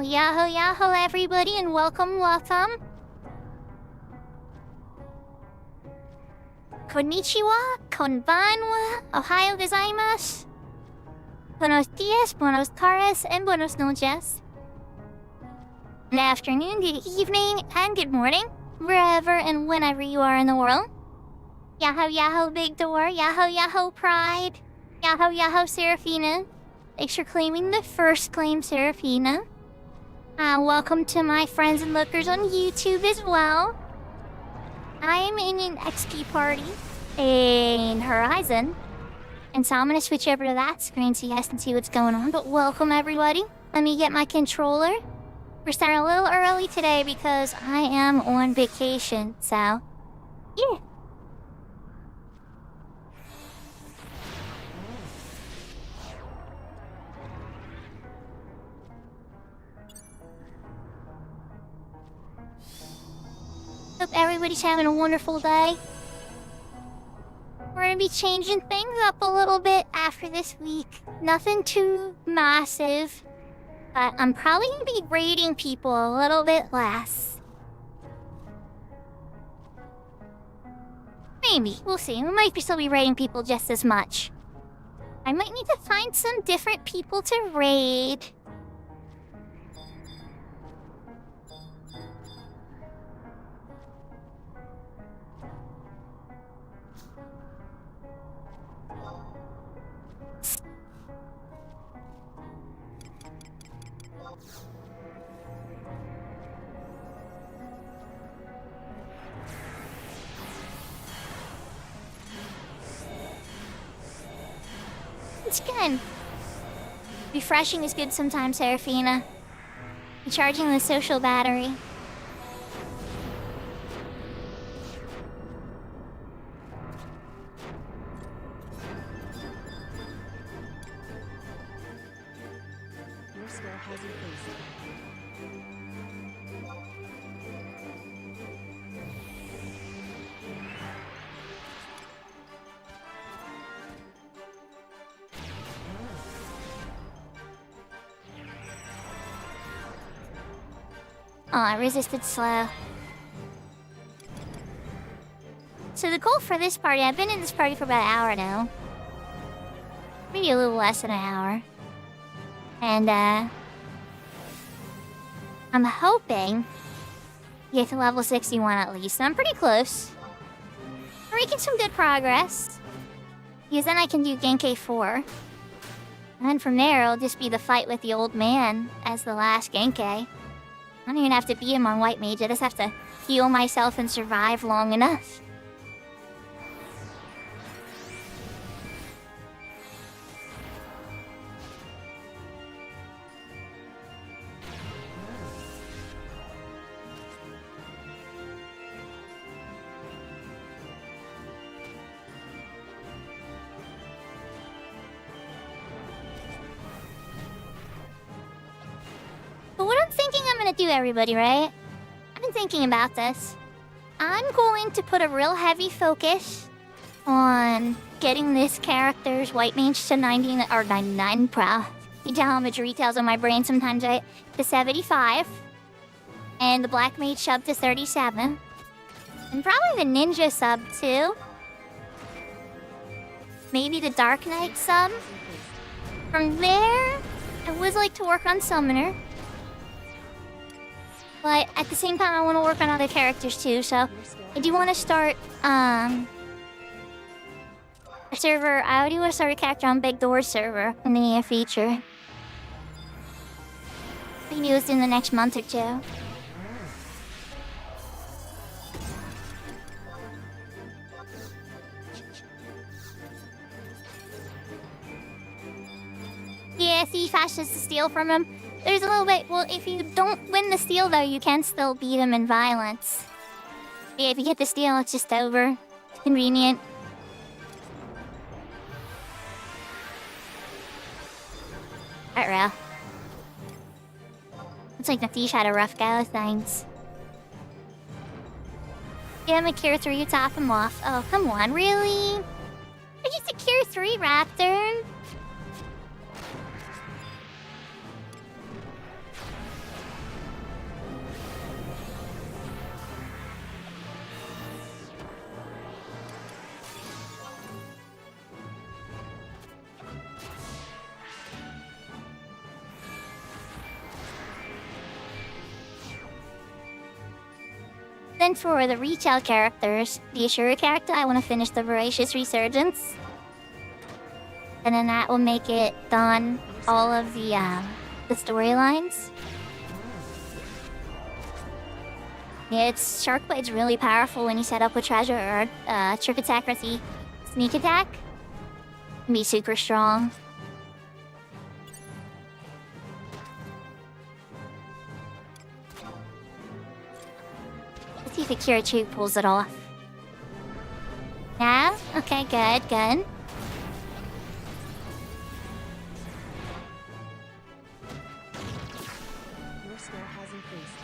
Well, yahoo yahoo everybody and welcome. Konnichiwa, konbanwa, ohayo gozaimasu. Buenos dias, buenos tardes, and buenos noches. Good afternoon, good evening, and good morning, wherever and whenever you are in the world. Yahoo yahoo big door, yahoo yahoo pride, yahoo yahoo Seraphina. Thanks for claiming the first claim, Seraphina. Welcome to my friends and lookers on YouTube as well. I am in an XP party in Horizon, and so I'm gonna switch over to that screen so you guys can see what's going on. But welcome everybody. Let me get my controller. We're starting a little early today because I am on vacation, so yeah. Hope everybody's having a wonderful day. We're gonna be changing things up a little bit after this week. Nothing too massive, but I'm probably gonna be raiding people a little bit less. Maybe, we'll see. We might still be raiding people just as much. I might need to find some different people to raid. It's good. Refreshing is good sometimes, Seraphina. Recharging the social battery. Your skill has increased. Oh, I resisted slow. So the goal for this party, I've been in this party for about an hour now. Maybe a little less than an hour. And, I'm hoping to get to level 61 at least. And I'm pretty close. We're making some good progress. Because then I can do Genkai 4. And then from there, it'll just be the fight with the old man as the last Genkai. I don't even have to beat him on White Mage, I just have to heal myself and survive long enough. But what I'm thinking I'm gonna do, everybody, right? I've been thinking about this. I'm going to put a real heavy focus on getting this character's White Mage to 90 or 99 pro. You tell how much retails on my brain sometimes, right? To 75. And the Black Mage sub to 37. And probably the Ninja sub, too. Maybe the Dark Knight sub. From there, I would like to work on Summoner. But at the same time, I want to work on other characters too, so I do want to start, a server. I already want to start a character on Big Door's server in the near future. We can do this in the next month or two. Yeah, Thief has to steal from him. There's a little bit... Well, if you don't win the steal, though, you can still beat him in violence. Yeah, if you get the steal, it's just over. It's convenient. Alright, Ralph. Looks like the Thief had a rough go of things. Get him a Cure 3, top him off. Oh, come on, really? I just a Cure 3, Raptor. Then for the retail characters, the Ashura character, I want to finish the Voracious Resurgence. And then that will make it done all of the storylines. Yeah, its Shark Blade's really powerful when you set up with treasure or trick attack or the sneak attack. Can be super strong. Let's see if Akira 2 pulls it off. Yeah? Okay, good, good. Your score has increased.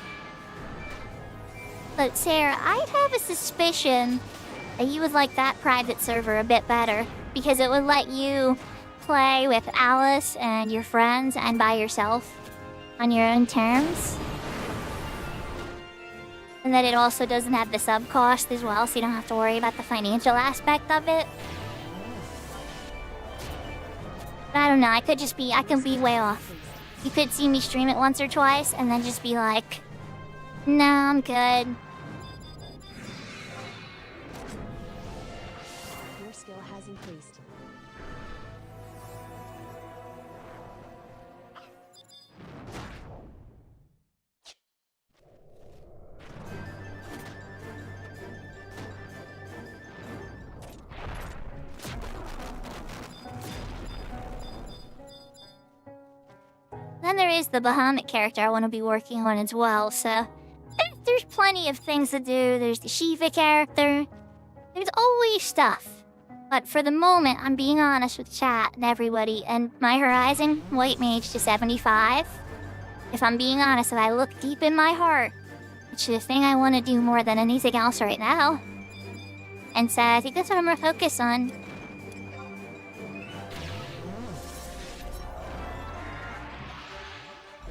But Sarah, I have a suspicion that you would like that private server a bit better, because it would let you play with Alice and your friends and by yourself on your own terms. And that it also doesn't have the sub cost as well, so you don't have to worry about the financial aspect of it. But I don't know, I could be way off. You could see me stream it once or twice and then just be like, no, I'm good. Your skill has increased. Then there is the Bahamut character I want to be working on as well, so there's plenty of things to do. There's the Shiva character. There's always stuff. But for the moment, I'm being honest with chat and everybody, and my Horizon White Mage to 75. If I'm being honest, if I look deep in my heart, it's the thing I want to do more than anything else right now. And so I think that's what I'm going to focus on.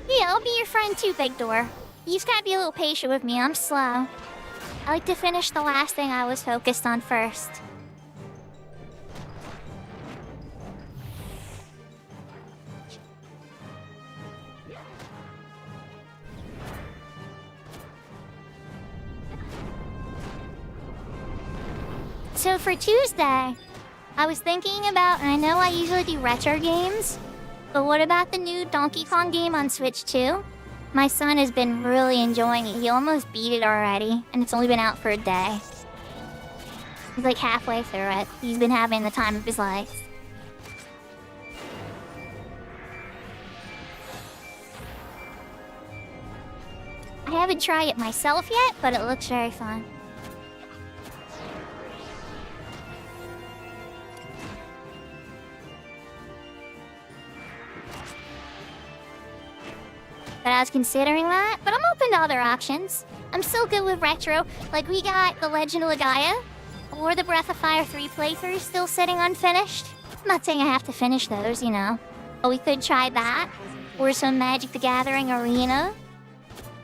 Yeah, I'll be your friend too, Big Door. You just gotta be a little patient with me, I'm slow. I like to finish the last thing I was focused on first. So for Tuesday, I was thinking about, and I know I usually do retro games, but what about the new Donkey Kong game on Switch 2? My son has been really enjoying it. He almost beat it already, and it's only been out for a day. He's like halfway through it. He's been having the time of his life. I haven't tried it myself yet, but it looks very fun. But I was considering that, but I'm open to other options. I'm still good with retro. Like, we got The Legend of Legaia, or the Breath of Fire 3 playthrough still sitting unfinished. I'm not saying I have to finish those, you know. But we could try that, or some Magic the Gathering Arena.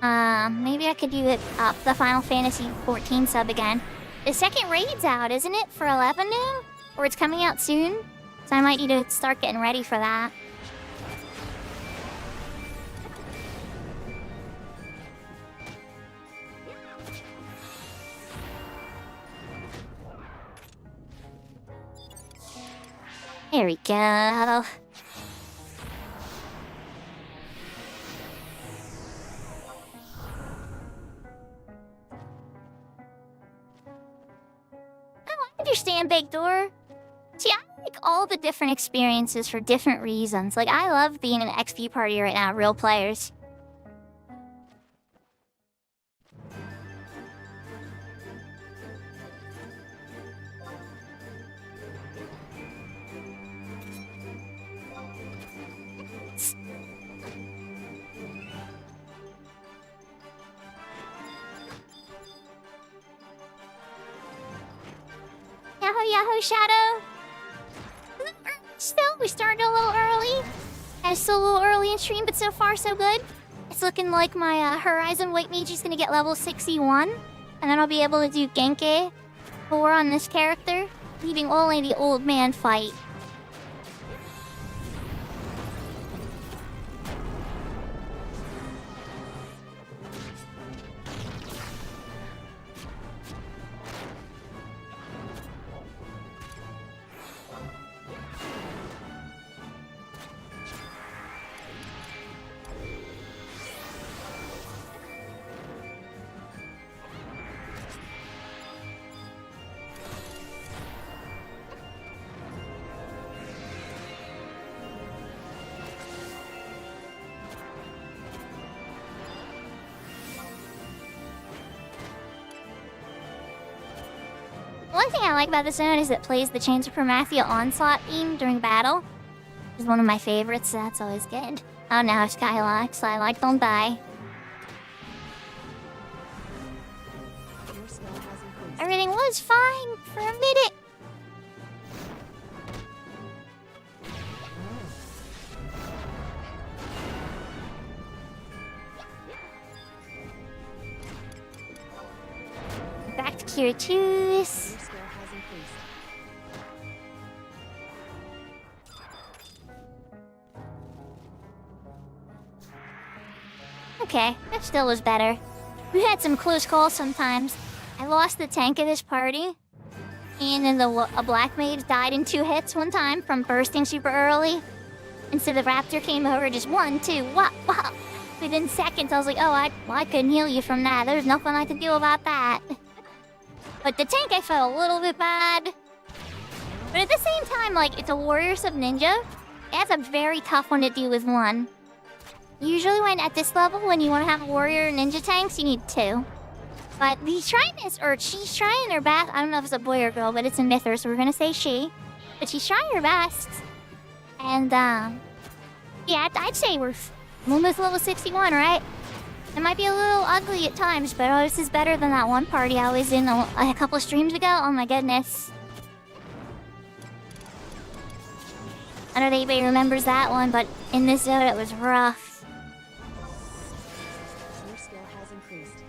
Maybe I could do it up the Final Fantasy 14 sub again. The second raid's out, isn't it, for 11 now? Or it's coming out soon? So I might need to start getting ready for that. There we go. I understand, Big Door. See, I like all the different experiences for different reasons. Like, I love being in an XP party right now, real players. Yahoo Shadow. Still, we started a little early. And it's still a little early in stream, but so far so good. It's looking like my Horizon White Mage is gonna get level 61, and then I'll be able to do Genki 4 on this character, leaving only the old man fight. One thing I like about this zone is it plays the Chains of Promathia onslaught theme during battle. It's one of my favorites, so that's always good. Oh no, Skylock, don't die. Your skill has increased. Everything was fine for a minute. Back to Kiratus. Your skill has increased. Okay, that still was better. We had some close calls sometimes. I lost the tank of this party. And then a black mage died in 2 hits one time from bursting super early. And so the raptor came over just 1, 2, wop, wop. Within seconds, I was like, oh, I couldn't heal you from that. There's nothing I can do about that. But the tank, I felt a little bit bad. But at the same time, like, it's a warrior sub ninja. That's a very tough one to do with 1. Usually when at this level, when you want to have warrior ninja tanks, you need 2. But he's trying this, or she's trying her best. I don't know if it's a boy or girl, but it's a myther, so we're gonna say she. But she's trying her best. And, yeah, I'd say we're almost level 61, right? It might be a little ugly at times, but this is better than that one party I was in a couple streams ago. Oh my goodness. I don't know if anybody remembers that one, but in this zone it was rough. Your skill has increased.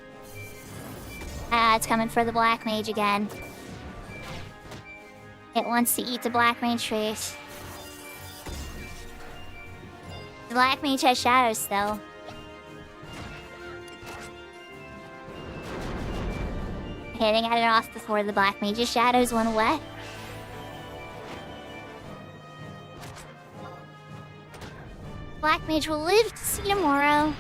Ah, it's coming for the black mage again. It wants to eat the black mage face. The black mage has shadows, though. Hitting at it off before the black mage's shadows went wet. Black mage will live to see tomorrow.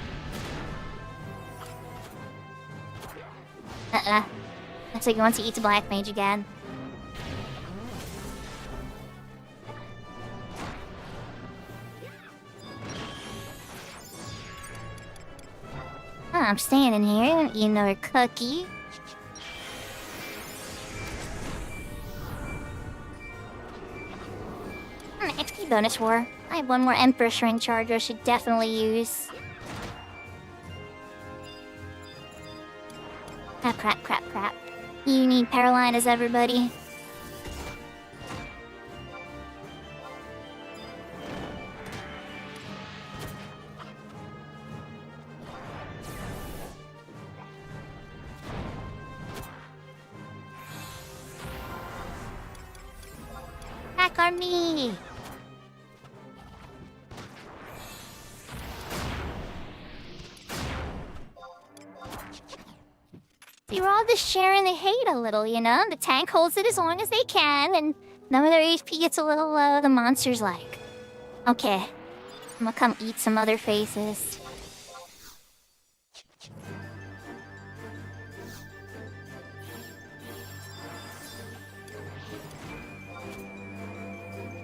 Looks like he wants to eat the black mage again. Oh, I'm standing here. I'm gonna eat another cookie. XP bonus war. I have one more Empress Ring charger I should definitely use. Crap. You need Paralynas, everybody. Back on me! We're all just sharing the hate a little, you know? The tank holds it as long as they can, and none of their HP gets a little low. The monster's like, okay, I'm gonna come eat some other faces.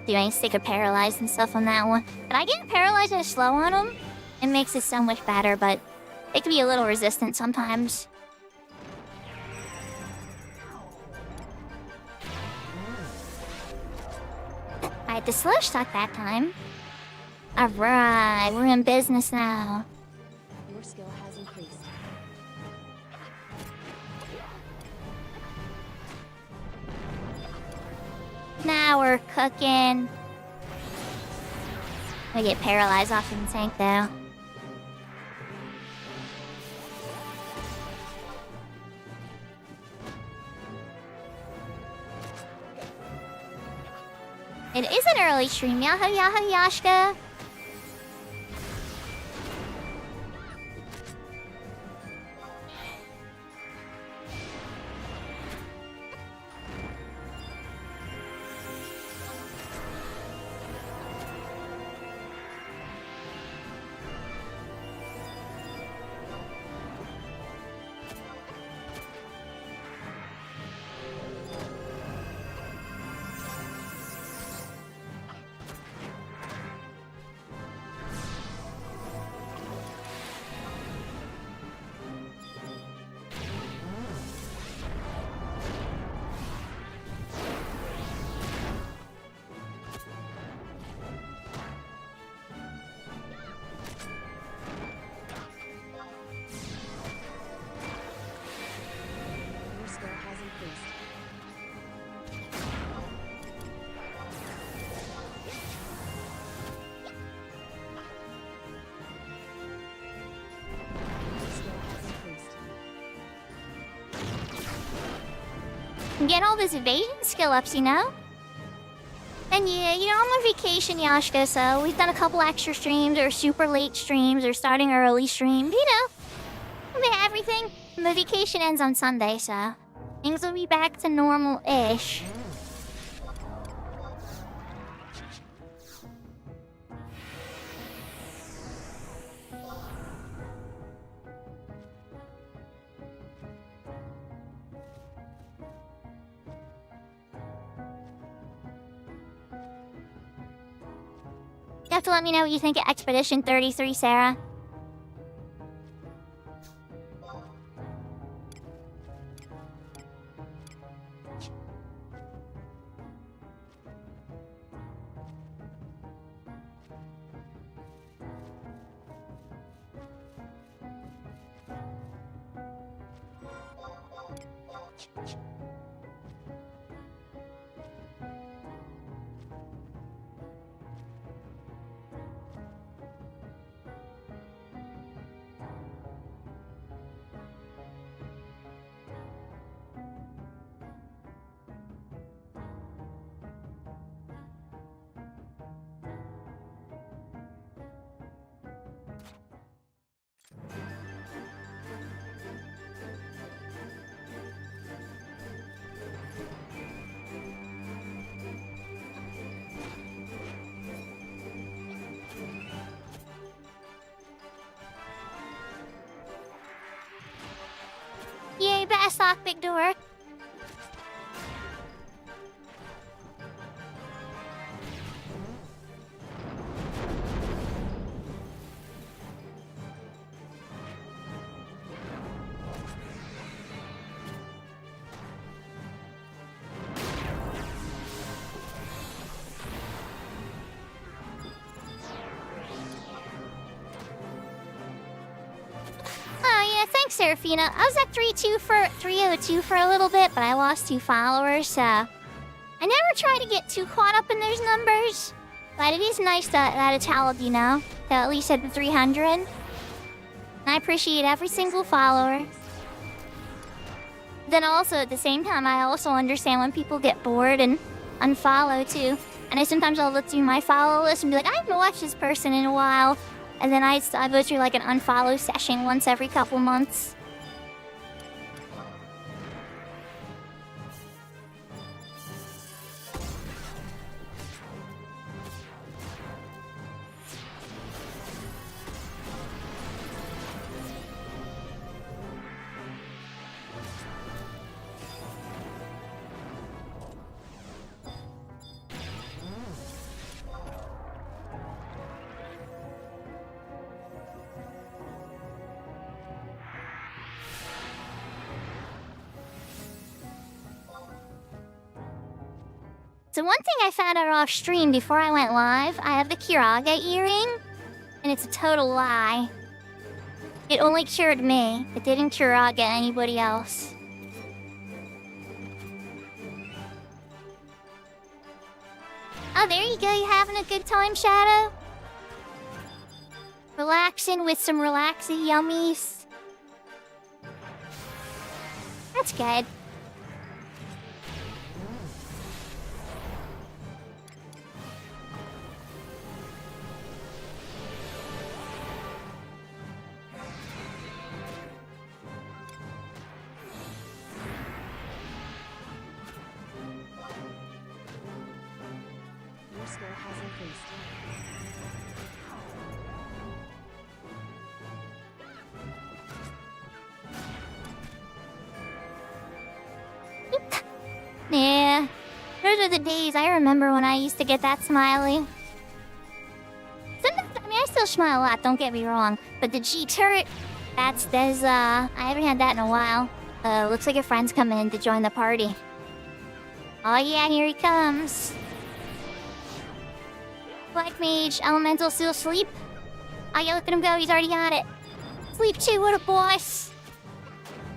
Do I stick a paralyzed and stuff on that one? But I get paralyzed and slow on them. It makes it so much better, but it can be a little resistant sometimes. I had to slow stock that time. Alright, we're in business now. Your skill has increased. Now we're cooking. We get paralyzed off in the tank though. It is an early stream, Yahoo Yashka. Get all those evasion skill ups, you know? And yeah, I'm on vacation, Yashka, so we've done a couple extra streams, or super late streams, or starting early streams, a bit of everything. My vacation ends on Sunday, so things will be back to normal-ish. You have to let me know what you think of Expedition 33, Sarah. Yay, best lockpick to work. Thanks, Serafina. I was at 302 for a little bit, but I lost 2 followers, so I never try to get too caught up in those numbers. But it is nice that it's held, that at least hit the 300. And I appreciate every single follower. Then also, at the same time, I also understand when people get bored and unfollow, too. And I'll look through my follow list and be like, I haven't watched this person in a while. And then I go through like an unfollow session once every couple months. So one thing I found out off stream before I went live, I have the Kiraga earring, and it's a total lie. It only cured me. It didn't Kiraga anybody else. Oh, there you go. You having a good time, Shadow? Relaxing with some relaxing yummies. That's good. Yeah, those are the days I remember when I used to get that smiley. Sometimes, I still smile a lot, don't get me wrong. But the G turret, I haven't had that in a while. Looks like your friend's coming in to join the party. Oh yeah, here he comes. Black Mage, Elemental still asleep? Oh yeah, look at him go, he's already got it. Sleep too, what a boss.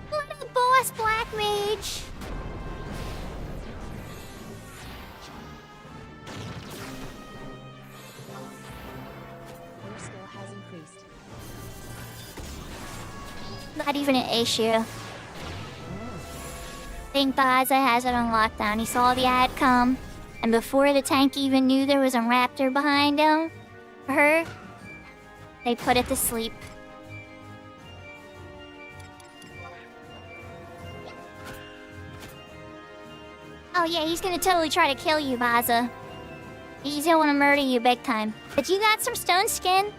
What a boss, Black Mage. Not even an issue. think Baza has it on lockdown. He saw the ad come, and before the tank even knew there was a raptor behind him, her, they put it to sleep. Oh yeah, he's gonna totally try to kill you, Baza. He's gonna murder you big time. But you got some stone skin?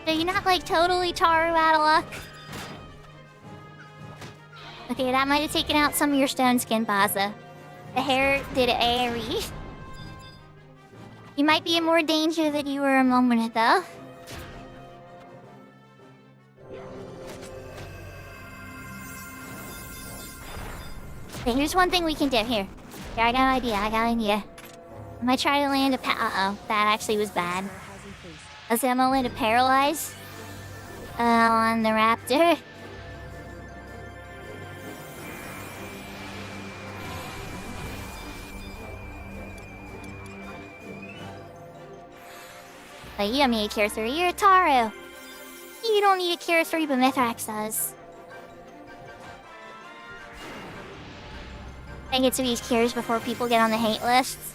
So you're not like totally Taru out of luck? Okay, that might have taken out some of your stone skin, Baza. The hair did it airy. You might be in more danger than you were a moment ago. Okay, here's one thing we can do here. Yeah, I got an idea. I might try to land a uh-oh, that actually was bad. Let's say I'm gonna land a paralyze on the raptor. But you don't need a Cure 3, you're a Taru. You don't need a Cure 3, but Mithrax does. I get to these cures before people get on the hate lists.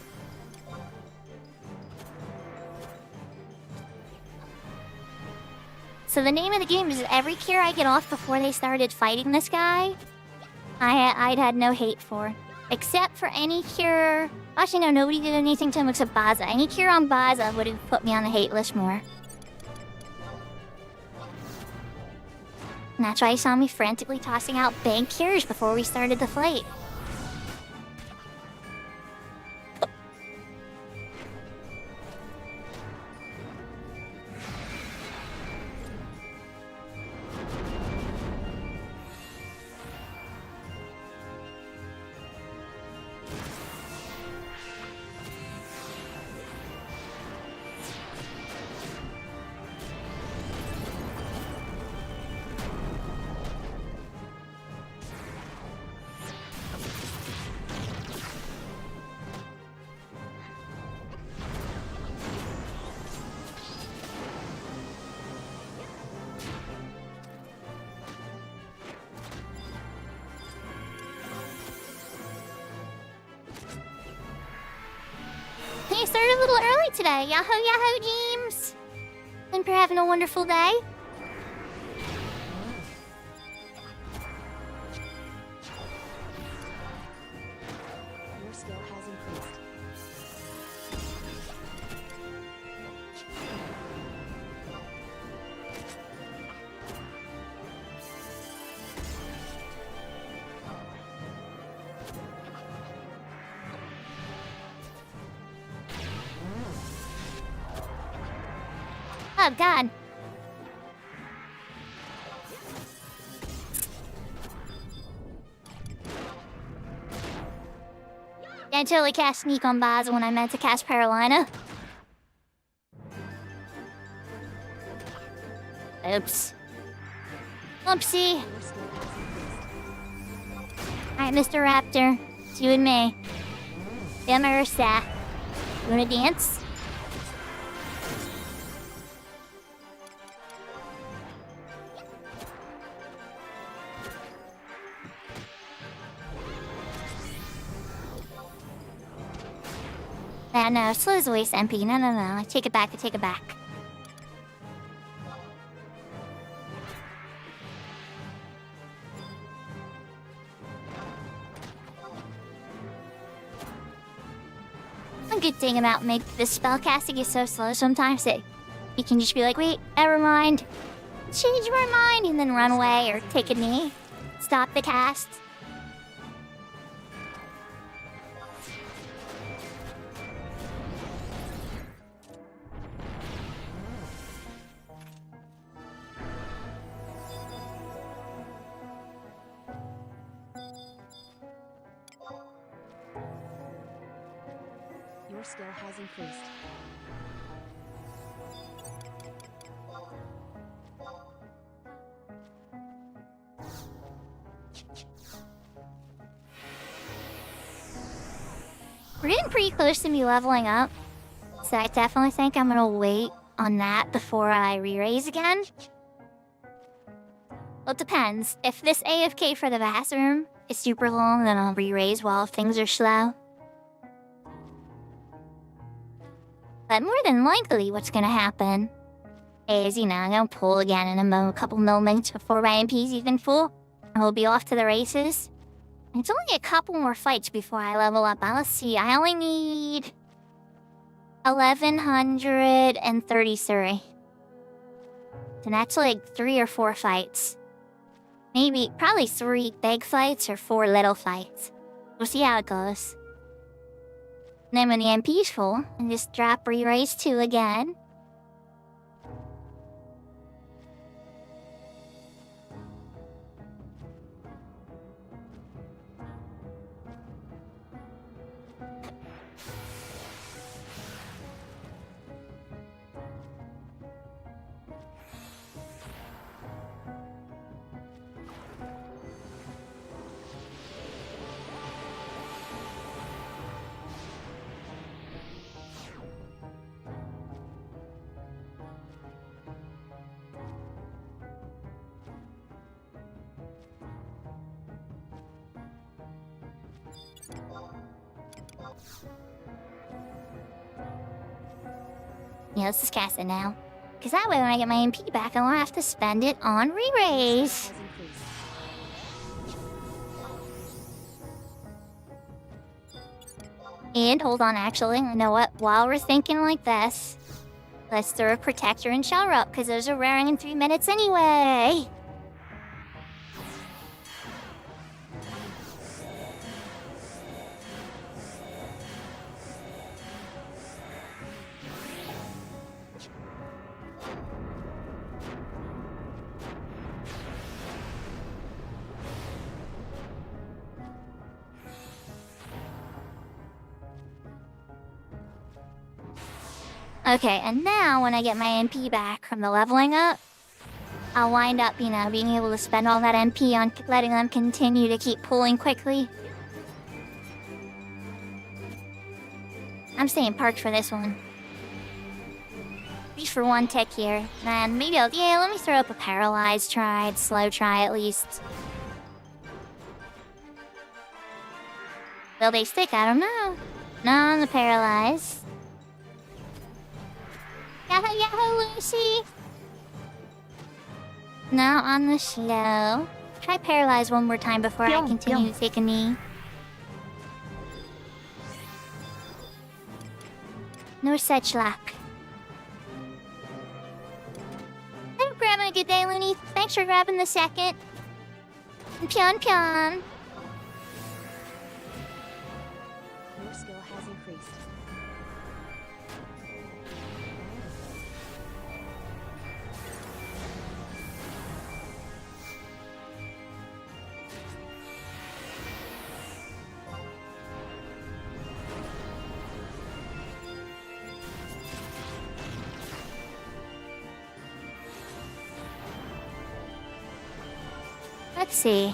So the name of the game is every cure I get off before they started fighting this guy, I'd had no hate for. Except for any cure... Actually, no, nobody did anything to him except Baza. Any cure on Baza would have put me on the hate list more. And that's why you saw me frantically tossing out big cures before we started the fight. You started a little early today. Yahoo, yahoo, James. Hope you're having a wonderful day. Your skill has increased. Oh, God. I totally cast Sneak on Baz when I meant to cast Paralina. Oops. Oopsie. Your skill has increased. Alright, Mr. Raptor. It's you and me. Demarista. You wanna dance? No, slows the waste MP. No. I take it back. One good thing about the spellcasting is so slow sometimes that you can just be like, wait, never mind. Change my mind, and then run away or take a knee. Stop the cast. Your skill has increased. We're getting pretty close to me leveling up, so I definitely think I'm gonna wait on that before I re-raise again. Well, it depends. If this AFK for the bathroom is super long, then I'll re-raise while things are slow. But more than likely, what's gonna happen is, I'm gonna pull again in a couple moments before my MP's even full. And we'll be off to the races. And it's only a couple more fights before I level up. Let's see, I only need 1133. And that's like 3 or 4 fights. Probably 3 big fights or 4 little fights. We'll see how it goes. And then when the MP's full, and just drop re-raise 2 again. Yeah, let's just cast it now. Because that way when I get my MP back, I won't have to spend it on re-raise. And hold on, actually, you know what? While we're thinking like this, let's throw a Protector and Shower up, because those are raring in 3 minutes anyway. Okay, and now when I get my MP back from the leveling up, I'll wind up, being able to spend all that MP on letting them continue to keep pulling quickly. I'm staying parked for this one. Just for one tick here. And maybe let me throw up a paralyzed try, slow try at least. Will they stick? I don't know. Not on the paralyzed. Yahoo, yahoo, Lucy! Now on the slow. Try paralyze one more time before I continue to take a knee. No such luck. I'm grabbing a good day, Looney. Thanks for grabbing the second. Pion pion. Your skill has increased. Let's see.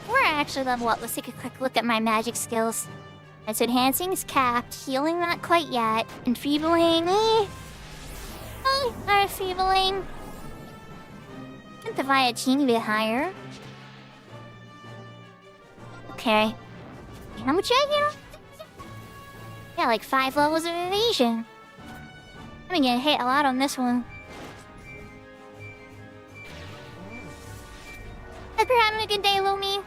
We're actually level up. Let's take a quick look at my magic skills. It's enhancing is capped, healing not quite yet, enfeebling. Enfeebling. And the Via teeny bit higher. Okay. How much I get? Yeah, like 5 levels of evasion. I'm gonna get hit a lot on this one. Hope you're having a good day, Lumi.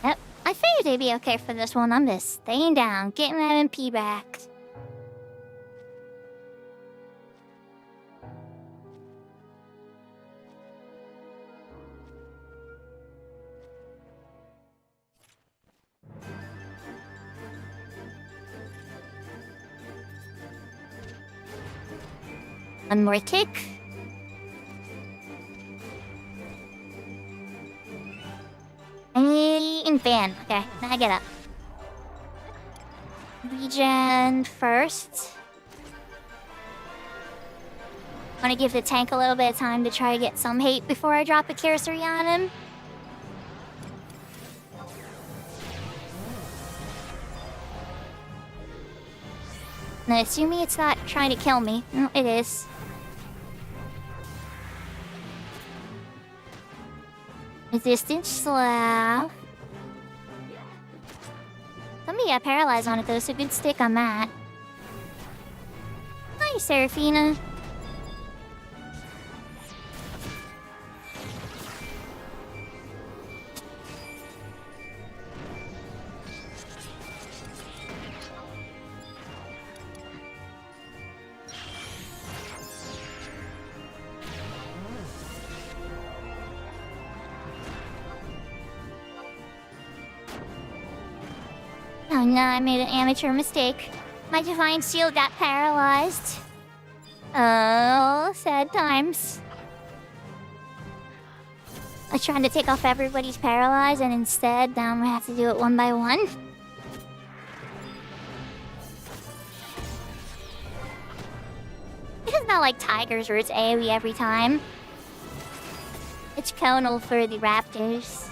Yep, I figured they'd be okay for this one. I'm just staying down, getting that MP back. One more tick. And ban. Okay, now I get up. Regen first. Want to give the tank a little bit of time to try to get some hate before I drop a cursory on him. No, assuming it's not trying to kill me. No, it is. Resistance slow. Somebody got paralyzed on it though, so good stick on that. Hi, Seraphina. Oh no, I made an amateur mistake. My divine shield got paralyzed. Oh, sad times. I was trying to take off everybody's paralyzed, and instead, now I'm gonna have to do it one by one. It's not like tigers where it's AoE every time. It's conal for the raptors.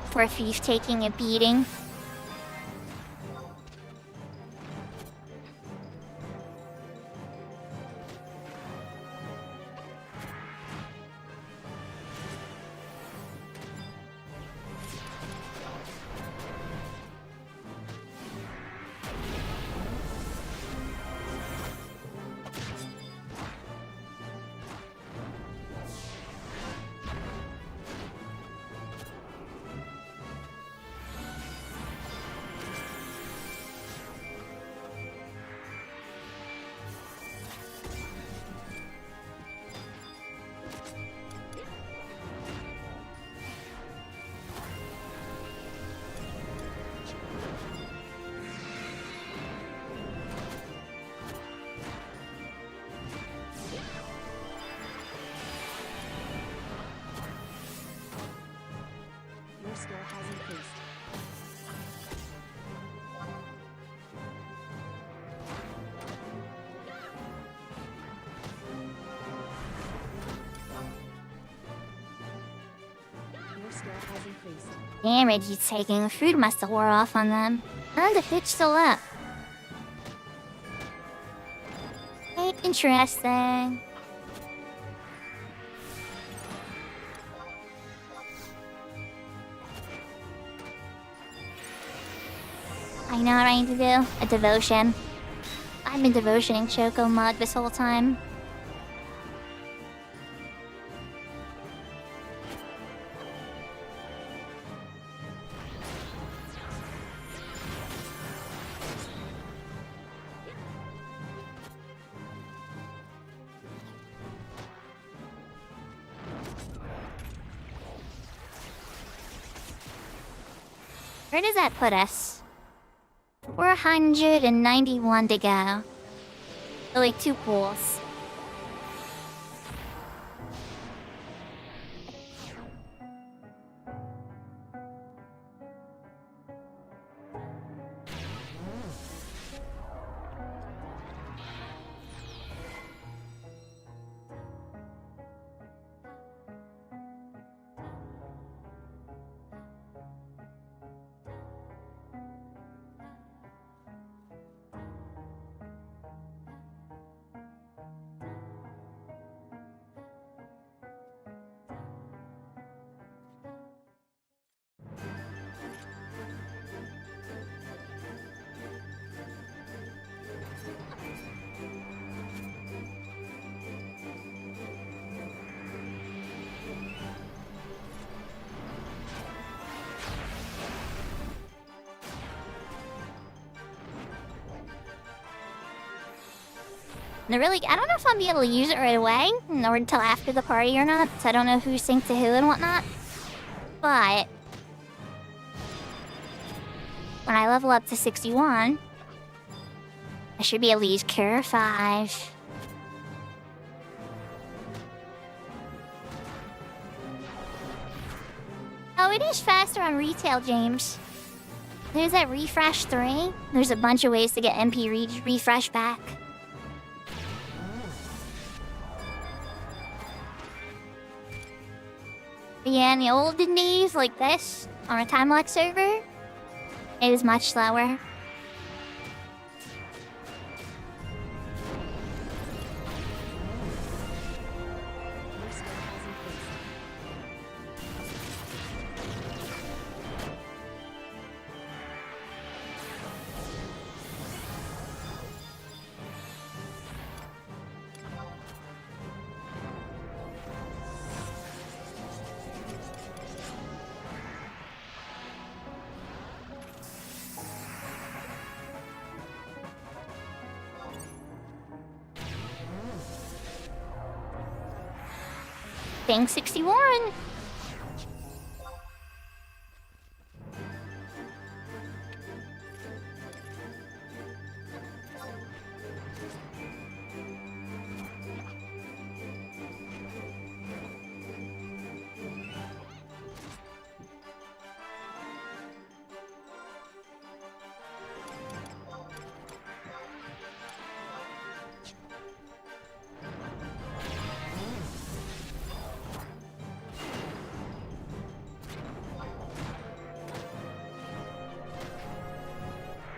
For a thief taking a beating. Your skill has increased. Your skill has increased. Damage he's taking. Food must have wore off on them. And the pitch still up. Interesting. I know what I need to do. A devotion. I've been devotioning Choco Mug this whole time. Where does that put us? 491 to go. Only 2 pools. I don't know if I'll be able to use it right away, or until after the party or not, so I don't know who's synced to who and whatnot. But when I level up to 61, I should be able to use Cure 5. Oh, it is faster on retail, James. There's that refresh 3. There's a bunch of ways to get MP refresh back. But yeah, in the olden days like this, on a time-lock server, it is much slower. Thing 61.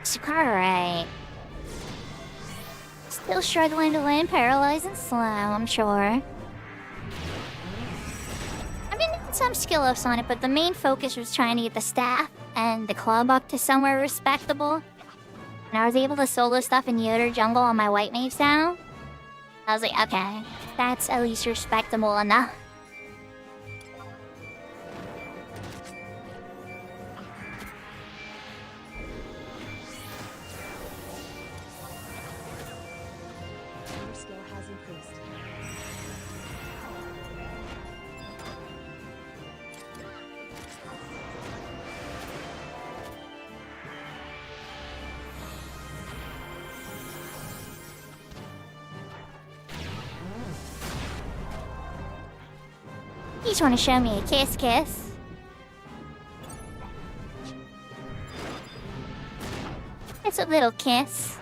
Sakura. Still struggling to land paralyzed and slow, I'm sure. I've been doing some skill ups on it, but the main focus was trying to get the staff and the club up to somewhere respectable. And I was able to solo stuff in Yoder Jungle on my white mage now. I was like, okay, that's at least respectable enough. Your skill has increased. You just want to show me a kiss. It's a little kiss.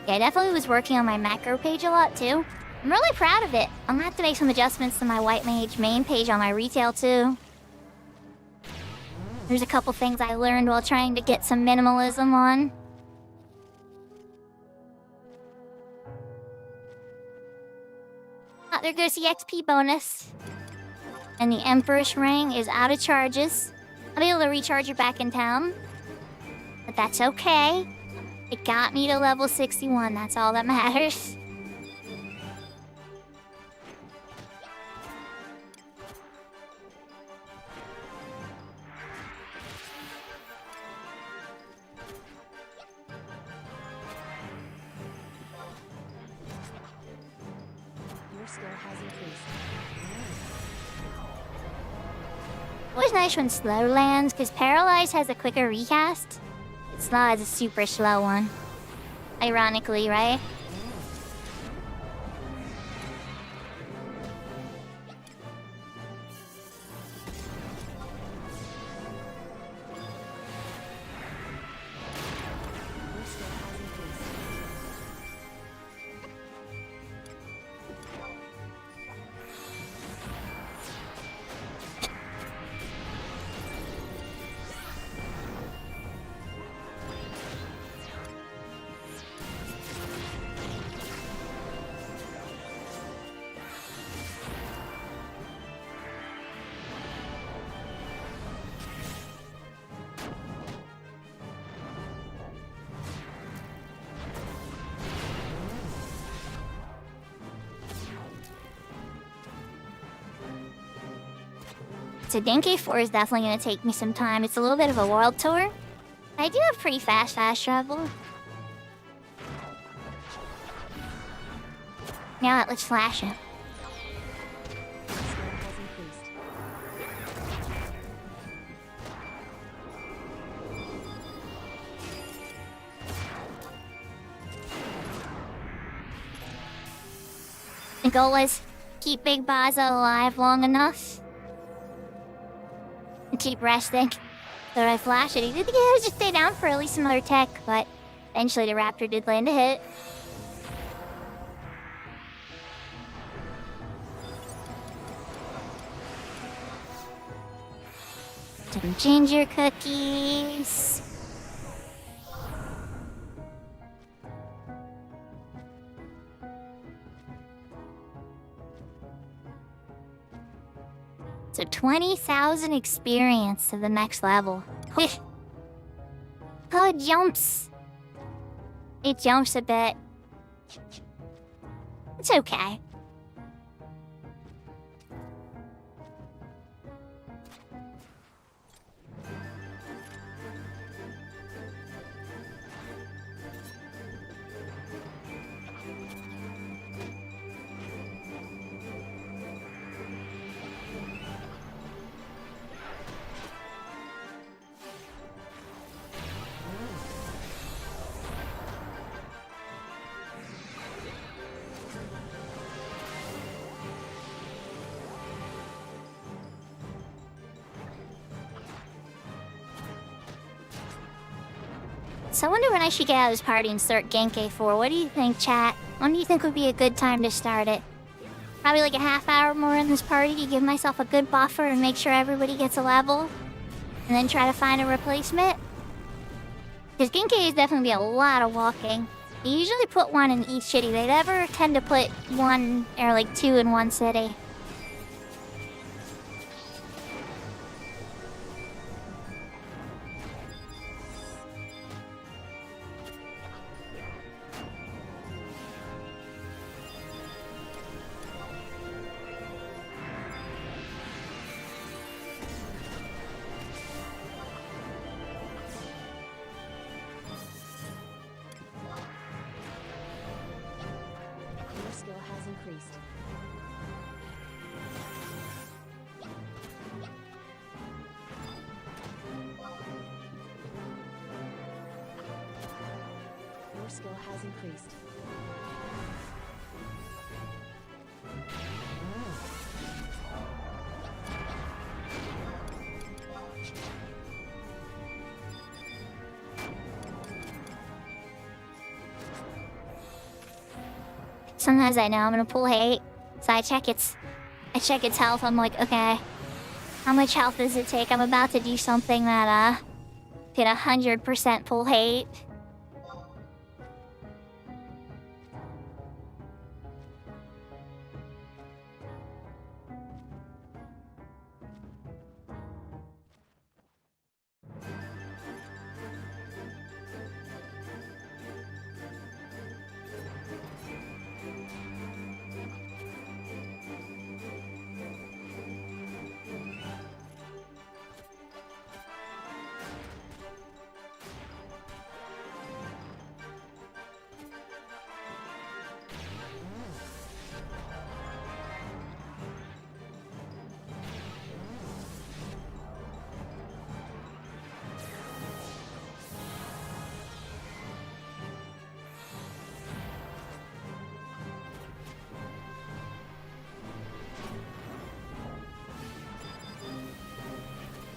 Yeah, I definitely was working on my macro page a lot too. I'm really proud of it. I'm gonna have to make some adjustments to my white mage main page on my retail too. There's a couple things I learned while trying to get some minimalism on. Ah, there goes the XP bonus. And the Empress ring is out of charges. I'll be able to recharge it back in town. But that's okay. It got me to level 61, that's all that matters. Your skill has increased. Always nice when slow lands, because Paralyzed has a quicker recast. It's not as a super slow one. Ironically, right? Your skill has increased. So Denki 4 is definitely going to take me some time. It's a little bit of a world tour. I do have pretty fast travel. Now let's flash him. Skill has increased. The goal is keep Big Baza alive long enough and keep resting. So I flash it. He did just stay down for at least another tech, but eventually the Raptor did land a hit. Some ginger cookies. So 20,000 experience to the next level. Oh, it jumps. It jumps a bit. It's okay. So I wonder when I should get out of this party and start Genkai 4. What do you think, chat? When do you think would be a good time to start it? Probably like a half hour more in this party to give myself a good buffer and make sure everybody gets a level. And then try to find a replacement. Because Genkai is definitely a lot of walking. They usually put one in each city. They never tend to put one or like two in one city. Your skill has increased. Your skill has increased. Sometimes I know I'm gonna pull hate, so I check its health. I'm like, okay, how much health does it take? I'm about to do something that get 100% pull hate.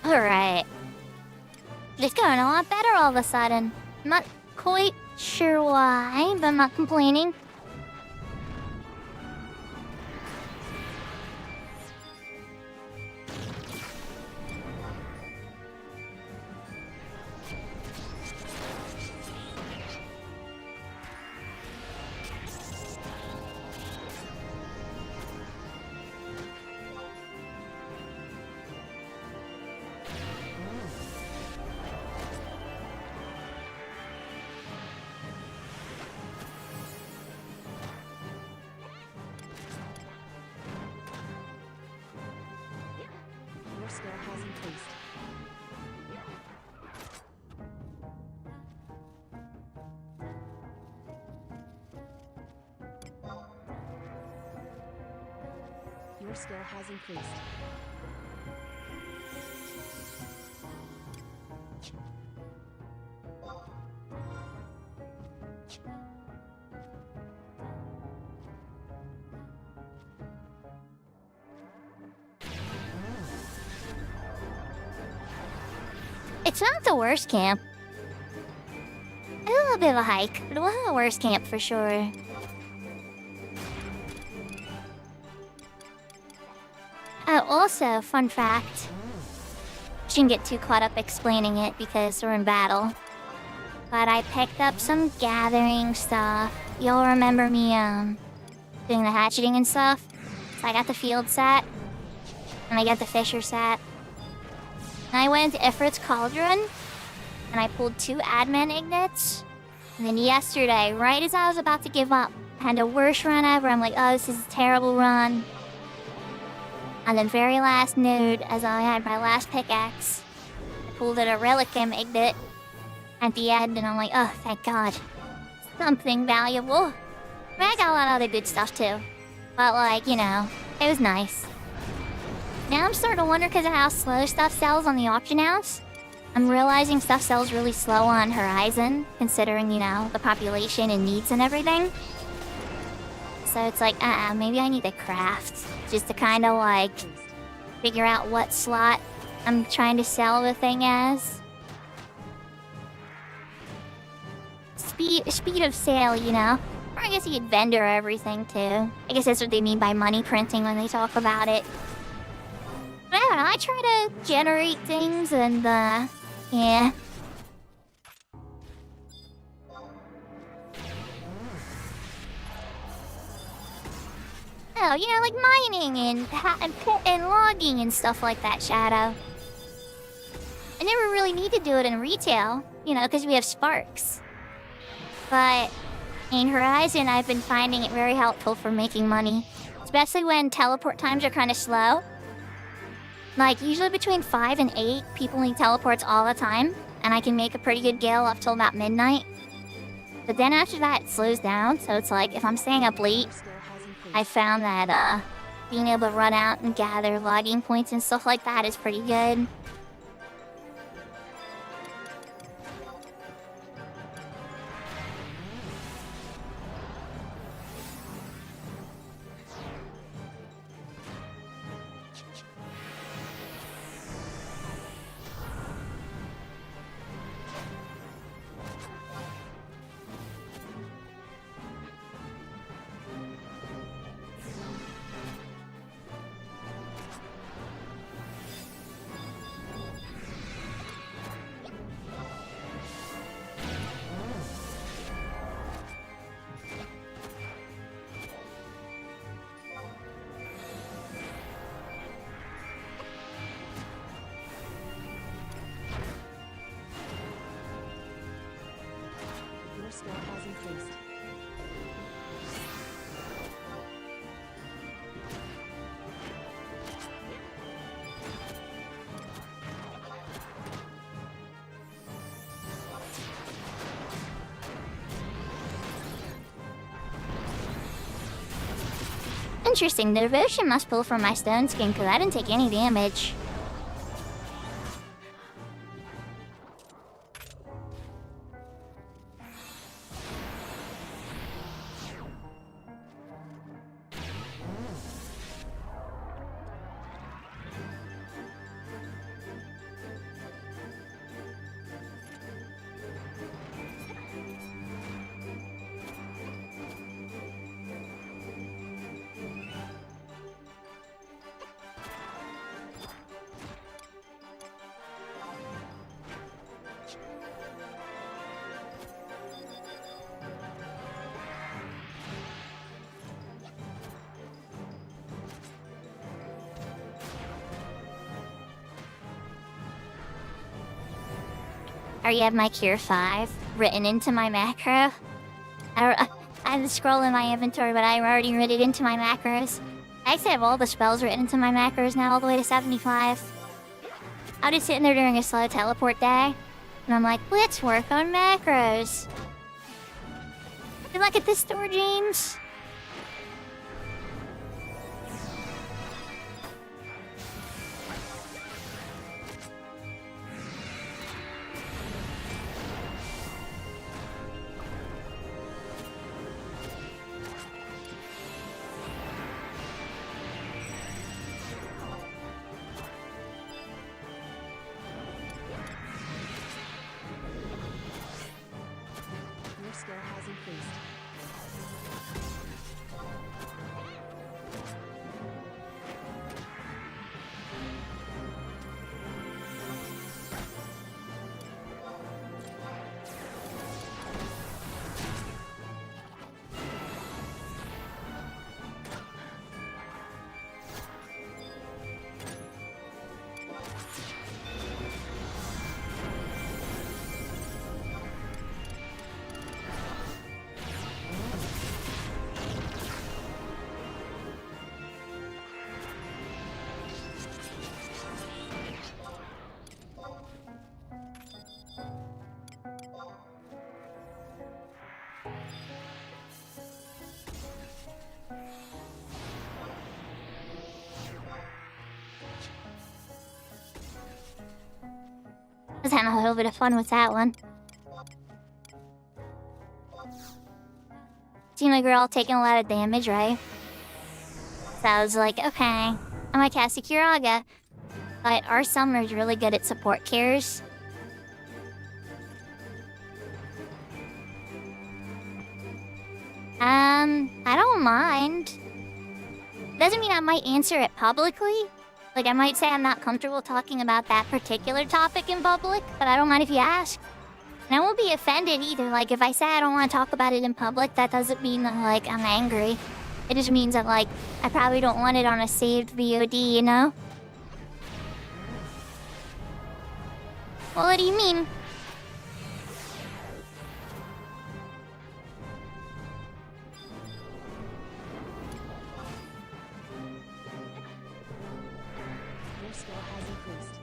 Alright. It's going a lot better all of a sudden. Not quite sure why, but I'm not complaining. skill has increased. Your skill has increased. It's not the worst camp. A little bit of a hike, but it wasn't the worst camp for sure. Oh, also, fun fact. Shouldn't get too caught up explaining it because we're in battle. But I picked up some gathering stuff. You'll remember me, doing the hatcheting and stuff. So I got the field set. And I got the fisher set. And I went into Ifrit's Cauldron. And I pulled 2 admin ignits. And then yesterday, right as I was about to give up, I had the worst run ever. I'm like, oh, this is a terrible run. And then very last node, as I had my last pickaxe, I pulled out a Relicum ignit at the end, and I'm like, oh, thank God. Something valuable. I mean, I got a lot of other good stuff too. But like, you know, it was nice. Now I'm starting to wonder because of how slow stuff sells on the auction house. I'm realizing stuff sells really slow on Horizon, considering, you know, the population and needs and everything. So it's like, maybe I need to craft just to kind of like figure out what slot I'm trying to sell the thing as. Speed of sale, you know? Or I guess you could vendor everything too. I guess that's what they mean by money printing when they talk about it. But I don't know, I try to generate things and, yeah. Oh, you know, like mining and logging and stuff like that, Shadow. I never really need to do it in retail, you know, because we have sparks. But in Horizon, I've been finding it very helpful for making money. Especially when teleport times are kind of slow. Like, usually between 5 and 8, people need teleports all the time. And I can make a pretty good gale up till about midnight. But then after that, it slows down. So it's like, if I'm staying up late, I found that being able to run out and gather logging points and stuff like that is pretty good. Your skill has increased. Interesting, the devotion must pull from my stone skin because I didn't take any damage. I already have my Cure 5 written into my macro. I have the scroll in my inventory, but I've already written it into my macros. I actually have all the spells written into my macros now, all the way to 75. I was just sitting there during a slow teleport day, and I'm like, let's work on macros. You look at this store, James. Your skill has increased. I was having a little bit of fun with that one. Seemed like we're all taking a lot of damage, right? So I was like, okay, I'm gonna cast a Kiraga. But our summer's really good at support cares. I don't mind. Doesn't mean I might answer it publicly. Like, I might say I'm not comfortable talking about that particular topic in public, but I don't mind if you ask. And I won't be offended either. Like, if I say I don't want to talk about it in public, that doesn't mean that, like, I'm angry. It just means that, like, I probably don't want it on a saved VOD, you know? Well, what do you mean? Your skill has increased.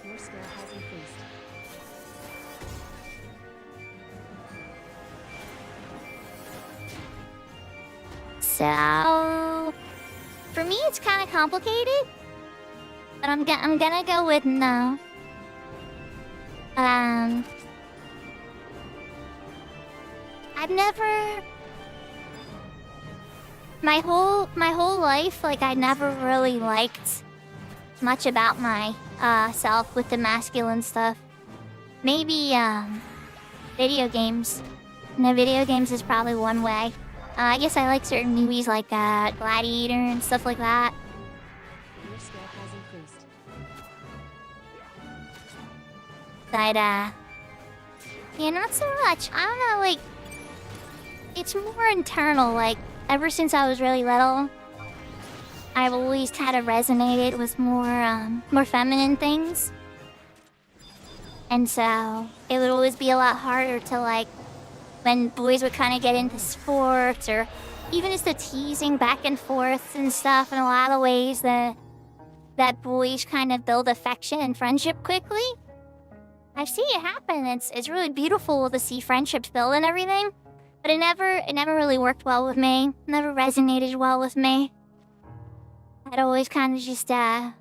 Your skill has increased. So, for me, it's kind of complicated, but I'm gonna go with no. I've never, my whole life, like, I never really liked much about my self with the masculine stuff. Maybe video games. No, video games is probably one way. I guess I like certain movies like Gladiator and stuff like that. Your skill has increased. But, yeah, not so much. I don't know, like, it's more internal, like, ever since I was really little, I've always kind of resonated with more feminine things. And so, it would always be a lot harder to, like, when boys would kind of get into sports, or even just the teasing back and forth and stuff, in a lot of ways that boys kind of build affection and friendship quickly. I've seen it happen. It's really beautiful to see friendships build and everything, but it never really worked well with me. Never resonated well with me. I'd always kind of just I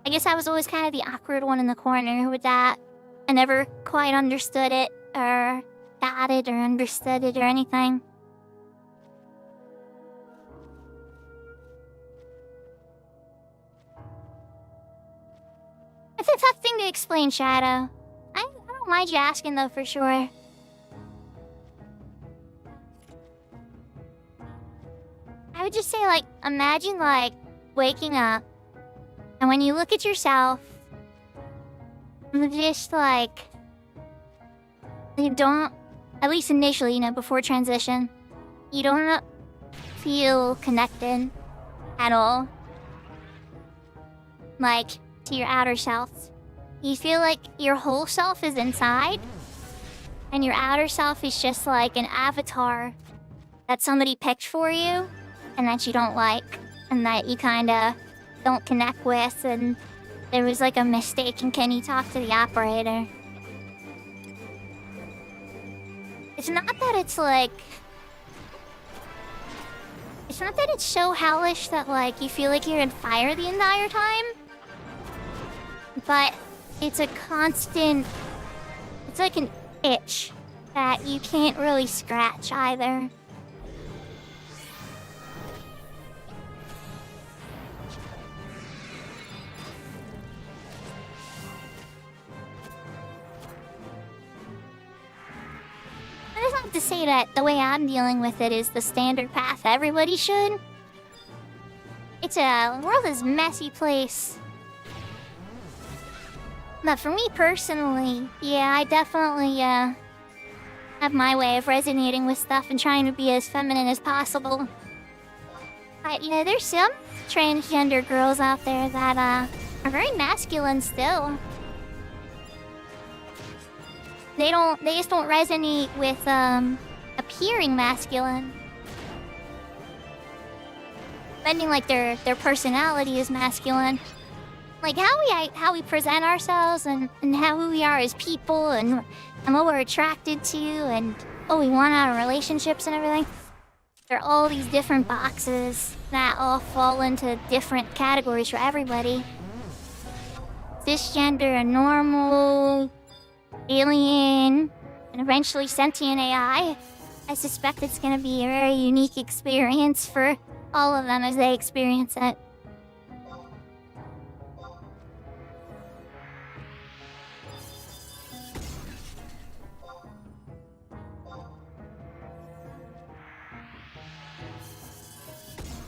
guess I was always kind of the awkward one in the corner with that. I never quite understood it or got it or understood it or anything. It's a tough thing to explain, Shadow. I don't mind you asking, though, for sure. I would just say, like, imagine, like, waking up, and when you look at yourself, just, like, you don't, at least initially, you know, before transition, you don't feel connected at all. Like, to your outer self. You feel like your whole self is inside, and your outer self is just like an avatar that somebody picked for you and that you don't like and that you kind of don't connect with, and there was like a mistake, and can you talk to the operator? It's not that it's like... It's not that it's so hellish that like you feel like you're in fire the entire time, but it's a constant... It's like an itch that you can't really scratch either. I just have to say that the way I'm dealing with it is the standard path everybody should. The world is a messy place. But for me personally, yeah, I definitely have my way of resonating with stuff and trying to be as feminine as possible. But yeah, there's some transgender girls out there that are very masculine still. They just don't resonate with appearing masculine. Bending like their personality is masculine. Like how we present ourselves and how we are as people and what we're attracted to and what we want out of relationships and everything. There are all these different boxes that all fall into different categories for everybody. Cisgender, normal, alien, and eventually sentient AI. I suspect it's going to be a very unique experience for all of them as they experience it.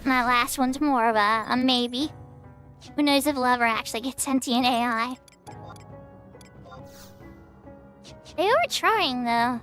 My last one's more of a maybe. Who knows if we'll ever actually get sentient AI? They were trying, though.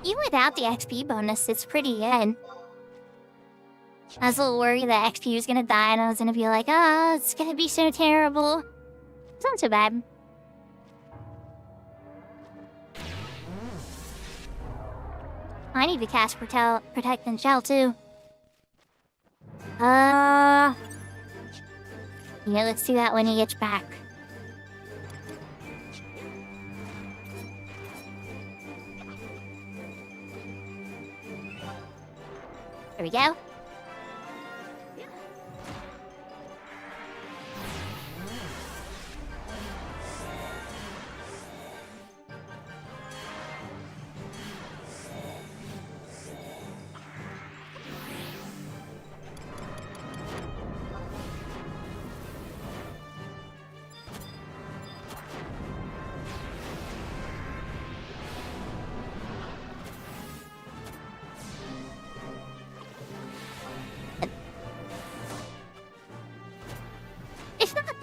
Even without the XP bonus, it's pretty good. I was a little worried that XP was gonna die and I was gonna be like, oh, it's gonna be so terrible. It's not so bad. I need to cast Protect and Shell too. Yeah, let's do that when he gets back. There we go.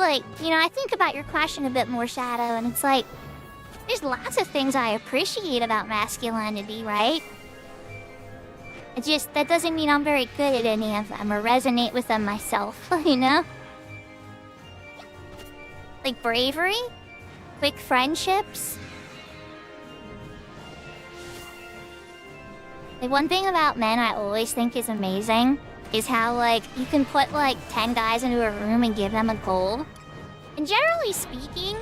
like, I think about your question a bit more, Shadow, and it's like, there's lots of things I appreciate about masculinity, right? It just, that doesn't mean I'm very good at any of them or resonate with them myself, Like bravery, quick friendships. The one thing about men I always think is amazing is how, like, you can put, like, 10 guys into a room and give them a goal. And generally speaking,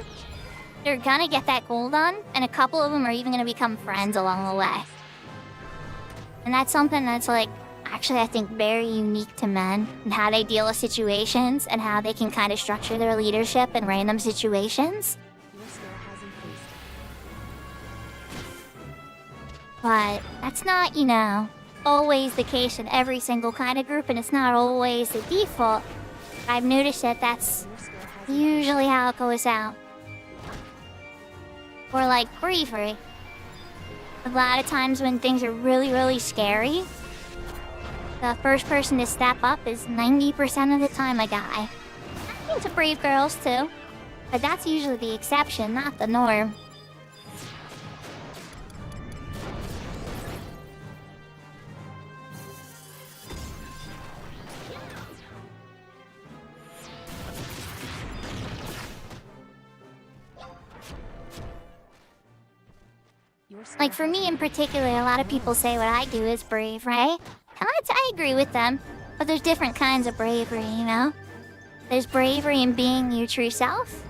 they're gonna get that goal done, and a couple of them are even gonna become friends along the way. And that's something that's, like, actually, I think, very unique to men, and how they deal with situations, and how they can kind of structure their leadership in random situations. Your skill has increased. But that's not, always the case in every single kind of group, and it's not always the default. I've noticed that that's Your skill has usually how it goes out. Or like bravery. A lot of times when things are really, really scary, the first person to step up is 90% of the time a guy. I'm into brave girls too, but that's usually the exception, not the norm. Your skill Like for me in particular, a lot of people say what I do is brave, right? And I agree with them, but there's different kinds of bravery, There's bravery in being your true self,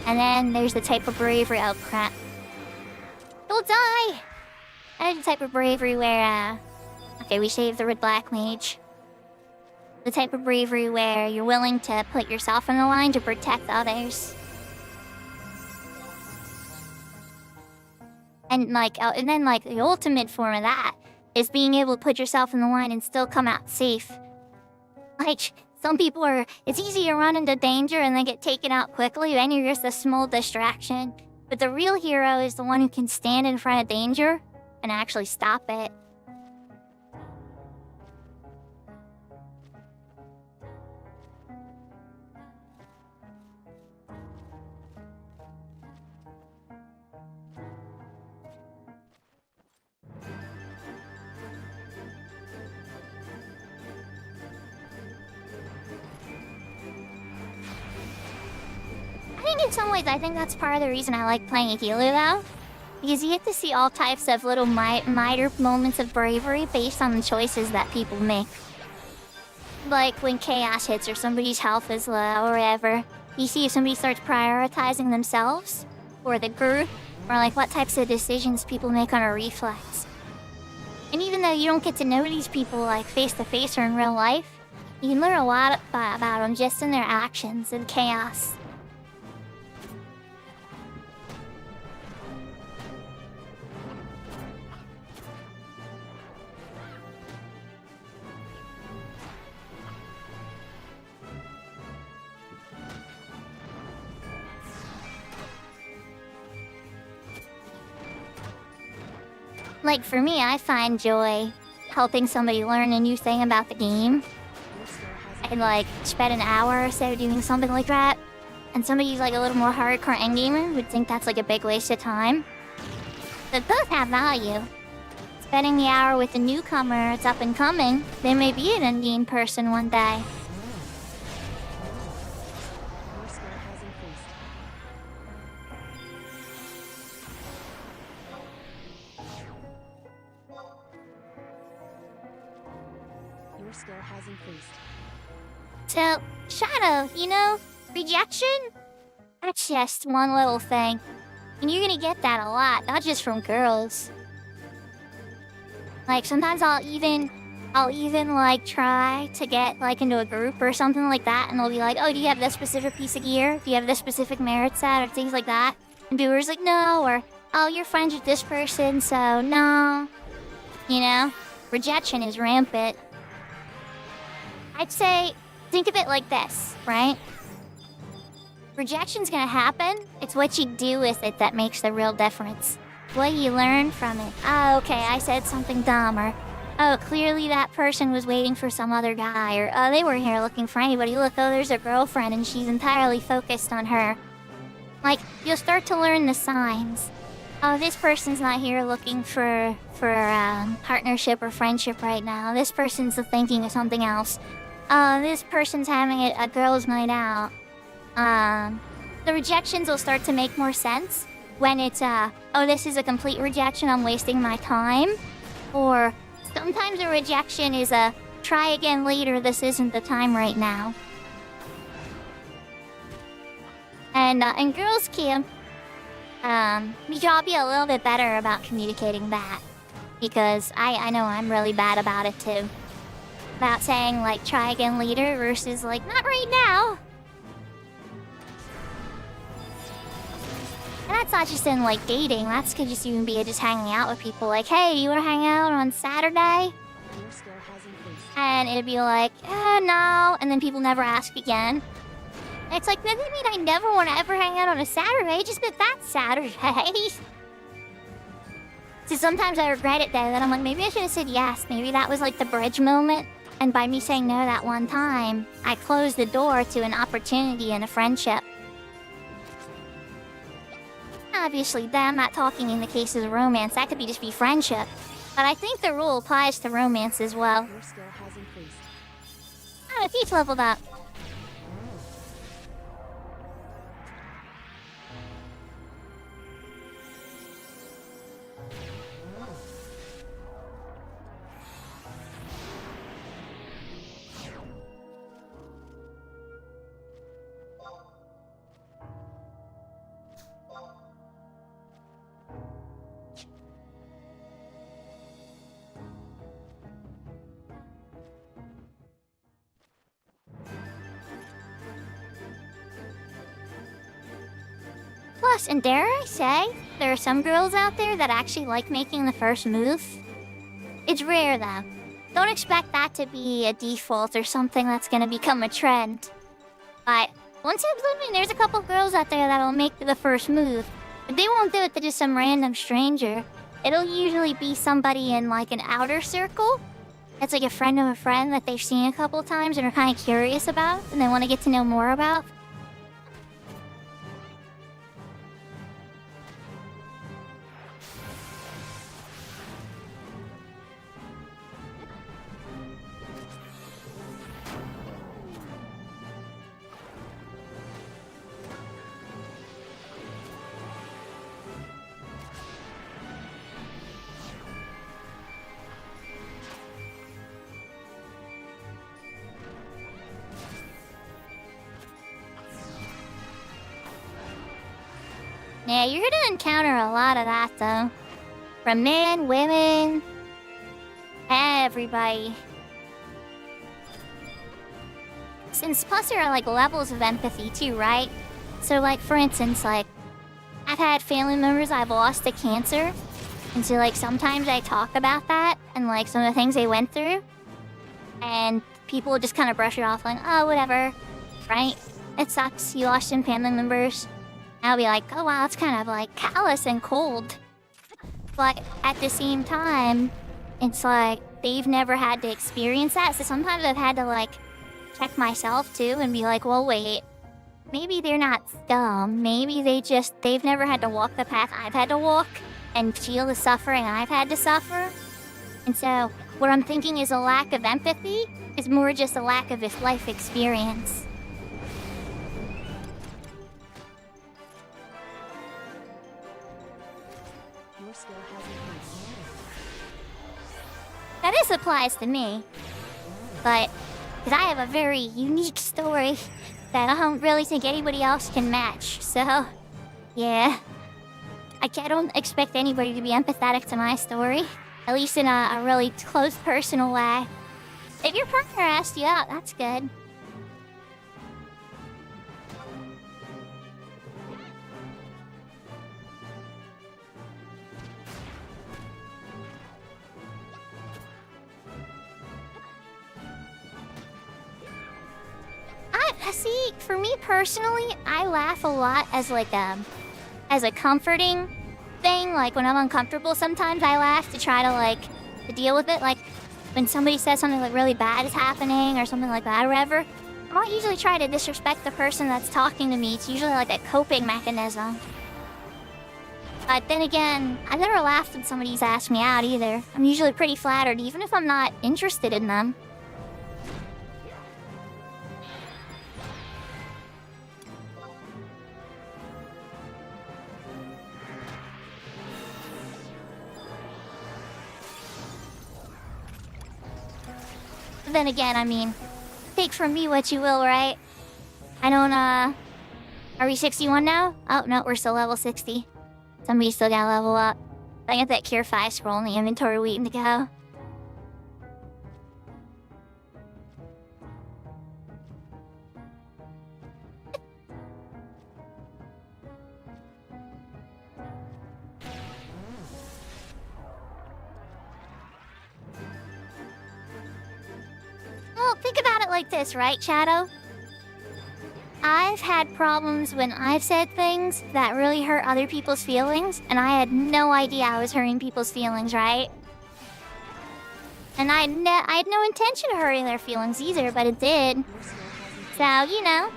and then there's the type of bravery, oh crap, you'll die! And there's the type of bravery where, okay, we saved the red black mage. The type of bravery where you're willing to put yourself in the line to protect others. And then the ultimate form of that is being able to put yourself in the line and still come out safe. Like, some people it's easy to run into danger and then get taken out quickly, then you're just a small distraction. But the real hero is the one who can stand in front of danger and actually stop it. In some ways, I think that's part of the reason I like playing a healer, though. Because you get to see all types of little minor moments of bravery based on the choices that people make. Like when chaos hits or somebody's health is low or whatever, you see if somebody starts prioritizing themselves, or the group, or like what types of decisions people make on a reflex. And even though you don't get to know these people like face to face or in real life, you can learn a lot about them just in their actions and chaos. Like for me, I find joy helping somebody learn a new thing about the game. Your skill has And like spend an hour or so doing something like that. And somebody who's like a little more hardcore endgamer would think that's like a big waste of time. But both have value. Spending the hour with a newcomer that's up and coming, they may be an endgame person one day. Your skill has increased. Your skill has increased. So, Shadow, rejection? That's just one little thing. And you're gonna get that a lot, not just from girls. Like, sometimes I'll even like try to get like into a group or something like that, and they'll be like, oh, do you have this specific piece of gear? Do you have this specific merit set or things like that? And people are just like, no, or, oh, you're friends with this person, so no. Rejection is rampant. I'd say, think of it like this, right? Rejection's gonna happen. It's what you do with it that makes the real difference. What you learn from it. Oh, okay, I said something dumb, or oh, clearly that person was waiting for some other guy, or oh, they weren't here looking for anybody. Look, oh, there's a girlfriend and she's entirely focused on her. Like, you'll start to learn the signs. Oh, this person's not here looking for partnership or friendship right now. This person's thinking of something else. This person's having a girls' night out. The rejections will start to make more sense when it's, oh, this is a complete rejection, I'm wasting my time. Or sometimes a rejection is a try again later, this isn't the time right now. And in girls' camp, we should all be a little bit better about communicating that. Because I know I'm really bad about it too. About saying, like, try again later versus, like, not right now. And that's not just in, like, dating. That's could just even be just hanging out with people. Like, hey, you wanna hang out on Saturday? Your skill has increased. And it'd be like, no. And then people never ask again. And it's like, that doesn't mean I never want to ever hang out on a Saturday. Just that Saturday. So sometimes I regret it, though. That I'm like, maybe I should have said yes. Maybe that was, like, the bridge moment. And by me saying no that one time, I closed the door to an opportunity and a friendship. Obviously, I'm not talking in the cases of romance. That could just be friendship. But I think the rule applies to romance as well. Your skill has increased. Oh, if he's leveled up. Plus, and dare I say, there are some girls out there that actually like making the first move. It's rare, though. Don't expect that to be a default or something that's gonna become a trend. But once you're living, there's a couple girls out there that'll make the first move. But they won't do it to just some random stranger. It'll usually be somebody in, like, an outer circle. That's like a friend of a friend that they've seen a couple times and are kind of curious about, and they want to get to know more about. Yeah, you're gonna encounter a lot of that, though. From men, women, everybody. Since plus there are, like, levels of empathy, too, right? So, like, for instance, like, I've had family members I've lost to cancer. And so, like, sometimes I talk about that and, like, some of the things they went through. And people just kind of brush it off, like, oh, whatever, right? It sucks, you lost some family members. I'll be like, oh wow, it's kind of like callous and cold. But at the same time, it's like they've never had to experience that. So sometimes I've had to like check myself too and be like, well, wait, maybe they're not dumb. Maybe they've never had to walk the path I've had to walk and feel the suffering I've had to suffer. And so what I'm thinking is a lack of empathy is more just a lack of life experience. Your skill has increased. Now this applies to me, but because I have a very unique story that I don't really think anybody else can match, so yeah. I don't expect anybody to be empathetic to my story, at least in a really close personal way. If your partner asked you out, that's good. See, for me personally, I laugh a lot as like as a comforting thing. Like when I'm uncomfortable, sometimes I laugh to try to like to deal with it. Like when somebody says something like really bad is happening or something like that or whatever, I don't usually try to disrespect the person that's talking to me. It's usually like a coping mechanism. But then again, I've never laughed when somebody's asked me out either. I'm usually pretty flattered, even if I'm not interested in them. But then again, I mean, take from me what you will, right? I don't, Are we 61 now? Oh, no, we're still level 60. Somebody still gotta level up. I got that Cure 5 scroll in the inventory waiting to go. Well, think about it like this, right, Shadow? I've had problems when I've said things that really hurt other people's feelings, and I had no idea I was hurting people's feelings, right? And I had no intention of hurting their feelings either, but it did. So, you know,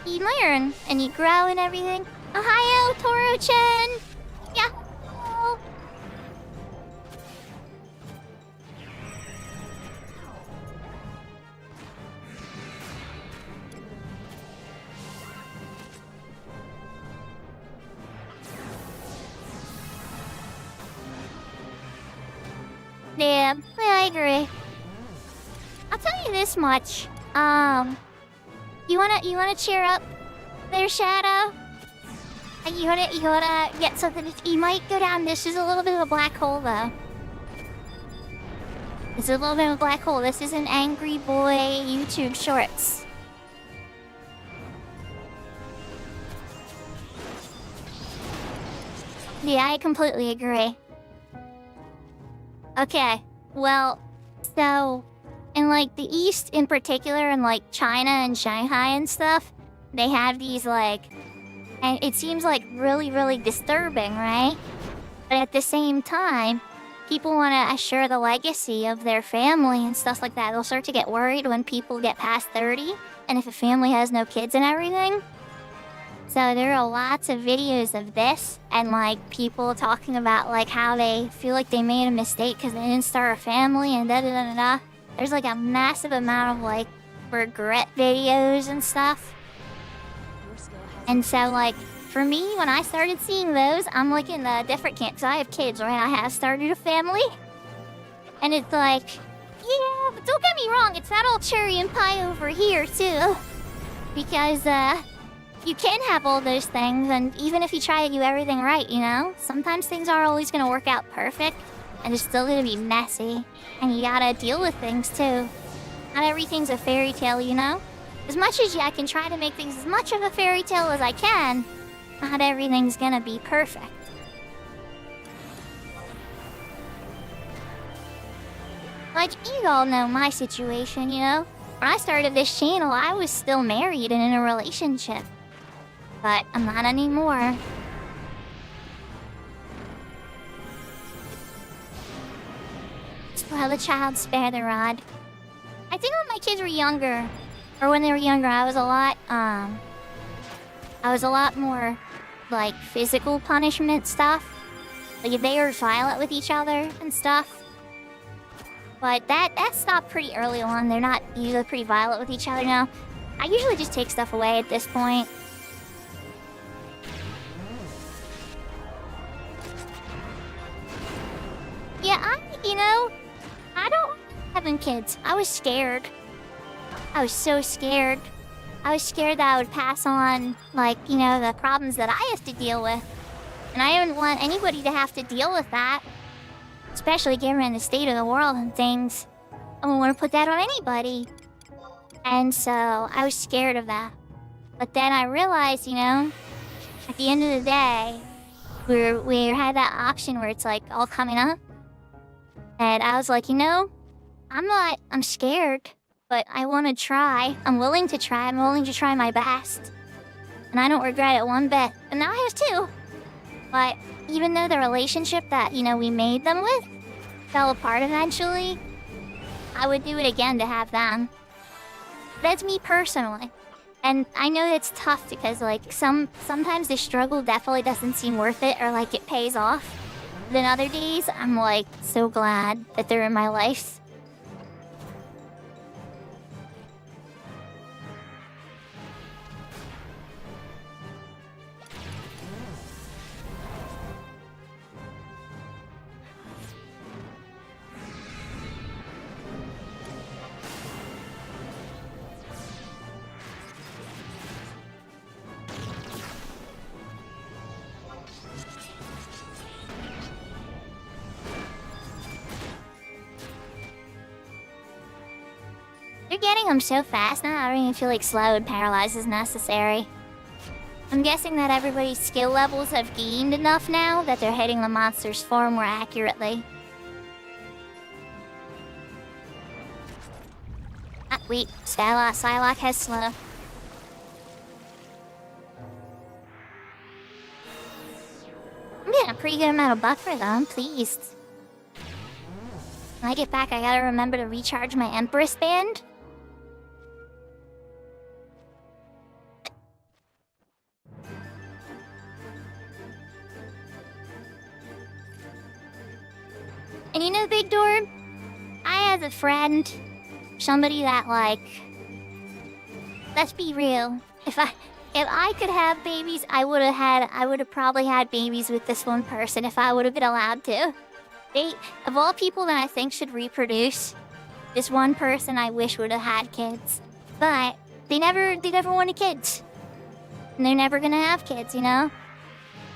you learn, and you grow and everything. Ohio, Toru-chan! Yeah. Yeah, I agree. I'll tell you this much. You wanna cheer up there, Shadow? You wanna get something? You might go down. This is a little bit of a black hole, though. It's a little bit of a black hole. This is an Angry Boy YouTube Shorts. Yeah, I completely agree. Okay, well, so, in like the East in particular, and like China and Shanghai and stuff, they have these like, and it seems like really, really disturbing, right? But at the same time, people want to assure the legacy of their family and stuff like that. They'll start to get worried when people get past 30, and if a family has no kids and everything. So there are lots of videos of this, and like people talking about like how they feel like they made a mistake because they didn't start a family and da da da da da. There's like a massive amount of like regret videos and stuff. And so like for me, when I started seeing those, I'm like in a different camp because I have kids, right? I have started a family, and it's like, yeah, but don't get me wrong, it's not all cherry and pie over here too, because you can have all those things, and even if you try to do everything right, you know, sometimes things aren't always going to work out perfect, and it's still going to be messy, and you gotta deal with things too. Not everything's a fairy tale, you know? As much as I can try to make things as much of a fairy tale as I can, not everything's going to be perfect. Like, you all know my situation, you know? When I started this channel, I was still married and in a relationship. But I'm not anymore. Spoil the child, spare the rod. I think when my kids were younger, or when they were younger, I was a lot more, like, physical punishment stuff. Like, they were violent with each other and stuff. But that stopped pretty early on. They're not usually pretty violent with each other now. I usually just take stuff away at this point. Yeah, I don't having kids. I was scared. I was so scared. I was scared that I would pass on, like, you know, the problems that I have to deal with. And I didn't want anybody to have to deal with that. Especially given the state of the world and things. I don't want to put that on anybody. And so, I was scared of that. But then I realized, you know, at the end of the day, we had that option where it's like all coming up. And I was like, you know, I'm scared, but I want to try. I'm willing to try. I'm willing to try my best. And I don't regret it one bit. And now I have two. But even though the relationship that, you know, we made them with fell apart eventually, I would do it again to have them. That's me personally. And I know it's tough because like sometimes the struggle definitely doesn't seem worth it or like it pays off. Then other days I'm like so glad that they're in my life. You're getting them so fast now, I don't even feel like slow and paralyzed is necessary. I'm guessing that everybody's skill levels have gained enough now that they're hitting the monsters far more accurately. Ah, wait, Psylocke has slow. I'm getting a pretty good amount of buffer though, I'm pleased. When I get back, I gotta remember to recharge my Empress Band. And you know, Big Door, I have a friend, somebody that like, let's be real. If I could have babies, I would have probably had babies with this one person if I would have been allowed to. Of all people that I think should reproduce, this one person I wish would have had kids. But they never wanted kids. And they're never gonna have kids, you know?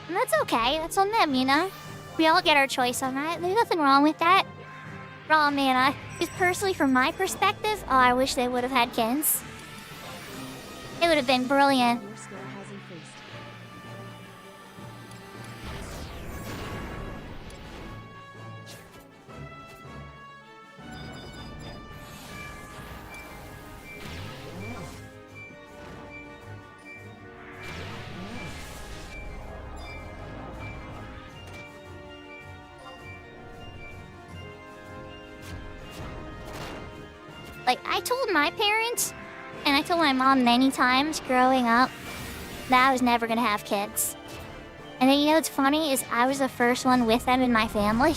And that's okay, that's on them, you know? We all get our choice on that. There's nothing wrong with that. Oh man, just personally from my perspective, I wish they would have had kids. It would have been brilliant. Your skill has increased. Like, I told my parents, and I told my mom many times growing up, that I was never gonna have kids. And then you know what's funny is I was the first one with them in my family.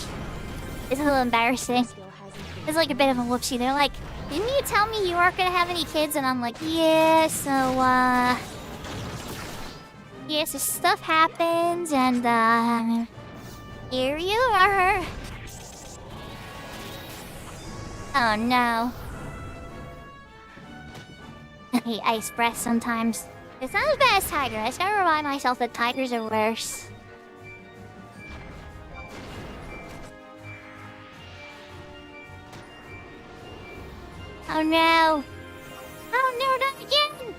It's a little embarrassing. Your skill has increased. It's like a bit of a whoopsie. They're like, didn't you tell me you weren't gonna have any kids? And I'm like, yeah, so, yeah, so stuff happens, and, here you are. Oh no. I hate ice breath sometimes. It's not as bad as tiger. I just gotta remind myself that tigers are worse. Oh no! Oh no, not again!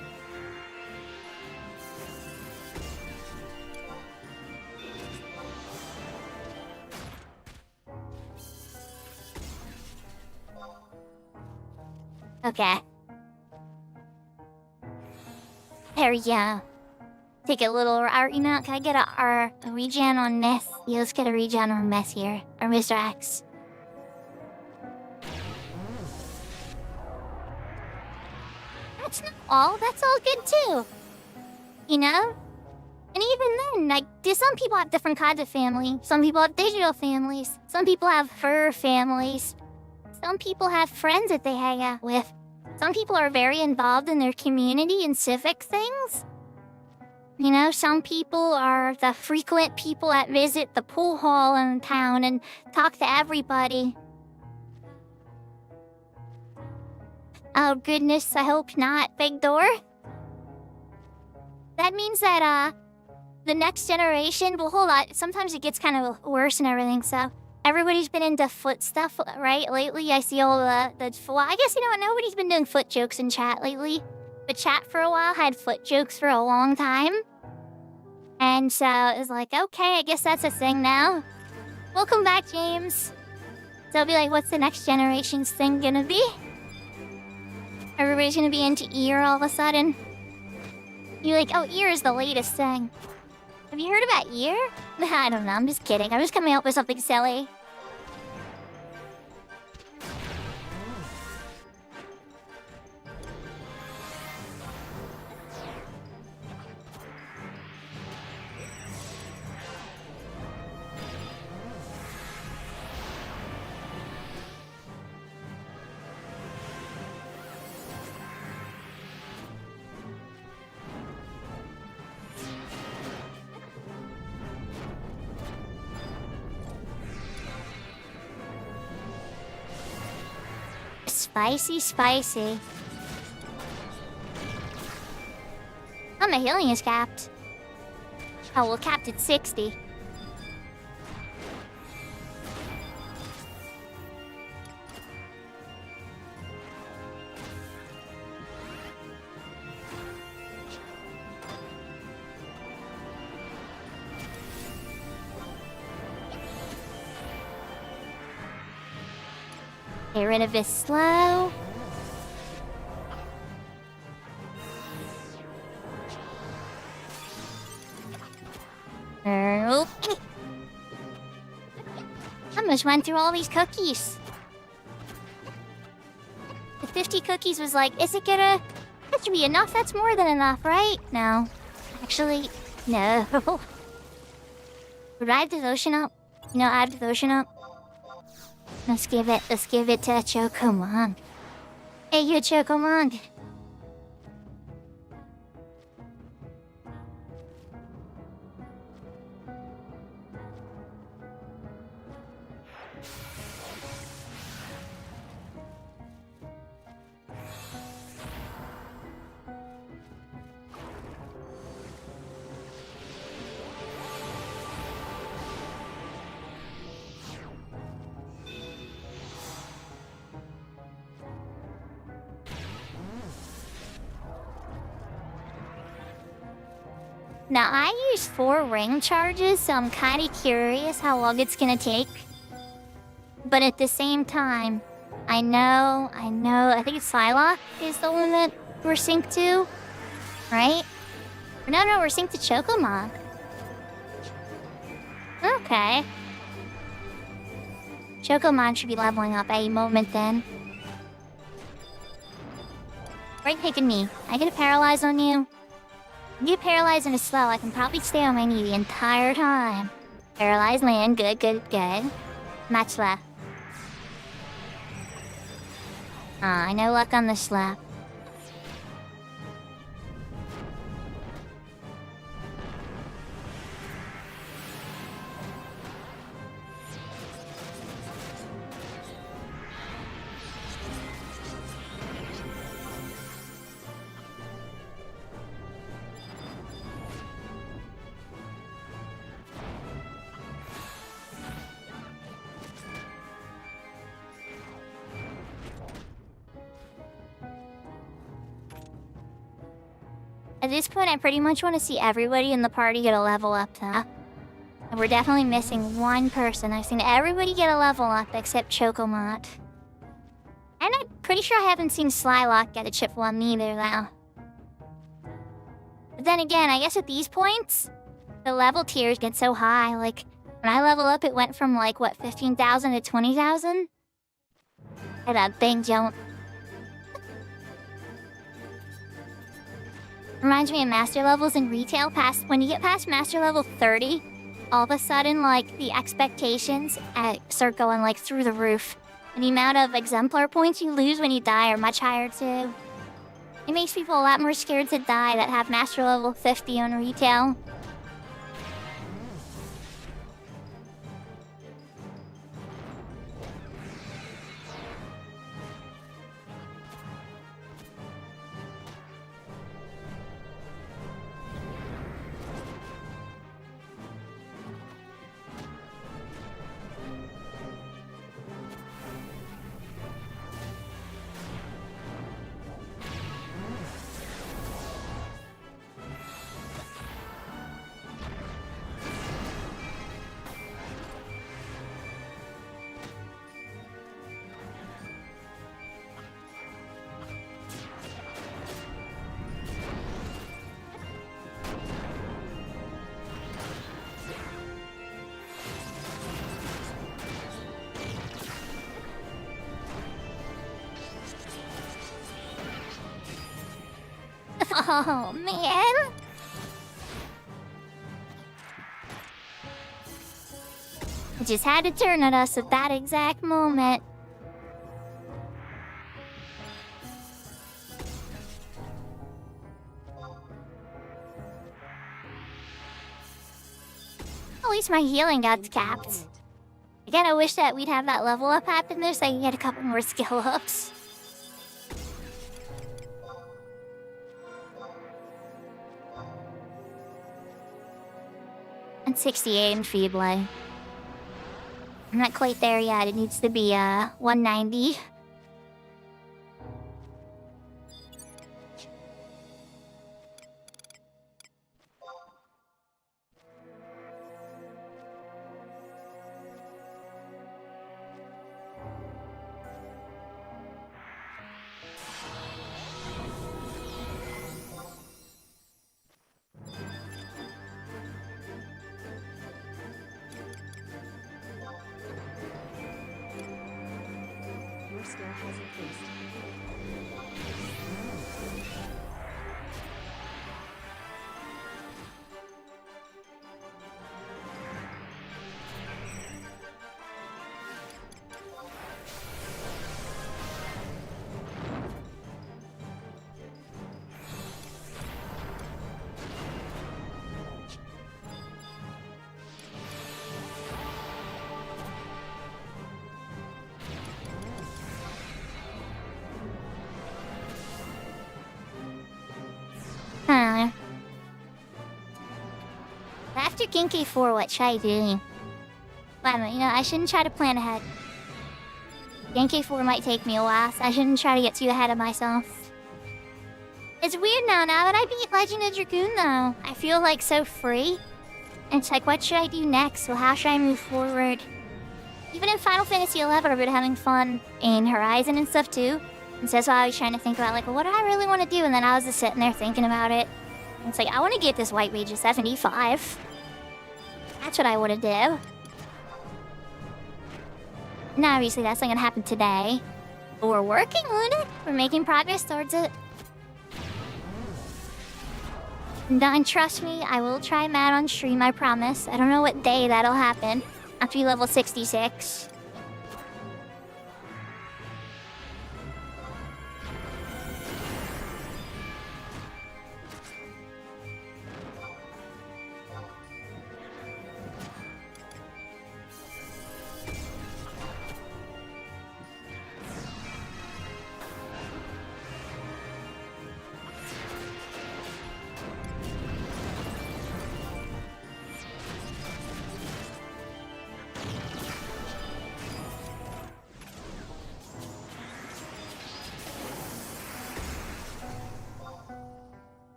Okay. There we go. Take a little, you know, can I get a regen on Myth? Yeah, let's get a regen on Myth here. Or Mr. X. That's not all, that's all good too. You know? And even then, like, some people have different kinds of family. Some people have digital families. Some people have fur families. Some people have friends that they hang out with. Some people are very involved in their community and civic things. You know, some people are the frequent people that visit the pool hall in town and talk to everybody. Oh goodness, I hope not, Big Door. That means that, the next generation, well, hold on, sometimes it gets kind of worse and everything, so... Everybody's been into foot stuff, right? Lately, I see all the well, I guess, you know what, nobody's been doing foot jokes in chat lately. The chat for a while had foot jokes for a long time. And so, it was like, okay, I guess that's a thing now. Welcome back, James. So I'll be like, what's the next generation's thing gonna be? Everybody's gonna be into ear all of a sudden. You're like, oh, ear is the latest thing. Have you heard about ear? I don't know, I'm just kidding. I'm just coming up with something silly. Spicy, spicy. Oh, my healing is capped. Oh, well, capped at 60. Get rid of this slow. I almost went through all these cookies. The 50 cookies was like, is it gonna... That should be enough, that's more than enough, right? No. Actually, no. Would I have devotion up? You know, I have devotion up. Let's give it to Chocomon. Hey, you Chocomon. Now, I use 4 ring charges, so I'm kind of curious how long it's gonna take. But at the same time, I know, I think it's Psylocke is the one that we're synced to, right? No, we're synced to Chocomon. Okay. Chocomon should be leveling up any moment then. Right taking me. I get a paralyze on you. You get paralyzed in a slow, I can probably stay on my knee the entire time. Paralyzed land, good. Match left. Ah, no luck on the slap. At this point, I pretty much want to see everybody in the party get a level up, though. And we're definitely missing one person. I've seen everybody get a level up except Chocomont. And I'm pretty sure I haven't seen Slylock get a chip 1 either, though. But then again, I guess at these points, the level tiers get so high. Like, when I level up, it went from, like, what, 15,000 to 20,000? And that thing jumped. Reminds me of master levels in retail. When you get past master level 30, all of a sudden, like, the expectations start going, like, through the roof. And the amount of exemplar points you lose when you die are much higher, too. It makes people a lot more scared to die that have master level 50 on retail. Oh, man. It just had to turn at us at that exact moment. At least my healing got capped. Again, I wish that we'd have that level up happen there so I could get a couple more skill ups. And 68 in feebly. I'm not quite there yet. It needs to be 190. Your skill has increased. After Genki 4, what should I do? Well, I shouldn't try to plan ahead. Genki 4 might take me a while, so I shouldn't try to get too ahead of myself. It's weird now that I beat Legend of Dragoon, though. I feel like so free. And it's like, what should I do next? Well, how should I move forward? Even in Final Fantasy XI, I've been having fun in Horizon and stuff, too. And so that's why I was trying to think about, like, well, what do I really want to do? And then I was just sitting there thinking about it. And it's like, I want to get this White Mage to 75. That's what I want to do. Now, obviously, that's not going to happen today. But we're working on it. We're making progress towards it. And trust me, I will try Mad on stream, I promise. I don't know what day that'll happen. After you level 66.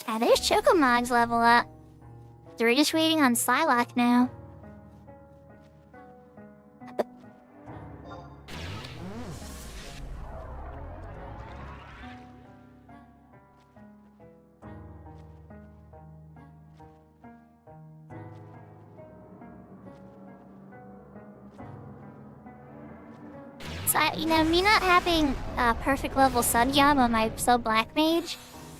Ah, there's Chocomog's level up. So we're just waiting on Psylocke now. So, me not having a perfect level sub job on my sub Black Mage,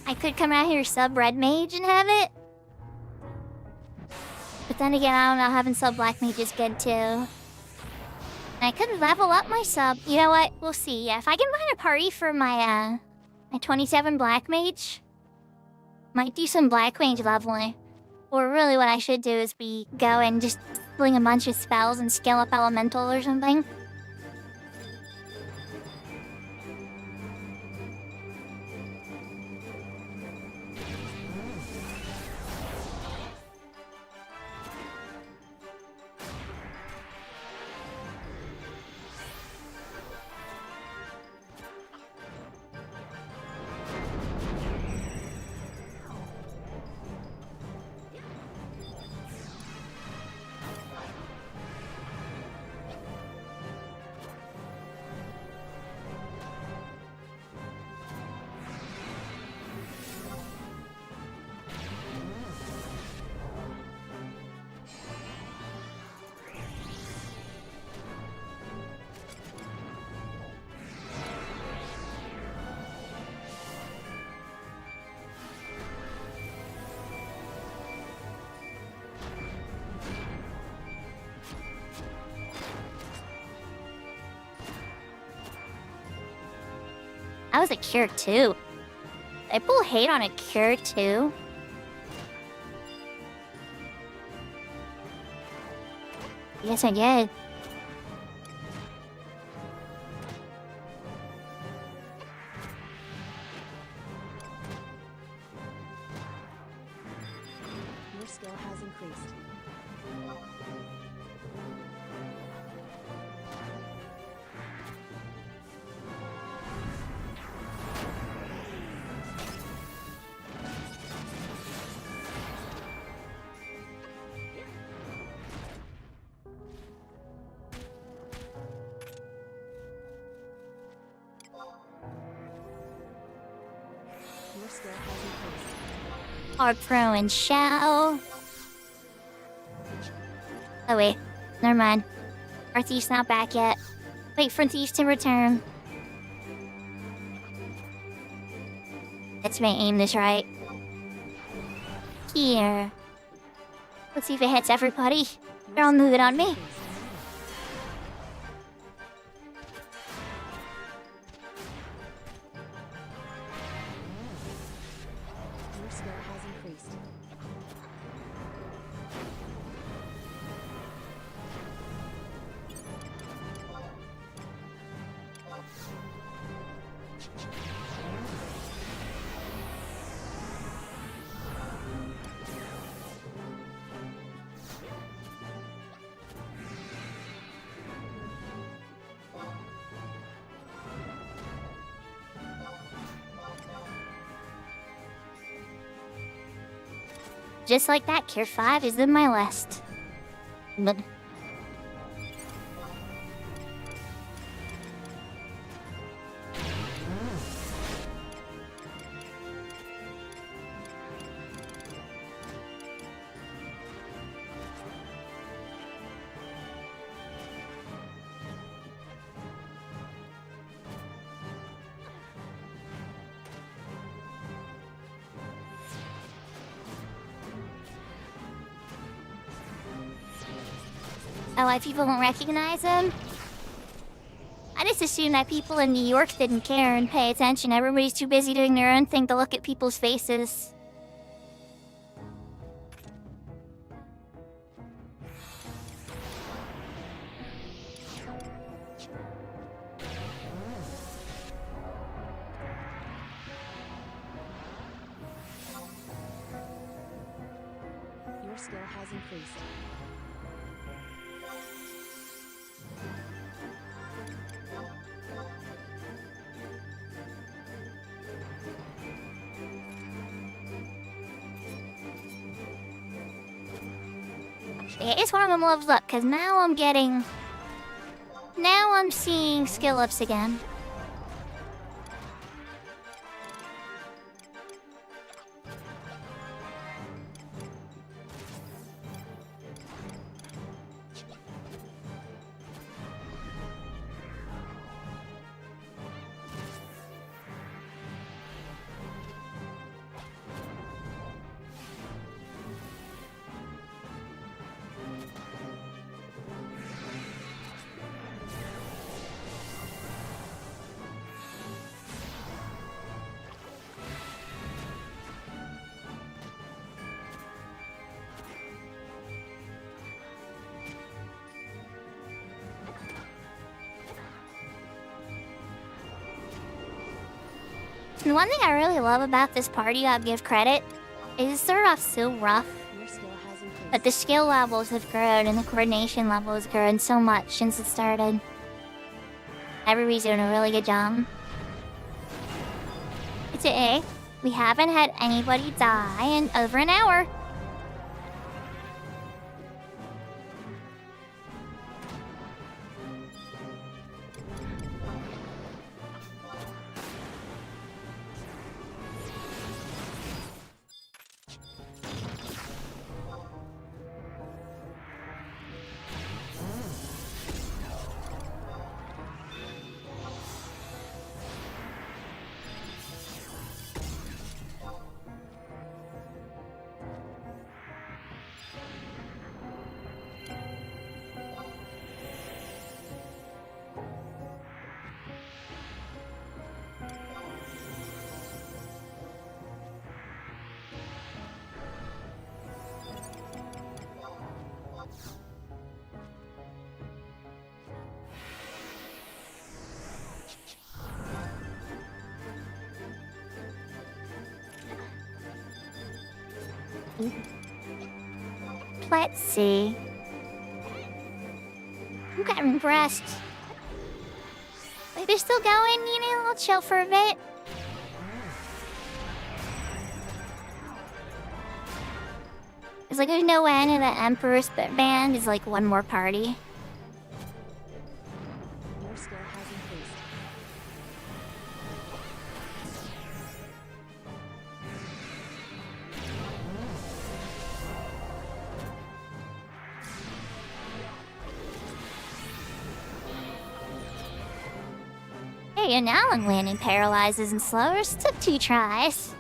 I could come out here sub Red Mage and have it. But then again, I don't know, having sub Black Mage is good too. And I could level up my sub. You know what? We'll see. Yeah, if I can find a party for my, my 27 Black Mage, might do some Black Mage leveling. Or really what I should do is go and just fling a bunch of spells and scale up Elemental or something. That was a cure too. They pull hate on a cure too. Yes, I did. skill has increased. Your skill has increased. Are pro and Shao. Oh wait, never mind. Our thief's not back yet. Wait for thief to return. Let's make aim this right. Here. Let's see if it hits everybody. They're all moving on me. Your skill has increased. Just like that, Cure 5 is in my list. But oh, why people don't recognize him? I just assumed that people in New York didn't care and pay attention. Everybody's too busy doing their own thing to look at people's faces. Your skill has increased. Yeah, it's one of them levels up, because now I'm getting... Now I'm seeing skill ups again. And one thing I really love about this party, I'll give credit, is it started off so rough, Your skill has increased. but the skill levels have grown and the coordination level has grown so much since it started. Everybody's doing a really good job. Today, we haven't had anybody die in over an hour. Let's see. I'm kind of impressed. Like, they're still going, you know? I'll chill for a bit. It's like there's no end, and the Emperor's band is like one more party. Your skill has increased. Hey, and now I'm landing paralyzes and slowers. Took 2 tries.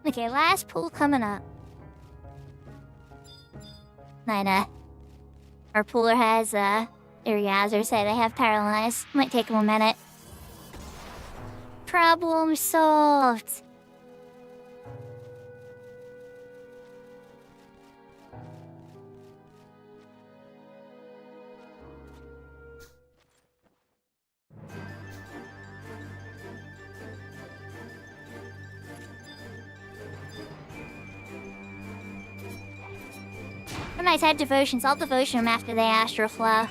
Okay, last pool coming up. Our pooler has, Iriazer say they have paralyzed. Might take him a minute. Problem solved. When I had devotions, I'll devotion them after the astral flow.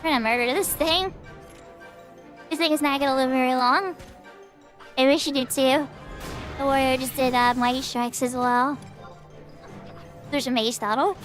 We're gonna murder this thing. This thing is not gonna live very long. Maybe we should do 2. The warrior just did mighty strikes as well. There's a mace battle.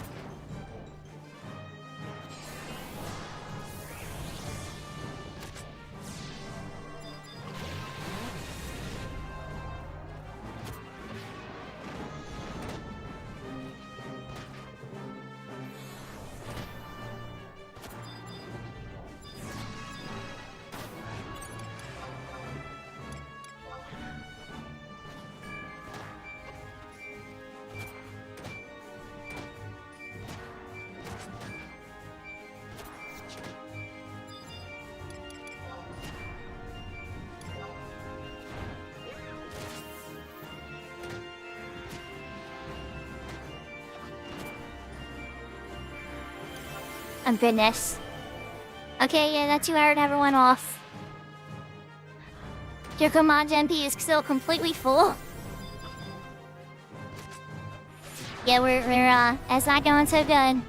Oh goodness. Okay, yeah, that 2-hour never went off. Your command MP is still completely full. Yeah, we're it's not going so good.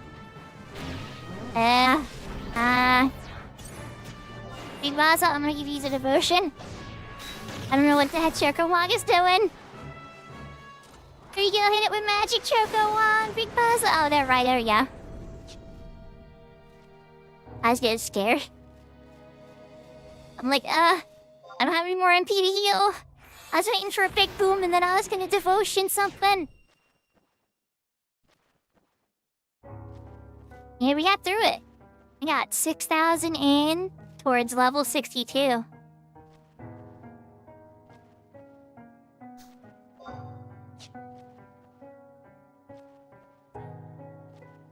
Big Boss, I'm gonna give you the devotion. I don't know what the heck Choco is doing. Here you go, hit it with magic, Choco Big Boss. Oh, there, right, there we go. I was getting scared. I'm like, I don't have any more MP to heal. I was waiting for a big boom and then I was gonna devotion something. Yeah, we got through it. We got 6,000 in towards level 62.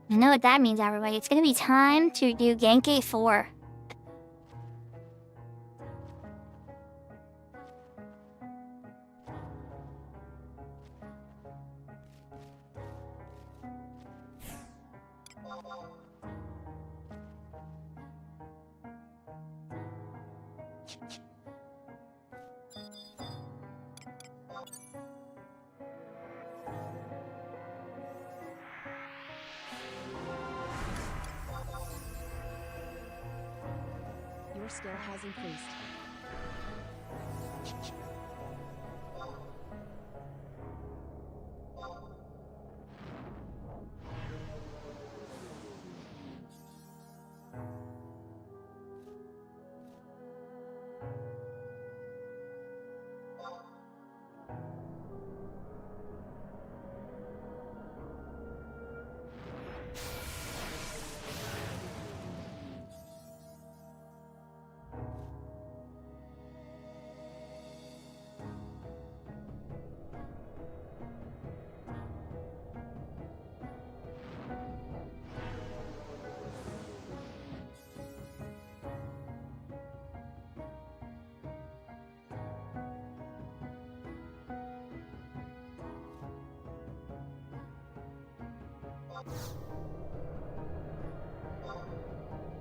You know what that means, everybody. It's gonna be time to do Genki 4. skill has increased.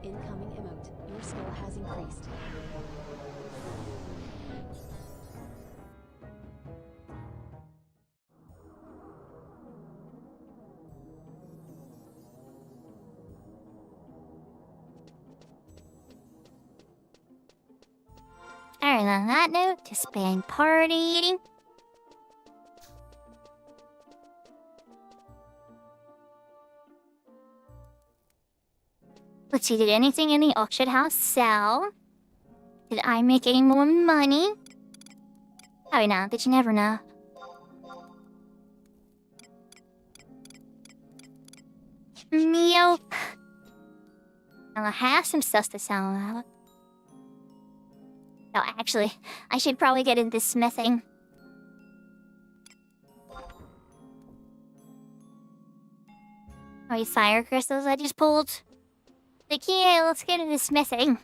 Incoming emote. Your skill has increased. Alright, on that note, to spend partying. Let's see, did anything in the auction house sell? Did I make any more money? Probably not, but you never know. Nope. I'll have some stuff to sell out. No, actually, I should probably get into smithing. Oh, these fire crystals I just pulled. Like, yeah, let's get into smithing.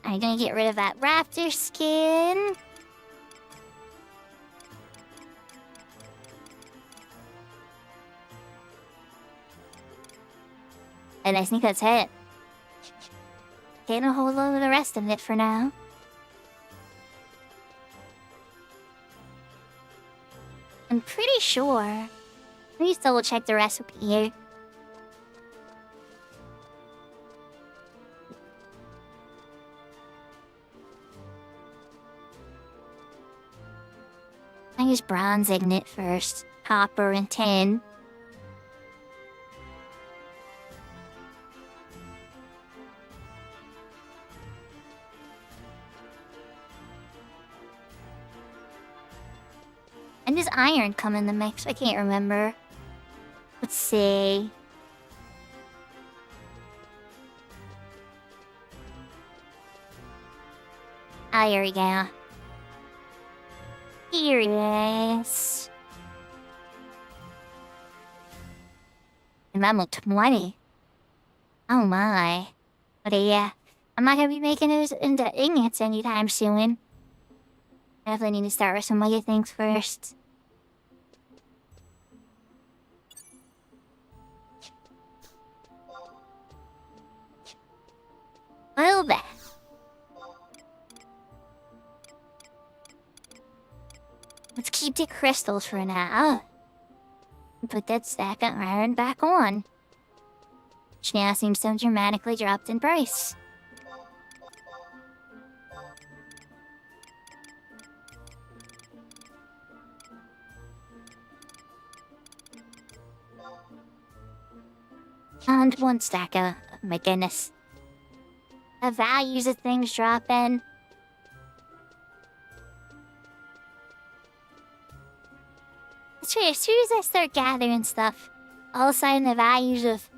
I'm gonna get rid of that raptor skin. And I think that's it. Can't hold on to the rest of it for now. I'm pretty sure. Let me just double check the recipe here. I use bronze ignite first, copper and tin. And does iron come in the mix? I can't remember. Let's see. Ah, here we go. Here it is. And I'm up to 20. Oh my. But yeah, I'm not gonna be making those into ingots anytime soon. Definitely need to start with some other things first. Well then. Let's keep the crystals for now. And put that stack of iron back on. Which now seems so dramatically dropped in price. And one stack of, my goodness. The values of things dropping. As soon as I start gathering stuff, all of a sudden the values of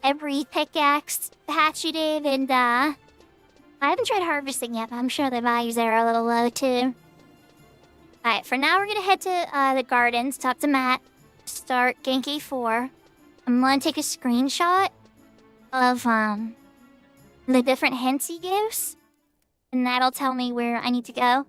every pickaxe hatcheted and I haven't tried harvesting yet, but I'm sure the values there are a little low too. Alright, for now we're gonna head to the gardens, talk to Matt, start Genki 4. I'm gonna take a screenshot of the different hints he gives, and that'll tell me where I need to go.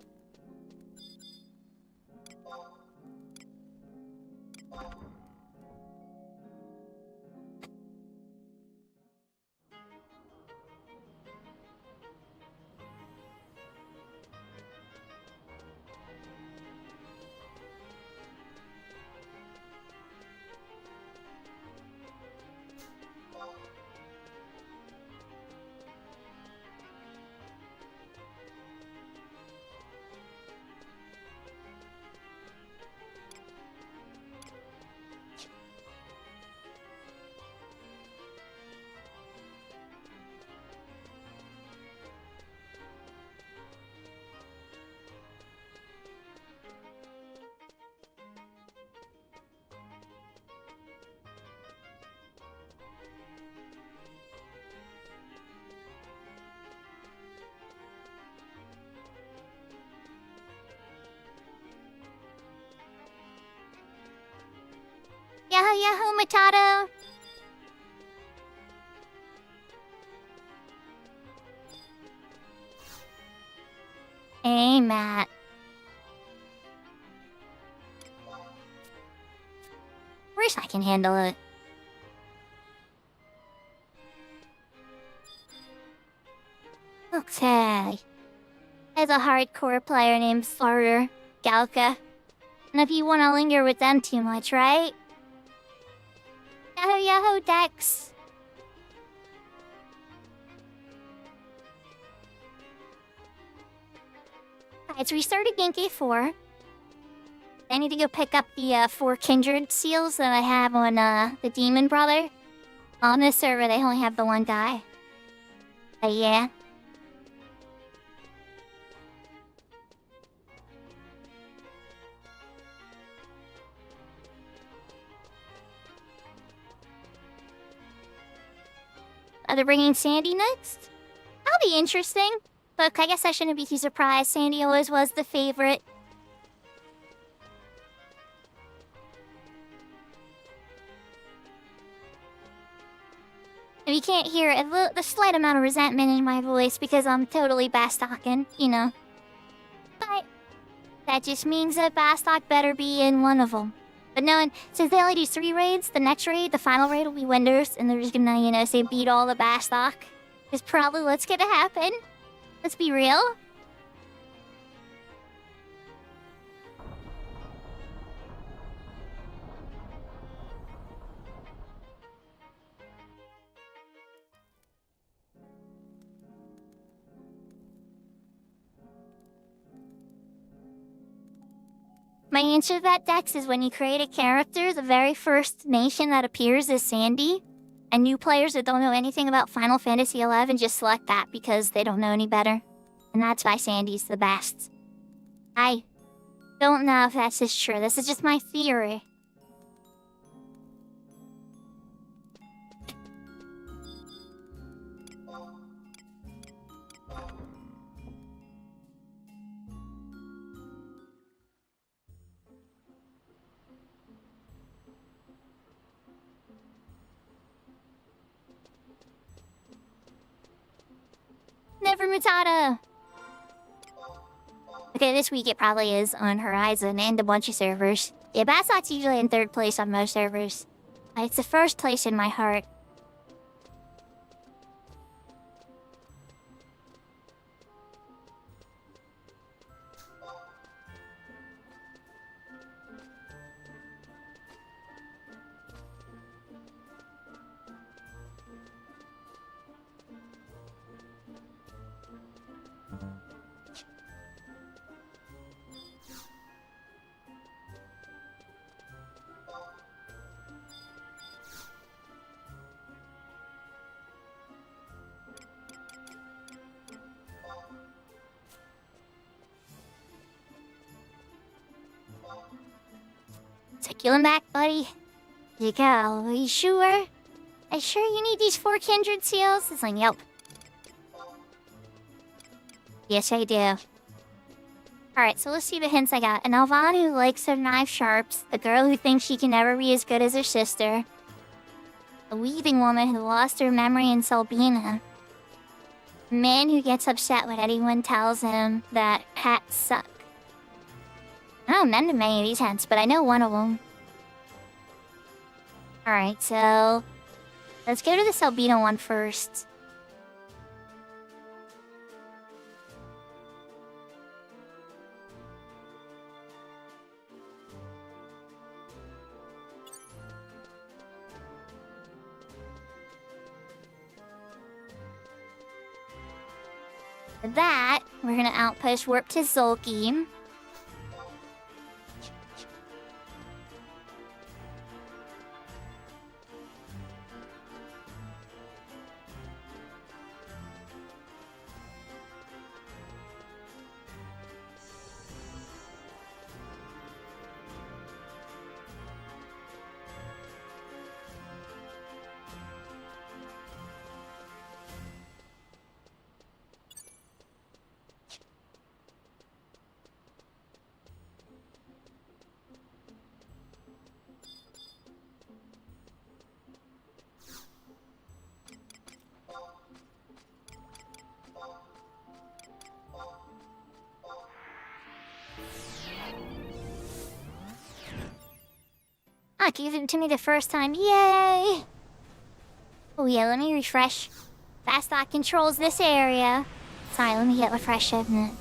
Yahoo Yahoo Matado! Hey, Matt. Wish I can handle it. Okay. There's a hardcore player named Farter, Galka. And if you want to linger with them too much, right? Yahoo Yahoo Dex! Alright, so we started Genki 4. I need to go pick up the 4 Kindred seals that I have on the Demon Brother. On this server, they only have the one guy. But yeah. Are they bringing Sandy next? That'll be interesting. But I guess I shouldn't be too surprised. Sandy always was the favorite. If you can't hear it, the slight amount of resentment in my voice because I'm totally Bastalking, you know. But that just means that Bastalk better be in one of them. But no, since they only do 3 raids, the next raid, the final raid will be Winders, and they're just gonna, you know, say beat all the Bastalk. Is probably what's gonna happen. Let's be real. My answer to that, Dex, is when you create a character, the very first nation that appears is Sandy. And new players that don't know anything about Final Fantasy XI just select that because they don't know any better. And that's why Sandy's the best. I don't know if that's just true. This is just my theory. Never Mutata! Okay, this week it probably is on Horizon and a bunch of servers. Yeah, Bastalk's usually in 3rd place on most servers. It's the 1st place in my heart. Going back, buddy. You go. Are you sure? Are you sure you need these 4 kindred seals? It's like, yep. Yes, I do. Alright, so let's see the hints I got. An Alvan who likes her knife sharps. A girl who thinks she can never be as good as her sister. A weaving woman who lost her memory in Selbina. A man who gets upset when anyone tells him that hats suck. I don't remember many of these hints, but I know one of them. Alright, so... let's go to the Selbina one first. For that, we're gonna outpost warp to Zulki. Ah, gave it to me the first time. Yay! Oh yeah, let me refresh. Fastlock controls this area. Sorry, let me get refresh of it.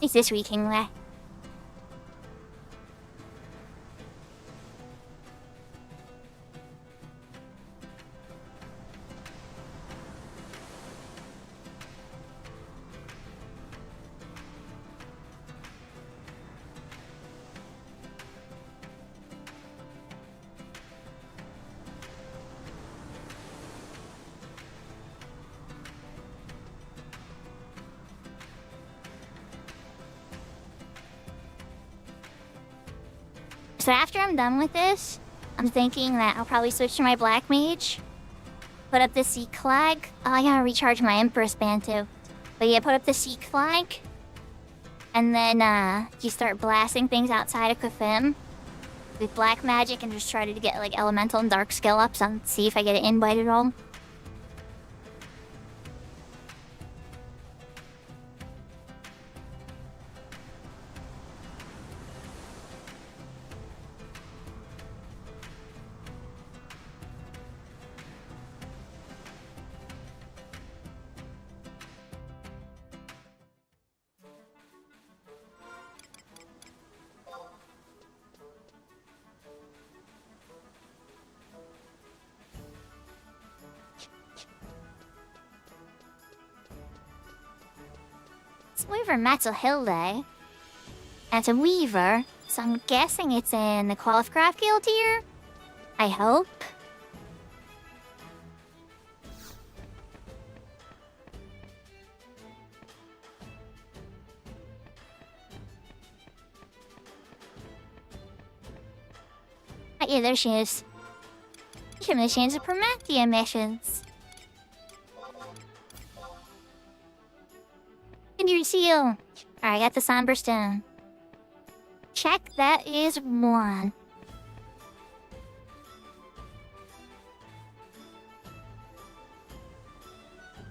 It's this week anyway. So after I'm done with this, I'm thinking that I'll probably switch to my Black Mage. Put up the Seek Flag. Oh, I gotta recharge my Empress Band too. But yeah, put up the Seek Flag. And then you start blasting things outside of Kafim with black magic and just try to get like elemental and dark skill ups and see if I get an invite at all. It's Weaver Matzelhilde. And it's a Weaver, so I'm guessing it's in the Qualifcraft Guild here? I hope. Oh, yeah, there she is. Show me the chance of Promethean missions. Your seal. Alright, I got the Somber Stone. Check, that is 1.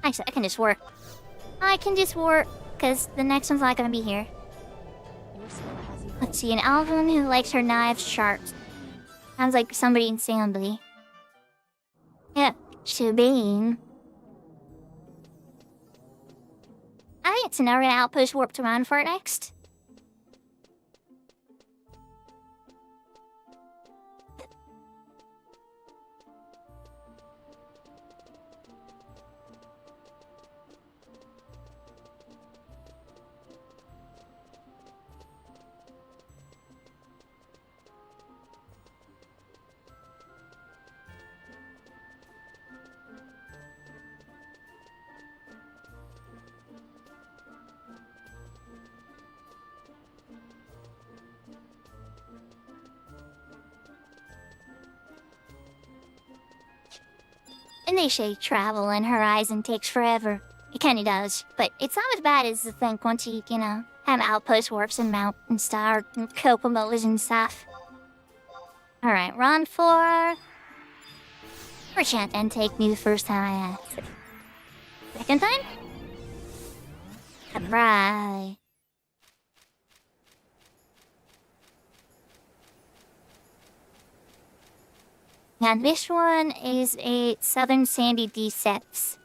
Actually, I can just work. I can just work, because the next one's not gonna be here. Let's see, an Alvin who likes her knives sharp. Sounds like somebody in Sambly. Yeah, Shubin. I think it's an area outpost warped around for it next. And they say travel and horizon takes forever. It kinda does, but it's not as bad as you think once you, have outpost warps and mount and star and Kokomos and stuff. Alright, run for... Or shan't then take me the first time I asked. Second time? Right. And this one is a Southern Sandy D6.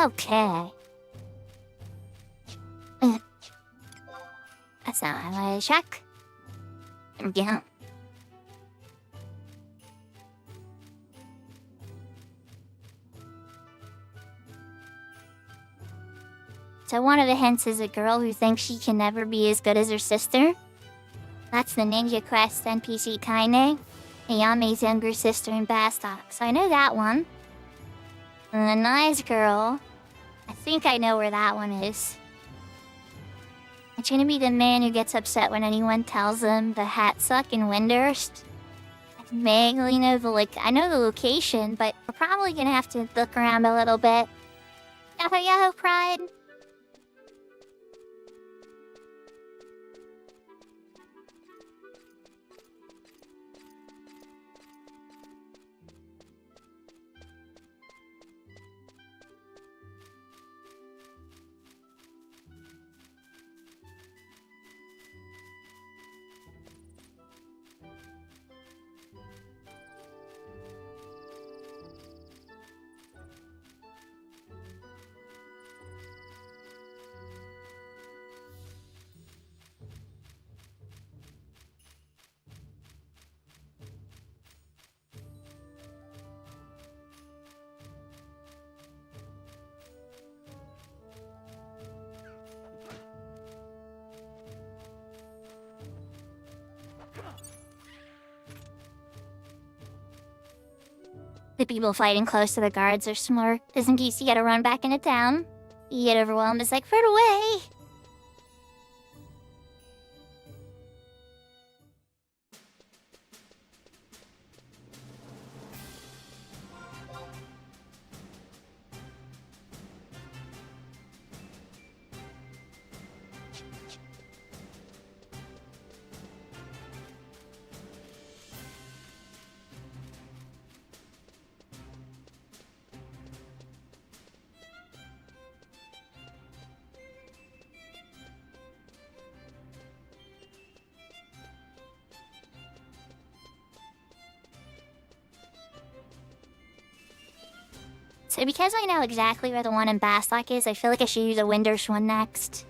Okay. That's not what I wanted to check. Yeah. So one of the hints is a girl who thinks she can never be as good as her sister. That's the Ninja Quest NPC Kaine, Ayame's younger sister in Bastok, so I know that one. And the nice girl, I think I know where that one is. It's gonna be the man who gets upset when anyone tells him the hat suck in Windurst. I vaguely know I know the location, but we're probably gonna have to look around a little bit. Yahoo Pride! The people fighting close to the guards are smart, just in case you gotta run back into town. You get overwhelmed, it's like, further away! So because I know exactly where the one in Bastok is, I feel like I should use a Windurst one next.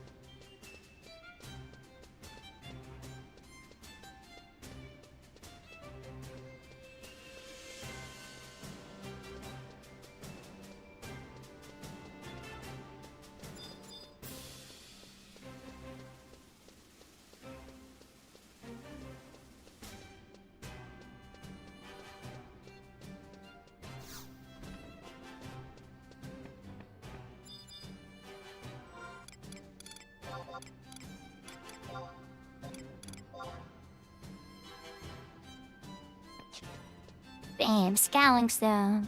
Bam, Scowling Stone.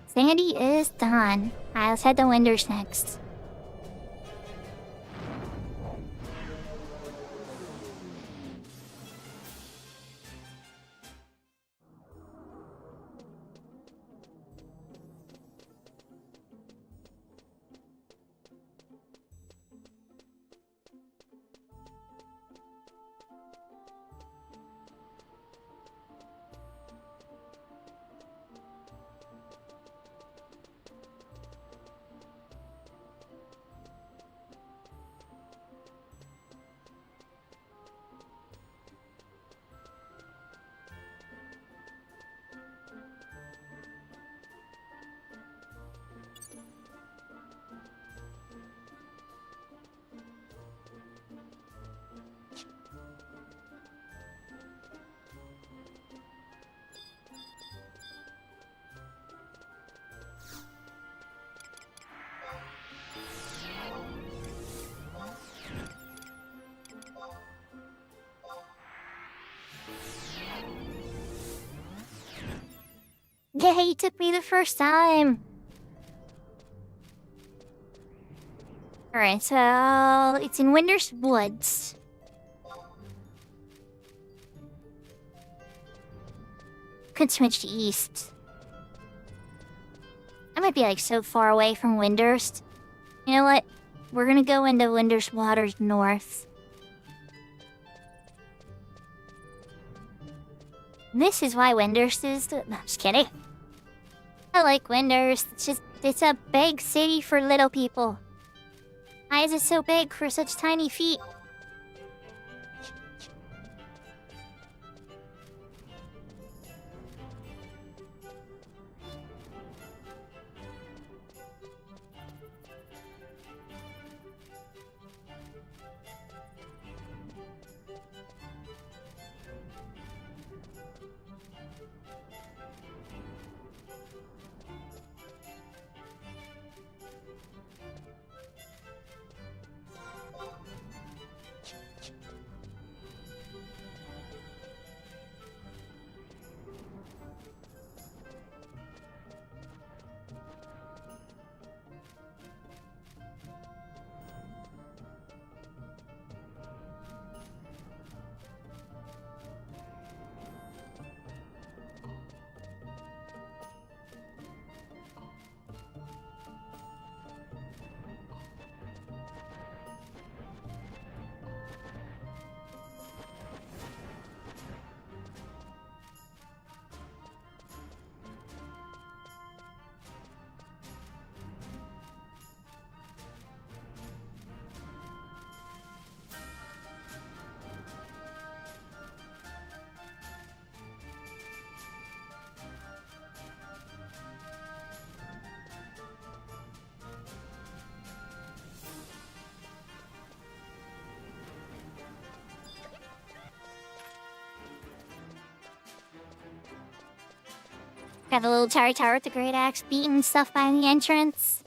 Sandy is done. Alright, let's head to Windurst next. Yeah, you took me the first time. Alright, so it's in Winter's Woods. Could switch to east. I might be like so far away from Windurst. You know what? We're gonna go into Windurst Waters north. This is why Windurst is... No, I'm just kidding. I like Windurst. It's a big city for little people. Why is it so big for such tiny feet? Got the little tower with the great axe beating stuff by the entrance.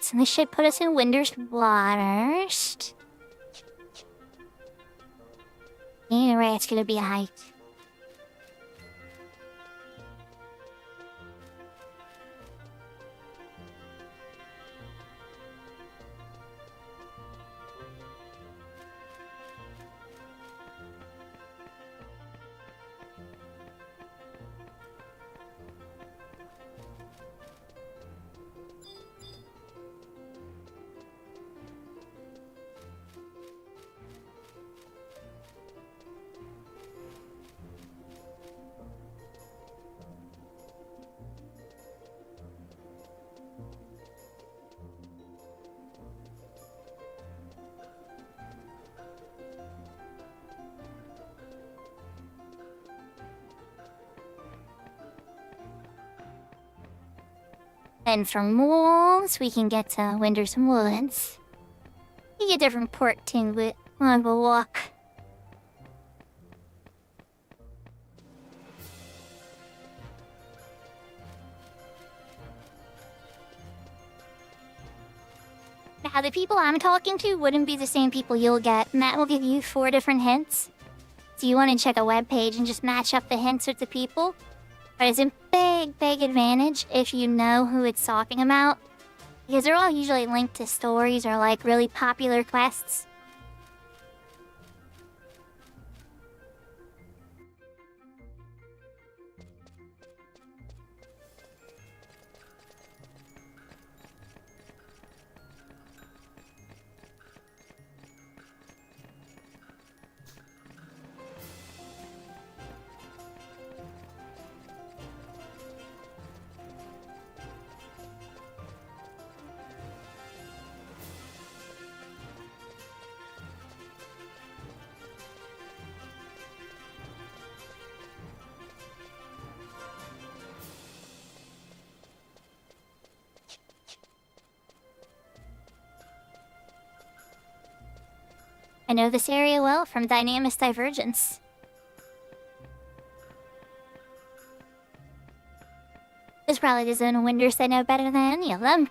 So this should put us in Windurst Waters. Anyway, it's gonna be a hike. And from Wolves, we can get to Windurst Woods. You get different port too, but I'll go walk. Now, the people I'm talking to wouldn't be the same people you'll get. Matt will give you 4 different hints. So you want to check a web page and just match up the hints with the people. But it's a big advantage if you know who it's talking about. Because they're all usually linked to stories or like really popular quests. I know this area well from Dynamis Divergence. There's probably the zone of Windurst I know better than any of them.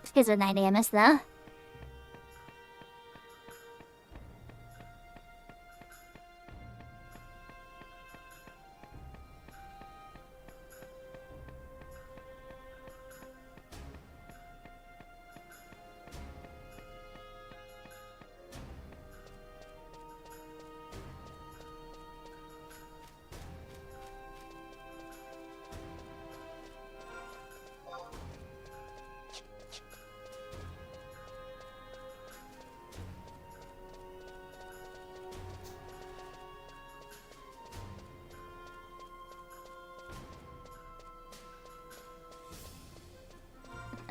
Because of Dynamis, though.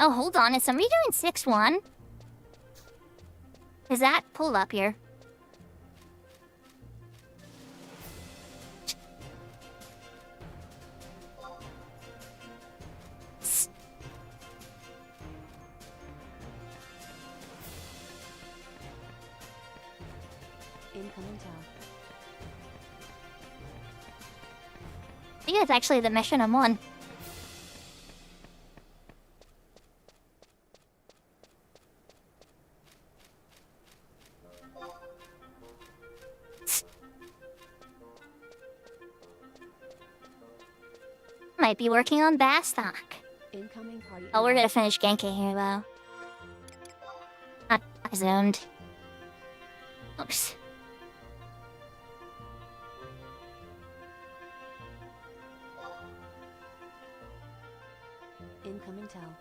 Oh, hold on. Is somebody doing 6-1? Is that pull up here? Incoming tower. I think that's actually the mission I'm on. Might be working on Bastock. Incoming party. Oh, we're gonna finish Genki here, though. I zoomed. Oops. Incoming tower.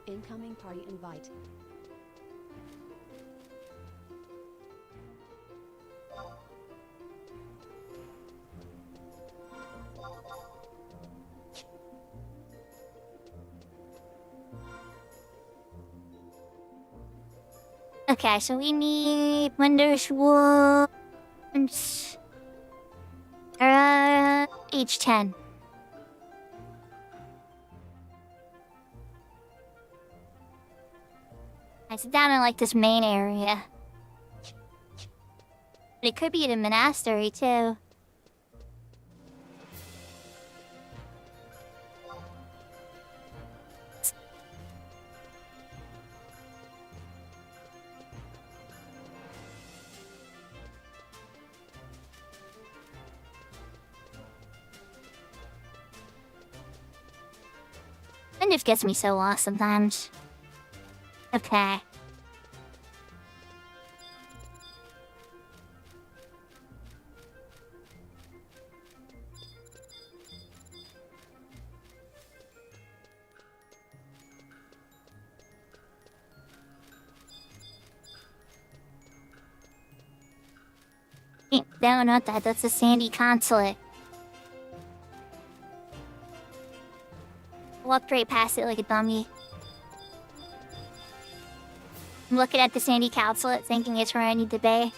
Incoming party invite. Okay, so we need Windows Wounds. H10. It's down in like this main area. But it could be the monastery too. Windows gets me so lost sometimes. Okay. No, not that. That's a sandy consulate. Walked right past it like a dummy. I'm looking at the sandy consulate, thinking it's where I need to be. I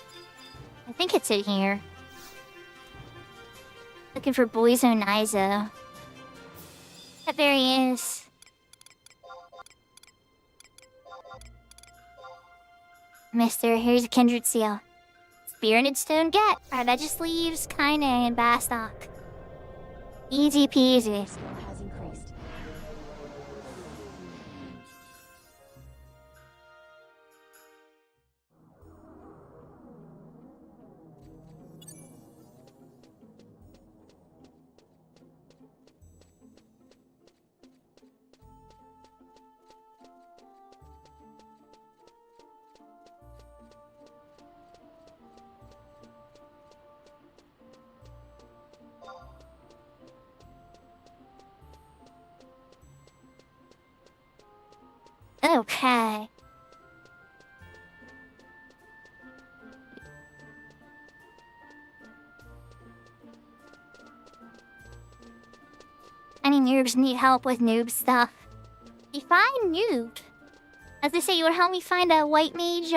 think it's in here. Looking for Boizo Nizo. There he is. Mister, here's a kindred seal. Spirited Stone get. Alright, that just leaves Kaine and Bastock. Easy peasy. Skill has increased. Okay. Any noobs need help with noob stuff? If I noob, as they say, you would help me find a white mage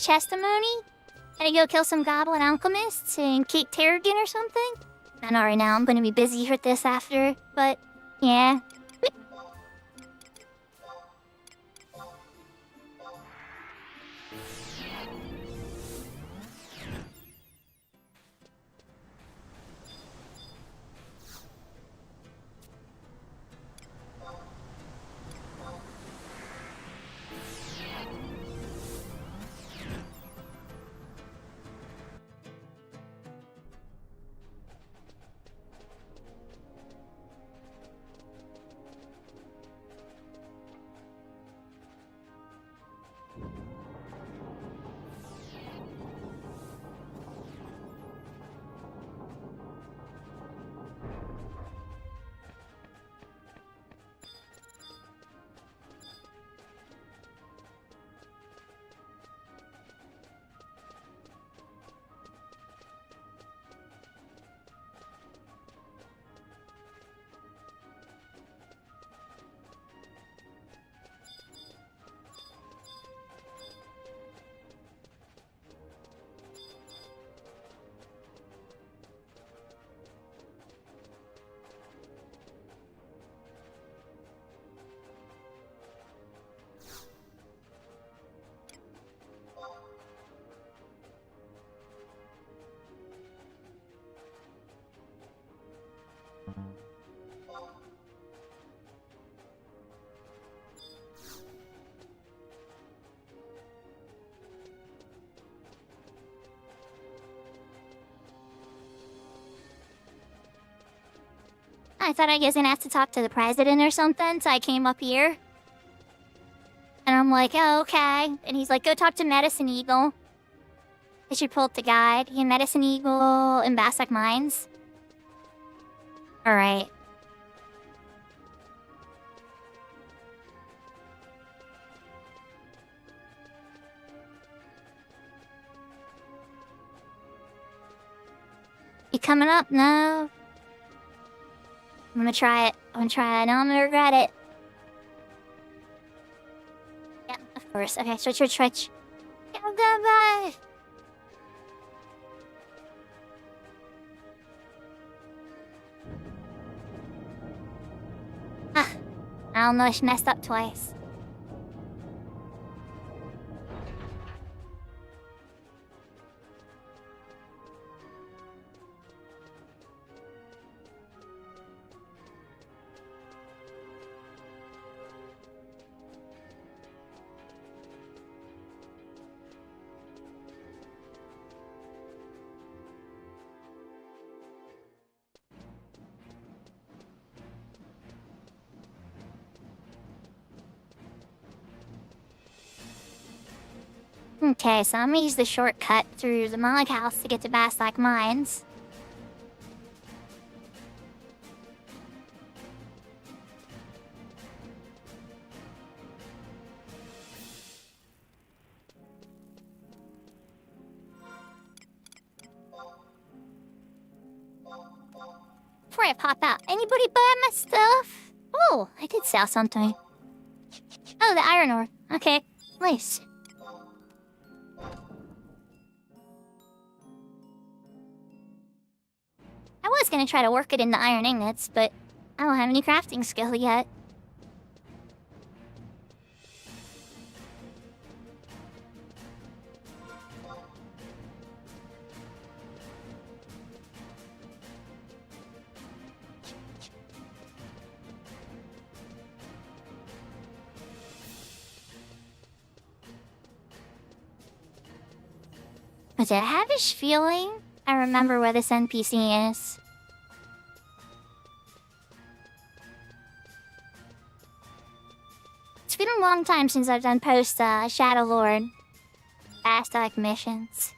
testimony? Can I go kill some goblin alchemists and kick Terrigan or something? I know right now I'm gonna be busy with this after, but yeah. I thought I was gonna have to talk to the president or something, so I came up here. And I'm like, oh, okay. And he's like, go talk to Medicine Eagle. I should pull up the guide. Yeah, Medicine Eagle and Basak Mines. Alright. You coming up? No. I'm gonna try it. I'm gonna try it. No, I'm gonna regret it. Yeah, of course. Okay, switch. Yeah, goodbye. Ah, I don't know. She messed up twice. Okay, so I'm gonna use the shortcut through the Mog House to get to Basak Mines. Before I pop out, anybody buy my stuff? Oh, I did sell something. Oh, the iron ore. Okay, nice. I was gonna try to work it in the iron ingots, but I don't have any crafting skill yet. But I have this feeling I remember where this NPC is. It's been a long time since I've done post Shadow Lord fast missions.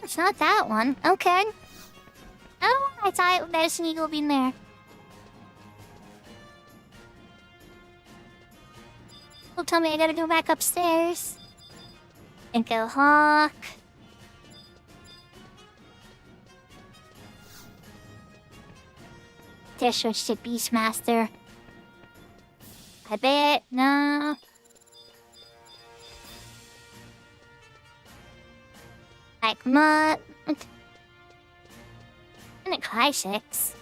It's not that one. Okay. Oh, I thought Medicine Eagle would be in there. Well, tell me I gotta go back upstairs. And go hawk. There, switch to Beastmaster. I bet. No. Like mud. And a Clyshix.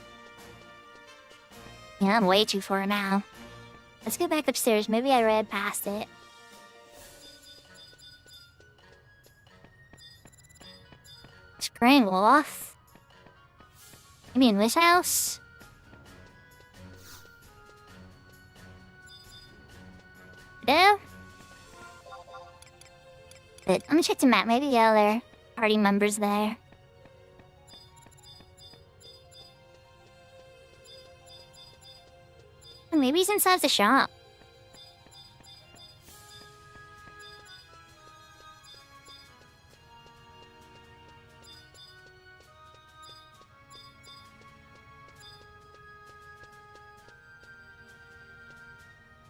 Yeah, I'm way too far now. Let's go back upstairs. Maybe I read past it. Spring Wolf. You mean Wish House? No? But I'm gonna check the map. Maybe the other party members there. Maybe he's inside the shop.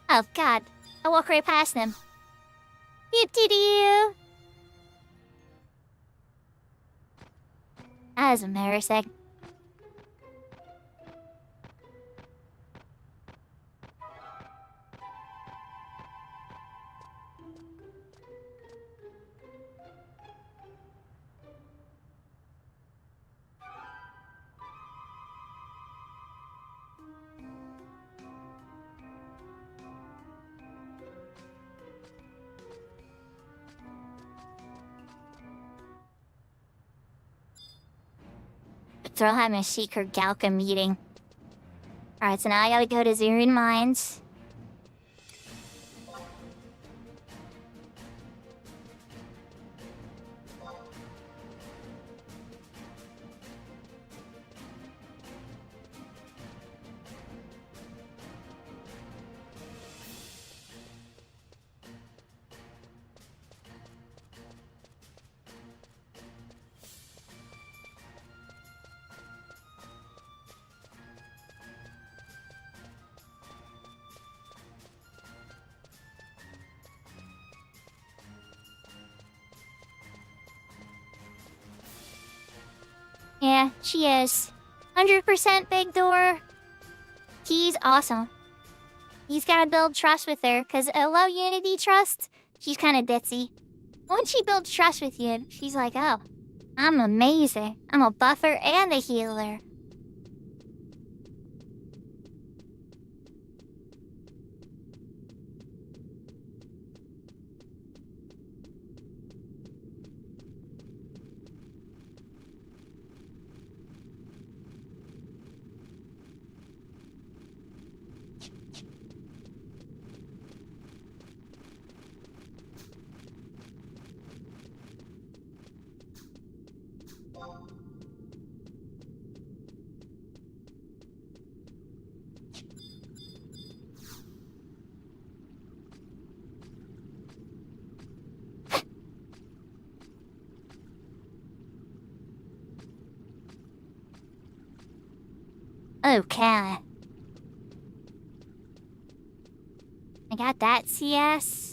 Oh god, I walk right past him. Doo-doo-doo. That is embarrassing. They're having a secret Galka meeting. Alright, so now I gotta go to Zerin Mines. Yeah, she is. 100% big door. He's awesome. He's gotta build trust with her, cause a low Unity trust, she's kinda ditzy. Once she builds trust with you, she's like, oh, I'm amazing. I'm a buffer and a healer. Okay. I got that CS.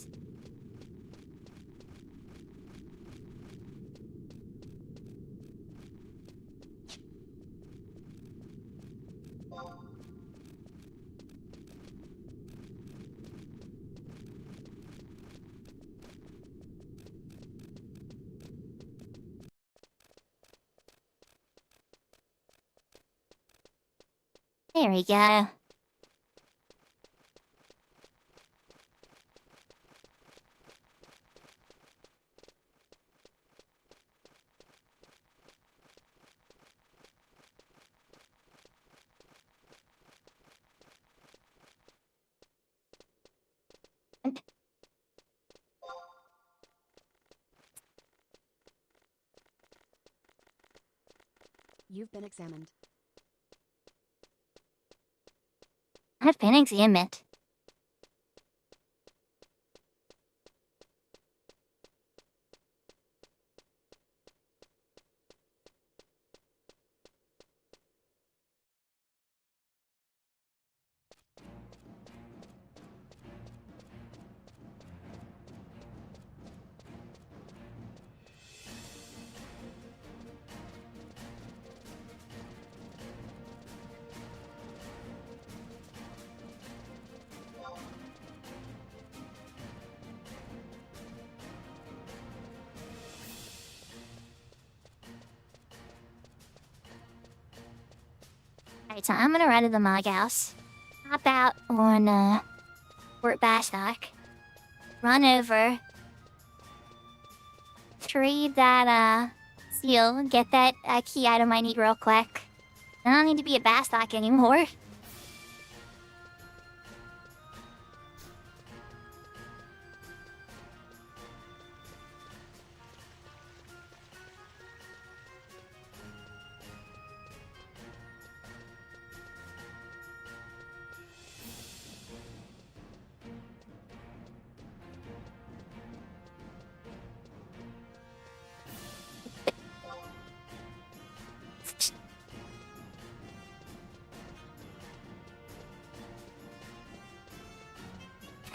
There we go. You've been examined. I've been examined. Alright, so I'm gonna run to the Mog House. Hop out on, Fort Bastock. Run over. Trade that, seal. Get that, key item I need real quick. I don't need to be at Bastock anymore.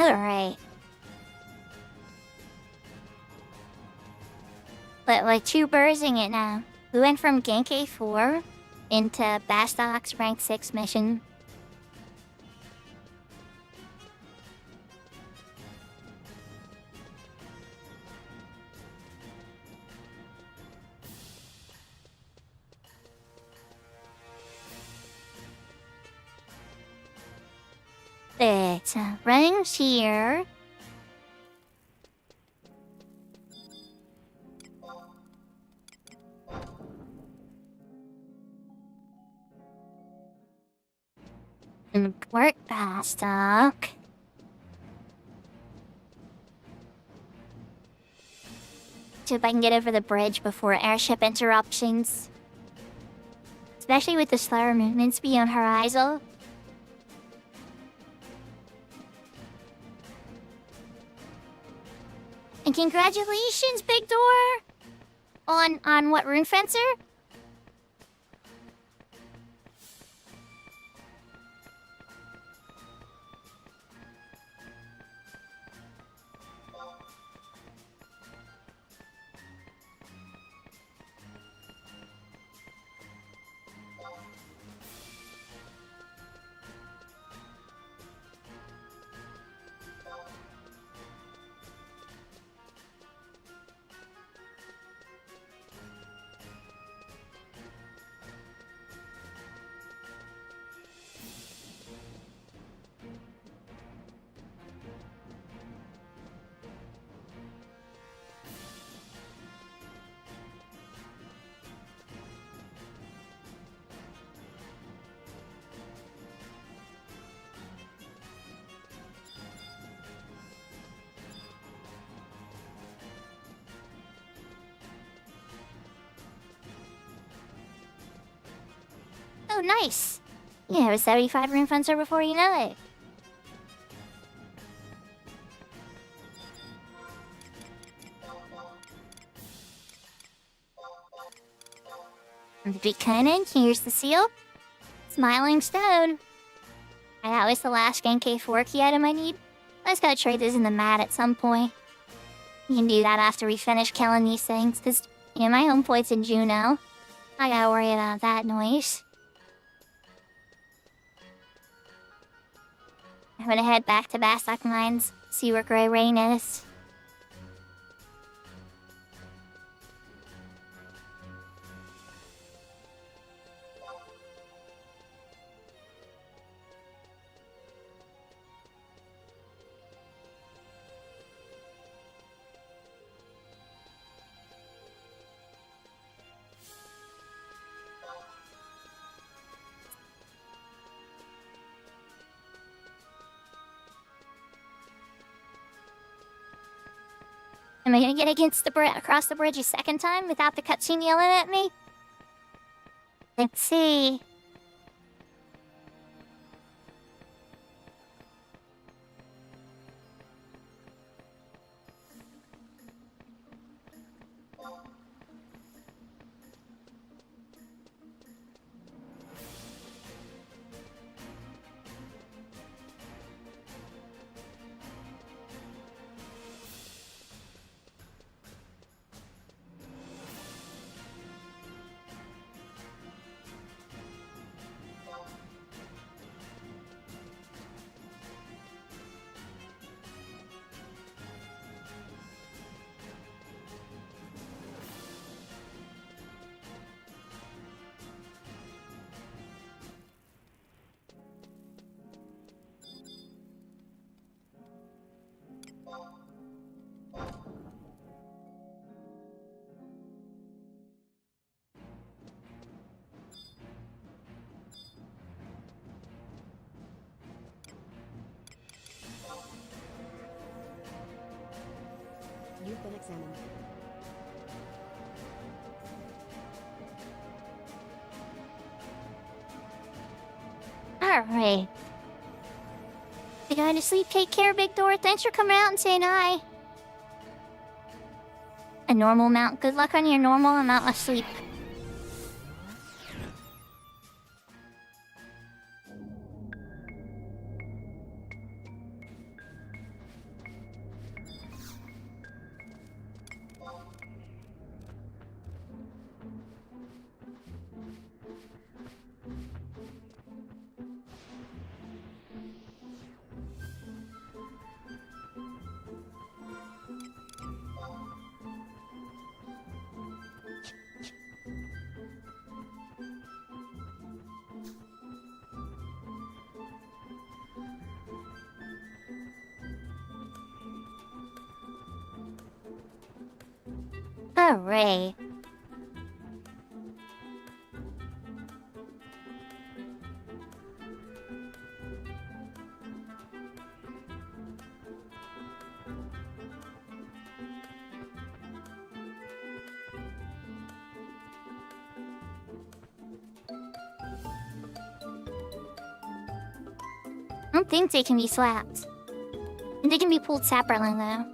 Alright. But like two birds in it now. We went from Genkai 4 into Bastok's Rank 6 mission. It rings here. And work Bastok. See if I can get over the bridge before airship interruptions. Especially with the slower movement speed on horizon. And congratulations, Big Door! On what, Rune Fencer? Oh, nice. Yeah, it was 75 Rune Fencer before you know it. Buchanan, here's the seal. Smiling Stone. That was the last Genkai 4 key item I need. I just gotta trade this in the mat at some point. You can do that after we finish killing these things, because, my home point's in Juneau. I gotta worry about that noise. I'm gonna head back to Bastok Mines, see where Grey Rain is. Am I gonna get across the bridge a second time without the cutscene yelling at me? Let's see. You've been examined. Alright. You going to sleep? Take care, Big Door. Thanks for coming out and saying hi. A normal amount. Good luck on your normal amount of sleep. Hooray. I don't think they can be slapped. They can be pulled separately though.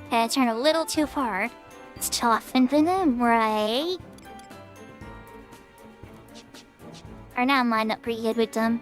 I turned a little too far. It's toughened for them, right? Or now I'm lined up pretty good with them.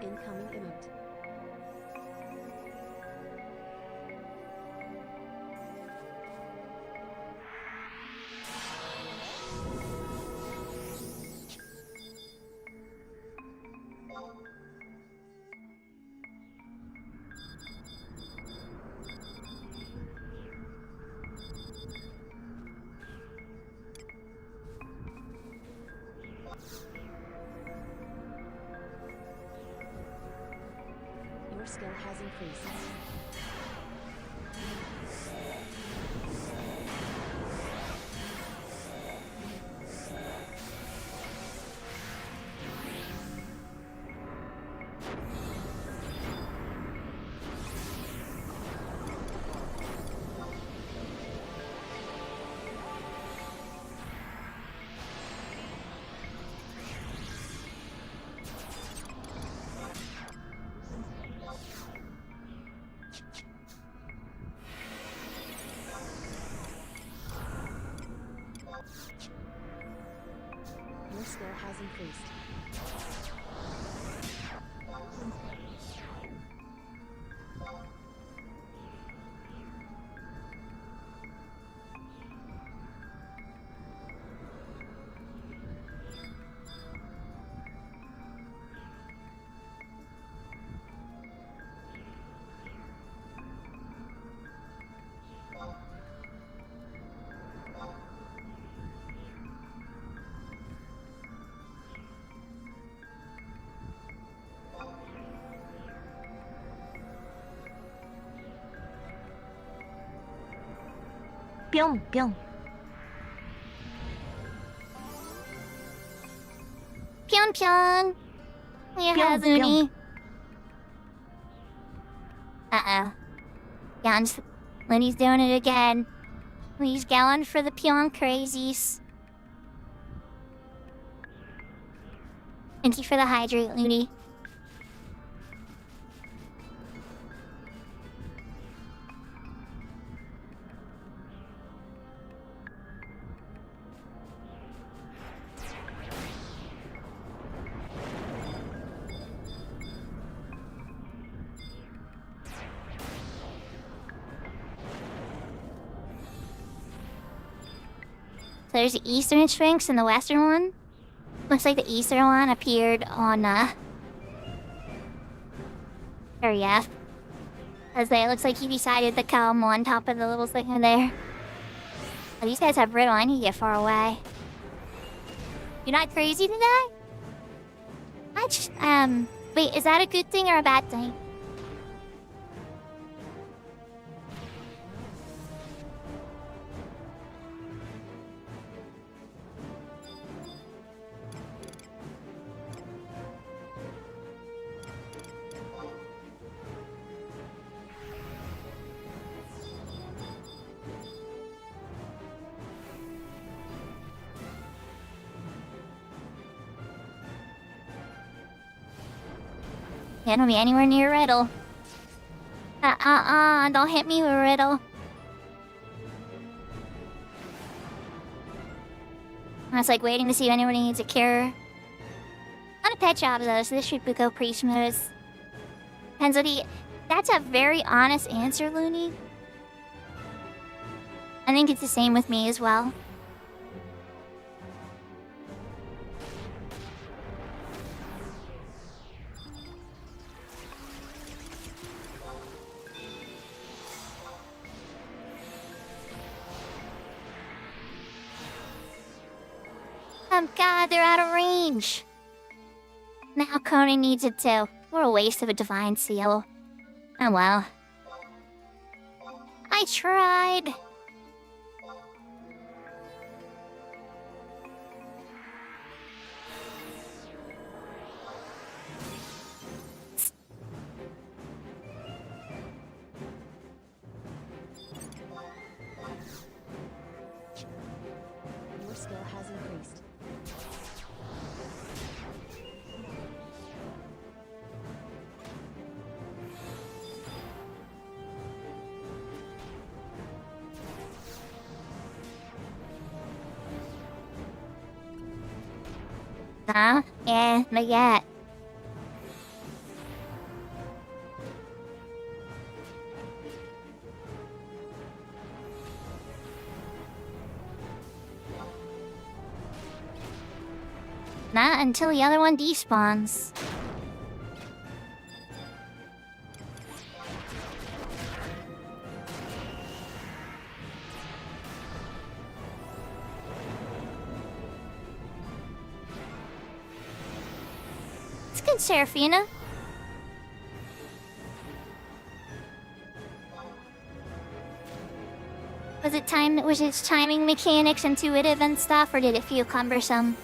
Incoming emote. Your skill has increased. Your skill has increased. 뿅, 뿅. Pyong. Yeah, Zuni. Uh-oh. Jan's... Lenny's doing it again. He's going for the Pyong crazies. Thank you for the hydrate, Looney. So there's the Eastern Sphinx and the Western one. Looks like the Eastern one appeared on, area. As it looks like he decided to come on top of the little thing there. Oh, these guys have brittle. I need to get far away. You're not crazy today? Wait, is that a good thing or a bad thing? Yeah, don't be anywhere near Riddle. Don't hit me with Riddle. I was like waiting to see if anybody needs a cure. Not a pet shop though, so this should go pretty smooth. Depends what he... That's a very honest answer, Looney. I think it's the same with me as well. Oh god, they're out of range. Now Conan needs it too. What a waste of a divine seal. Oh well. I tried. Your skill has increased. Huh? Yeah, not yet. Not until the other one despawns. It's good, Seraphina. Was its timing mechanics intuitive and stuff, or did it feel cumbersome?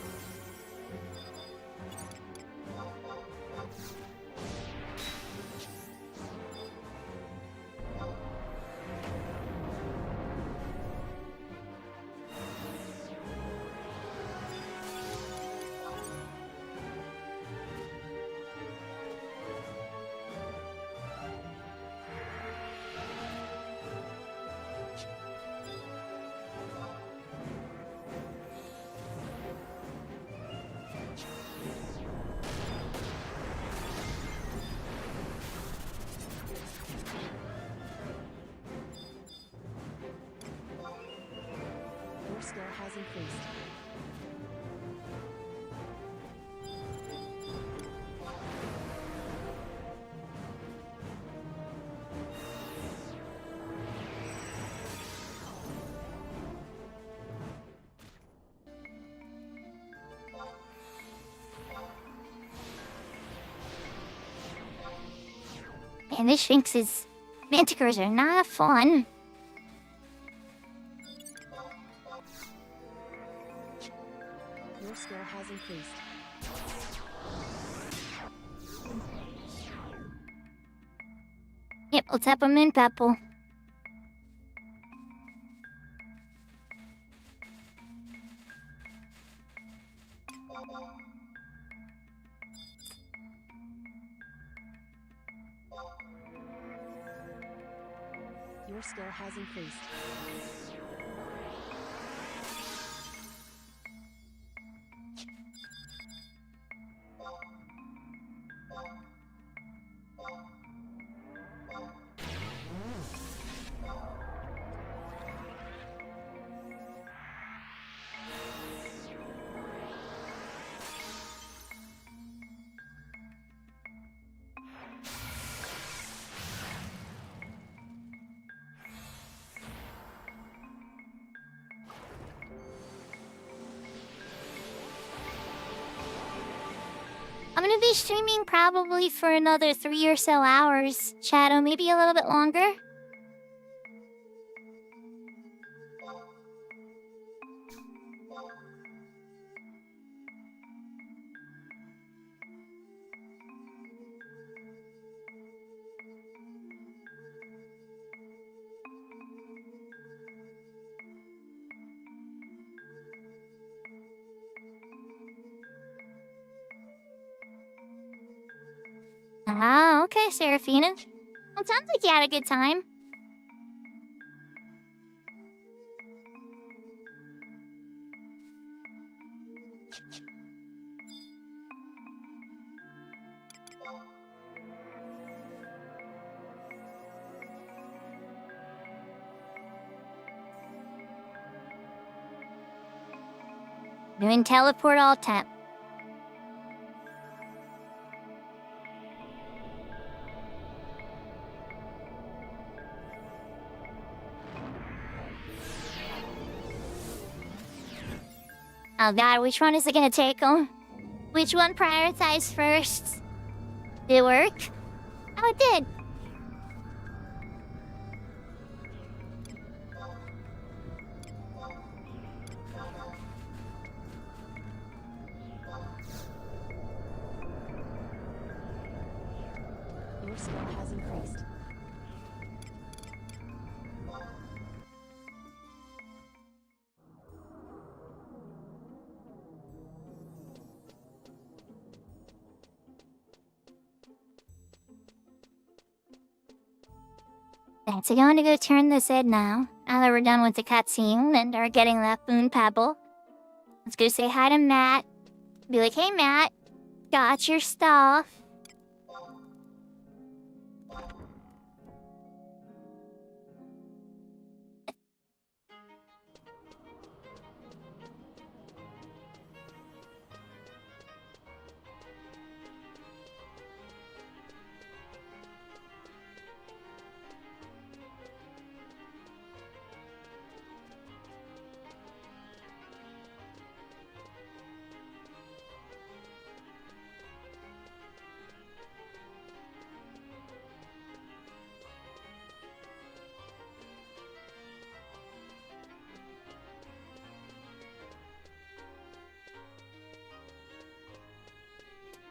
Your skill has increased. Man, this Sphinx's manticores are not fun. Your skill has increased. Yep, let's have a mint apple. Your skill has increased. I'm gonna be streaming probably for another 3 or so hours. Shadow, maybe a little bit longer. Ah, okay, Seraphina. Well, sounds like you had a good time. Doing teleport alt tap. Oh god, which one is it gonna take him? Which one prioritized first? Did it work? Oh, it did. Your skill has increased. So going to go turn this in now that we're done with the cutscene and are getting that boon pebble. Let's go say hi to Matt. Be like, hey Matt, got your stuff.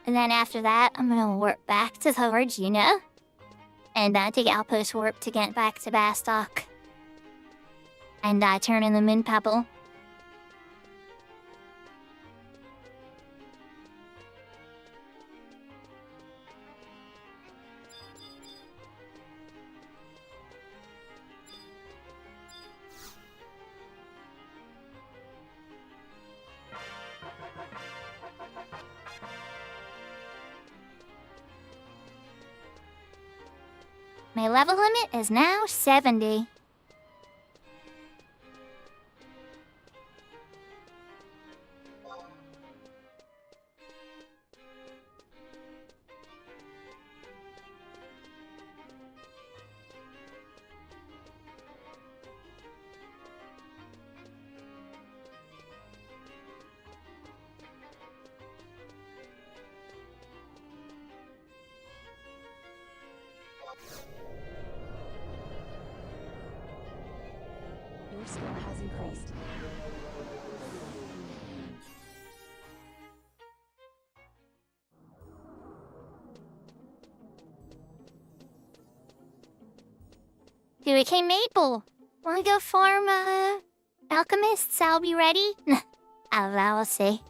And then after that, I'm gonna warp back to the Virginia. And take Outpost Warp to get back to Bastock. And turn in the Min Pebble. My level limit is now 70. Your skill has increased. Dude, hey Maple, wanna go farm alchemists? I'll be ready. I'll see.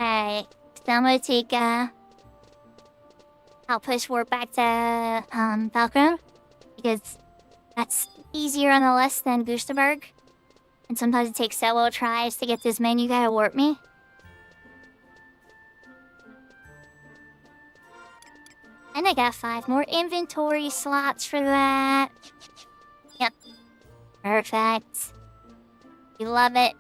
Alright, so I'm gonna take I'll push warp back to Falcon. Because that's easier on the list than Gustaberg. And sometimes it takes several tries to get this menu guy to warp me. And I got 5 more inventory slots for that. Yep. Perfect. You love it.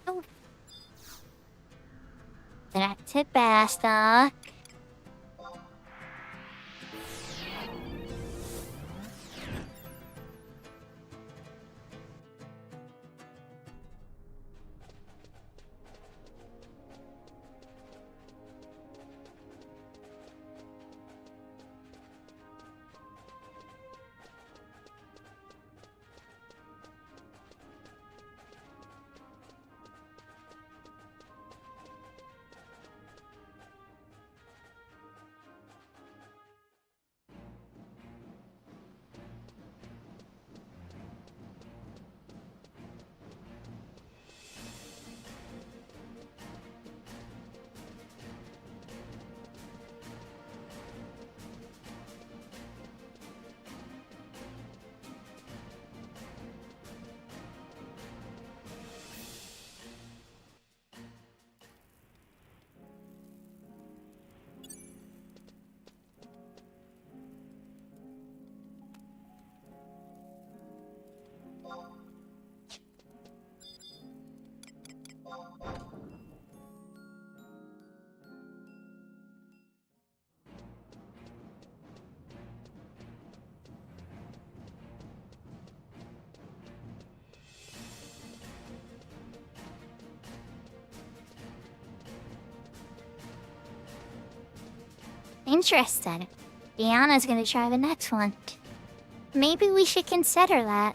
Oh. Back to Basta. Interested. Diana's gonna try the next one. Maybe we should consider that.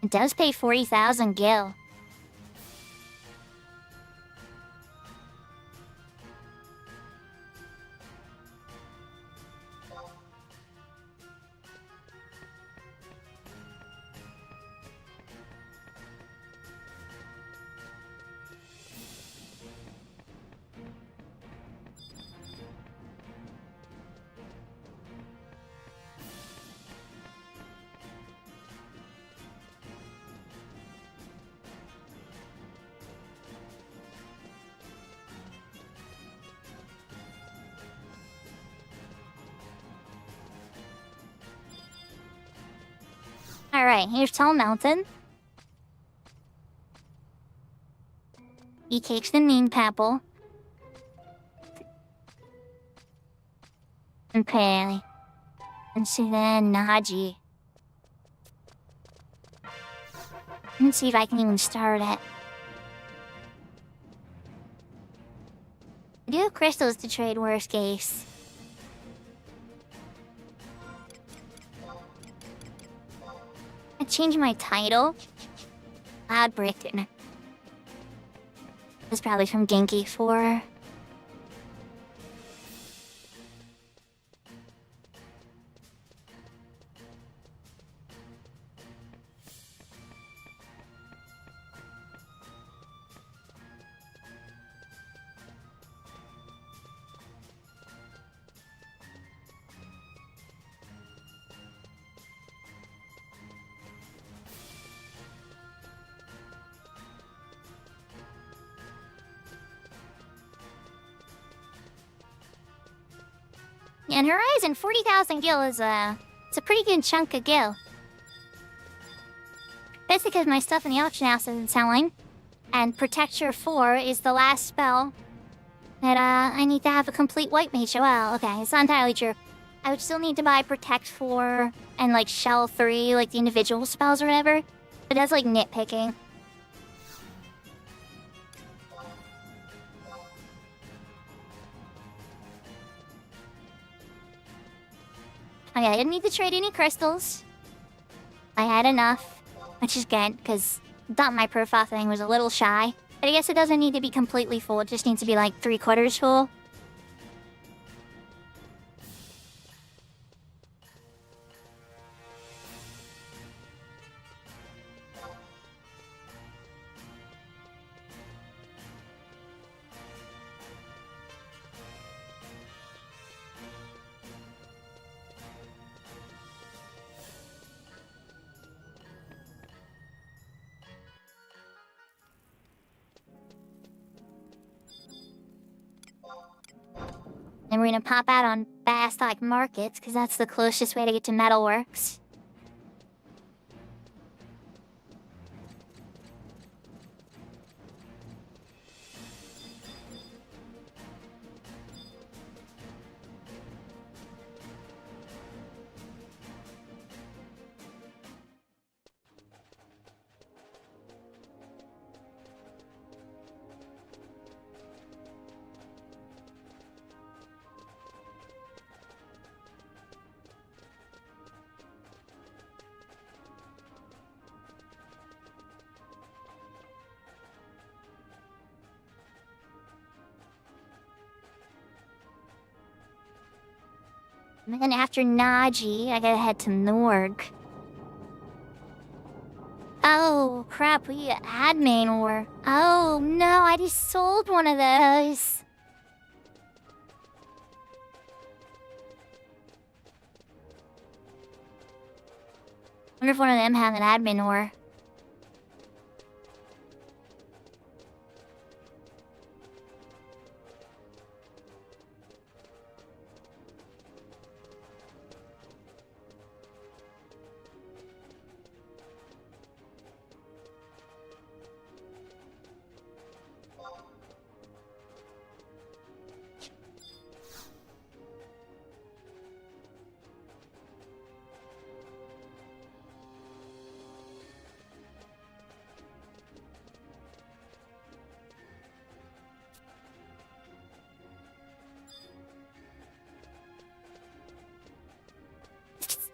It does pay 40,000 gil. Alright, here's Tall Mountain. He takes the Neem Pebble. Okay. And so then Naji. Let's see if I can even start it. I do have crystals to trade worst case. I changed my title. Loud Britain. It's probably from Genki 4. And Horizon, 40,000 gil is it's a pretty good chunk of gil. That's because my stuff in the auction house isn't selling. And Protector 4 is the last spell that I need to have a complete white mage. Well, okay, it's not entirely true. I would still need to buy Protect 4 and like Shell 3, like the individual spells or whatever. But that's like nitpicking. Okay, I didn't need to trade any crystals. I had enough, which is good, because I thought my profile thing was a little shy. But I guess it doesn't need to be completely full, it just needs to be like 3/4 full. And we're gonna pop out on Bastock Markets, because that's the closest way to get to Metalworks. And then after Naji, I gotta head to Norg. Oh, crap, we got admin ore. Oh, no, I just sold one of those. Wonder if one of them had an admin ore.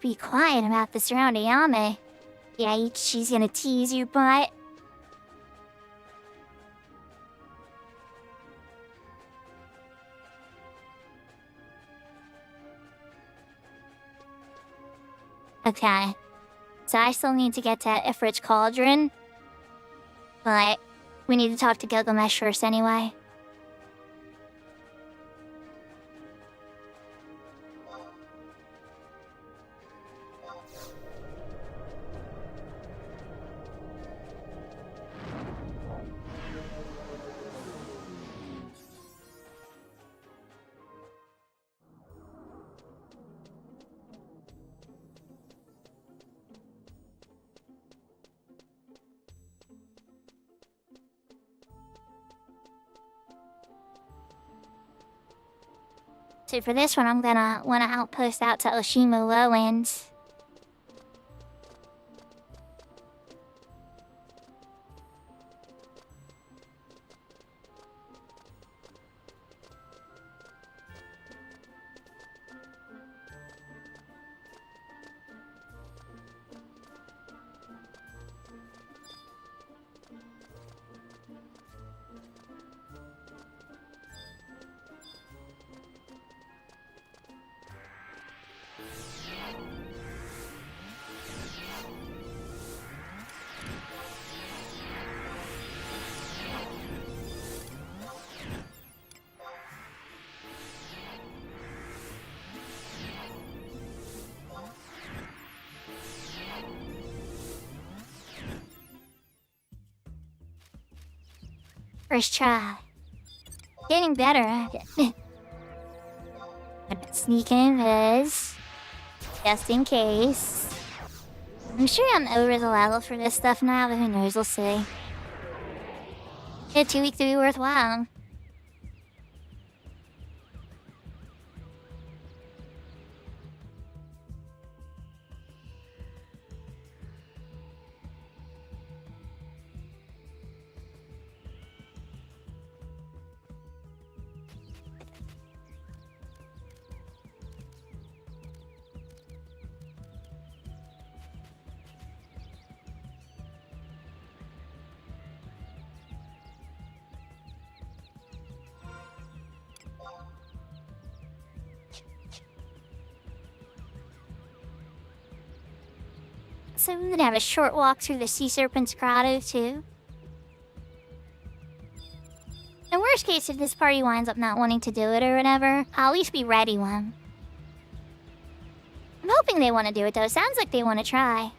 Be quiet about this around Ayame. Yeah, she's gonna tease you, but... Okay. So I still need to get to Ifrit's Cauldron. But we need to talk to Gilgamesh first anyway. So for this one, I'm gonna want to outpost out to Oshima Lowlands. First try. Getting better at it. Sneak in Viz. Just in case. I'm sure I'm over the level for this stuff now, but who knows, we'll see. It's too weak to be worthwhile. soon and have a short walk through the Sea Serpent's Grotto, too. In worst case, if this party winds up not wanting to do it or whatever, I'll at least be ready one. I'm hoping they want to do it, though. Sounds like they want to try.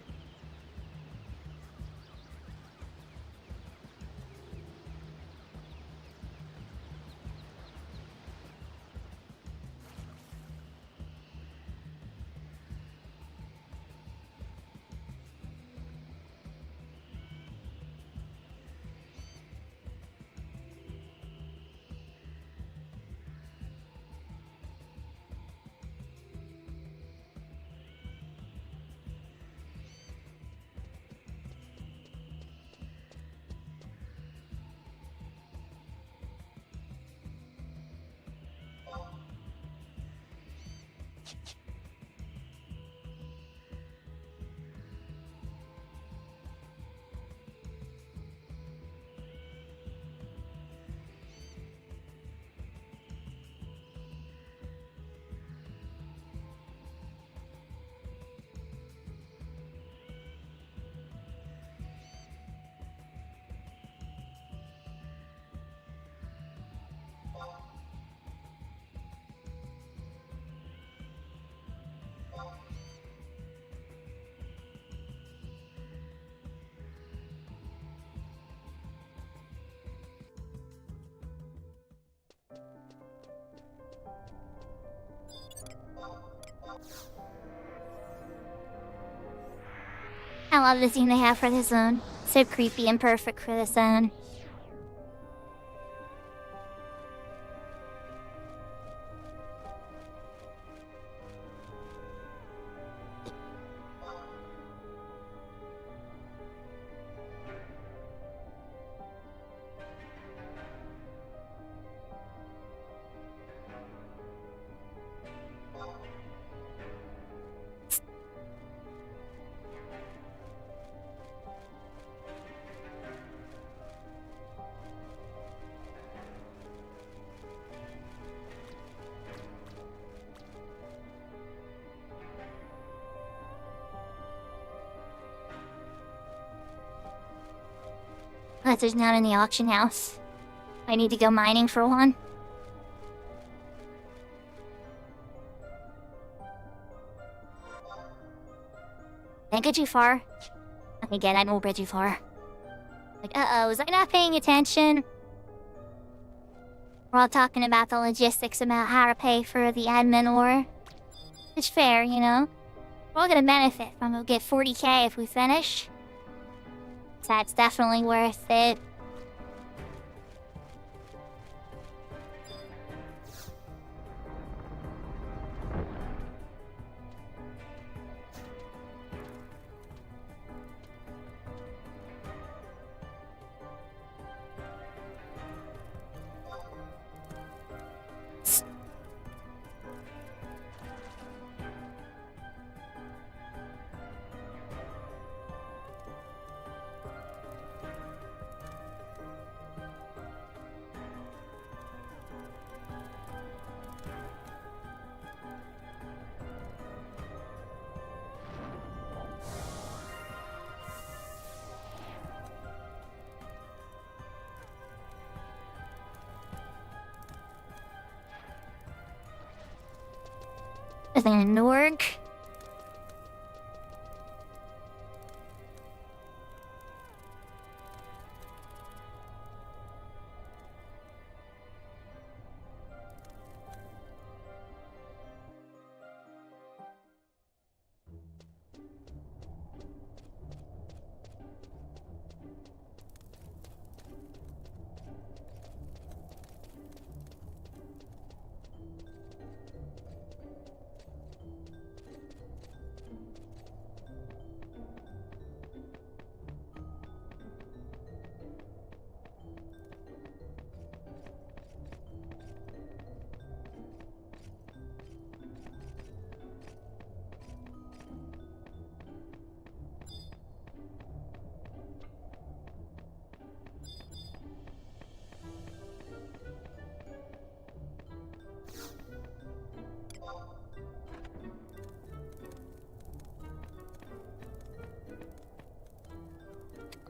I love the scene they have for this zone. So creepy and perfect for this zone. Unless there's none in the auction house. I need to go mining for one. Didn't go too far. Again, I won't go too far. Like, uh-oh, was I not paying attention? We're all talking about the logistics about how to pay for the admin or... It's fair, you know? We're all gonna benefit from it. We'll get 40k if we finish. That's definitely worth it. Nothing in Norg.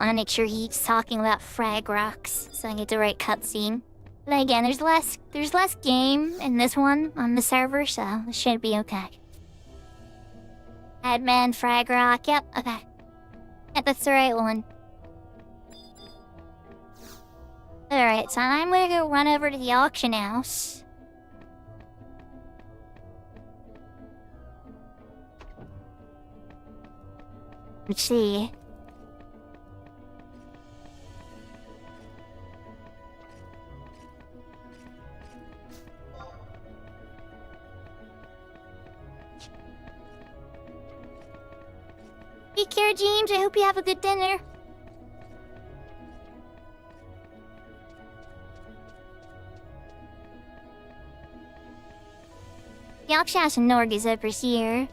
wanna make sure he's talking about frag rocks so I get the right cutscene. But again, there's less game in this one on the server, so it should be okay. Headman, frag rock, yep, okay. Yep, that's the right one. Alright, so I'm gonna go run over to the auction house. Let's see. Take care, James. I hope you have a good dinner. The auction house in Norg is over here.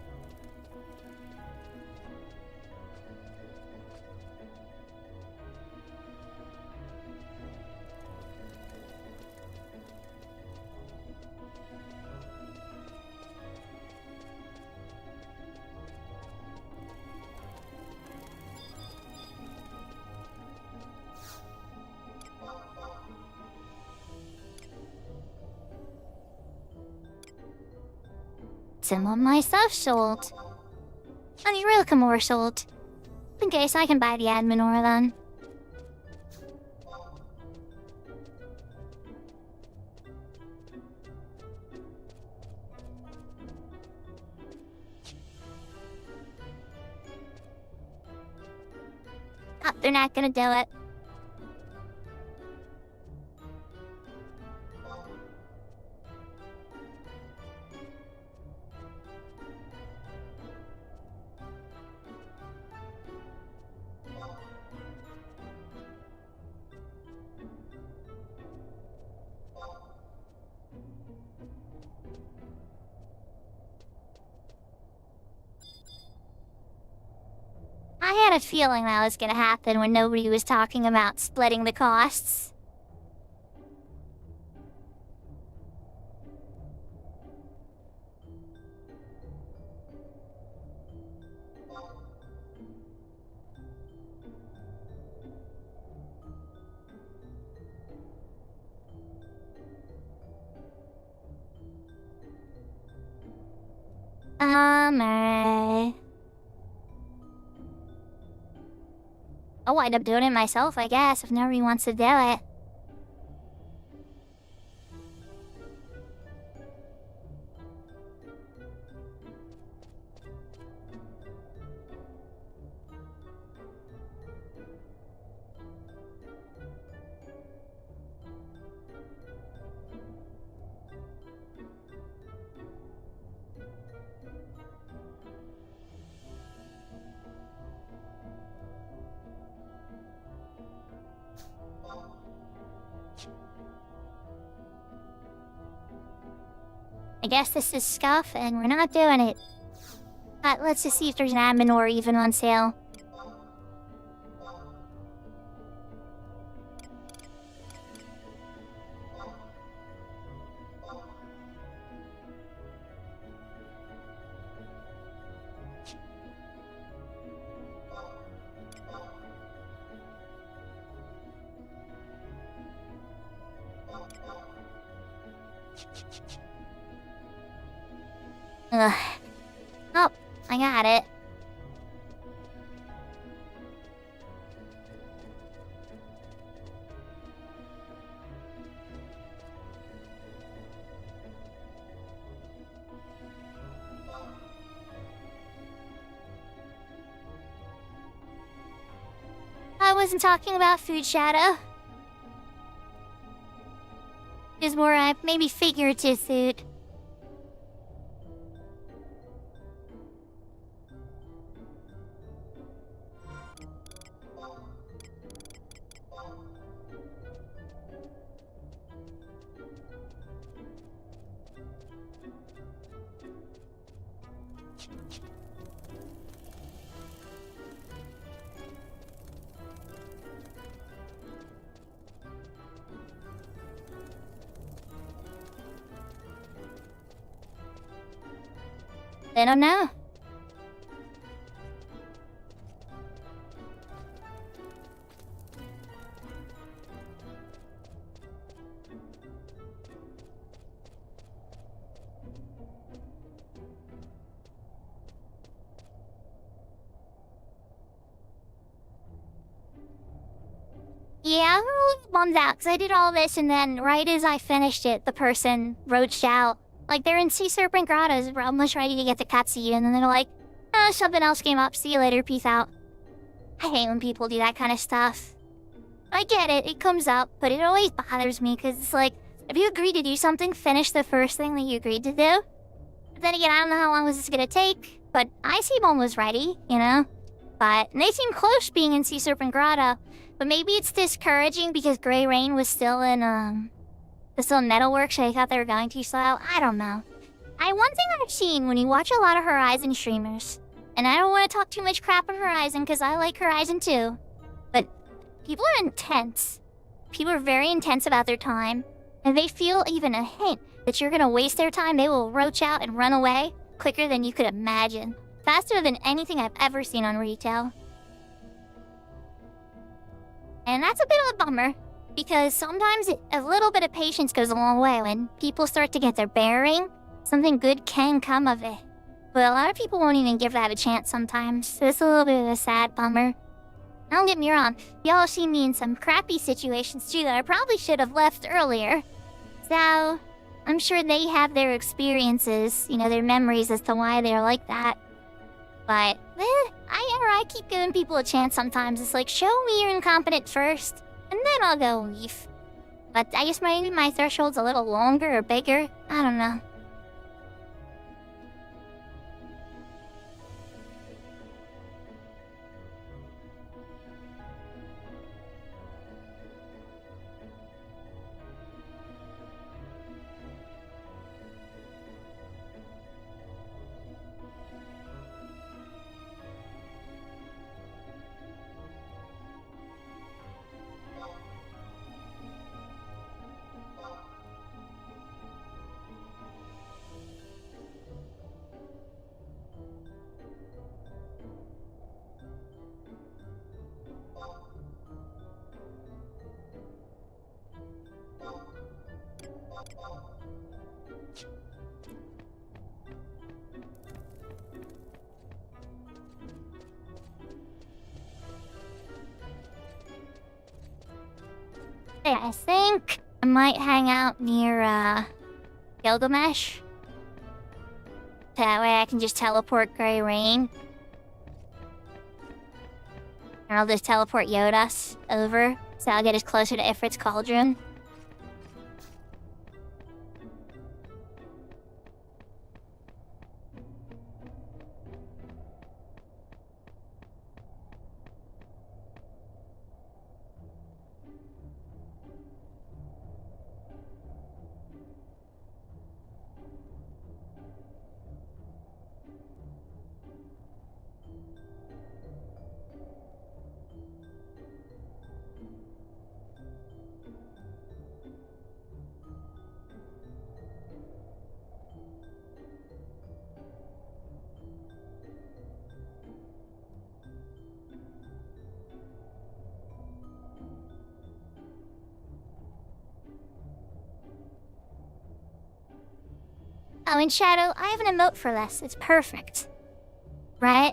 Some of my stuff sold. And the real Kimura sold. In case I can buy the admin ore then. Oh, they're not gonna do it. I had a feeling that was gonna happen when nobody was talking about splitting the costs. Alright. I'll wind up doing it myself, I guess, if nobody wants to do it. I guess this is scuff, and we're not doing it. But let's just see if there's an admin ore even on sale. Ugh. Oh, I got it. I wasn't talking about food shadow. It was more maybe figurative food. I don't know. Yeah, I'm really bummed out because I did all this and then right as I finished it, the person roached out. Like, they're in Sea Serpent Grottos, we're almost ready to get the cutscene, and then they're like, something else came up, see you later, peace out. I hate when people do that kind of stuff. I get it, it comes up, but it always bothers me because it's like, if you agreed to do something, finish the first thing that you agreed to do. But then again, I don't know how long this is gonna take, but I seem almost ready, you know? But they seem close being in Sea Serpent Grotto. But maybe it's discouraging because Grey Rain was still in, Metalworks, so I thought they were going to, so I don't know. One thing I've seen when you watch a lot of Horizon streamers, and I don't want to talk too much crap on Horizon because I like Horizon too, but people are intense. People are very intense about their time, and they feel even a hint that you're gonna waste their time, they will roach out and run away quicker than you could imagine. Faster than anything I've ever seen on retail. And that's a bit of a bummer, because sometimes a little bit of patience goes a long way. When people start to get their bearing, something good can come of it. But a lot of people won't even give that a chance sometimes, so it's a little bit of a sad bummer. Don't get me wrong, y'all have seen me in some crappy situations too that I probably should have left earlier. So, I'm sure they have their experiences, their memories as to why they're like that. But, I keep giving people a chance sometimes. It's like, show me you're incompetent first, and then I'll go leave. But I guess maybe my threshold's a little longer or bigger. I don't know. I think I might hang out near, Gilgamesh. That way I can just teleport Grey Rain. And I'll just teleport Yodas over, so I'll get us closer to Ifrit's Cauldron. Oh, in Shadow, I have an emote for this. It's perfect. Right?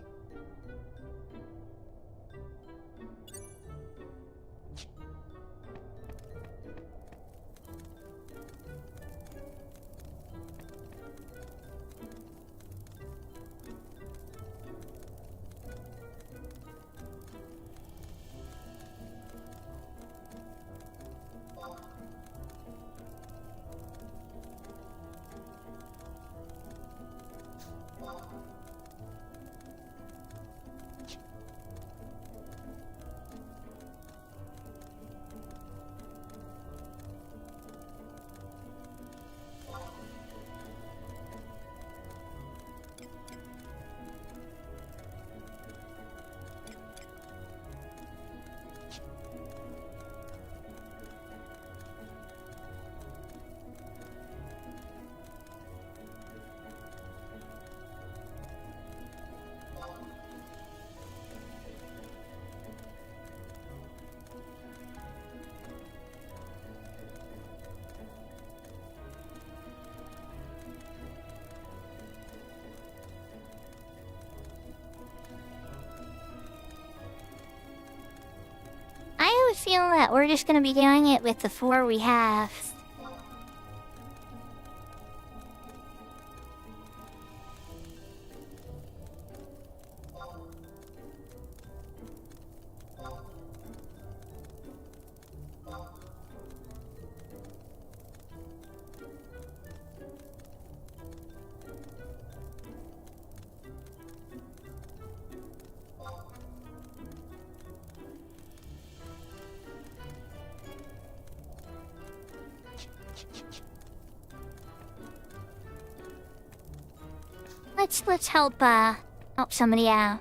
Yeah, we're just gonna be doing it with the 4 we have. Let's help somebody out.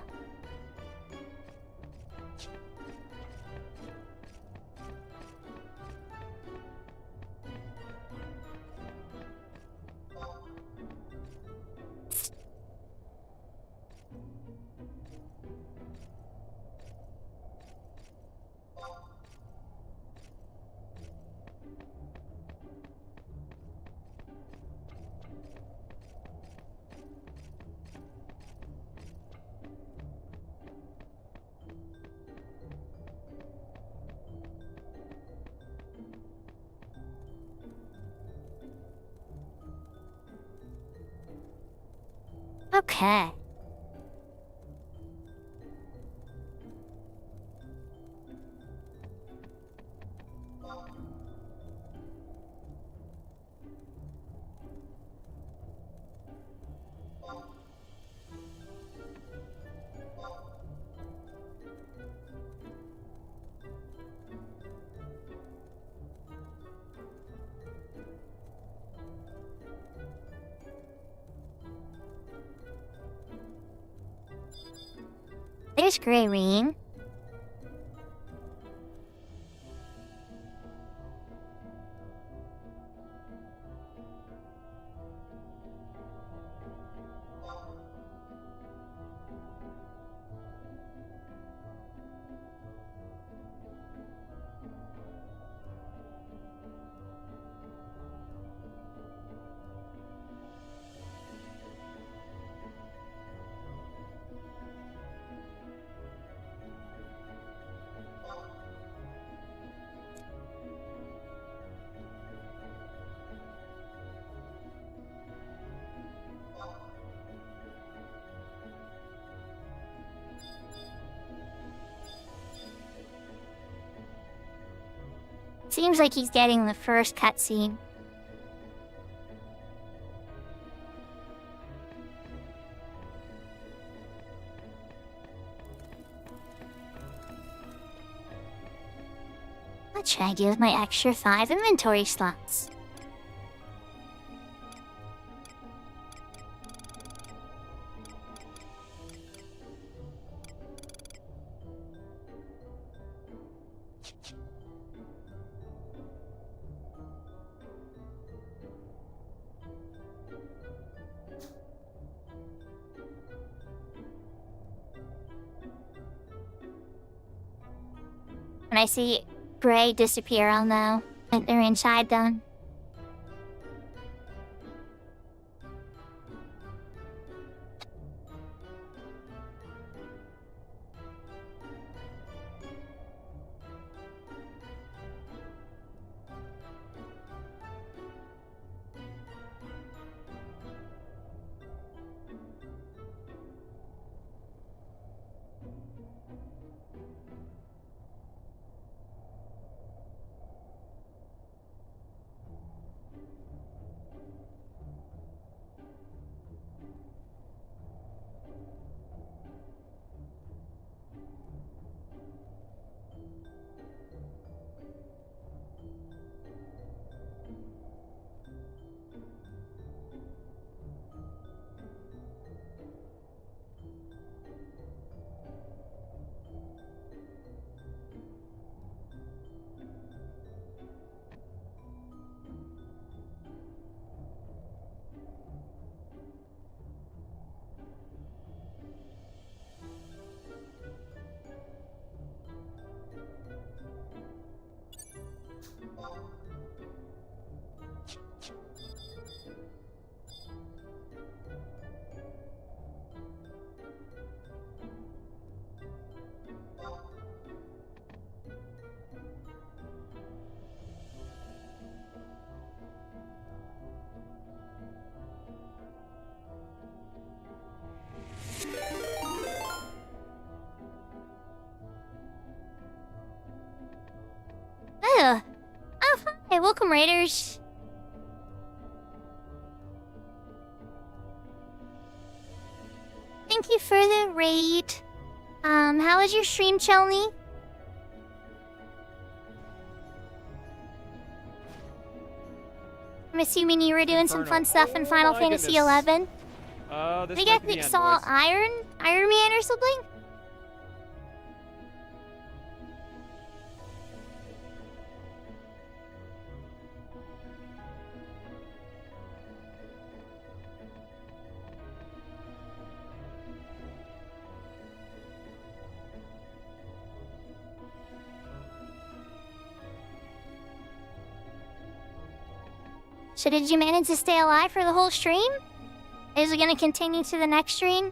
Okay. There's Greyreen. Seems like he's getting the first cutscene. What should I do with my extra 5 inventory slots? When I see Gray disappear, I'll know that they're inside them. Hey, welcome, Raiders. Thank you for the raid. How was your stream, Chelny? I'm assuming you were doing some fun stuff in Final Fantasy XI. I think I saw Iron Man or something? So did you manage to stay alive for the whole stream? Is it gonna continue to the next stream?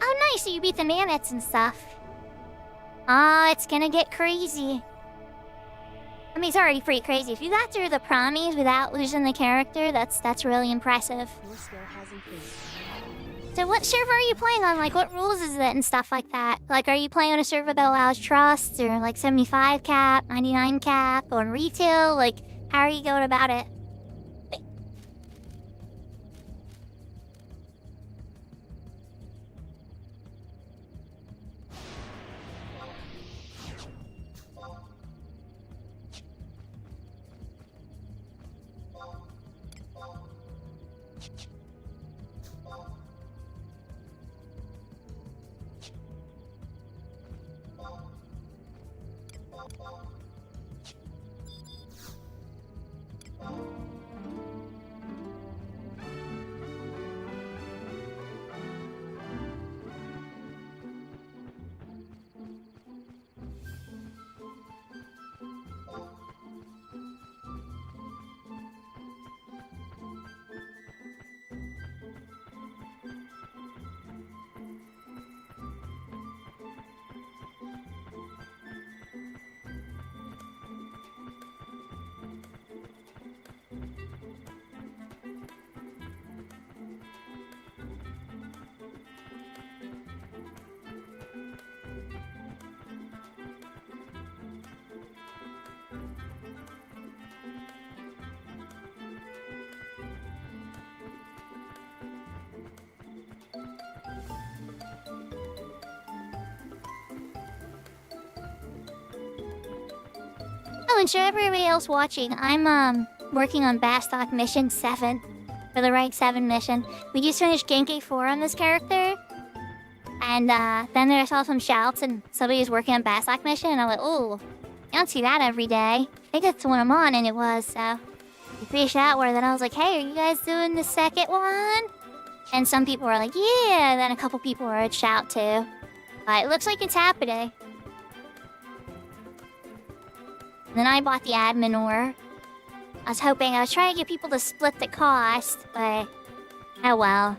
Oh, nice! So you beat the mammoths and stuff. Ah, it's gonna get crazy. I mean, it's already pretty crazy. If you got through the promies without losing the character, that's really impressive. Your skill has increased. So what server are you playing on? Like, what rules is it and stuff like that? Like, are you playing on a server that allows trusts or like 75 cap, 99 cap, or retail? Like, how are you going about it? Oh, and for everybody else watching, I'm working on Bastok Mission 7 for the Rank 7 mission. We just finished Genki 4 on this character. And then I saw some shouts and somebody was working on Bastok Mission and I was like, oh, I don't see that every day. I think that's the one I'm on and it was, so we finished that one. Then I was like, hey, are you guys doing the second one? And some people were like, yeah, and then a couple people were at shout too. But it looks like it's happening. Then I bought the admin ore. I was trying to get people to split the cost, but oh well.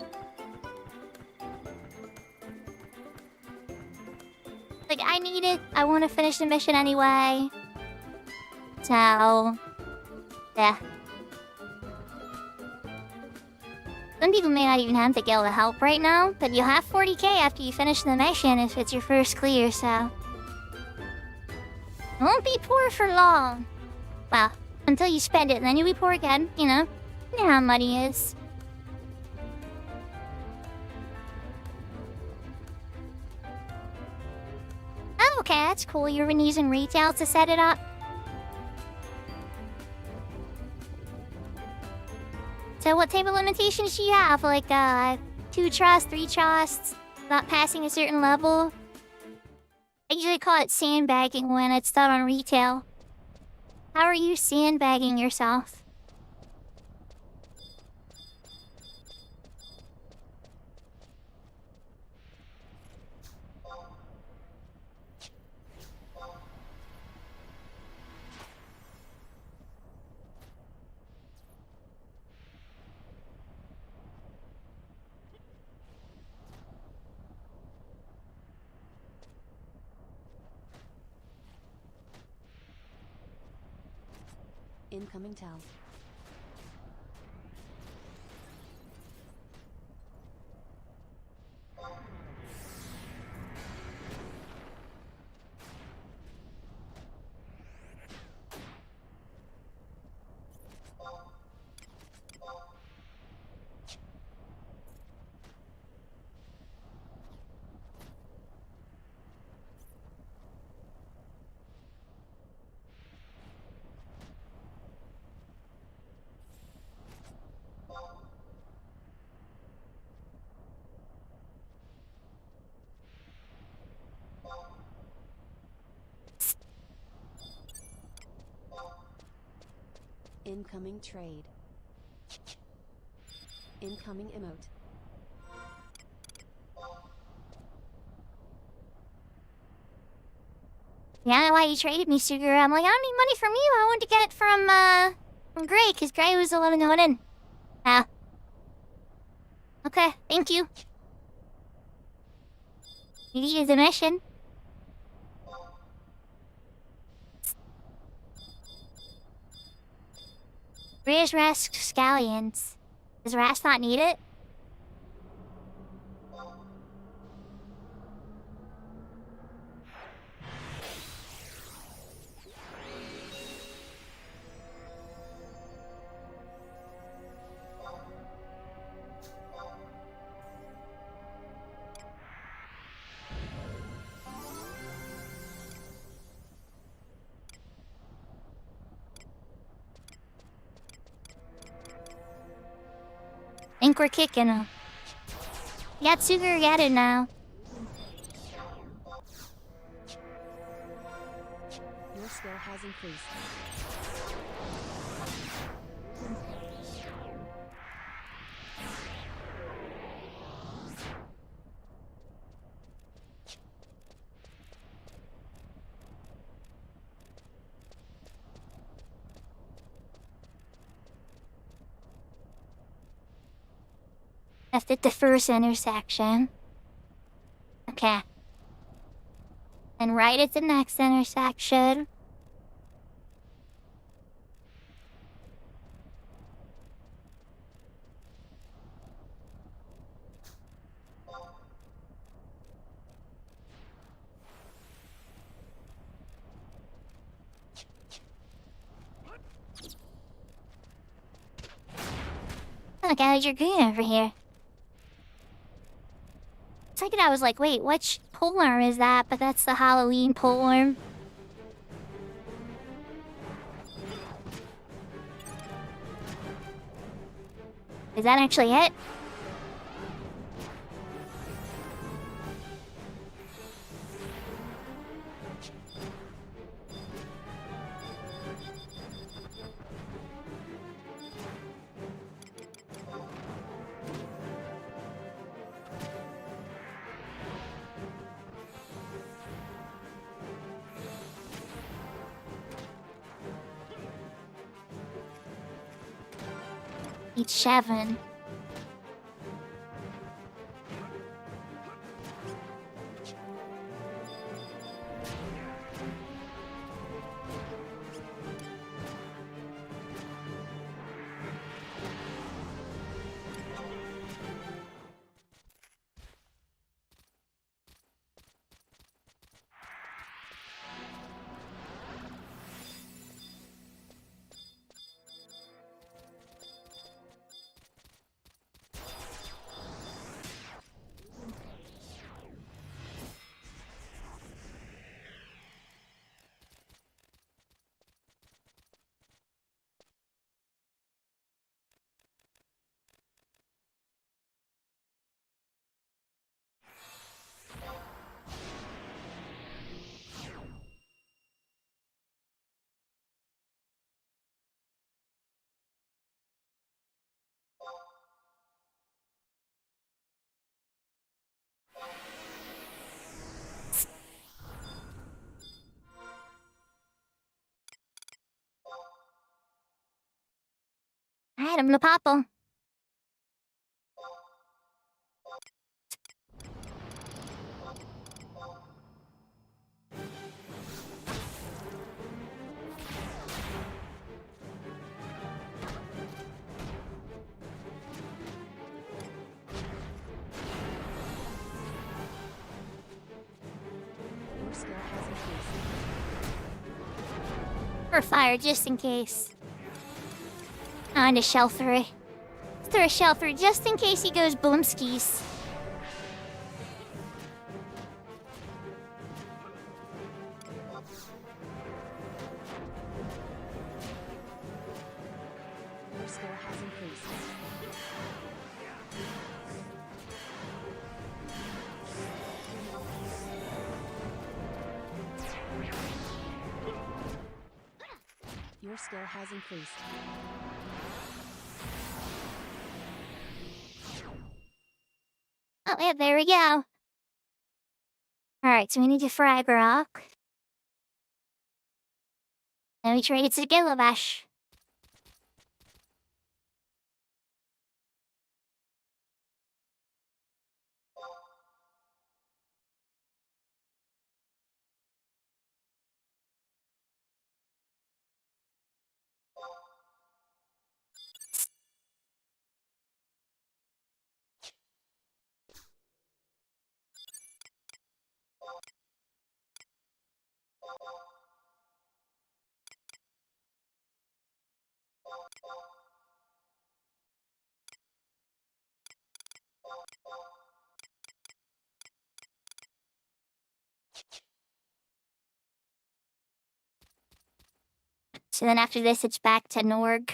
Like, I want to finish the mission anyway. So, yeah. Some people may not even have to get all the help right now, but you'll have 40k after you finish the mission if it's your first clear, so... You won't be poor for long. Well, until you spend it, and then you'll be poor again, you know? You know how money is. Oh, okay, that's cool. You've been using retail to set it up. So what type of limitations do you have? Like, 2 trusts, 3 trusts, not passing a certain level? I usually call it sandbagging when it's done on retail. How are you sandbagging yourself? Incoming tell. Incoming trade. Incoming emote. Yeah, why you traded me, Sakura? I'm like, I don't need money from you. I wanted to get it from Gray, because Gray was the one going in. Ah. Okay, thank you. You needed the mission. Where's Rask Scallions? Does Rask not need it? Think we're kicking him. Yatsuga got it now. Your skill has increased. That's at the first intersection. Okay. And right at the next intersection. Look, you're green over here. Second, I was like, wait, which polearm is that? But that's the Halloween polearm. Is that actually it? Each 7. Alright, I'm gonna pop them. Your skill has increased. For fire, just in case. On to shell 3. Throw a shell 3 just in case he goes boomskis. Your skill has increased. Your skill has increased. Oh, yeah, there we go. Alright, so we need to frag rock. Then we trade it to Gilabash. So then after this, it's back to Norg.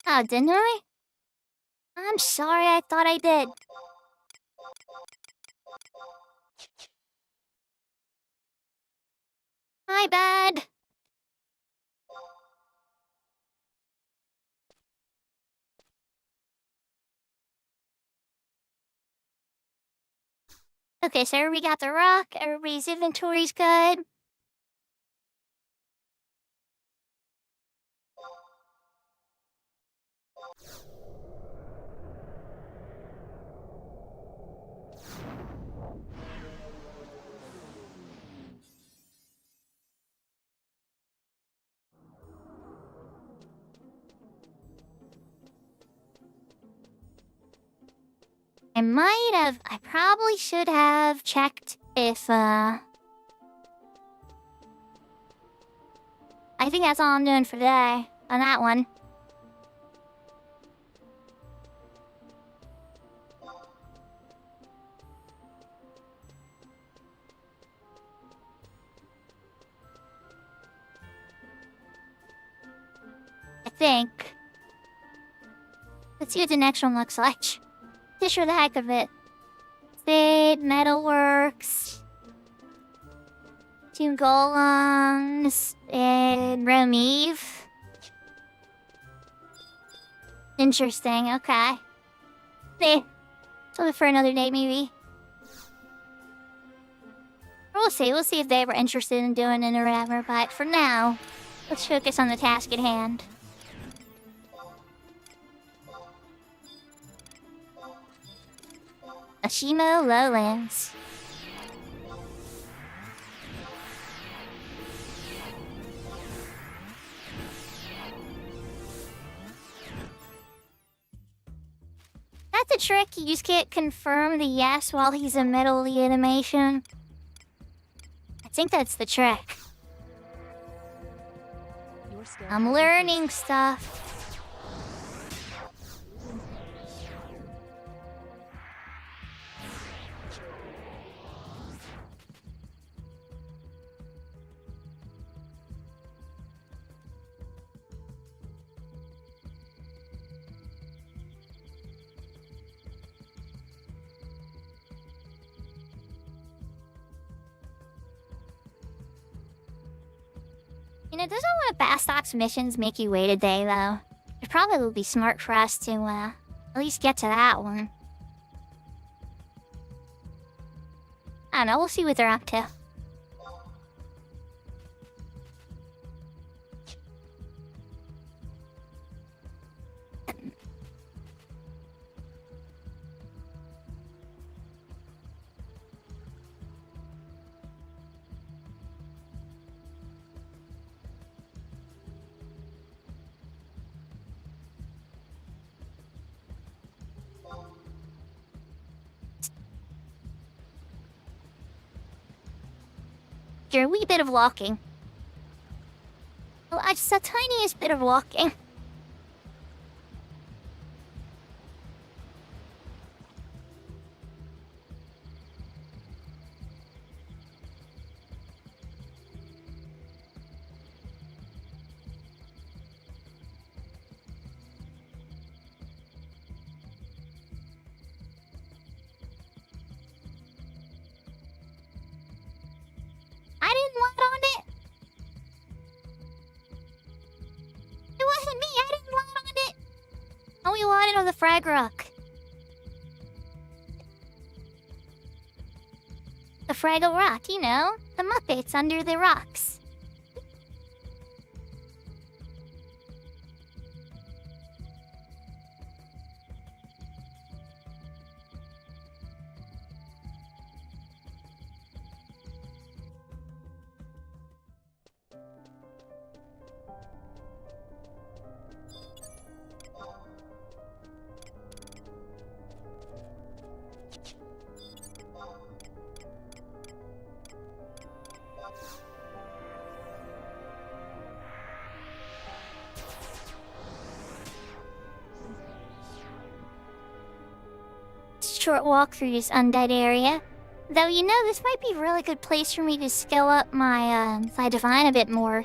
Oh, didn't I? I'm sorry, I thought I did. My bad. Okay, so we got the rock. Everybody's inventory's good. I probably should have checked if, I think that's all I'm doing for today on that one. I think. Let's see what the next one looks like. Just for the heck of it. Sid, Metalworks, Two Golems, and Romeve. Interesting, okay. Something for another day, maybe. We'll see if they were interested in doing it or whatever, but for now, let's focus on the task at hand. Ashimo Lowlands. That's a trick, you just can't confirm the yes while he's in middle of the animation. I think that's the trick. Your skill I'm has learning increased. stuff. You doesn't one of Bastok's missions make you wait a day, though? It probably would be smart for us to, at least get to that one. I don't know, we'll see what they're up to. You're a wee bit of walking. Well, just the tiniest bit of walking. I didn't land on it. It wasn't me. I didn't land on it. Oh, we landed on the frag rock. The Fraggle Rock, you know, the Muppets under the rocks. Short walk through this undead area. Though, you know, this might be a really good place for me to skill up my, divine a bit more.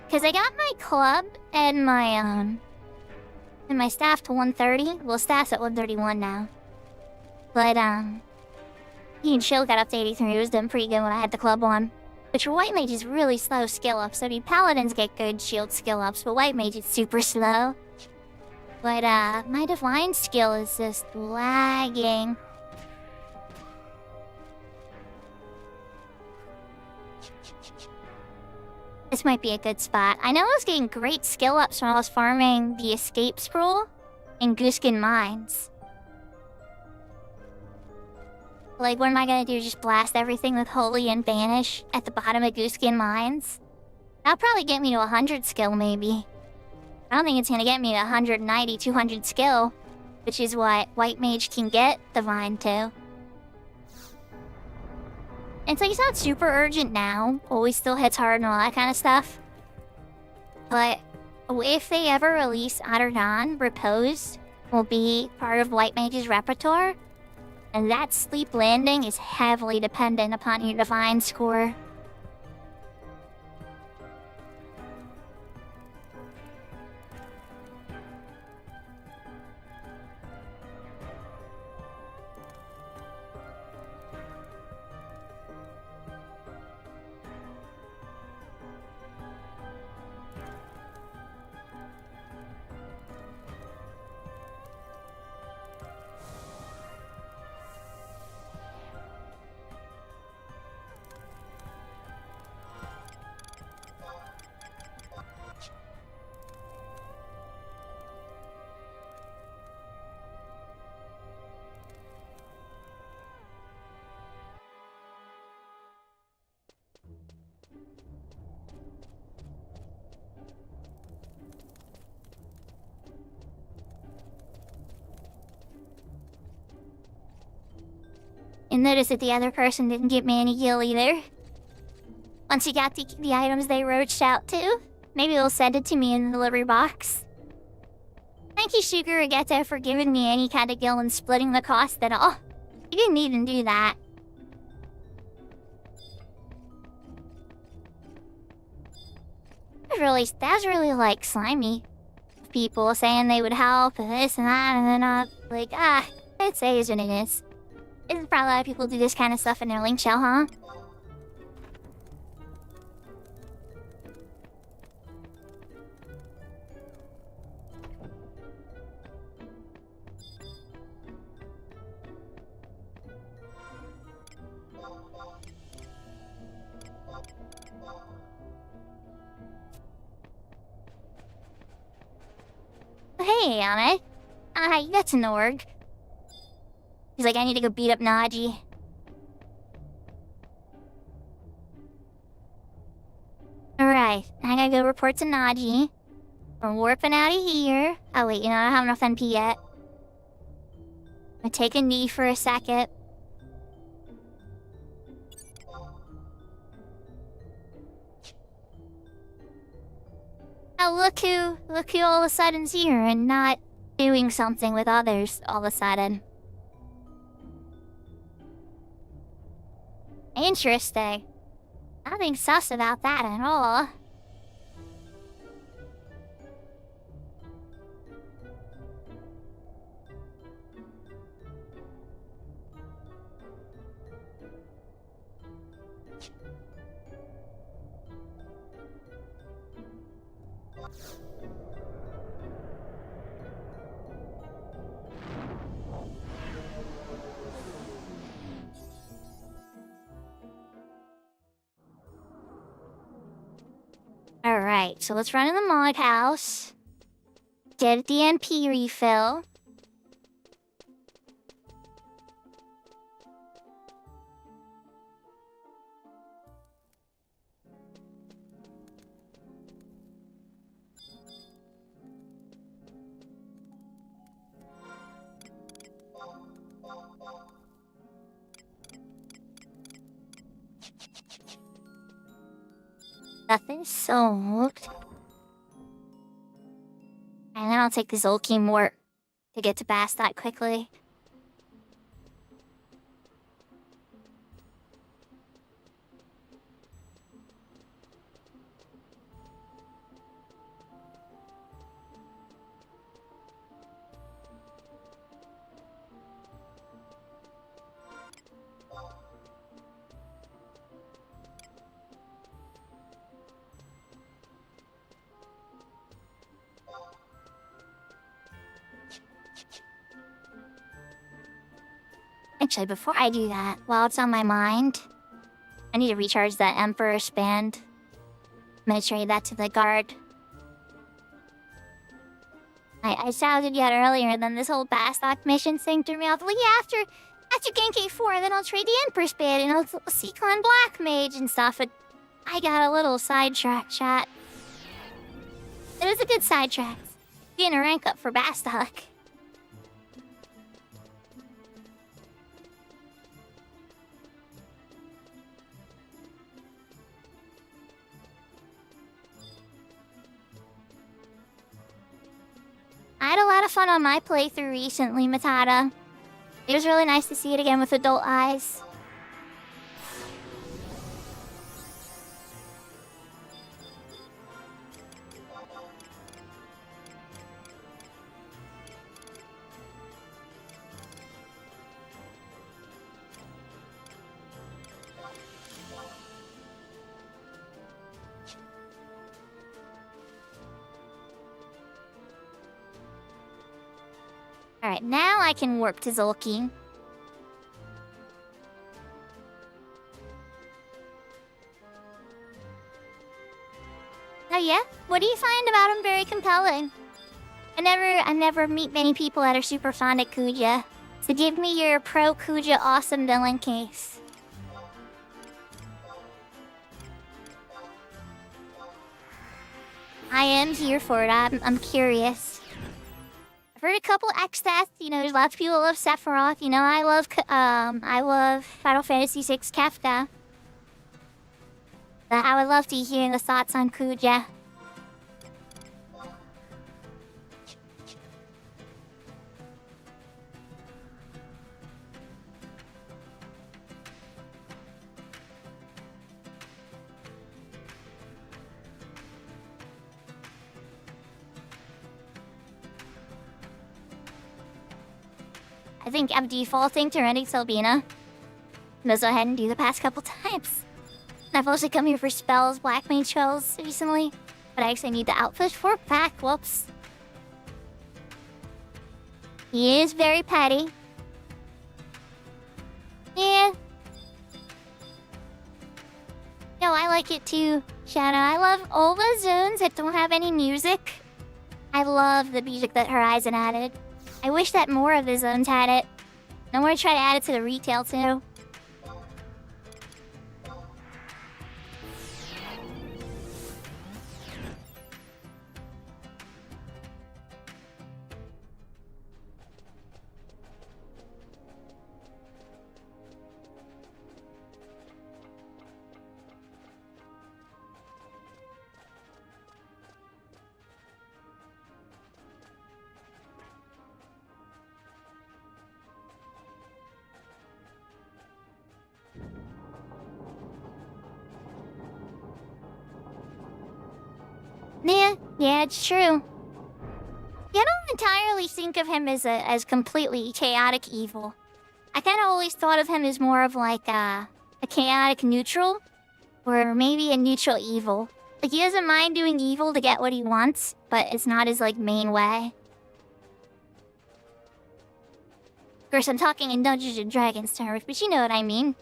Because I got my club and my staff to 130. Well, staff's at 131 now. But, he and Shield got up to 83. It was done pretty good when I had the club on. Which for White Mage is really slow skill ups. So, Paladins get good shield skill ups, but White Mage is super slow. But, my divine skill is just lagging. This might be a good spot. I know I was getting great skill ups when I was farming the escape scroll in Gooskin Mines. Like, what am I gonna do? Just blast everything with Holy and Banish at the bottom of Gooskin Mines? That'll probably get me to 100 skill, maybe. I don't think it's gonna get me to 190, 200 skill, which is what White Mage can get Divine to. It's like, it's not super urgent now. Always still hits hard and all that kind of stuff. But if they ever release Adardan, Repose will be part of White Mage's repertoire. And that sleep landing is heavily dependent upon your Divine score. And notice that the other person didn't get me any gil either. Once you got the items they roached out to, maybe they'll send it to me in the delivery box. Thank you, Sugar Ageta, for giving me any kind of gil and splitting the cost at all. You didn't even do that. That was really like slimy. People saying they would help and this and that, and then like, I'd say is what it is. Isn't probably a lot of people do this kind of stuff in their link shell, huh? on it. Hi, that's an org. He's like, I need to go beat up Naji. Alright, I gotta go report to Naji. We're warping out of here. Oh wait, I don't have enough NP yet. I'm gonna take a knee for a second. Oh, look who all of a sudden's here and not doing something with others all of a sudden. Interesting. Nothing sus about that at all. Alright, so let's run in the mod house. Get a DNP refill. Nothing sold. And then I'll take this old key more to get to Bastot quickly. Actually, before I do that, while it's on my mind, I need to recharge that Emperor's Band. I'm gonna trade that to the guard. I shouted yet earlier, and then this whole Bastok mission thing threw me off. Like, yeah, after Genki 4, then I'll trade the Emperor's Band, and I'll Seacon Black Mage and stuff, but I got a little sidetrack chat. It was a good sidetrack. Getting a rank up for Bastok. I had a lot of fun on my playthrough recently, Matata. It was really nice to see it again with adult eyes. Alright, now I can warp to Zolki. Oh yeah? What do you find about him very compelling? I never meet many people that are super fond of Kuja. So give me your pro Kuja awesome villain case. I am here for it. I'm curious. I've heard a couple X stats. There's lots of people who love Sephiroth. I love Final Fantasy VI Kefka. But I would love to hear the thoughts on Kuja. I think I'm defaulting to running Selbina. Let's go ahead and do the past couple times. I've also come here for spells, Black Mage spells recently, but I actually need the outfit for a pack. Whoops. He is very petty. Yeah. No, I like it too, Shadow. I love all the zones that don't have any music. I love the music that Horizon added. I wish that more of the zones had it. I'm gonna try to add it to the retail too. Yeah, it's true. I don't entirely think of him as completely chaotic evil. I kind of always thought of him as more of like a chaotic neutral, or maybe a neutral evil. Like he doesn't mind doing evil to get what he wants, but it's not his like main way. Of course, I'm talking in Dungeons and Dragons terms, but you know what I mean.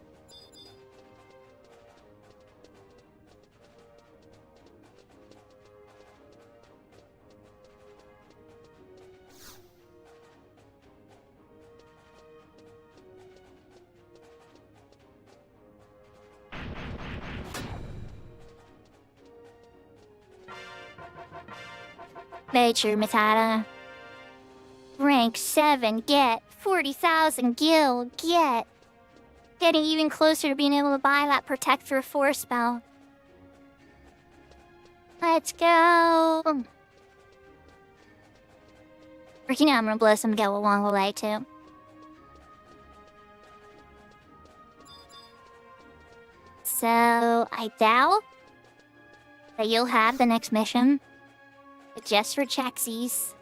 Nature Matata. Rank 7, get. 40,000 gil, get. Getting even closer to being able to buy that Protect for a 4 spell. Let's go. Or you know I'm gonna blow some gil along the way too. So, I doubt that you'll have the next mission. But just for checksies.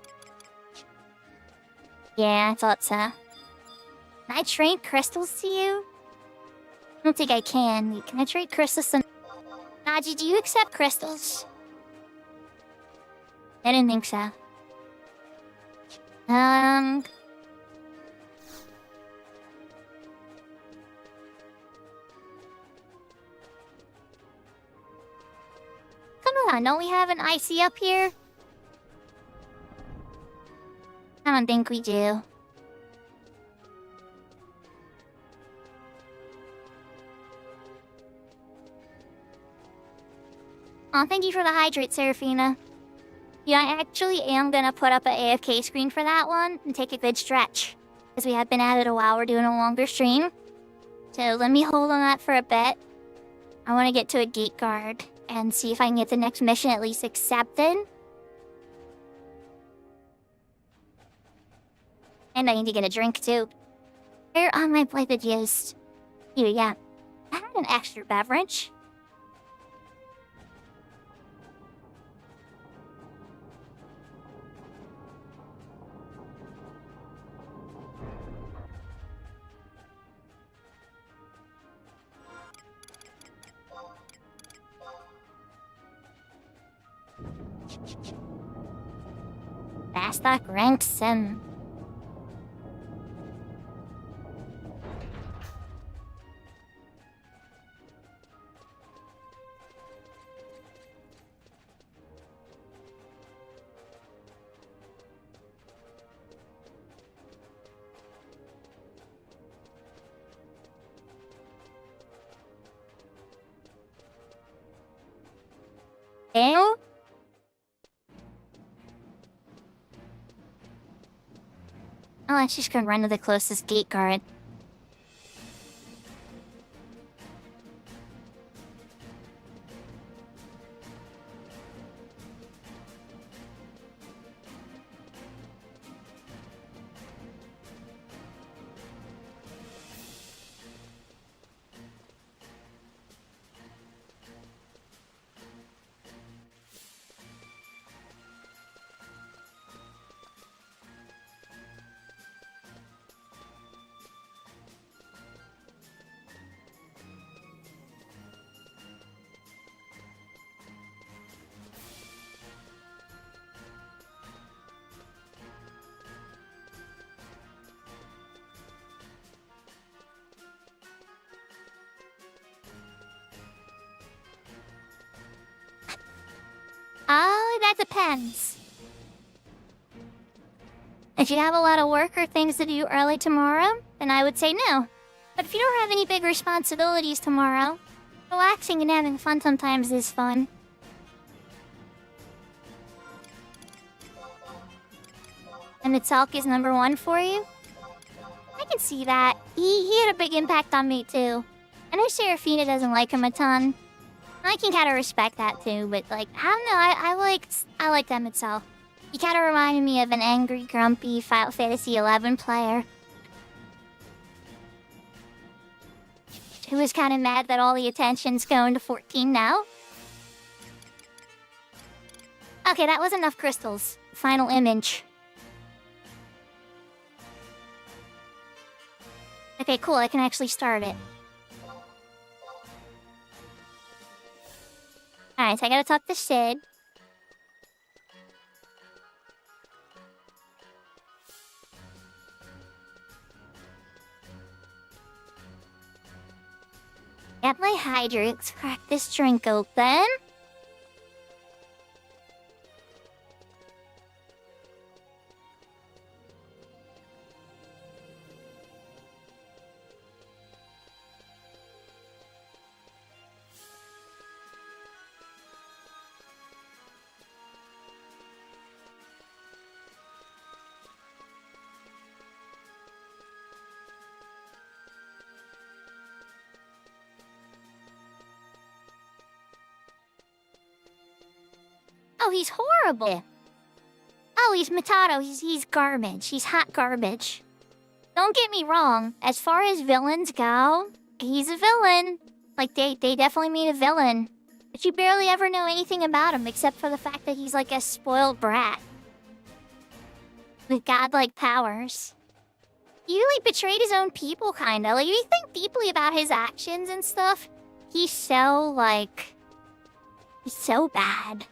Yeah, I thought so. Can I trade crystals to you? I don't think I can. Can I trade crystals to... Naji, do you accept crystals? I didn't think so. Come on, don't we have an IC up here? I don't think we do. Oh, thank you for the hydrate, Seraphina. Yeah, I actually am gonna put up an AFK screen for that one and take a good stretch. Because we have been at it a while, we're doing a longer stream. So let me hold on that for a bit. I want to get to a gate guard and see if I can get the next mission at least accepted. And I need to get a drink too. Where on my plate that used? Here, yeah. I had an extra beverage. Bastok rank 7. Ew? Oh, let's just go run to the closest gate guard. Oh, that depends. If you have a lot of work or things to do early tomorrow, then I would say no. But if you don't have any big responsibilities tomorrow, relaxing and having fun sometimes is fun. And Mitsalk is number 1 for you? I can see that. He had a big impact on me too. I know Serafina doesn't like him a ton. I can kind of respect that too, but like, I don't know, I liked that Mitsalk. He kind of reminded me of an angry, grumpy Final Fantasy XI player. Who was kind of mad that all the attention's going to 14 now. Okay, that was enough crystals. Final image. Okay, cool, I can actually start it. Alright, so I gotta talk to Sid. Got my Hydrix, crack this drink open. Oh, he's horrible. Oh, he's Matato. He's garbage. He's hot garbage. Don't get me wrong. As far as villains go, he's a villain. Like, they definitely made a villain. But you barely ever know anything about him except for the fact that he's like a spoiled brat. With godlike powers. He really betrayed his own people, kinda. Like, if you think deeply about his actions and stuff, he's so bad.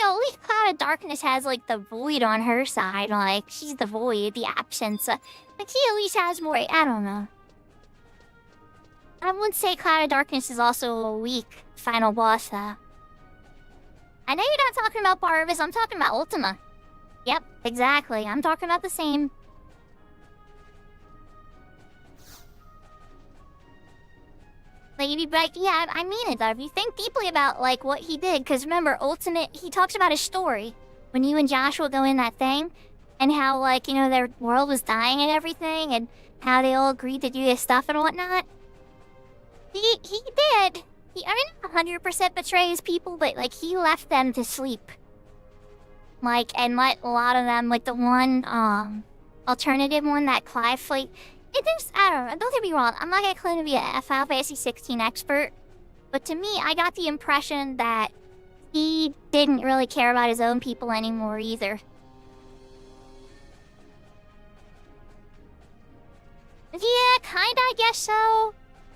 At least Cloud of Darkness has, like, the void on her side. Like, she's the void, the absence. Like, he at least has more... I don't know. I wouldn't say Cloud of Darkness is also a weak final boss, though. I know you're not talking about Barvis, I'm talking about Ultima. Yep, exactly. I'm talking about the same. Like, yeah, I mean it though. If you think deeply about, like, what he did, because remember, Ultimate, he talks about his story. When you and Joshua go in that thing, and how, like, you know, their world was dying and everything, and how they all agreed to do this stuff and whatnot. He did. I mean, 100% betray his people, but, like, he left them to sleep. Like, and let a lot of them, like, the one, alternative one that Clive, like... I don't know, don't get me wrong, I'm not gonna claim to be a Final Fantasy 16 expert, but to me, I got the impression that he didn't really care about his own people anymore either. Yeah, kinda, I guess so.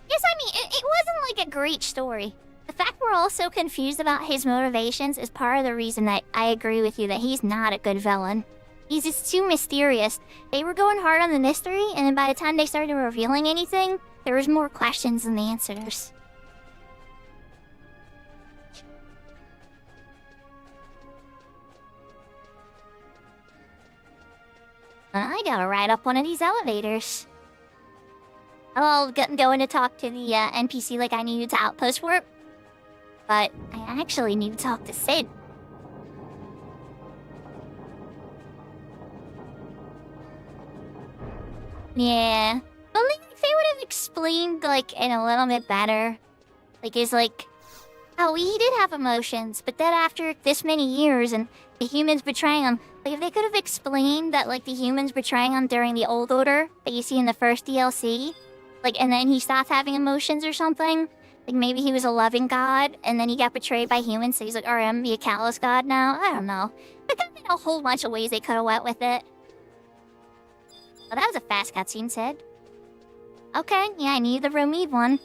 Yes, I mean, it wasn't like a great story. The fact we're all so confused about his motivations is part of the reason that I agree with you that he's not a good villain. He's just too mysterious. They were going hard on the mystery, and then by the time they started revealing anything, there was more questions than the answers. I gotta ride up one of these elevators. Oh, going to talk to the NPC like I needed to outpost work. But I actually need to talk to Sid. Yeah. But like, if they would have explained, like, in a little bit better. Like, is like... Oh, he did have emotions, but then after this many years and the humans betraying him... Like, if they could have explained that, like, the humans betraying him during the Old Order that you see in the first DLC... Like, and then he stopped having emotions or something... Like, maybe he was a loving god, and then he got betrayed by humans, so he's like, alright, I'm gonna be a callous god now? I don't know. But there's a whole bunch of ways they could have went with it. Oh, that was a fast cutscene, Sid. Okay, yeah, I need the Romeve one.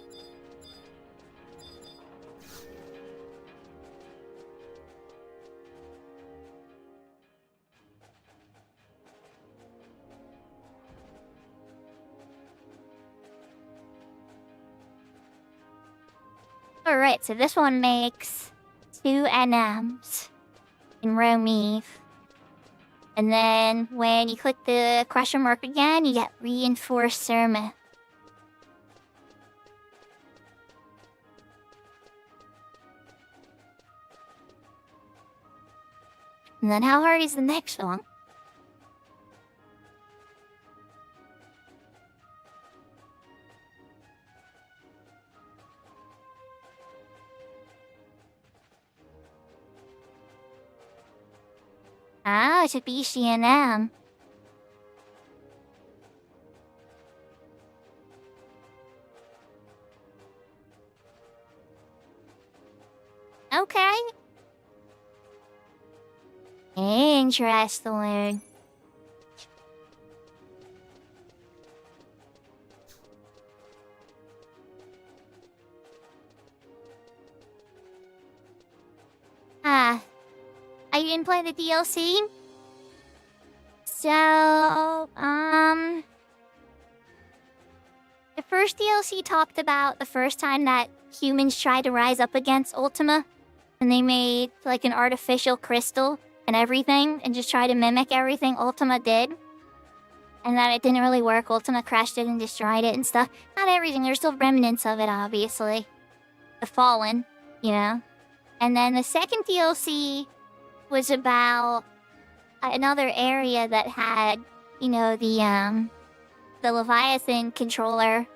Alright, so this one makes 2 NMs in Romeve. And then when you click the question mark again, you get reinforced sermon. And then how hard is the next one? Ah, it's a BCNM. Okay. Interesting. I didn't play the DLC. So, the first DLC talked about the first time that humans tried to rise up against Ultima. And they made, like, an artificial crystal and everything. And just tried to mimic everything Ultima did. And that it didn't really work. Ultima crashed it and destroyed it and stuff. Not everything. There's still remnants of it, obviously. The Fallen, you know. And then the second DLC was about another area that had, you know, the Leviathan controller,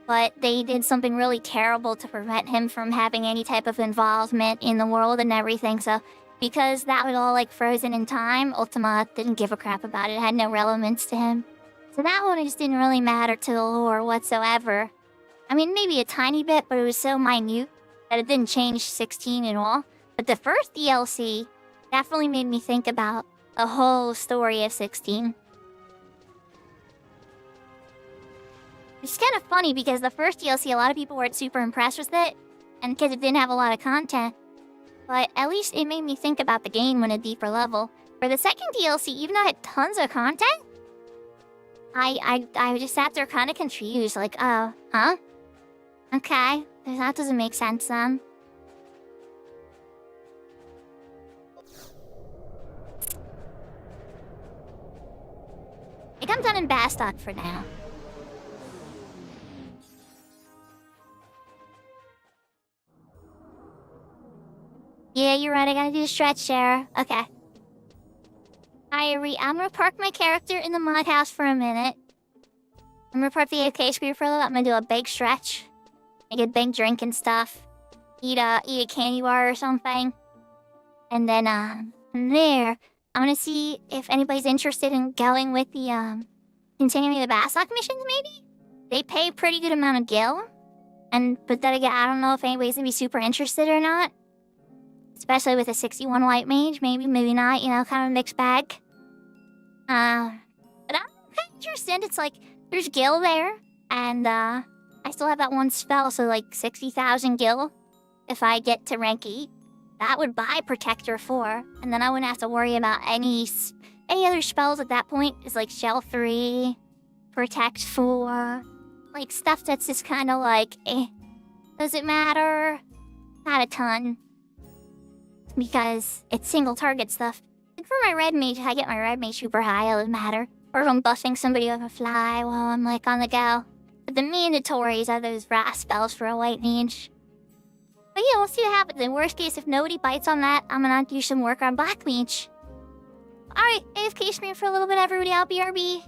but they did something really terrible to prevent him from having any type of involvement in the world and everything. So because that was all like frozen in time, Ultima didn't give a crap about it. It had no relevance to him. So that one just didn't really matter to the lore whatsoever. I mean, maybe a tiny bit, but it was so minute that it didn't change 16 at all. But the first DLC definitely made me think about the whole story of 16. It's kind of funny because the first DLC, a lot of people weren't super impressed with it, and because it didn't have a lot of content. But at least it made me think about the game on a deeper level. For the second DLC, even though it had tons of content, I just sat there kind of confused, like, oh, huh? Okay, that doesn't make sense then. I think I'm done in Bastok for now. Yeah, you're right, I gotta do a stretch, Sarah. Okay. I'm gonna park my character in the mud house for a minute. I'm gonna park the AFK screen for a little. I'm gonna do a big stretch. Make a big drink and stuff. Eat a candy bar or something. And then, from there, I'm gonna see if anybody's interested in going with the, continuing the Bastok missions, maybe? They pay a pretty good amount of gil. But then again, I don't know if anybody's gonna be super interested or not. Especially with a 61 white mage, maybe, maybe not, you know, kind of a mixed bag. But I'm kind of interested. It's like, there's gil there, and, I still have that one spell, so like 60,000 gil. If I get to rank 8, that would buy Protector 4, and then I wouldn't have to worry about any other spells at that point. It's like Shell 3, Protect 4, like stuff that's just kind of like, does it matter? Not a ton. Because it's single target stuff. Like for my red mage, if I get my red mage super high, it doesn't matter. Or if I'm buffing somebody with a fly while I'm like on the go. But the mandatories are those wrath spells for a white mage. But yeah, we'll see what happens. In worst case, if nobody bites on that, I'm gonna do some work on black mage. Alright, AFK screen for a little bit, everybody. I'll BRB.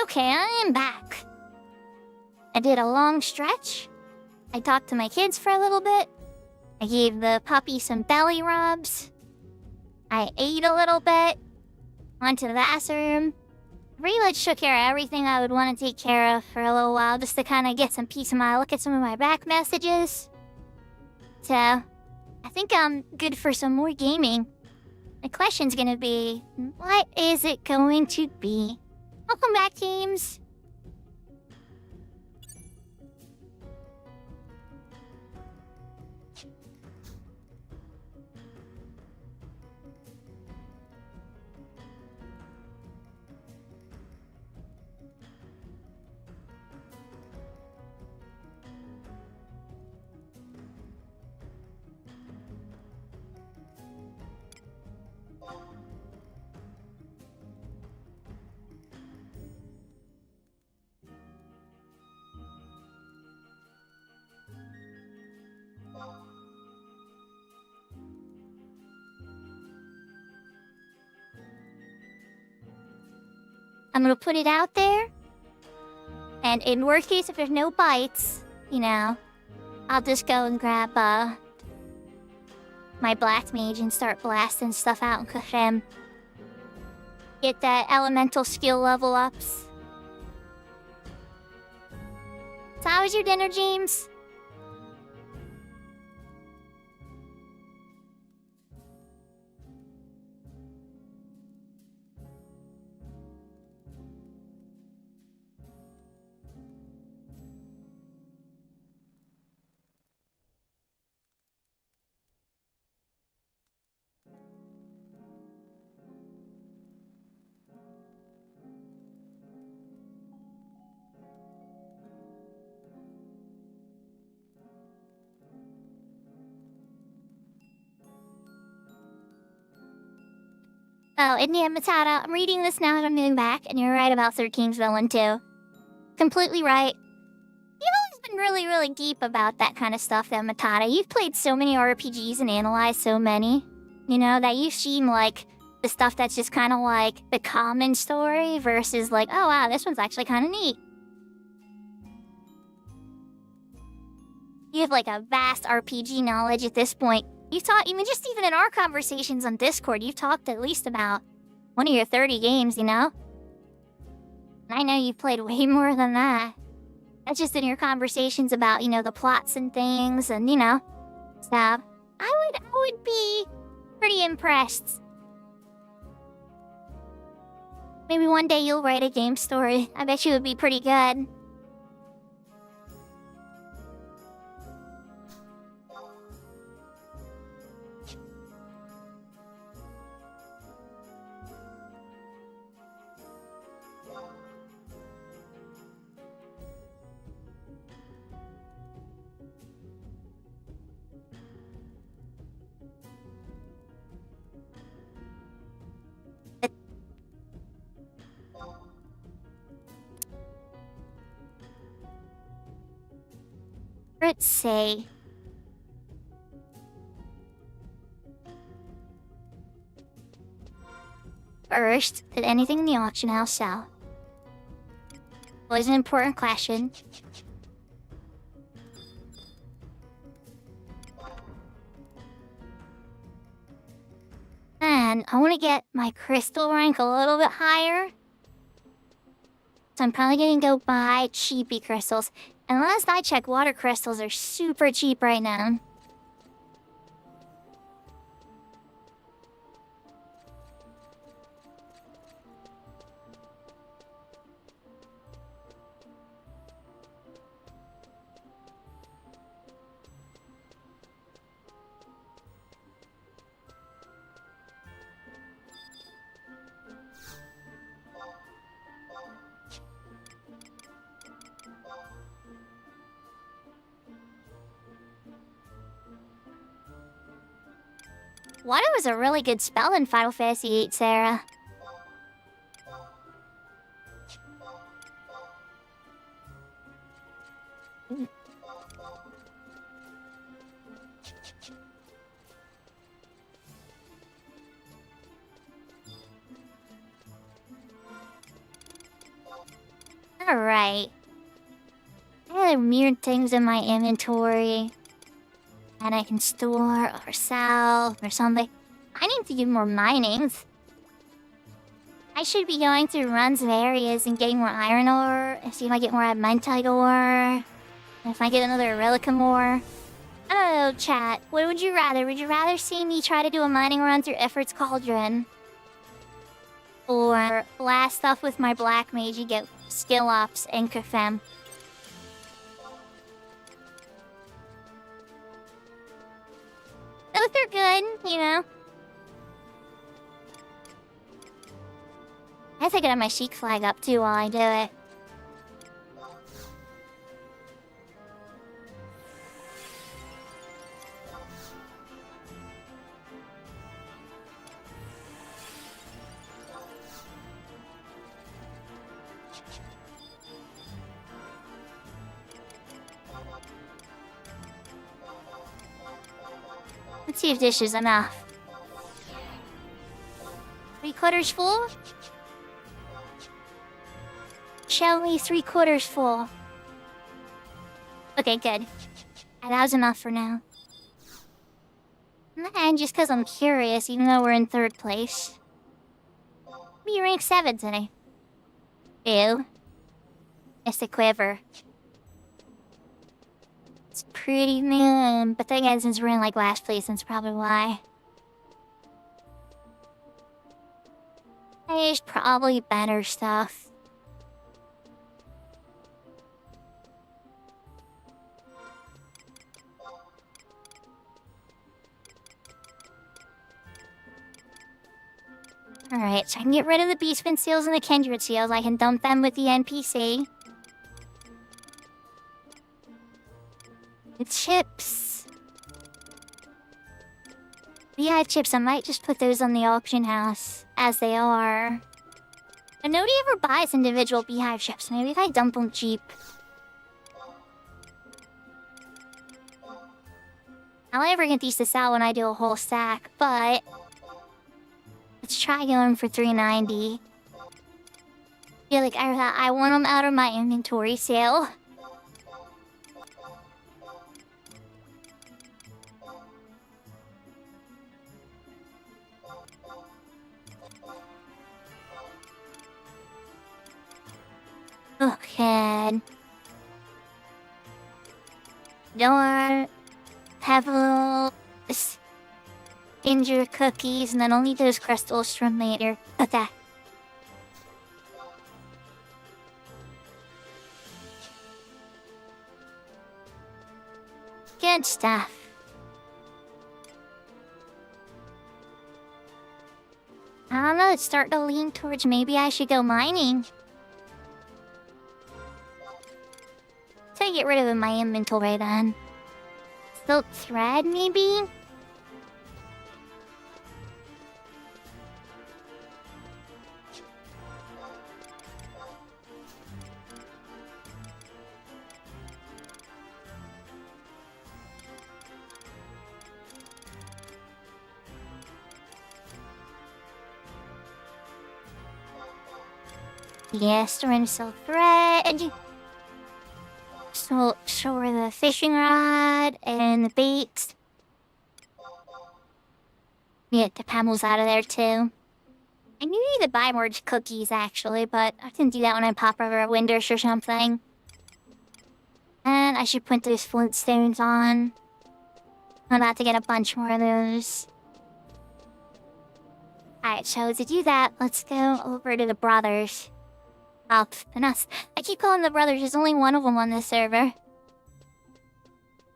Okay, I am back. I did a long stretch. I talked to my kids for a little bit. I gave the puppy some belly rubs. I ate a little bit. Went to the bathroom. Pretty much took care of everything I would want to take care of for a little while just to kind of get some peace of mind. Look at some of my back messages. So, I think I'm good for some more gaming. The question's gonna be, what is it going to be? Welcome back, teams. I'm gonna put it out there. And in worst case, if there's no bites, you know, I'll just go and grab my black mage and start blasting stuff out in Kafem. Get that elemental skill level ups. So how was your dinner, James? Oh, and yeah, Matata, I'm reading this now and I'm moving back, and you're right about 13's villain too. Completely right. You've always been really, really deep about that kind of stuff, though, Matata. You've played so many RPGs and analyzed so many, you know, that you've seen, like, the stuff that's just kind of like the common story versus like, oh wow, this one's actually kind of neat. You have, like, a vast RPG knowledge at this point. You've talked, even in our conversations on Discord, you've talked at least about one of your 30 games, you know? And I know you've played way more than that. That's just in your conversations about, you know, the plots and things and, you know, stuff. I would be pretty impressed. Maybe one day you'll write a game story. I bet you it would be pretty good. Let's see. First, did anything in the auction house sell? Was an important question. And I want to get my crystal rank a little bit higher. So I'm probably gonna go buy cheapy crystals. And last I checked, water crystals are super cheap right now. Water was a really good spell in Final Fantasy VIII, Sarah. Alright. I have weird things in my inventory. And I can store or sell or something. I need to do more minings. I should be going through runs of areas and getting more iron ore. And see if I get more adamantite ore. And if I get another relicum ore. I don't know, chat. What would you rather? Would you rather see me try to do a mining run through Effort's Cauldron? Or blast off with my black mage and get skill ups and Kafem? Both are good, you know. I think I have my chic flag up too while I do it. Let's see if this is enough. 3/4 full? Show me 3/4 full. Okay, good. That was enough for now. And just because I'm curious, even though we're in 3rd place. Be rank 7 today. Ew. It's a quiver. It's pretty mean, but then again, since we're in like last place, that's probably why. There's probably better stuff. Alright, so I can get rid of the Beastman seals and the Kindred seals. I can dump them with the NPC. The chips. Beehive chips, I might just put those on the auction house as they are. But nobody ever buys individual beehive chips. Maybe if I dump them cheap. I'll never get these to sell when I do a whole stack, but let's try going for $3.90. Feel like I want them out of my inventory sale. Okay. Door, pebbles, ginger cookies, and then I'll need those crystals from later. Okay. Good stuff. I don't know, it's starting to lean towards maybe I should go mining. So I get rid of it in my inventory then. Silk thread, maybe? Yes, we're in silk thread. So we're the fishing rod and the bait. Get the pebbles out of there too. I knew you could buy more cookies actually, but I didn't do that when I pop over a Windish or something. And I should put those flintstones on. I'm about to get a bunch more of those. Alright, so to do that, let's go over to the brothers. Oh, and us. I keep calling the brothers, there's only one of them on this server.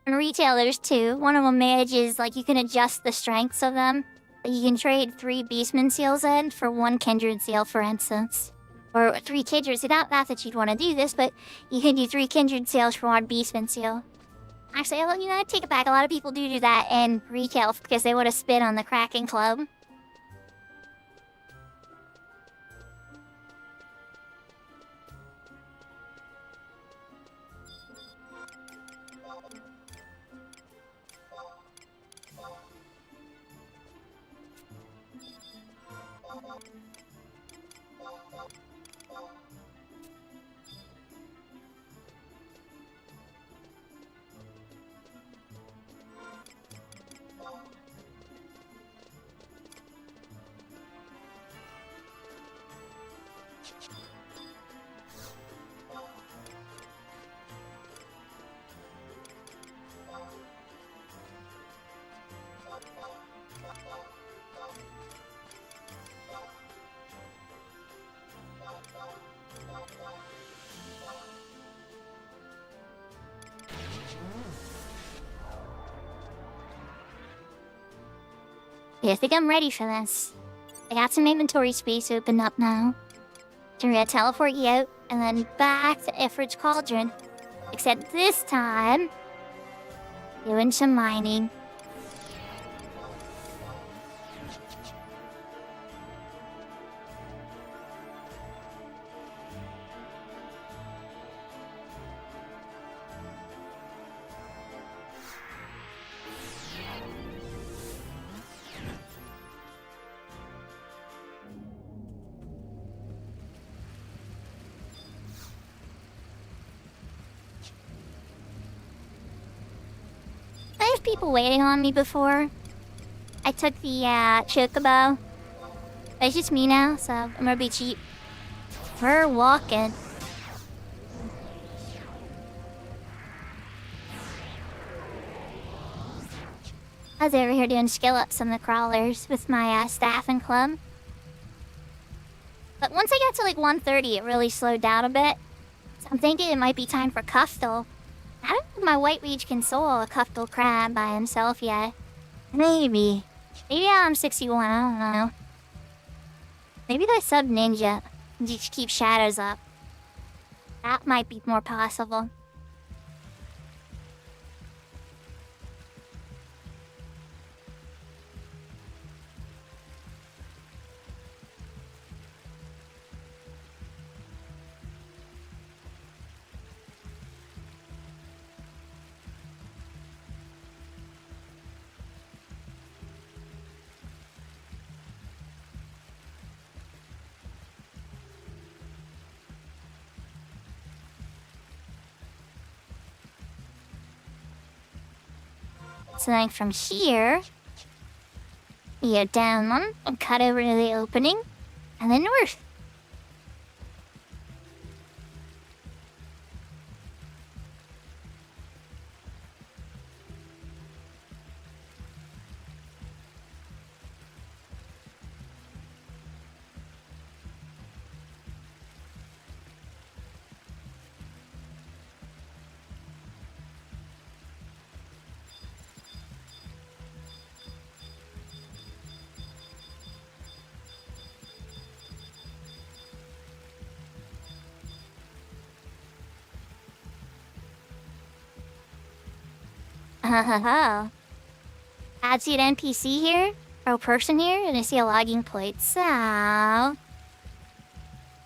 And retail, there's two. One of them manages, like, you can adjust the strengths of them. You can trade 3 Beastman seals in for 1 Kindred seal, for instance. Or 3 Kindred seals. Not that you'd want to do this, but you can do 3 Kindred seals for 1 Beastman seal. Actually, you know, I take it back. A lot of people do that in retail because they want to spin on the Kraken Club. Yeah, I think I'm ready for this. I got some inventory space opened up now. So we're gonna teleport you out and then back to Ifrit's Cauldron. Except this time, doing some mining. I have people waiting on me before. I took the chocobo. It's just me now, so I'm gonna be cheap. We're walking. I was over here doing skill ups on the crawlers with my staff and club. But once I got to like 130, it really slowed down a bit. So I'm thinking it might be time for Kuftal. I don't think my white mage can soul a Kuftal crab by himself yet. Maybe. Maybe I'm 61, I don't know. Maybe the sub ninja just keep shadows up. That might be more possible. So then from here, you go down one and cut over to the opening, and then north. Oh. I see an NPC here, or a person here, and I see a logging plate, so...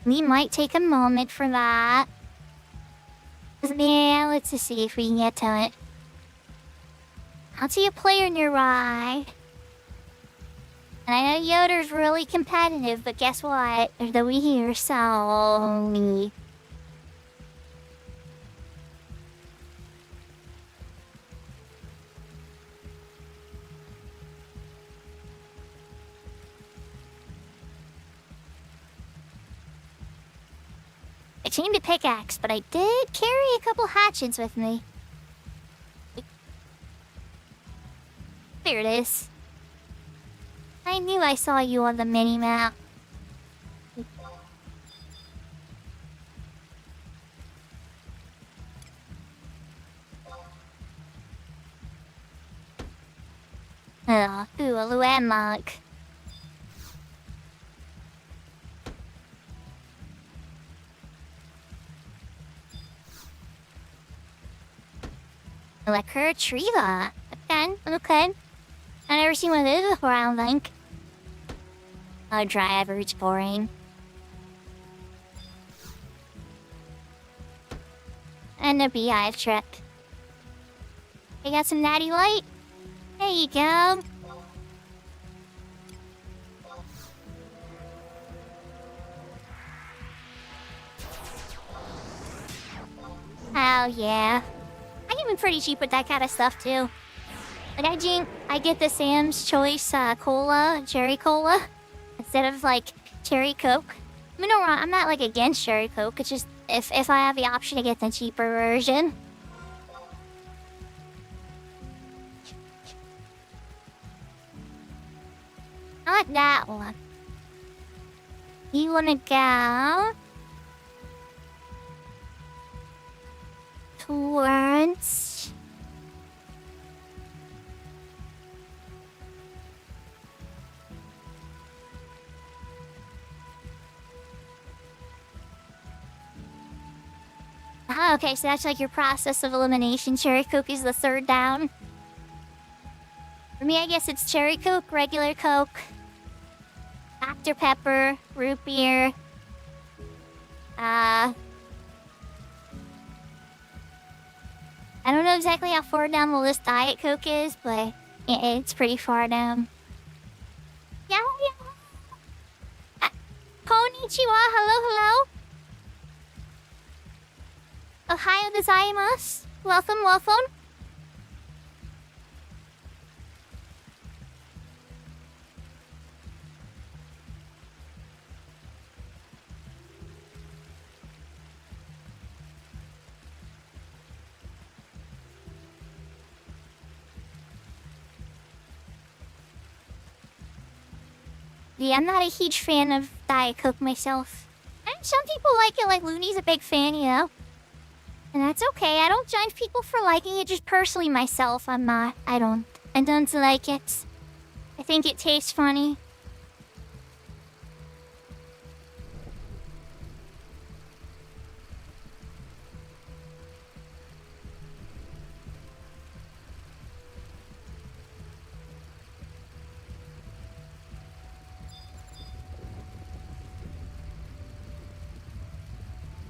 we might take a moment for that. Yeah, let's just see if we can get to it. I see a player nearby. And I know Yoder's really competitive, but guess what? There's nobody here, so... me. I chained a pickaxe, but I did carry a couple hatchets with me. There it is. I knew I saw you on the mini-map. Oh, ooh, a Luan mug. Liquor Triva. Okay. I've never seen one of those before, I don't think. Oh, driver, it's boring. And a beehive trip. You got some natty light? There you go. Oh, yeah. I can be pretty cheap with that kind of stuff, too. Like, I get the Sam's Choice cola, cherry cola, instead of, like, cherry Coke. I mean, no, I'm not, like, against cherry Coke. It's just, if I have the option to get the cheaper version. I like that one. You wanna go towards Ah, okay, so that's like your process of elimination. Cherry Coke is the third down. For me, I guess it's Cherry Coke, regular Coke, Dr. Pepper, root beer, I don't know exactly how far down the list Diet Coke is, but it's pretty far down. Yeah. Konnichiwa, hello. Ohayo gozaimasu. Welcome. Yeah, I'm not a huge fan of Diet Coke myself. And some people like it, like Looney's a big fan, you know? And that's okay, I don't judge people for liking it, just personally myself, I'm not. I don't like it. I think it tastes funny.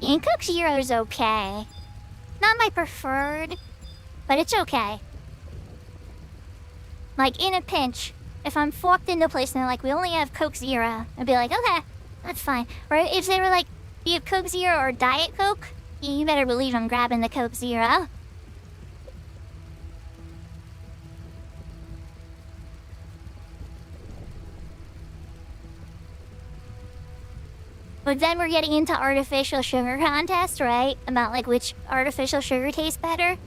And Coke Zero is okay. Not my preferred, but it's okay. Like, in a pinch, if I'm walked into a place and they're like, we only have Coke Zero, I'd be like, okay, that's fine. Or if they were like, do you have Coke Zero or Diet Coke? You better believe I'm grabbing the Coke Zero. But then we're getting into artificial sugar contest, right? About like which artificial sugar tastes better.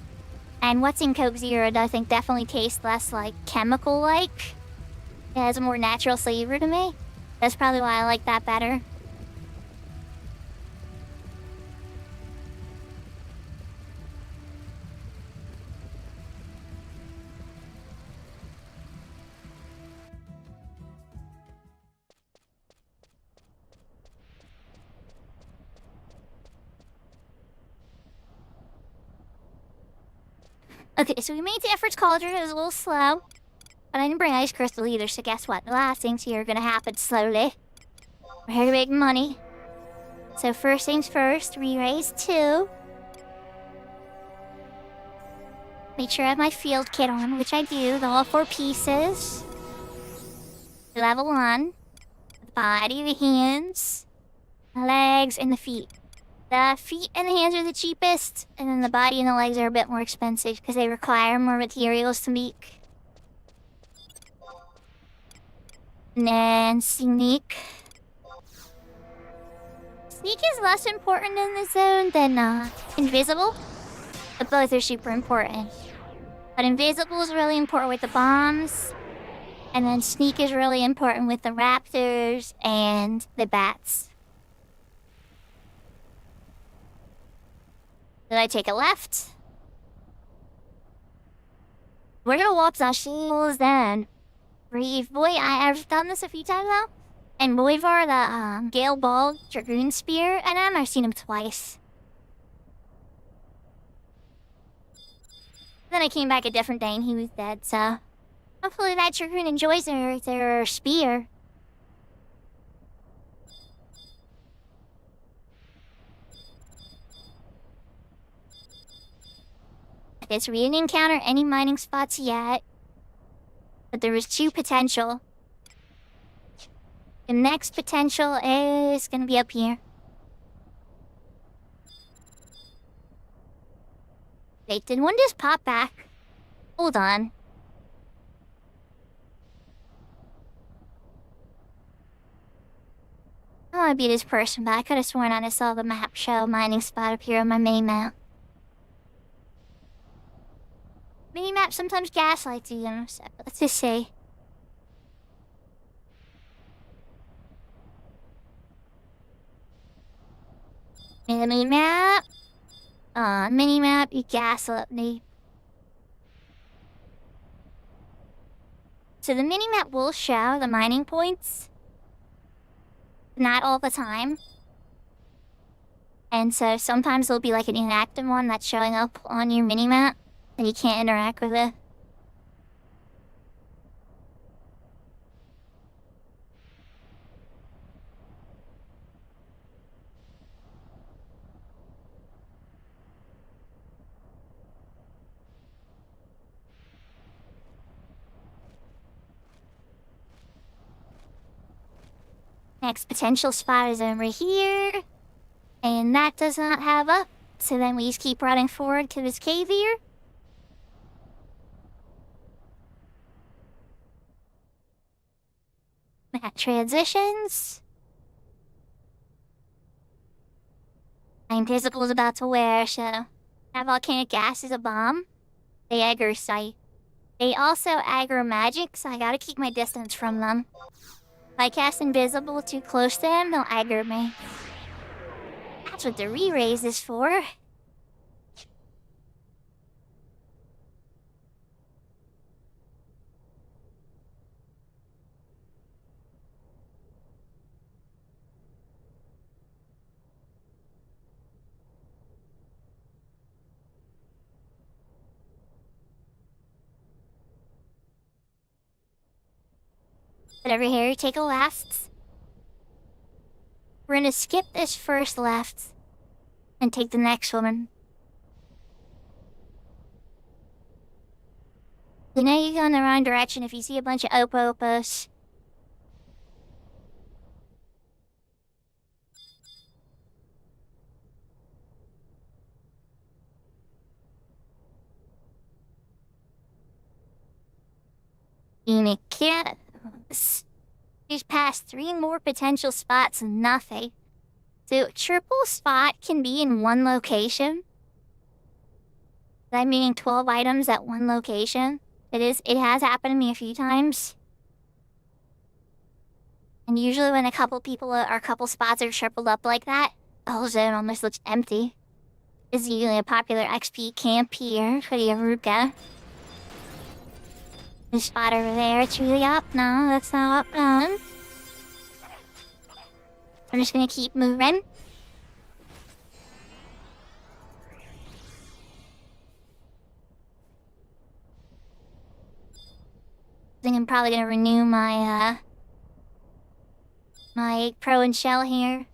And what's in Coke Zero I think definitely tastes less like chemical-like. It has a more natural flavor to me. That's probably why I like that better. Okay, so we made the efforts cauldron. It was a little slow. But I didn't bring ice crystal either, so guess what? The last things here are gonna happen slowly. We're here to make money. So first things first, re-raise 2. Make sure I have my field kit on, which I do. All 4 pieces. Level 1. The body, the hands, the legs, and the feet. The feet and the hands are the cheapest, and then the body and the legs are a bit more expensive because they require more materials to make. And then sneak. Sneak is less important in the zone than invisible, but both are super important. But invisible is really important with the bombs, and then sneak is really important with the raptors and the bats. Did I take a left? We're gonna walk the shields then. Brave boy, I've done this a few times now. And Boivar, the Gale Ball Dragoon Spear, and I've seen him twice. Then I came back a different day and he was dead, so hopefully that Dragoon enjoys their spear. Okay, so we didn't encounter any mining spots yet, but there was 2 potential. The next potential is gonna be up here. Wait, did one just pop back? Hold on. I wanna be this person, but I could have sworn I just saw the map show a mining spot up here on my main map. Minimap sometimes gaslights you, so let's just say. Minimap. Minimap, you gaslit me. So the minimap will show the mining points. Not all the time. And so sometimes there'll be like an inactive one that's showing up on your minimap and you can't interact with it. Next potential spot is over here. And that does not have up. So then we just keep running forward to this cave here. That transitions. I'm physical is about to wear, so that volcanic gas is a bomb. They aggro sight. They also aggro magic, so I gotta keep my distance from them. If I cast invisible too close to them, they'll aggro me. That's what the re-raise is for. But over here, take a left. We're gonna skip this first left and take the next one. You know you go in the wrong direction if you see a bunch of opos. We've passed 3 more potential spots and nothing. So triple spot can be in one location. That meaning 12 items at one location. It has happened to me a few times. And usually when a couple spots are tripled up like that, the whole zone almost looks empty. This is usually a popular XP camp here for the Aruka. This spot over there, it's really up. No, that's not up. No. I'm just gonna keep moving. I think I'm probably gonna renew my my pro and shell here.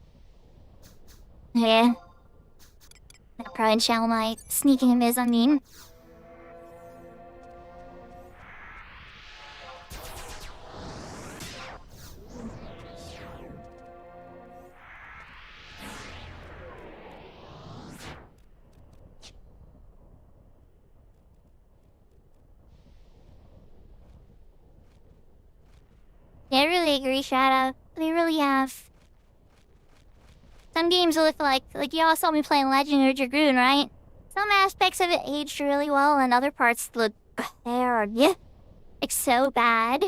Yeah. Not pro and shell, my sneaking miss, I mean. Yeah, I really agree, Shadow. They really have. Some games look like y'all saw me playing Legend of Dragoon, right? Some aspects of it aged really well, and other parts look bad. Yeah, like so bad.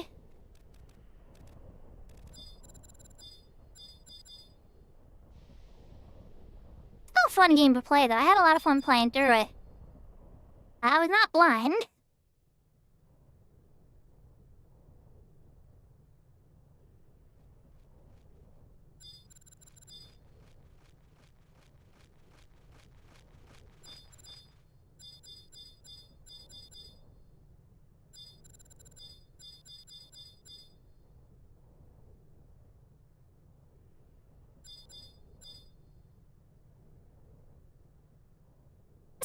Still a fun game to play, though. I had a lot of fun playing through it. I was not blind.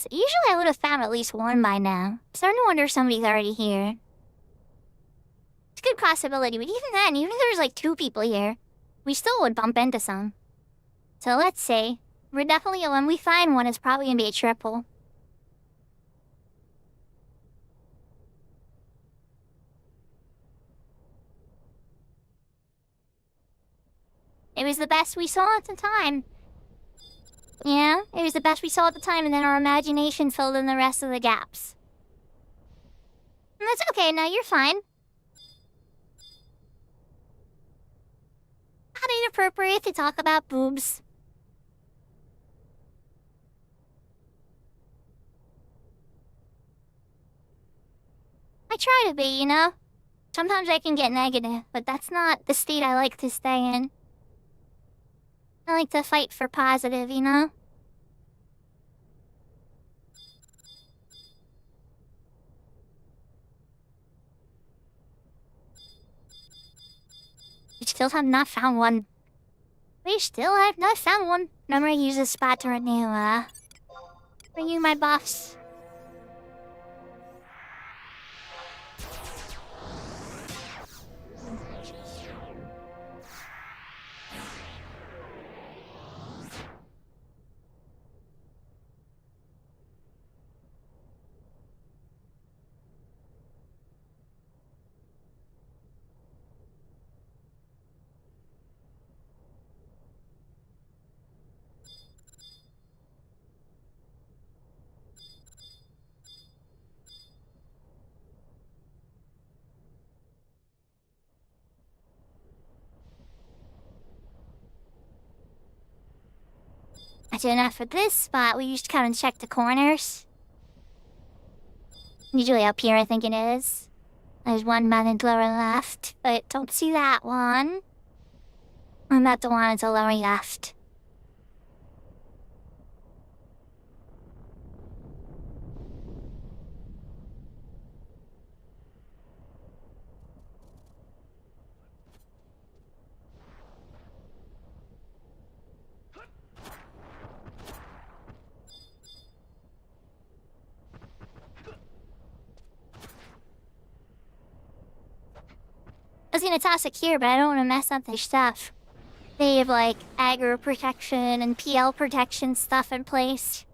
Usually I would have found at least one by now. I'm starting to wonder if somebody's already here. It's a good possibility, but even then, even if there's like 2 people here, we still would bump into some. So let's see. We're definitely, when we find one, it's probably gonna be a triple. It was the best we saw at the time. Yeah, it was the best we saw at the time, and then our imagination filled in the rest of the gaps. And that's okay, now you're fine. Not inappropriate to talk about boobs. I try to be, you know? Sometimes I can get negative, but that's not the state I like to stay in. I like to fight for positive, you know? still have not found one. We still have not found one. I'm gonna use this spot to renew, renew my buffs. That's enough for this spot. We used to come and check the corners. Usually up here, I think it is. There's one button to the lower left, but don't see that one. I'm not the one at the lower left. I was gonna toss it here, but I don't want to mess up their stuff. They have like aggro protection and PL protection stuff in place.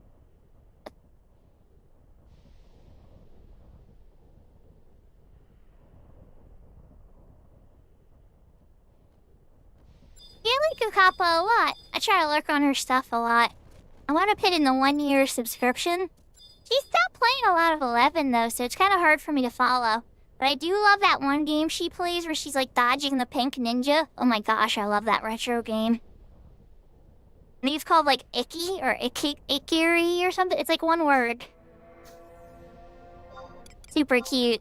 Yeah, I like Kukapa a lot. I try to lurk on her stuff a lot. I want to put in the 1-year subscription. She stopped playing a lot of 11 though, so it's kind of hard for me to follow. But I do love that one game she plays where she's like dodging the pink ninja. Oh my gosh, I love that retro game. I think it's called like Icky or Ikiri or something. It's like one word. Super cute.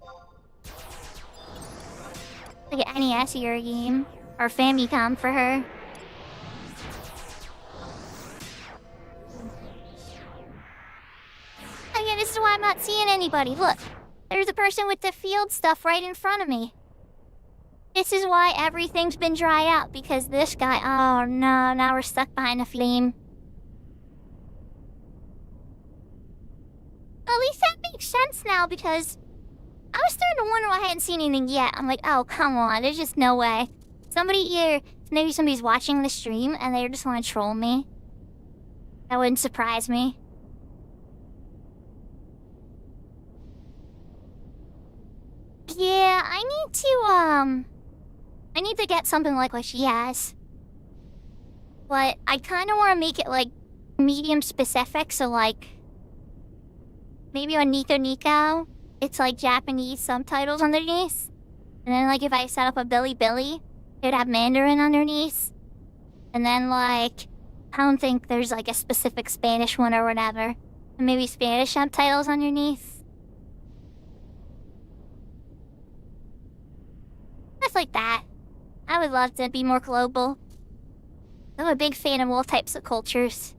Like an NES era game. Or Famicom for her. Again, this is why I'm not seeing anybody. Look. There's a person with the field stuff right in front of me. This is why everything's been dried out, because this guy... Oh no, now we're stuck behind a flame. At least that makes sense now, because... I was starting to wonder why I hadn't seen anything yet. I'm like, oh, come on, there's just no way. Maybe somebody's watching the stream, and they just want to troll me. That wouldn't surprise me. Yeah, I need to get something like what she has. But I kind of want to make it, like, medium specific, so, like... Maybe on Nico Nico, it's, like, Japanese subtitles underneath. And then, like, if I set up a Billy Billy, it would have Mandarin underneath. And then, like, I don't think there's, like, a specific Spanish one or whatever. And maybe Spanish subtitles underneath. Stuff like that. I would love to be more global. I'm a big fan of all types of cultures.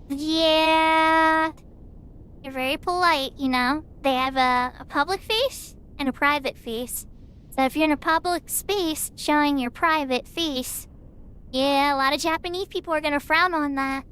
Yeah. They're very polite, you know? They have a public face and a private face. So if you're in a public space showing your private face, yeah, a lot of Japanese people are gonna frown on that.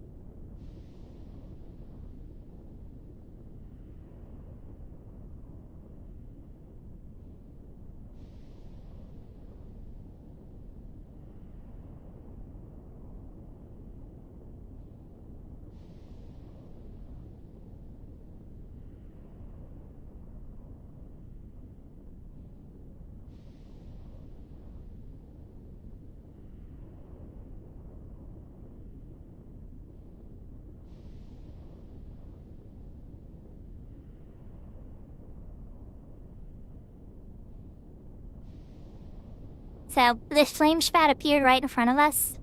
So, this flame spout appeared right in front of us.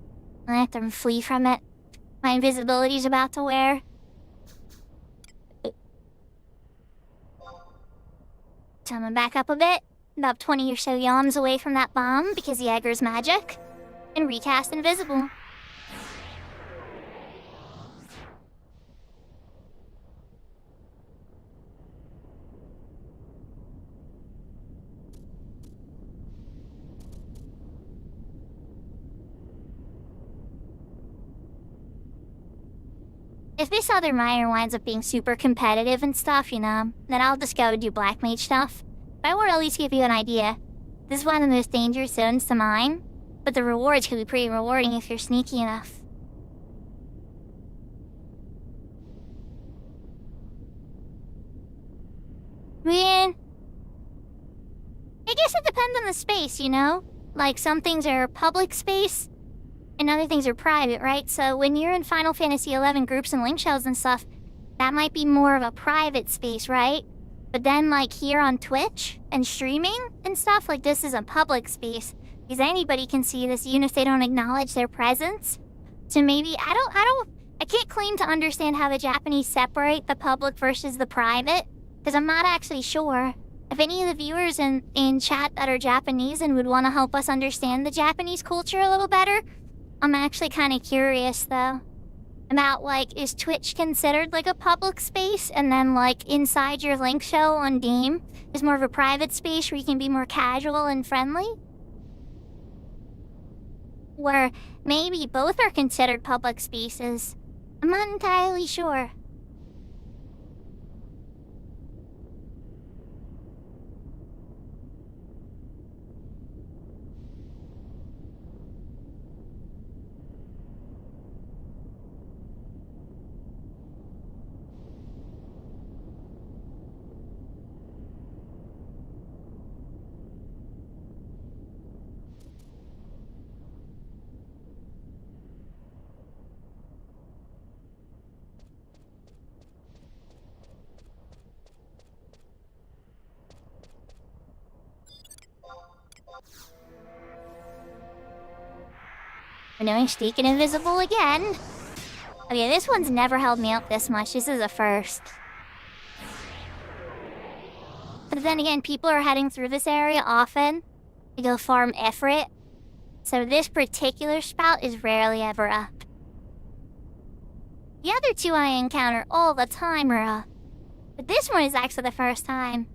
I have to flee from it. My invisibility's about to wear. So I'm gonna back up a bit, about 20 or so yawns away from that bomb because the Egger's magic, and recast invisible. If this other minor winds up being super competitive and stuff, then I'll just go do black mage stuff. But I will at least give you an idea. This is one of the most dangerous zones to mine, but the rewards could be pretty rewarding if you're sneaky enough. Man, I guess it depends on the space, Like, some things are public space, and other things are private, right? So when you're in Final Fantasy XI groups and link shells and stuff, that might be more of a private space, right? But then, like, here on Twitch and streaming and stuff, like, this is a public space. Because anybody can see this, even if they don't acknowledge their presence. So maybe, I can't claim to understand how the Japanese separate the public versus the private. Because I'm not actually sure. If any of the viewers in chat that are Japanese and would want to help us understand the Japanese culture a little better, I'm actually kind of curious, though. About, like, is Twitch considered, like, a public space? And then, like, inside your link shell on Game is more of a private space where you can be more casual and friendly? Or maybe both are considered public spaces. I'm not entirely sure. We're doing Sneaking Invisible again. Okay, this one's never held me up this much. This is a first. But then again, people are heading through this area often to go farm Ifrit. So this particular spout is rarely ever up. The other two I encounter all the time are up. But this one is actually the first time.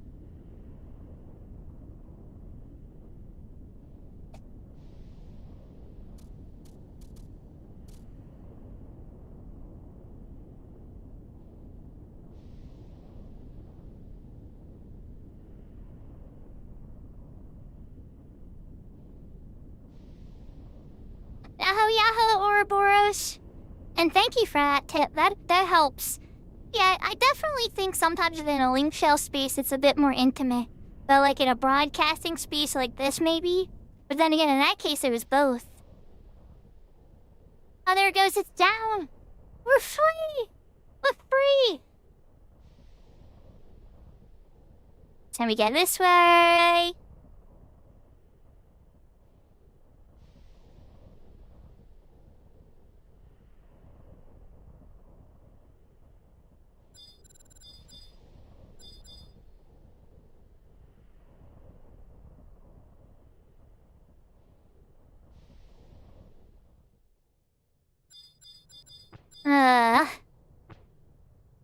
Yahoo, Ouroboros. And thank you for that tip. That helps. Yeah, I definitely think sometimes in a link shell space it's a bit more intimate. But like in a broadcasting space like this maybe. But then again, in that case it was both. Oh, there it goes. It's down. We're free. We're free. Can we get this way?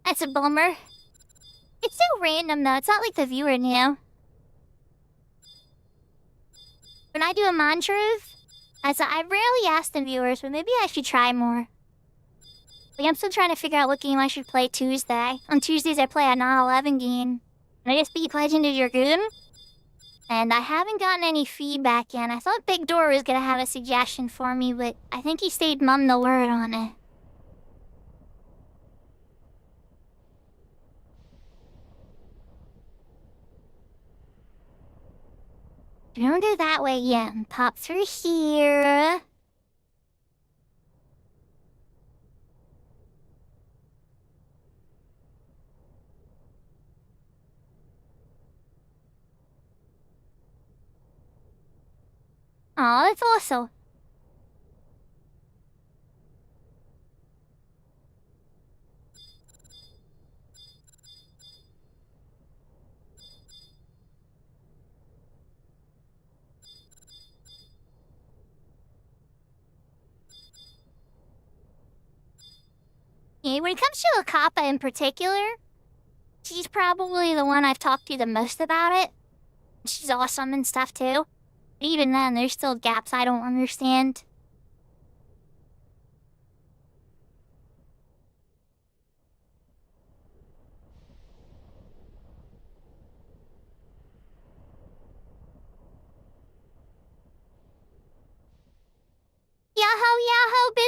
That's a bummer. It's so random though, it's not like the viewer knew. When I do a mantra, I rarely ask the viewers, but maybe I should try more. Like, I'm still trying to figure out what game I should play Tuesday. On Tuesdays I play a non-11 game. And I just beat Legend of Dragoon. And I haven't gotten any feedback yet. I thought Big Door was gonna have a suggestion for me, but I think he stayed mum the word on it. Don't go that way yet. Pop through here. Aw, that's awesome. Yeah, when it comes to Akapa in particular, she's probably the one I've talked to the most about it. She's awesome and stuff too. But even then, there's still gaps I don't understand.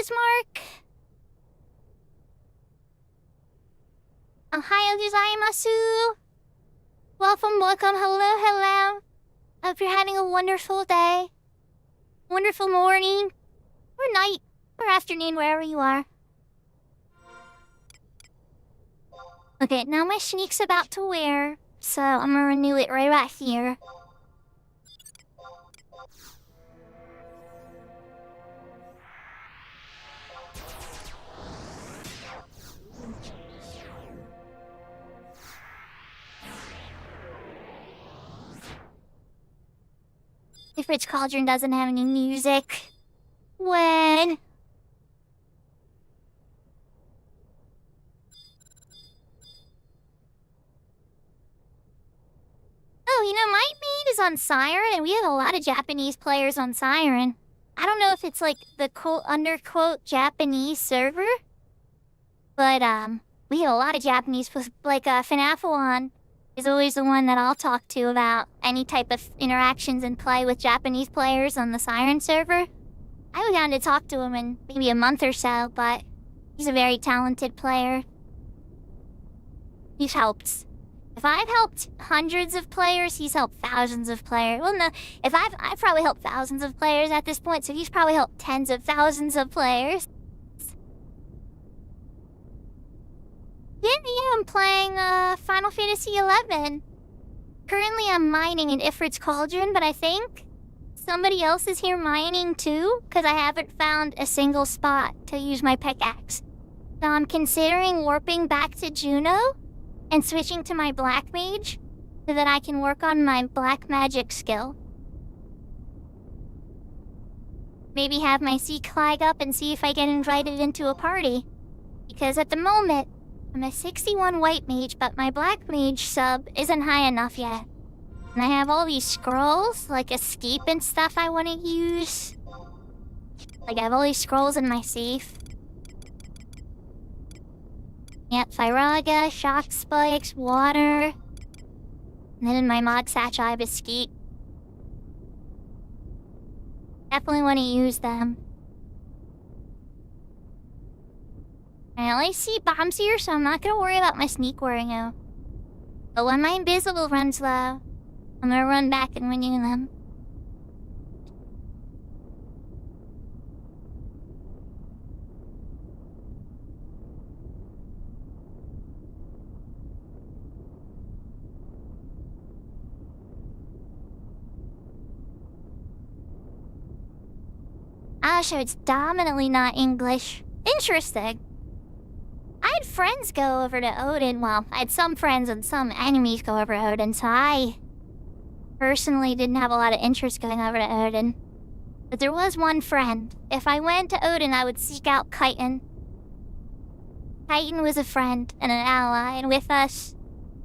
Cheers mark. Ohayo gozaimasu. Welcome, hello. Hope you're having a wonderful day, wonderful morning, or night, or afternoon, wherever you are. Okay, now my sneak's about to wear, so I'm gonna renew it right about here. If Rich Cauldron doesn't have any music, when? Oh, my main is on Siren, and we have a lot of Japanese players on Siren. I don't know if it's like the quote underquote Japanese server, but we have a lot of Japanese, like Finafuan is always the one that I'll talk to about any type of interactions and play with Japanese players on the Siren server. I was down to talk to him in maybe a month or so, but he's a very talented player. He's helped. If I've helped hundreds of players, he's helped thousands of players. Well, no, I've probably helped thousands of players at this point, so he's probably helped tens of thousands of players. Yeah, I'm playing Final Fantasy XI. Currently I'm mining in Ifrit's Cauldron, but I think somebody else is here mining too, because I haven't found a single spot to use my pickaxe. So I'm considering warping back to Juno and switching to my Black Mage so that I can work on my Black Magic skill. Maybe have my Seek flag up and see if I get invited into a party. Because at the moment, I'm a 61 White Mage, but my Black Mage sub isn't high enough yet. And I have all these scrolls, like Escape and stuff I want to use. Like I have all these scrolls in my safe. Yep, Firaga, Shock Spikes, Water. And then in my mod satchel I have Escape. Definitely want to use them. I only see bombs here, so I'm not gonna worry about my sneak wearing out. But when my invisible runs low, I'm gonna run back and renew them. Ah, so it's dominantly not English. Interesting. I had friends go over to Odin. Well, I had some friends and some enemies go over to Odin, so I personally didn't have a lot of interest going over to Odin. But there was one friend. If I went to Odin, I would seek out Chitin. Chitin was a friend and an ally, and with us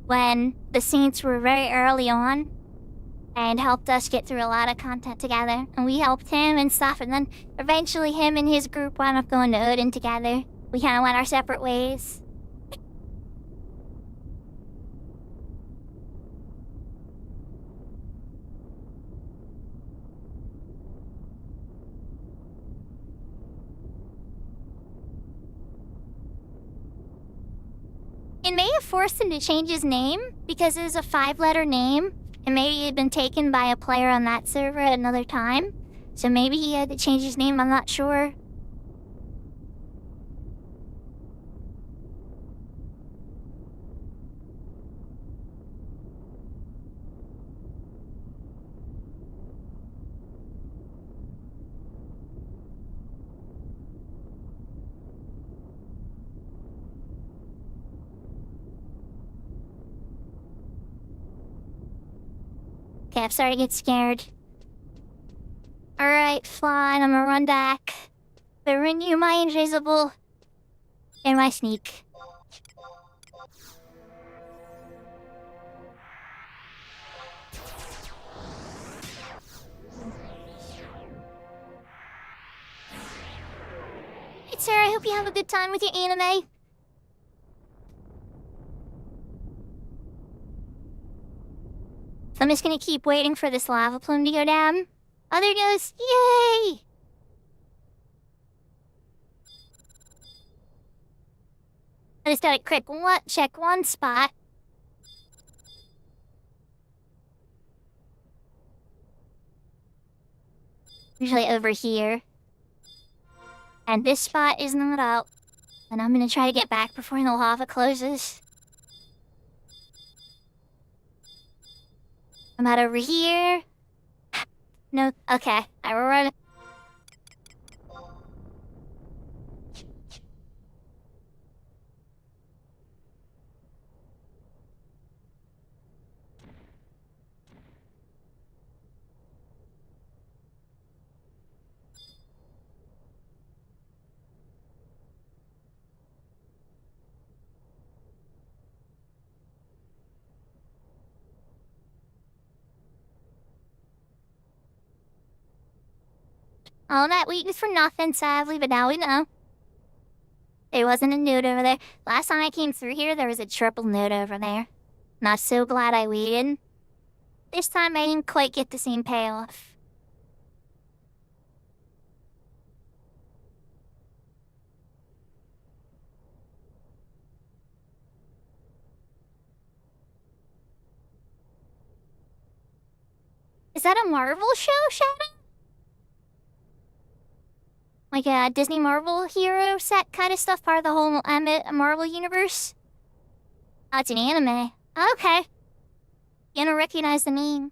when the Saints were very early on, and helped us get through a lot of content together. And we helped him and stuff, and then eventually him and his group wound up going to Odin together. We kind of went our separate ways. It may have forced him to change his name because it was a 5-letter name, and maybe he had been taken by a player on that server at another time. So maybe he had to change his name, I'm not sure. Okay, I'm starting to get scared. Alright, fine, I'm gonna run back. But renew my invisible and my sneak. Hey Sarah, I hope you have a good time with your anime. So I'm just gonna keep waiting for this lava plume to go down. Oh, there it goes. Yay! just gotta check one spot. Usually over here. And this spot is not out. And I'm gonna try to get back before the lava closes. I'm out over here. No, okay. I will run. All that weakness for nothing, sadly, but now we know. There wasn't a node over there. Last time I came through here, there was a triple node over there. Not so glad I waited. This time I didn't quite get the same payoff. Is that a Marvel show, Shadow? Like a Disney Marvel hero set kind of stuff, part of the whole Marvel universe? Oh, it's an anime. Okay. You don't recognize the name.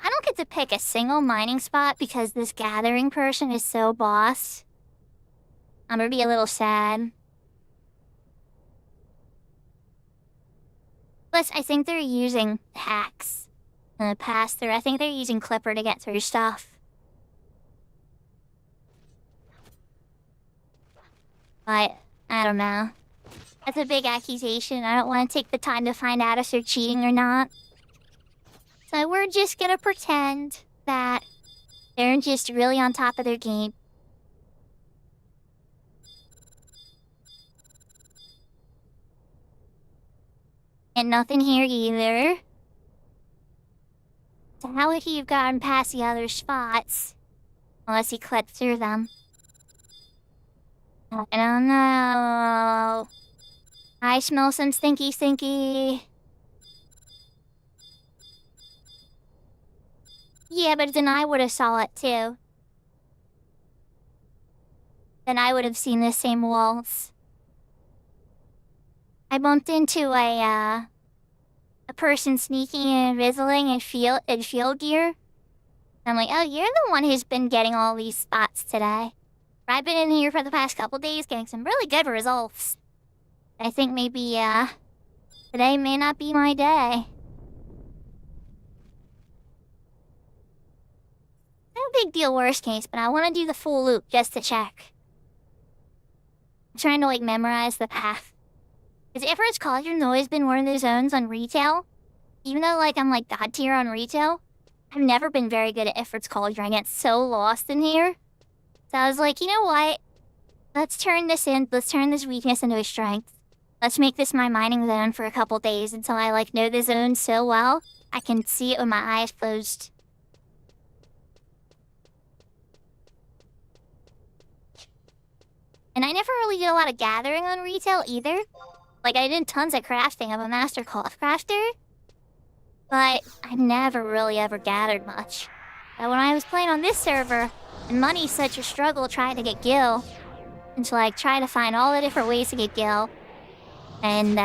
I don't get to pick a single mining spot because this gathering person is so boss. I'm gonna be a little sad. Plus, I think they're using hacks in the pass through. I think they're using Clipper to get through stuff. But, I don't know. That's a big accusation. I don't want to take the time to find out if they're cheating or not. So we're just gonna pretend that they're just really on top of their game. And nothing here either. So how would he have gotten past the other spots? Unless he clipped through them. I don't know. I smell some stinky. Yeah, but then I would have saw it too. Then I would have seen the same walls. I bumped into a person sneaking and invisibling in field gear. I'm like, oh, you're the one who's been getting all these spots today. I've been in here for the past couple days getting some really good results. I think maybe, today may not be my day. No big deal worst case, but I want to do the full loop just to check. I'm trying to, like, memorize the path. Because Ifrit's Cauldron's always been one of the zones on retail. Even though, like, I'm, like, god tier on retail, I've never been very good at Ifrit's Cauldron. I get so lost in here. So I was like, you know what? Let's turn this weakness into a strength. Let's make this my mining zone for a couple days until I, like, know the zone so well, I can see it with my eyes closed. And I never really did a lot of gathering on retail either. Like, I did tons of crafting. I'm a master cloth crafter. But I never really ever gathered much. But when I was playing on this server, and money's such a struggle trying to get gil, and to, like, try to find all the different ways to get gil, and,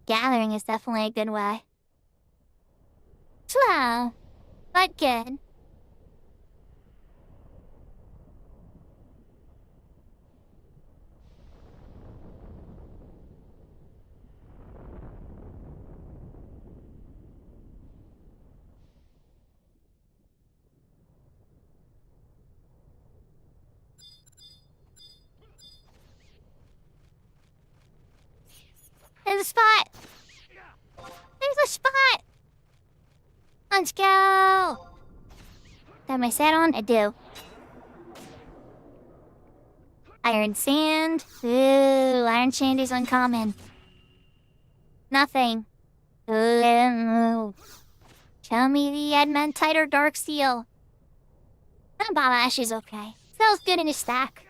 gathering is definitely a good way. Slow, but good. Let's go! Have my set on? I do. Iron sand. Ooh, iron sand is uncommon. Nothing. Ooh. Tell me the adamantite or dark steel. Bob Ash is okay. Smells good in his stack.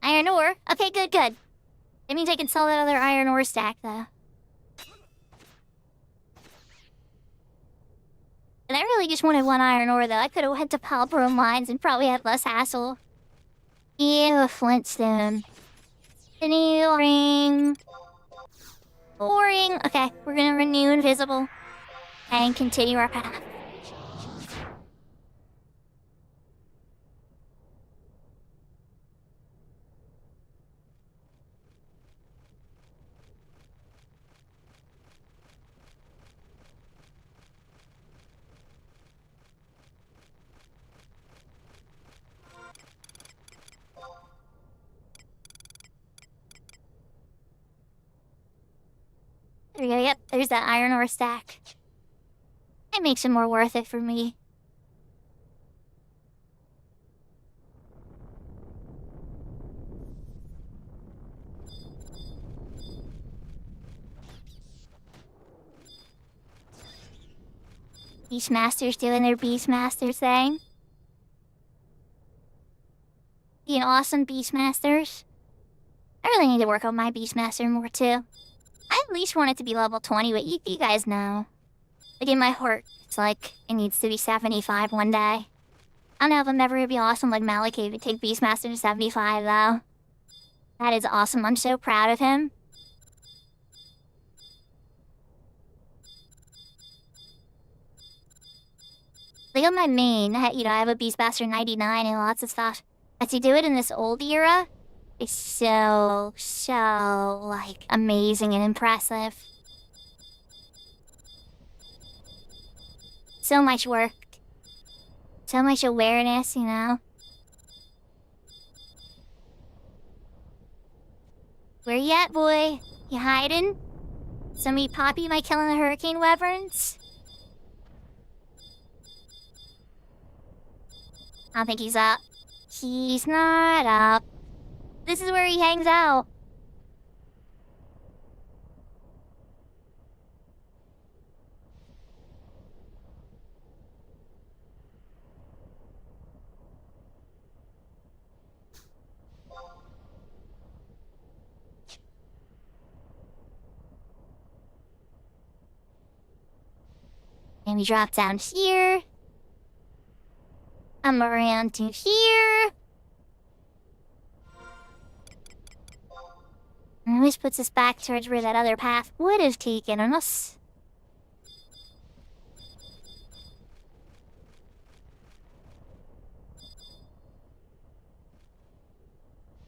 Iron ore. Okay, good. That means I can sell that other iron ore stack, though. And I really just wanted one iron ore, though. I could have went to Palbro mines and probably had less hassle. Ew, flintstone. New ring. Boring. Okay, we're gonna renew invisible. And continue our path. There we go, yep, there's that iron ore stack. It makes it more worth it for me. Beastmasters doing their Beastmaster thing. Being awesome Beastmasters. I really need to work on my Beastmaster more too. I at least want it to be level 20, but you guys know. Like in my heart, it's like, it needs to be 75 one day. I don't know if I'm ever gonna be awesome like Malekith to take Beastmaster to 75, though. That is awesome, I'm so proud of him. Look at my main, I have a Beastmaster 99 and lots of stuff. But to do it in this old era, is so, like, amazing and impressive. So much work. So much awareness, you know? Where you at, boy? You hiding? Somebody poppy by killing the hurricane wyverns? I don't think he's up. He's not up. This is where he hangs out. And we drop down here. I'm around to here. And this puts us back towards where that other path would have taken us.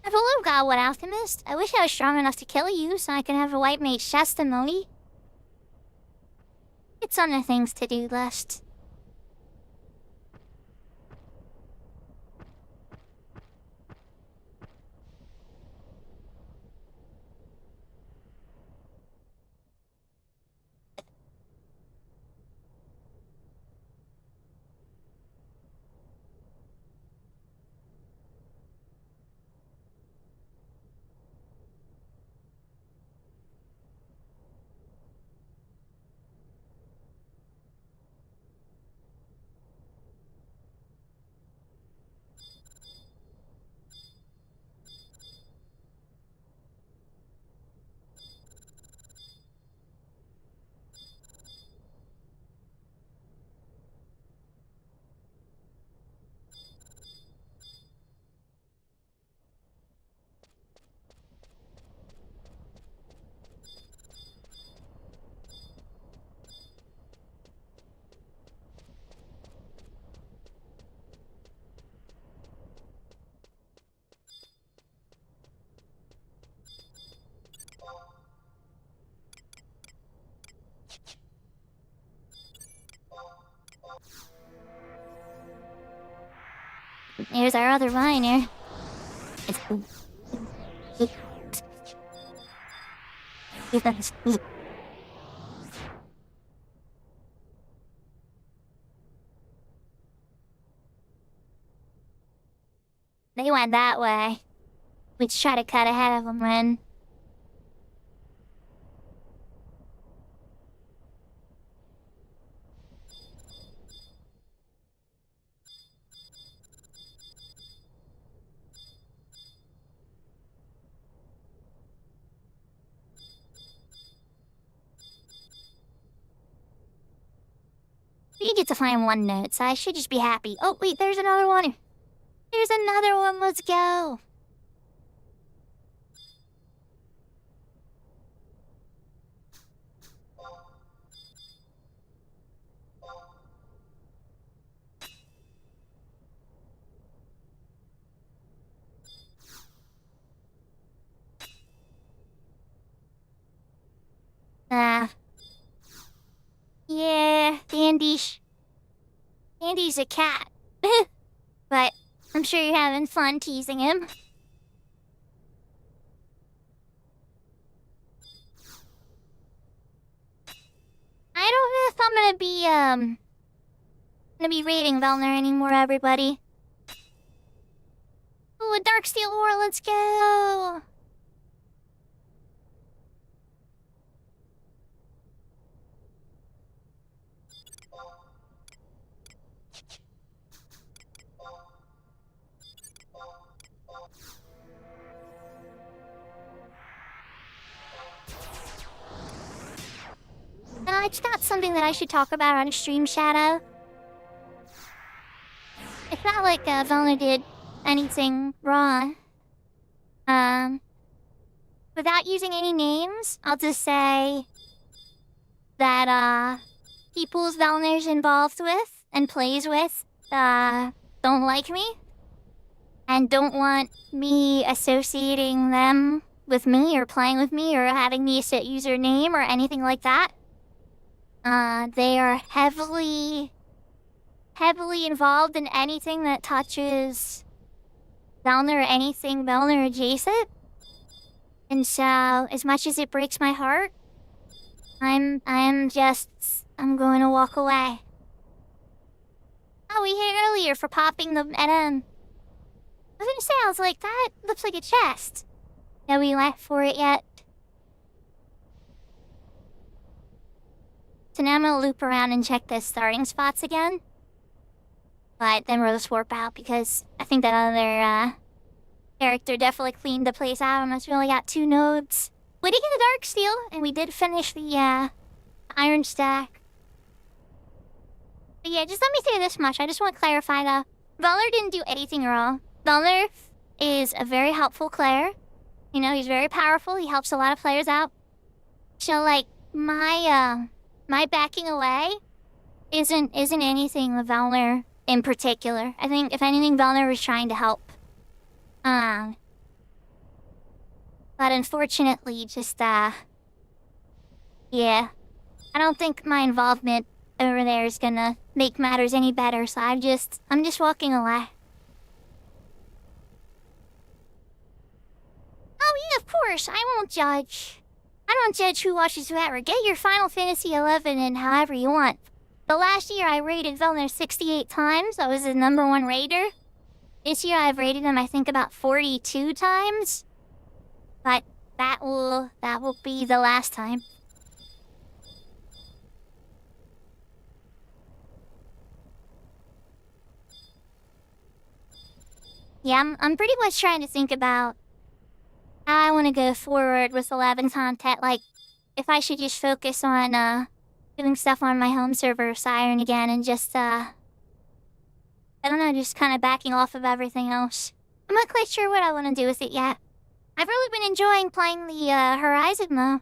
Hello, Godwood Alchemist. I wish I was strong enough to kill you so I can have a white mate's testimony. It's on the things to do list. Here's our other miner. he went that way. We just try to cut ahead of him when... You get to find one note, so I should just be happy. Oh, wait, there's another one. There's another one, let's go. Yeah, Dandy's a cat. But I'm sure you're having fun teasing him. I don't know if I'm gonna be raiding Velner anymore, everybody. Ooh, a Darksteel War, let's go! It's not something that I should talk about on stream, Shadow. It's not like Velner did anything wrong. Without using any names, I'll just say that people Velner's involved with and plays with don't like me and don't want me associating them with me or playing with me or having me set username or anything like that. They are heavily involved in anything that touches Velner or anything Velner adjacent. And so, as much as it breaks my heart, I'm going to walk away. Oh, we hit earlier for popping the NM. I was gonna say, I was like, that looks like a chest. Have we left for it yet? So now I'm gonna loop around and check the starting spots again. But then we'll just warp out because I think that other character definitely cleaned the place out and we only got 2 nodes. We did get a Darksteel, and we did finish the Iron Stack. But yeah, just let me say this much. I just want to clarify though. Velner didn't do anything wrong. Velner is a very helpful player. You know, he's very powerful. He helps a lot of players out. So like, my backing away isn't anything with Velner in particular. I think if anything, Velner was trying to help. But unfortunately, just yeah, I don't think my involvement over there is gonna make matters any better. So I'm just walking away. Oh yeah, of course. I won't judge. I don't judge who watches whoever. Get your Final Fantasy XI in however you want. The last year I raided Velner 68 times. I was the #1 raider. This year I've raided him I think about 42 times. But that will be the last time. Yeah, I'm pretty much trying to think about how I want to go forward with 11 content. Like, if I should just focus on doing stuff on my home server, Siren again, and just I don't know, just kind of backing off of everything else. I'm not quite sure what I want to do with it yet. I've really been enjoying playing the Horizon though,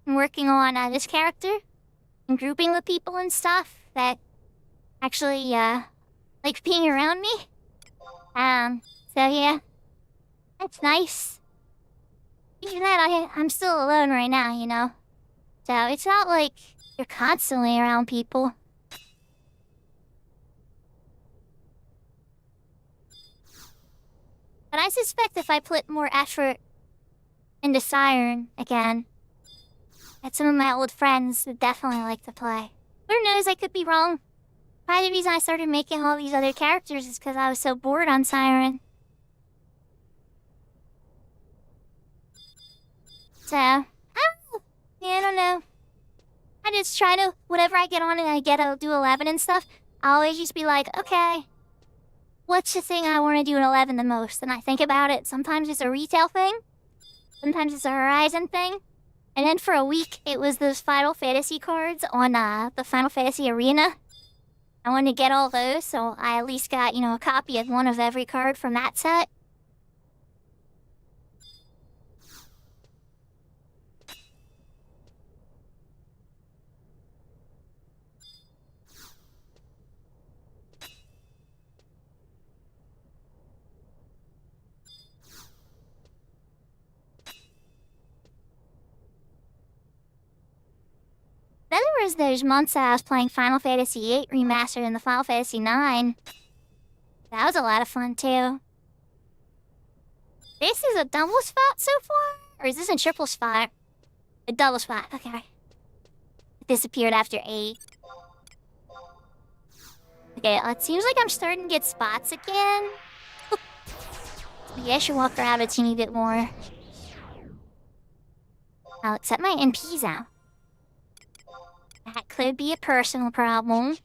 and working on this character, and grouping with people and stuff that actually like being around me. So yeah, that's nice. Even that, I'm still alone right now, you know. So it's not like you're constantly around people. But I suspect if I put more effort into Siren again, that some of my old friends would definitely like to play. Who knows, I could be wrong. Probably the reason I started making all these other characters is because I was so bored on Siren. So, I don't know. I just try to, whenever I get on and I get to do 11 and stuff, I always just be like, okay, what's the thing I want to do in 11 the most? And I think about it. Sometimes it's a retail thing. Sometimes it's a Horizon thing. And then for a week, it was those Final Fantasy cards on the Final Fantasy Arena. I wanted to get all those, so I at least got, a copy of one of every card from that set. Then there was those months that I was playing Final Fantasy VIII Remastered and the Final Fantasy IX. That was a lot of fun, too. This is a double spot so far? Or is this a triple spot? A double spot, okay. It disappeared after 8. Okay, it seems like I'm starting to get spots again. Maybe I should walk around a teeny bit more. I'll accept my NPs out. That could be a personal problem.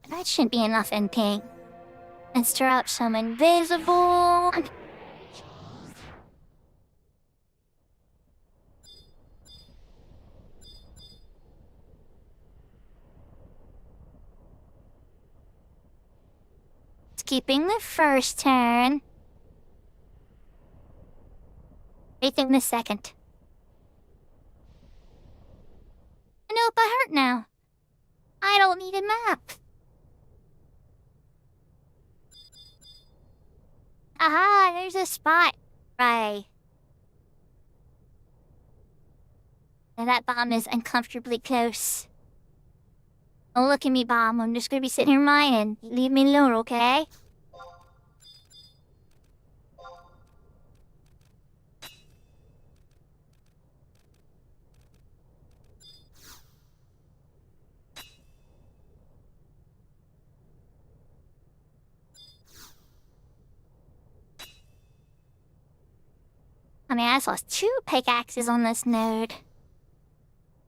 That shouldn't be enough NP. Let's stir up some invisible. Skipping the first turn. Taking the second. Nope, I hurt now. I don't need a map. Aha, there's a spot. Right. And that bomb is uncomfortably close. Don't look at me, bomb. I'm just gonna be sitting here mining. Leave me alone, okay? I mean, I lost 2 pickaxes on this node.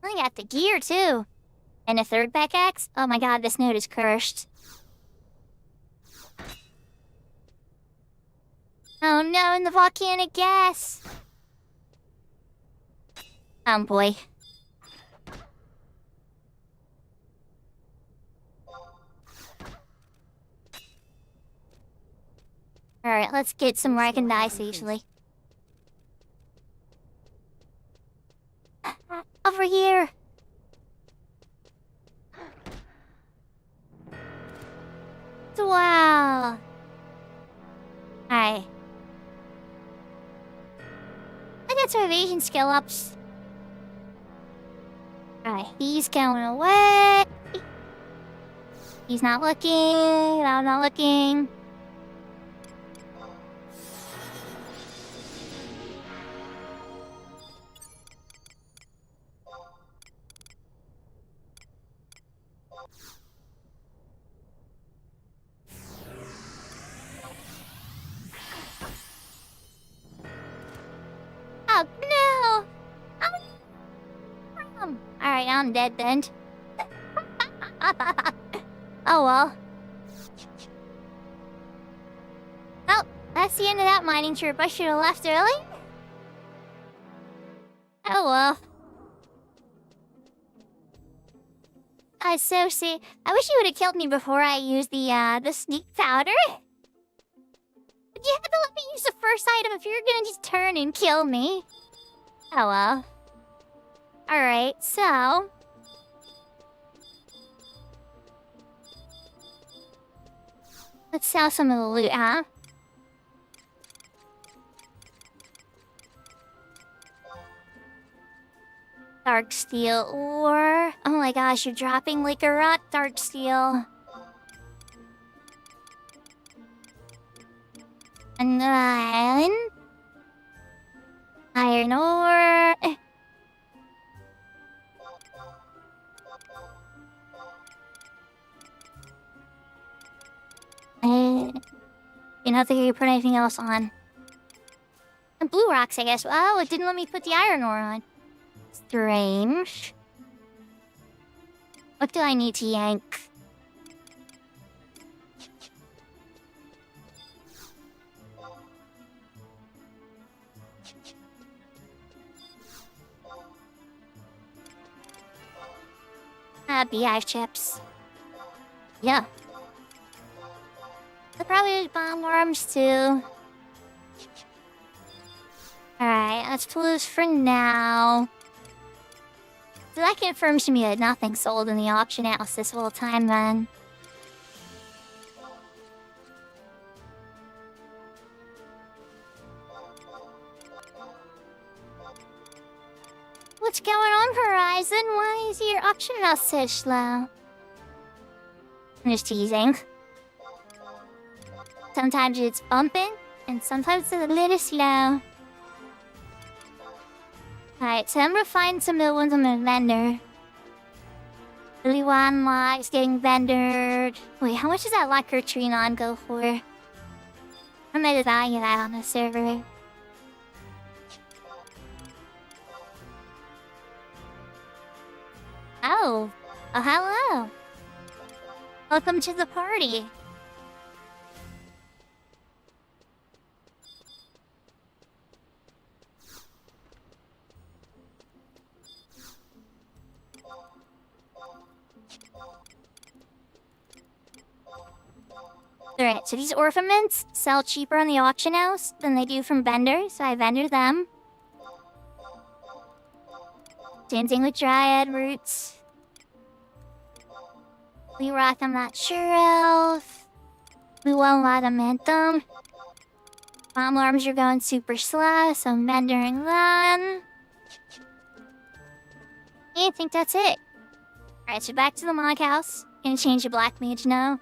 I got the gear, too. And a 3rd pickaxe? Oh my god, this node is cursed. Oh no, and the volcanic gas! Oh boy. Alright, let's get some where I can die safely. Over here! Wow! Alright. I got some evasion skill ups. Alright, he's going away. He's not looking. I'm not looking. Oh no! Alright, I'm dead then. Oh well. Oh, that's the end of that mining trip. I should have left early. Oh well. So see, I wish you would have killed me before I used the sneak powder. But you had to let me use the first item if you're gonna just turn and kill me. Oh well. Alright, so... let's sell some of the loot, huh? Dark steel ore. Oh my gosh, you're dropping like a rock, dark steel. And then... iron ore. You don't think you put anything else on? And blue rocks, I guess. Oh, it didn't let me put the iron ore on. Strange. What do I need to yank? Beehive chips. Yeah. I'll probably use bomb worms too. Alright, let's close for now. So that confirms to me that nothing sold in the auction house this whole time then. What's going on, Horizon? Why is your auction house so slow? I'm just teasing. Sometimes it's bumping, and sometimes it's a little slow. Alright, so I'm gonna find some new ones on the vendor. Really one likes getting vendored. Wait, how much does that lacquer tree non go for? I'm gonna value that on the server. Oh, hello. Welcome to the party. Alright, so these orphaments sell cheaper on the auction house than they do from vendors, so I vendor them. Same thing with dryad roots. We rock, I'm not sure of. We won't let them mint them. Bomb alarms are going super slow, so I'm vendoring them. I think that's it. Alright, so back to the monk house. Gonna change the black mage now.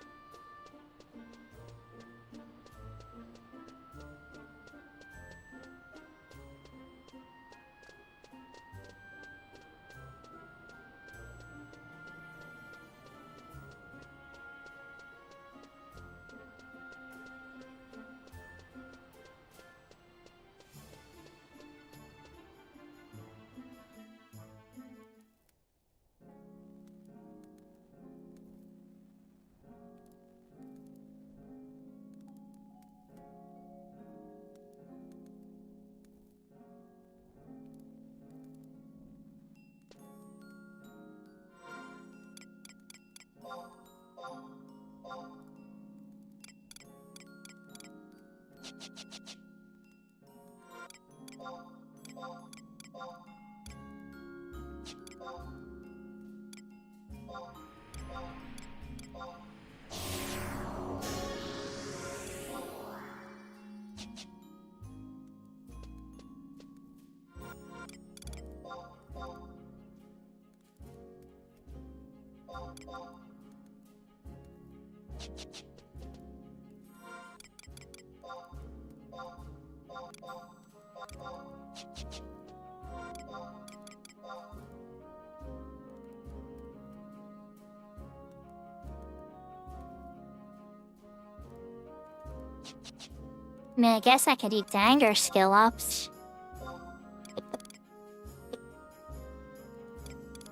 I mean, I guess I could eat Danger skill ups.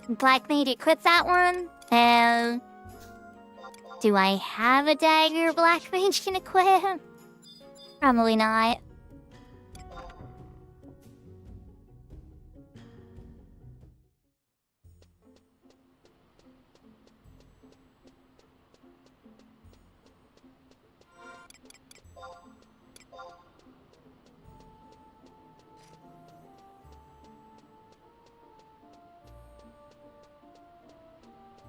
Black Mage equip that one. Do I have a dagger Black Mage can equip? Probably not.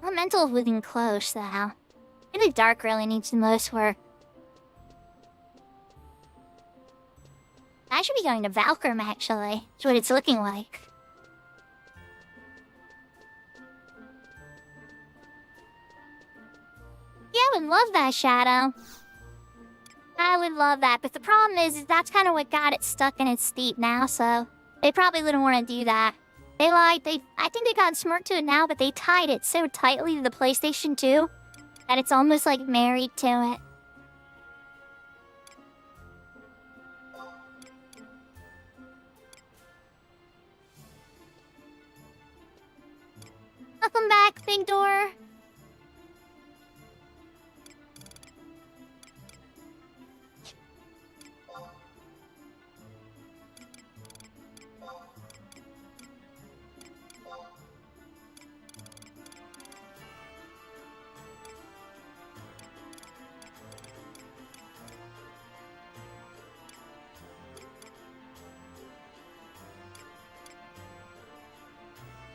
Elemental within close, though. Maybe dark really needs the most work. I should be going to Valkyrim, actually. That's what it's looking like. Yeah, I would love that, Shadow. I would love that, but the problem is that's kind of what got it stuck in its steep now, so they probably wouldn't want to do that. I think they got smart to it now, but they tied it so tightly to the PlayStation 2 that it's almost like married to it. Welcome back, Big Door.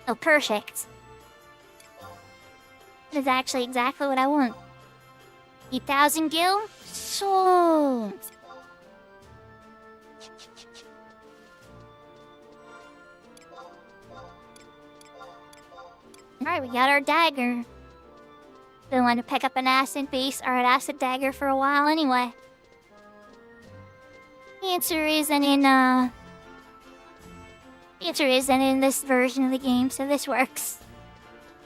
Oh, perfect. That's actually exactly what I want. 8,000 gil? Sold! Alright, we got our dagger. Been wanting to pick up an acid base or an acid dagger for a while anyway. The answer isn't in this version of the game, so this works.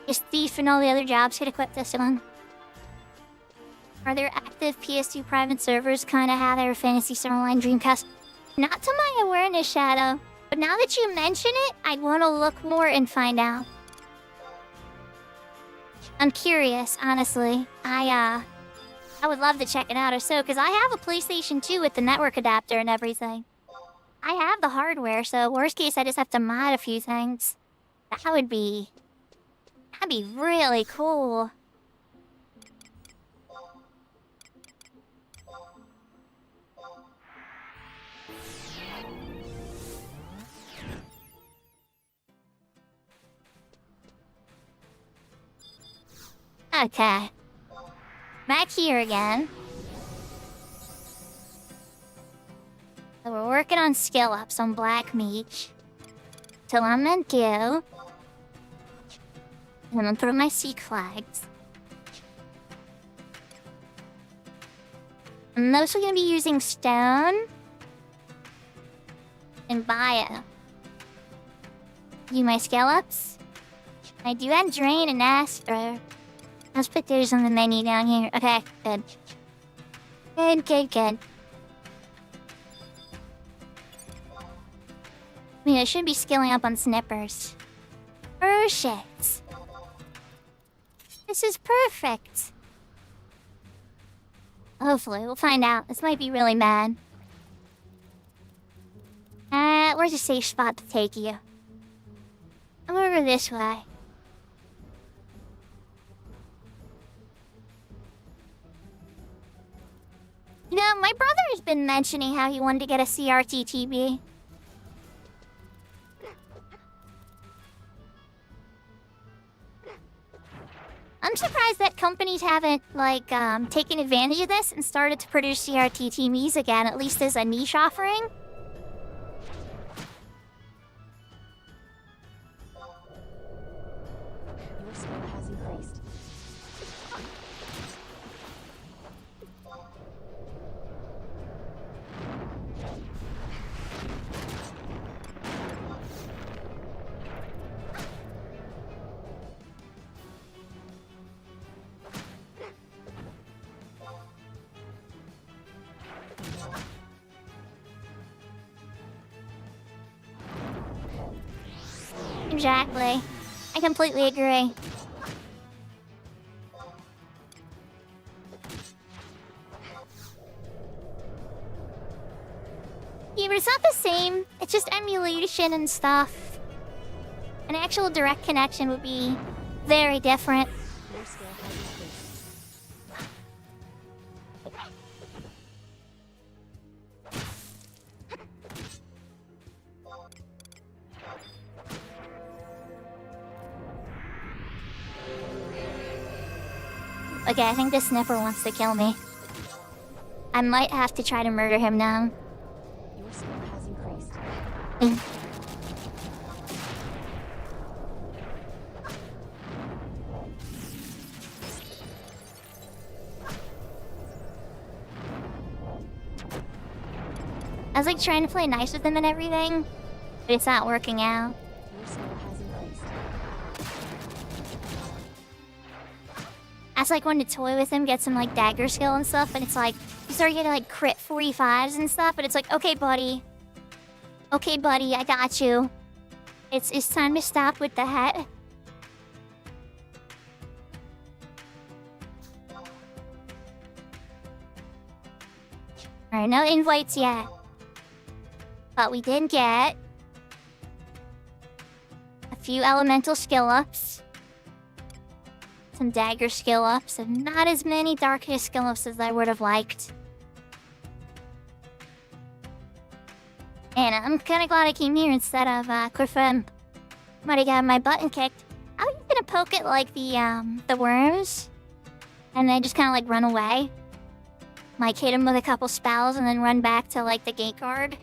Just Thief and all the other jobs could equip this one. Are there active PS2 private servers kinda how their Fantasy Star Online Dreamcast? Not to my awareness, Shadow. But now that you mention it, I want to look more and find out. I'm curious, honestly. I would love to check it out or so, because I have a PlayStation 2 with the network adapter and everything. I have the hardware, so worst case I just have to mod a few things. That'd be really cool. Okay. Back here again. So we're working on skill ups on Black Mage. Till I'm at Gil. And I'm through my Seek Flags. I'm mostly gonna be using Stone and Bio. Do my skill ups. I do have Drain and Astro. Let's put those on the menu down here. Okay, good. Good. I mean, I should be skilling up on Snippers. Perfect. This is perfect. Hopefully, we'll find out. This might be really bad. Where's a safe spot to take you? I'm over this way. You know, my brother's been mentioning how he wanted to get a CRT TV. I'm surprised that companies haven't, taken advantage of this and started to produce CRT TVs again, at least as a niche offering. Your skill has increased. Exactly. I completely agree. Yeah, but it's not the same. It's just emulation and stuff. An actual direct connection would be very different. Your skill has increased. Okay, I think this sniffer wants to kill me. I might have to try to murder him now. Your skill has increased. I was like trying to play nice with him and everything, but it's not working out. Your skill has increased. I just like wanted to toy with him, get some like dagger skill and stuff, and it's like you start getting like crit 45s and stuff, but it's like, okay, buddy. Okay, buddy, I got you. It's time to stop with the hat. Alright, no invites yet. But we did get a few elemental skill ups. Some dagger skill ups, and not as many darkness skill ups as I would have liked. And I'm kinda glad I came here instead of Clifford. Might have got my button kicked. I was gonna poke it like the worms. And then just kinda like run away. Like hit him with a couple spells and then run back to like the gate guard.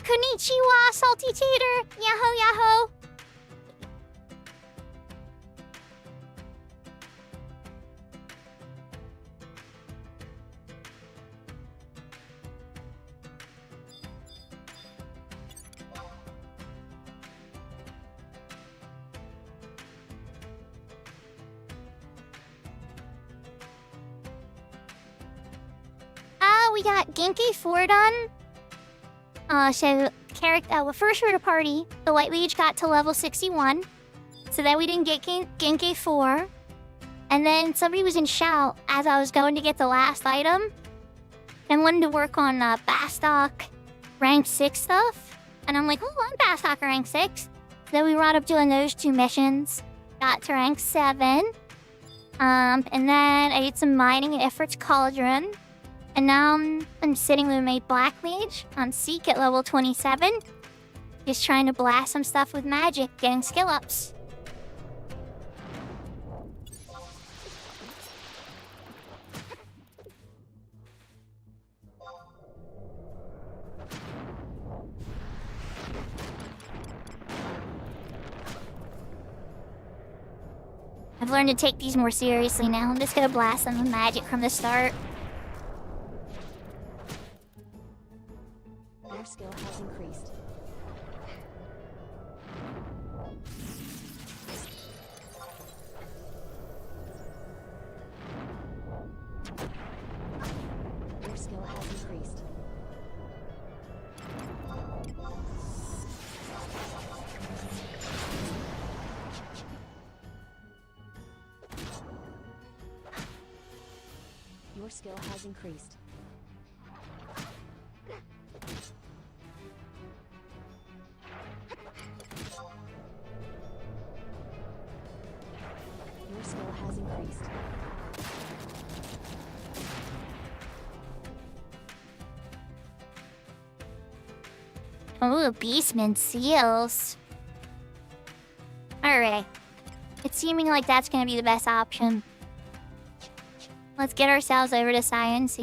Konnichiwa, Salty Tater! Yahoo, yahoo! We got Genki 4 done. So, well, first for the party, the White Mage got to level 61. So then we didn't get Genki 4. And then somebody was in shout as I was going to get the last item. And wanted to work on Bastok rank 6 stuff. And I'm like, oh, I'm Bastok rank 6. So then we wound up doing those 2 missions. Got to rank 7. And then I did some mining at Effort's Cauldron. And now I'm sitting with my Black Mage on Seek at level 27. Just trying to blast some stuff with magic, getting skill ups. I've learned to take these more seriously now. I'm just gonna blast them with magic from the start. Your skill has increased. Your skill has increased. Your skill has increased. Your skill has increased. Ooh, Beastman seals. Alright. It's seeming like that's gonna be the best option. Let's get ourselves over to Science.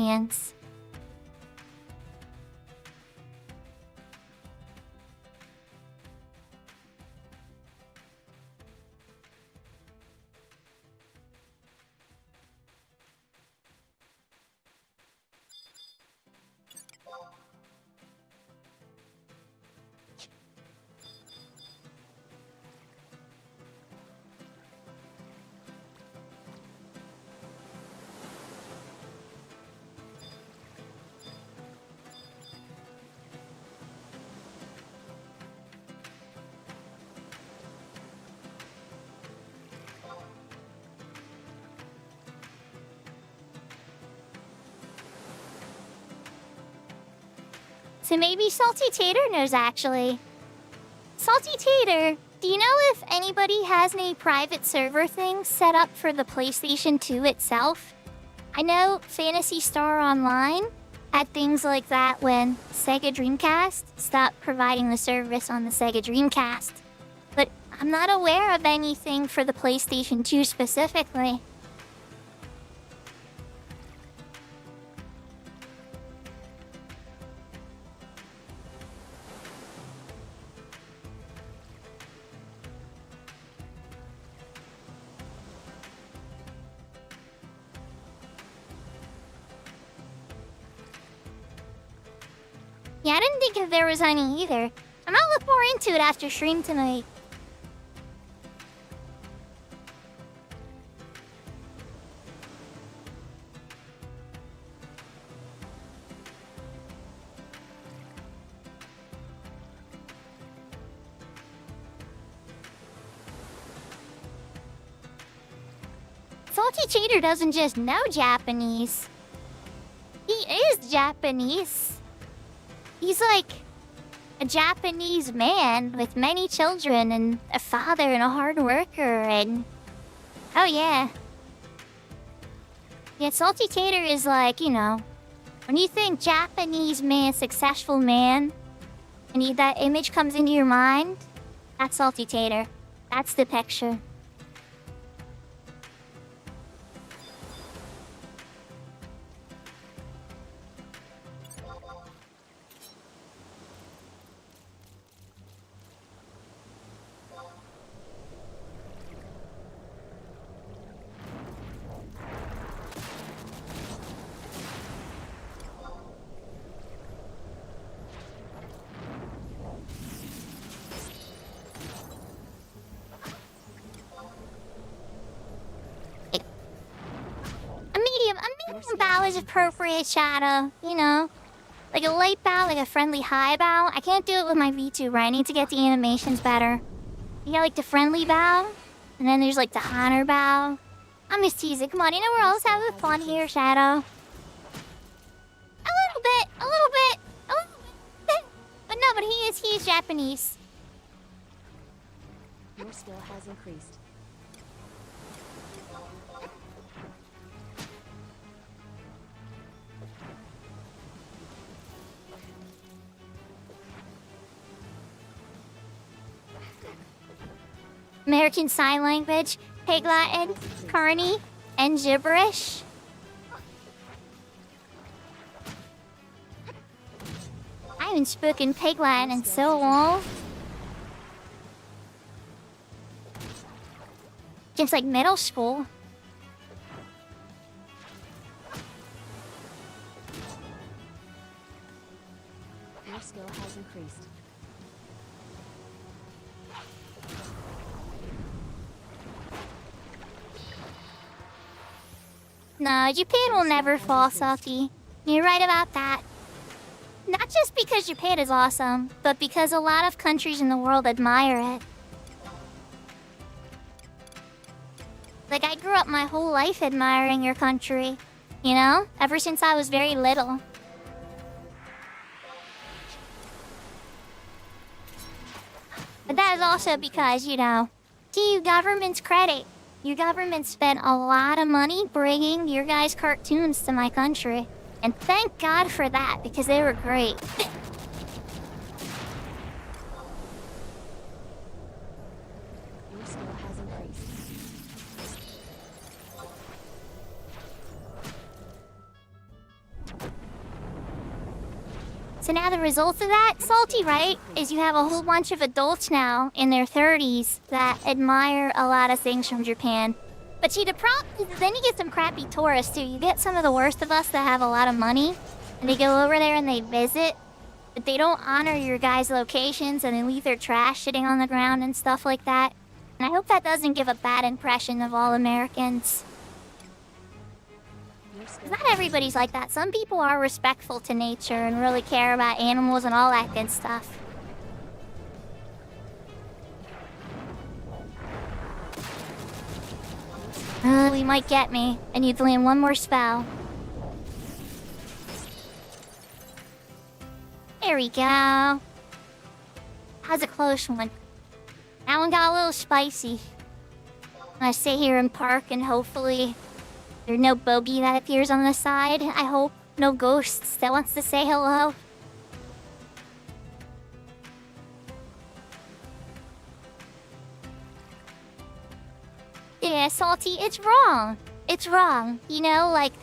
So maybe Salty Tater knows actually. Salty Tater, do you know if anybody has any private server things set up for the PlayStation 2 itself? I know Phantasy Star Online had things like that when Sega Dreamcast stopped providing the service on the Sega Dreamcast. But I'm not aware of anything for the PlayStation 2 specifically. Yeah, I didn't think if there was any either. I might look more into it after stream tonight. Salty Cheater doesn't just know Japanese. He is Japanese. He's like a Japanese man with many children and a father and a hard worker and... Oh yeah. Yeah, Salty Tater is like, you know, when you think Japanese man, successful man, and that image comes into your mind, that's Salty Tater. That's the picture. A medium bow is appropriate, Shadow. You know, like a light bow, like a friendly high bow. I can't do it with my VTuber. I need to get the animations better. You got like the friendly bow, and then there's like the honor bow. I'm just teasing. Come on, you know we're all having fun here, Shadow. A little bit. But no, but he is Japanese. Your skill has increased. American Sign Language, Pig Latin, Carney, and Gibberish. I haven't spoken Pig Latin in so long. Just like middle school. Your skill has increased. No, Japan will never fall, Saki. You're right about that. Not just because Japan is awesome, but because a lot of countries in the world admire it. Like, I grew up my whole life admiring your country. You know? Ever since I was very little. But that is also because, you know, to you government's credit, your government spent a lot of money bringing your guys' cartoons to my country. And thank God for that, because they were great. Your skill has increased. So now the results of that, Salty, right, is you have a whole bunch of adults now in their 30s that admire a lot of things from Japan. But see, the problem is then you get some crappy tourists too. You get some of the worst of us that have a lot of money, and they go over there and they visit, but they don't honor your guys' locations and they leave their trash sitting on the ground and stuff like that. And I hope that doesn't give a bad impression of all Americans. Not everybody's like that. Some people are respectful to nature and really care about animals and all that good stuff. You might get me. I need to land one more spell. There There we go. That was a close one. That one got a little spicy. I'm gonna sit here and park and hopefully there's no bogey that appears on the side. I hope no ghosts that wants to say hello. Yeah, Salty, it's wrong. It's wrong. You know, like,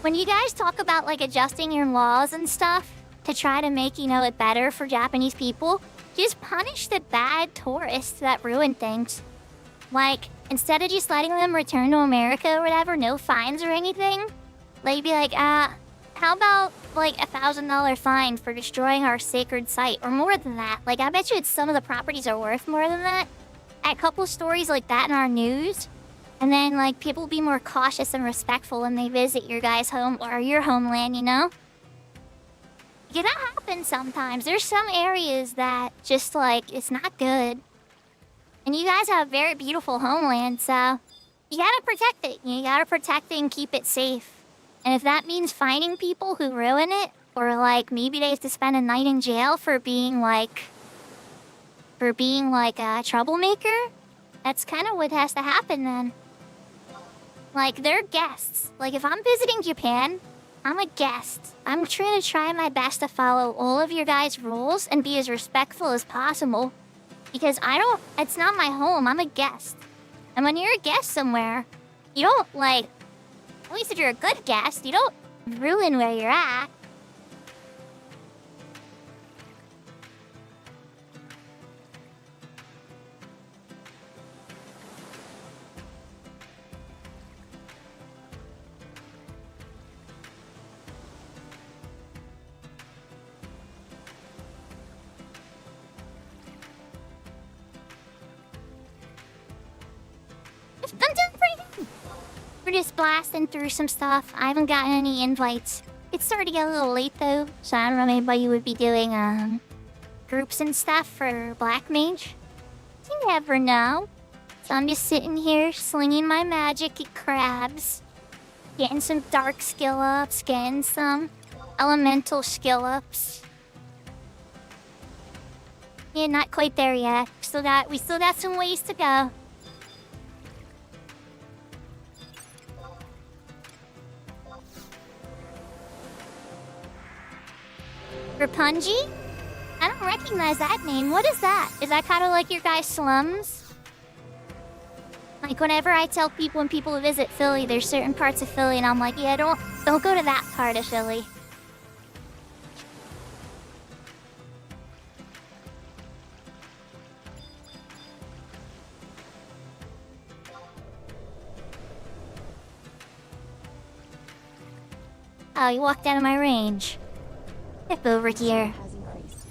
when you guys talk about, like, adjusting your laws and stuff to try to make, it better for Japanese people, just punish the bad tourists that ruin things. Like, instead of just letting them return to America or whatever, no fines or anything, like, be like, how about, like, $1,000 fine for destroying our sacred site? Or more than that. Like, I bet you some of the properties are worth more than that. A couple stories like that in our news. And then, like, people will be more cautious and respectful when they visit your guys' home or your homeland, Yeah, that happens sometimes. There's some areas that just, like, it's not good. And you guys have a very beautiful homeland, so you gotta protect it. You gotta protect it and keep it safe. And if that means finding people who ruin it, or, like, maybe they have to spend a night in jail for being, like, a troublemaker, that's kind of what has to happen then. Like, they're guests. Like, if I'm visiting Japan, I'm a guest. I'm trying to try my best to follow all of your guys' rules and be as respectful as possible. Because it's not my home, I'm a guest. And when you're a guest somewhere, you don't, like, at least if you're a good guest, you don't ruin where you're at. We're just blasting through some stuff. I haven't gotten any invites. It's starting to get a little late though, so I don't know, maybe you would be doing groups and stuff for Black Mage. You never know. So I'm just sitting here slinging my magic at crabs, getting some dark skill ups, getting some elemental skill ups. Yeah, not quite there yet. We still got some ways to go. Rapunji? I don't recognize that name. What is that? Is that kind of like your guys' slums? Like, whenever I tell people when people visit Philly, there's certain parts of Philly, and I'm like, yeah, don't go to that part of Philly. Oh, you walked out of my range. Step over here. Has increased.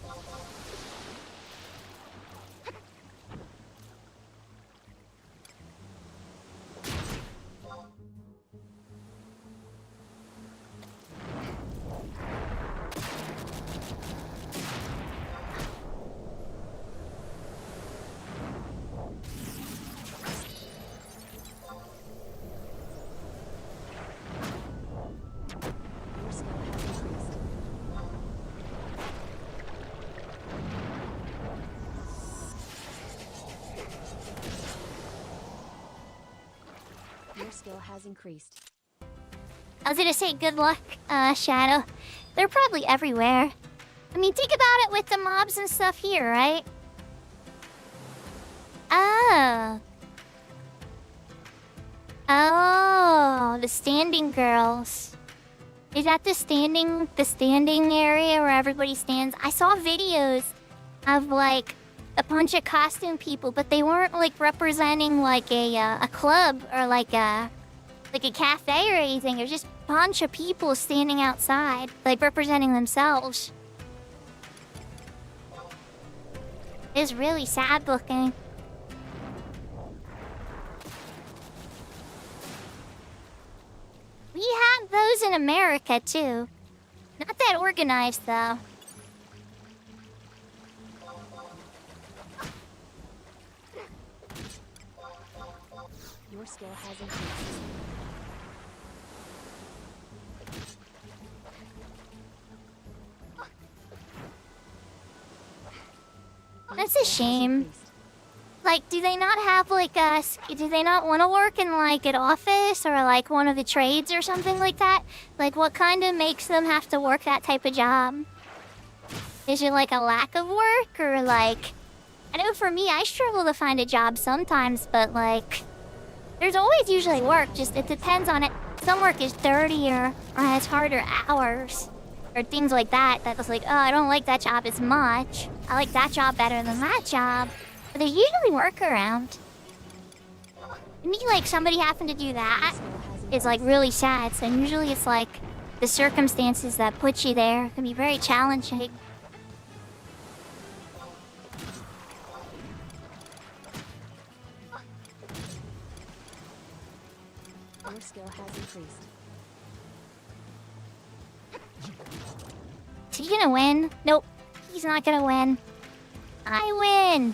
Your skill has increased. Your skill has increased. I was gonna say good luck, Shadow. They're probably everywhere. I mean, think about it with the mobs and stuff here, right? Oh. Oh, the standing girls. Is that the standing area where everybody stands? I saw videos of, like, a bunch of costume people, but they weren't, like, representing, like, a club or, like a cafe or anything. It was just a bunch of people standing outside, like, representing themselves. It was really sad looking. We have those in America, too. Not that organized, though. Your skill has increased. That's a shame. Like, do they not have like a? Do they not want to work in like an office or like one of the trades or something like that? Like, what kind of makes them have to work that type of job? Is it like a lack of work or like? I know for me, I struggle to find a job sometimes, but like, there's always usually work. Just it depends on it. Some work is dirtier or has harder hours or things like that. That was like, oh, I don't like that job as much. I like that job better than that job. But there's usually work around. To me, like somebody having to do that is like really sad. So usually it's like the circumstances that put you there can be very challenging. Your skill has increased. Is he gonna win? Nope, he's not gonna win. I win!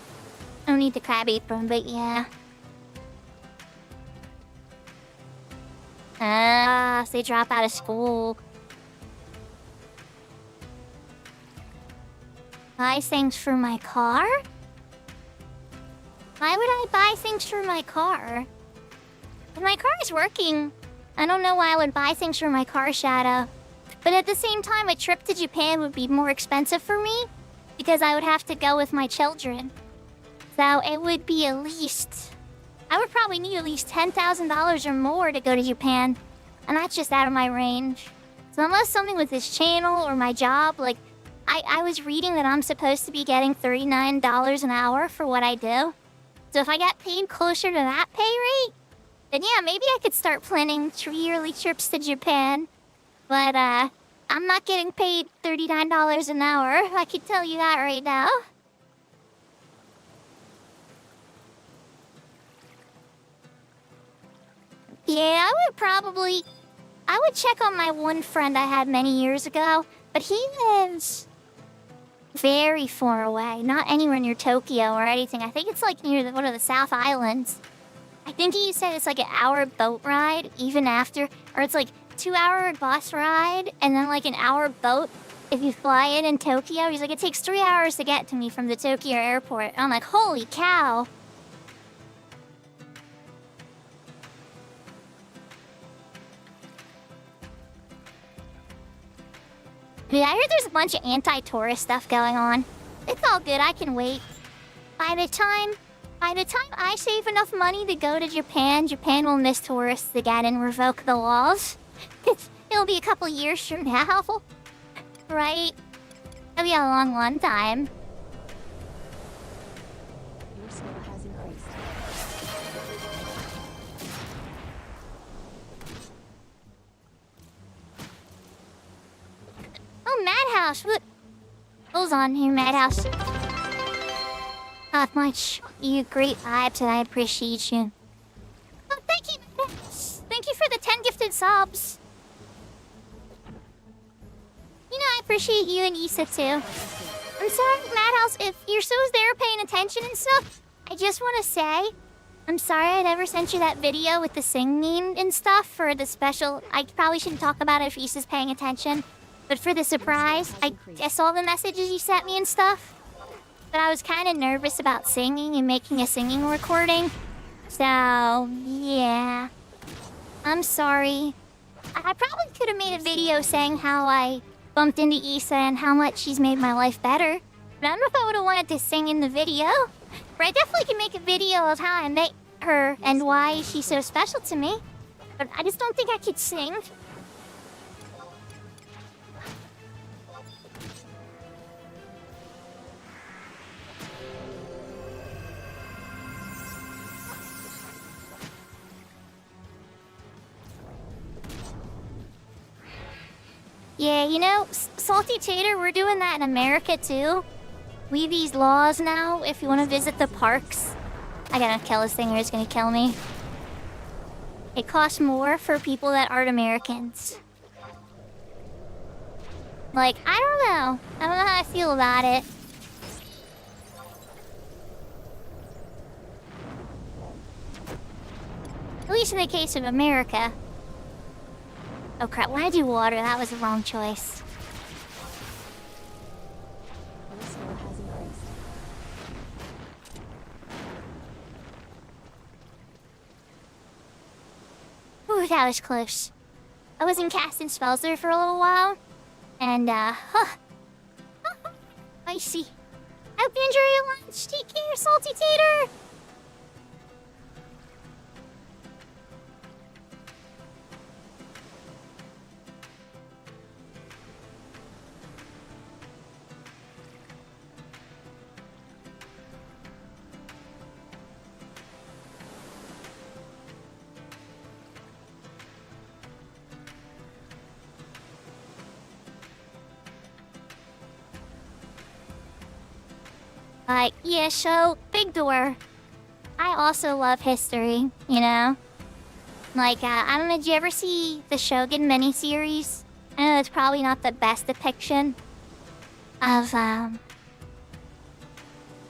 I don't need the crab apron, but yeah. So they drop out of school. Buy things for my car? Why would I buy things for my car? If my car is working, I don't know why I would buy things for my car, Shadow. But at the same time, a trip to Japan would be more expensive for me because I would have to go with my children. So it would be at least... I would probably need at least $10,000 or more to go to Japan. And that's just out of my range. So unless something with this channel or my job, like... I was reading that I'm supposed to be getting $39 an hour for what I do. So if I got paid closer to that pay rate, then yeah, maybe I could start planning yearly trips to Japan. But I'm not getting paid $39 an hour. I can tell you that right now. Yeah, I would check on my one friend I had many years ago, but he lives very far away, not anywhere near Tokyo or anything. I think it's like near one of the South Islands. I think he said it's like an hour boat ride, even after, or it's like 2-hour bus ride, and then like an hour boat if you fly in Tokyo. He's like, it takes 3 hours to get to me from the Tokyo airport. And I'm like, holy cow. Yeah, I heard there's a bunch of anti-tourist stuff going on. It's all good, I can wait. By the time I save enough money to go to Japan, Japan will miss tourists again and revoke the laws. It'll be a couple years from now. Right? It'll be a long, long time. Your skill has increased. Oh, Madhouse! What? Hold on here, Madhouse. Not much. You great vibes, and I appreciate you. Oh, thank you, Madhouse. Thank you for the 10 gifted subs. You know, I appreciate you and Issa, too. I'm sorry, Madhouse, if you're so there paying attention and stuff, I just want to say, I'm sorry I never sent you that video with the singing and stuff for the special... I probably shouldn't talk about it if Issa's paying attention. But for the surprise, I saw the messages you sent me and stuff. But I was kind of nervous about singing and making a singing recording. So, yeah. I'm sorry. I probably could have made a video saying how I bumped into Issa and how much she's made my life better. But I don't know if I would have wanted to sing in the video. But I definitely can make a video of how I met her and why she's so special to me. But I just don't think I could sing. Yeah, you know, Salty Tater, we're doing that in America too. We have these laws now if you want to visit the parks. I gotta kill this thing or it's gonna kill me. It costs more for people that aren't Americans. Like, I don't know. I don't know how I feel about it. At least in the case of America. Oh crap, why did I do water? That was the wrong choice. Your skill has increased. Ooh, that was close. I wasn't casting spells there for a little while. And, I see. Hope you enjoy your lunch. Take care, Salty Tater! Yeah, so, big door. I also love history, you know? Like, I don't know, did you ever see the Shogun miniseries? I know it's probably not the best depiction of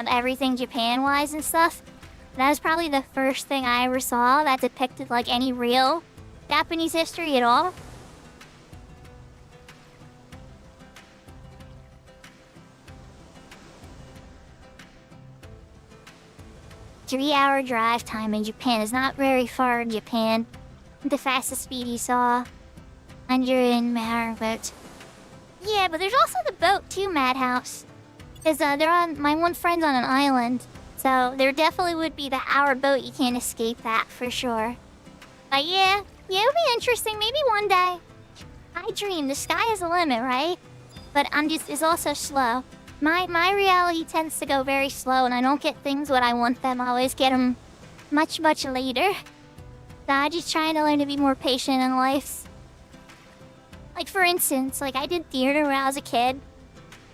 everything Japan-wise and stuff. That was probably the first thing I ever saw that depicted, like, any real Japanese history at all. Three-hour drive time in Japan is not very far in Japan. The fastest speed you saw, 100 mph. Yeah, but there's also the boat too, Madhouse. Because they're on, my one friend's on an island. So there definitely would be the hour boat. You can't escape that for sure. But yeah, it'll be interesting. Maybe one day. I dream. The sky is the limit, right? But it's also slow. My reality tends to go very slow, and I don't get things when I want them. I always get them much, much later. So I'm just trying to learn to be more patient in life. Like, for instance, like, I did theater when I was a kid.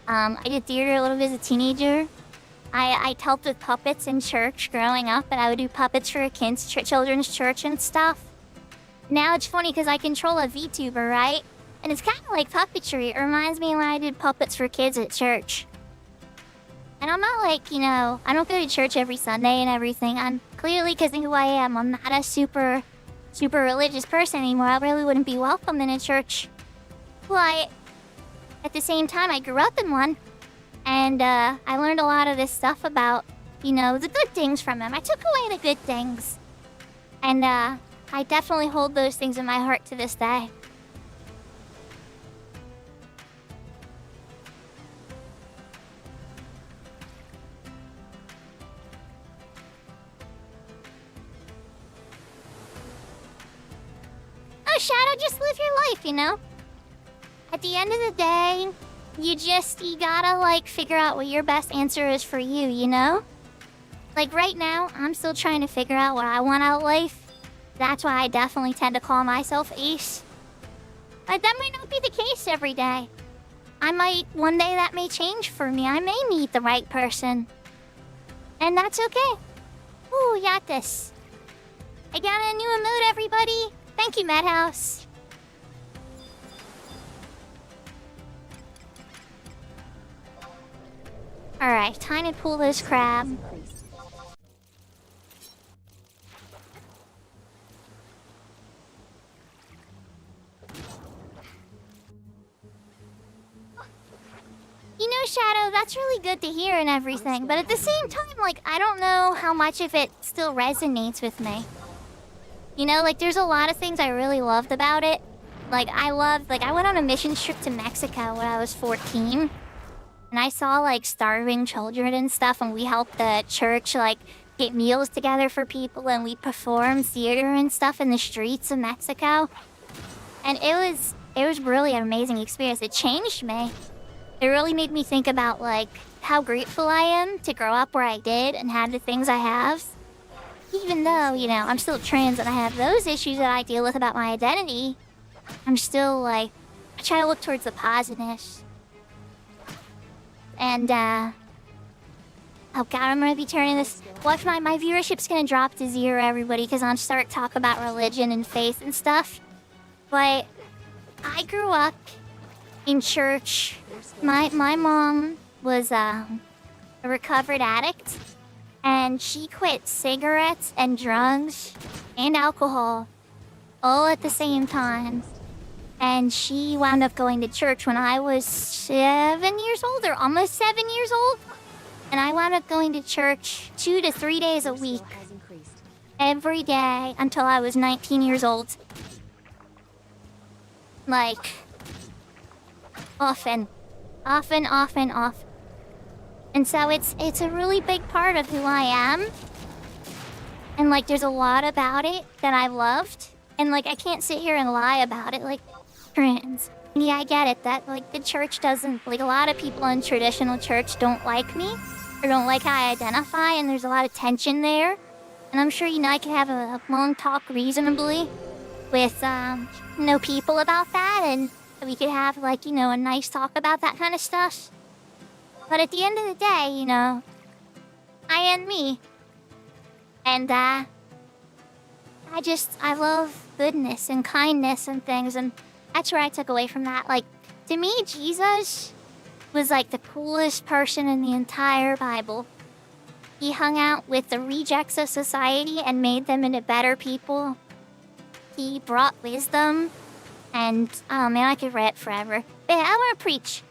I did theater a little bit as a teenager. I helped with puppets in church growing up, and I would do puppets for kids, children's church and stuff. Now it's funny because I control a VTuber, right? And it's kind of like puppetry. It reminds me when I did puppets for kids at church. And I'm not like, you know, I don't go to church every Sunday and everything. I'm clearly, because of who I am, I'm not a super religious person anymore. I really wouldn't be welcome in a church. But at the same time, I grew up in one. And I learned a lot of this stuff about, you know, the good things from them. I took away the good things. And I definitely hold those things in my heart to this day. Shadow, just live your life, you know? At the end of the day, you gotta, like, figure out what your best answer is for you, you know? Like, right now, I'm still trying to figure out what I want out of life. That's why I definitely tend to call myself Ace. But that might not be the case every day. One day that may change for me. I may meet the right person. And that's okay. Ooh, got this. I got a new emote, everybody. Thank you, Madhouse. Alright, time to pull this crab. You know, Shadow, that's really good to hear and everything, but at the same time, like, I don't know how much of it still resonates with me. You know, like, there's a lot of things I really loved about it. Like, I went on a mission trip to Mexico when I was 14. And I saw, like, starving children and stuff, and we helped the church, like, get meals together for people, and we performed theater and stuff in the streets of Mexico. And it was really an amazing experience. It changed me. It really made me think about, like, how grateful I am to grow up where I did and have the things I have. Even though, you know, I'm still trans and I have those issues that I deal with about my identity, I'm still, like, I try to look towards the positives. And, oh god, I'm gonna be turning this... Watch, my viewership's gonna drop to 0, everybody, because I'm start talk about religion and faith and stuff. But I grew up in church. My mom was a recovered addict. And she quit cigarettes and drugs and alcohol all at the same time. And she wound up going to church when I was 7 years old, or almost 7 years old. And I wound up going to church 2 to 3 days a week. Every day until I was 19 years old. Like, often. And so it's a really big part of who I am. And like there's a lot about it that I've loved. And like I can't sit here and lie about it. Like, friends. Yeah, I get it that like the church doesn't, like a lot of people in traditional church don't like me or don't like how I identify, and there's a lot of tension there. And I'm sure, you know, I could have a long talk reasonably with, people about that, and we could have like, you know, a nice talk about that kind of stuff. But at the end of the day, you know, I am me. And, I love goodness and kindness and things, and that's where I took away from that. Like, to me, Jesus was like the coolest person in the entire Bible. He hung out with the rejects of society and made them into better people. He brought wisdom, and oh man, I could rant forever. But I want to preach.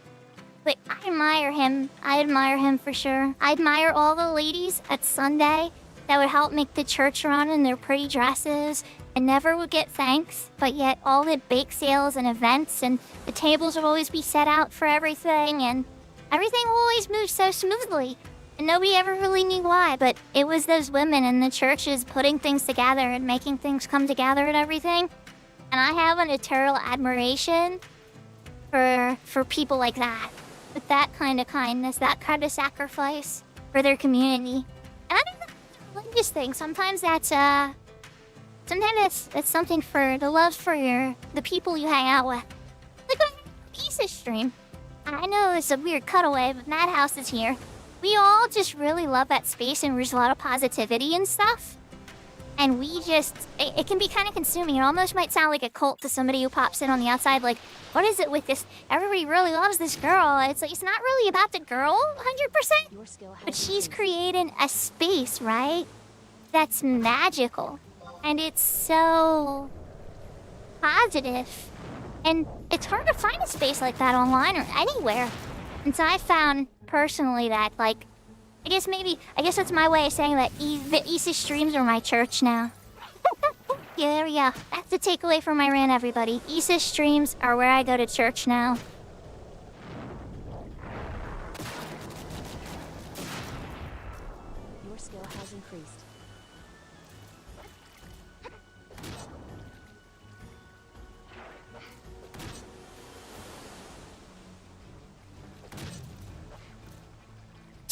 But I admire him. I admire him for sure. I admire all the ladies at Sunday that would help make the church run in their pretty dresses and never would get thanks, but yet all the bake sales and events and the tables would always be set out for everything, and everything will always move so smoothly. And nobody ever really knew why, but it was those women in the churches putting things together and making things come together and everything. And I have an eternal admiration for people like that, with that kind of kindness, that kind of sacrifice for their community. And I don't know, religious thing. Sometimes that's it's something for the love for the people you hang out with. Look at Isa's stream. I know it's a weird cutaway, but Madhouse is here. We all just really love that space, and there's a lot of positivity and stuff. And we just, it can be kind of consuming. It almost might sound like a cult to somebody who pops in on the outside, like, what is it with this? Everybody really loves this girl. It's like, it's not really about the girl, 100%. But she's creating a space, right? That's magical. And it's so positive. And it's hard to find a space like that online or anywhere. And so I found personally that, like, I guess that's my way of saying that the Issa streams are my church now. Yeah, there we go. That's the takeaway from my rant, everybody. Issa streams are where I go to church now. Your skill has increased.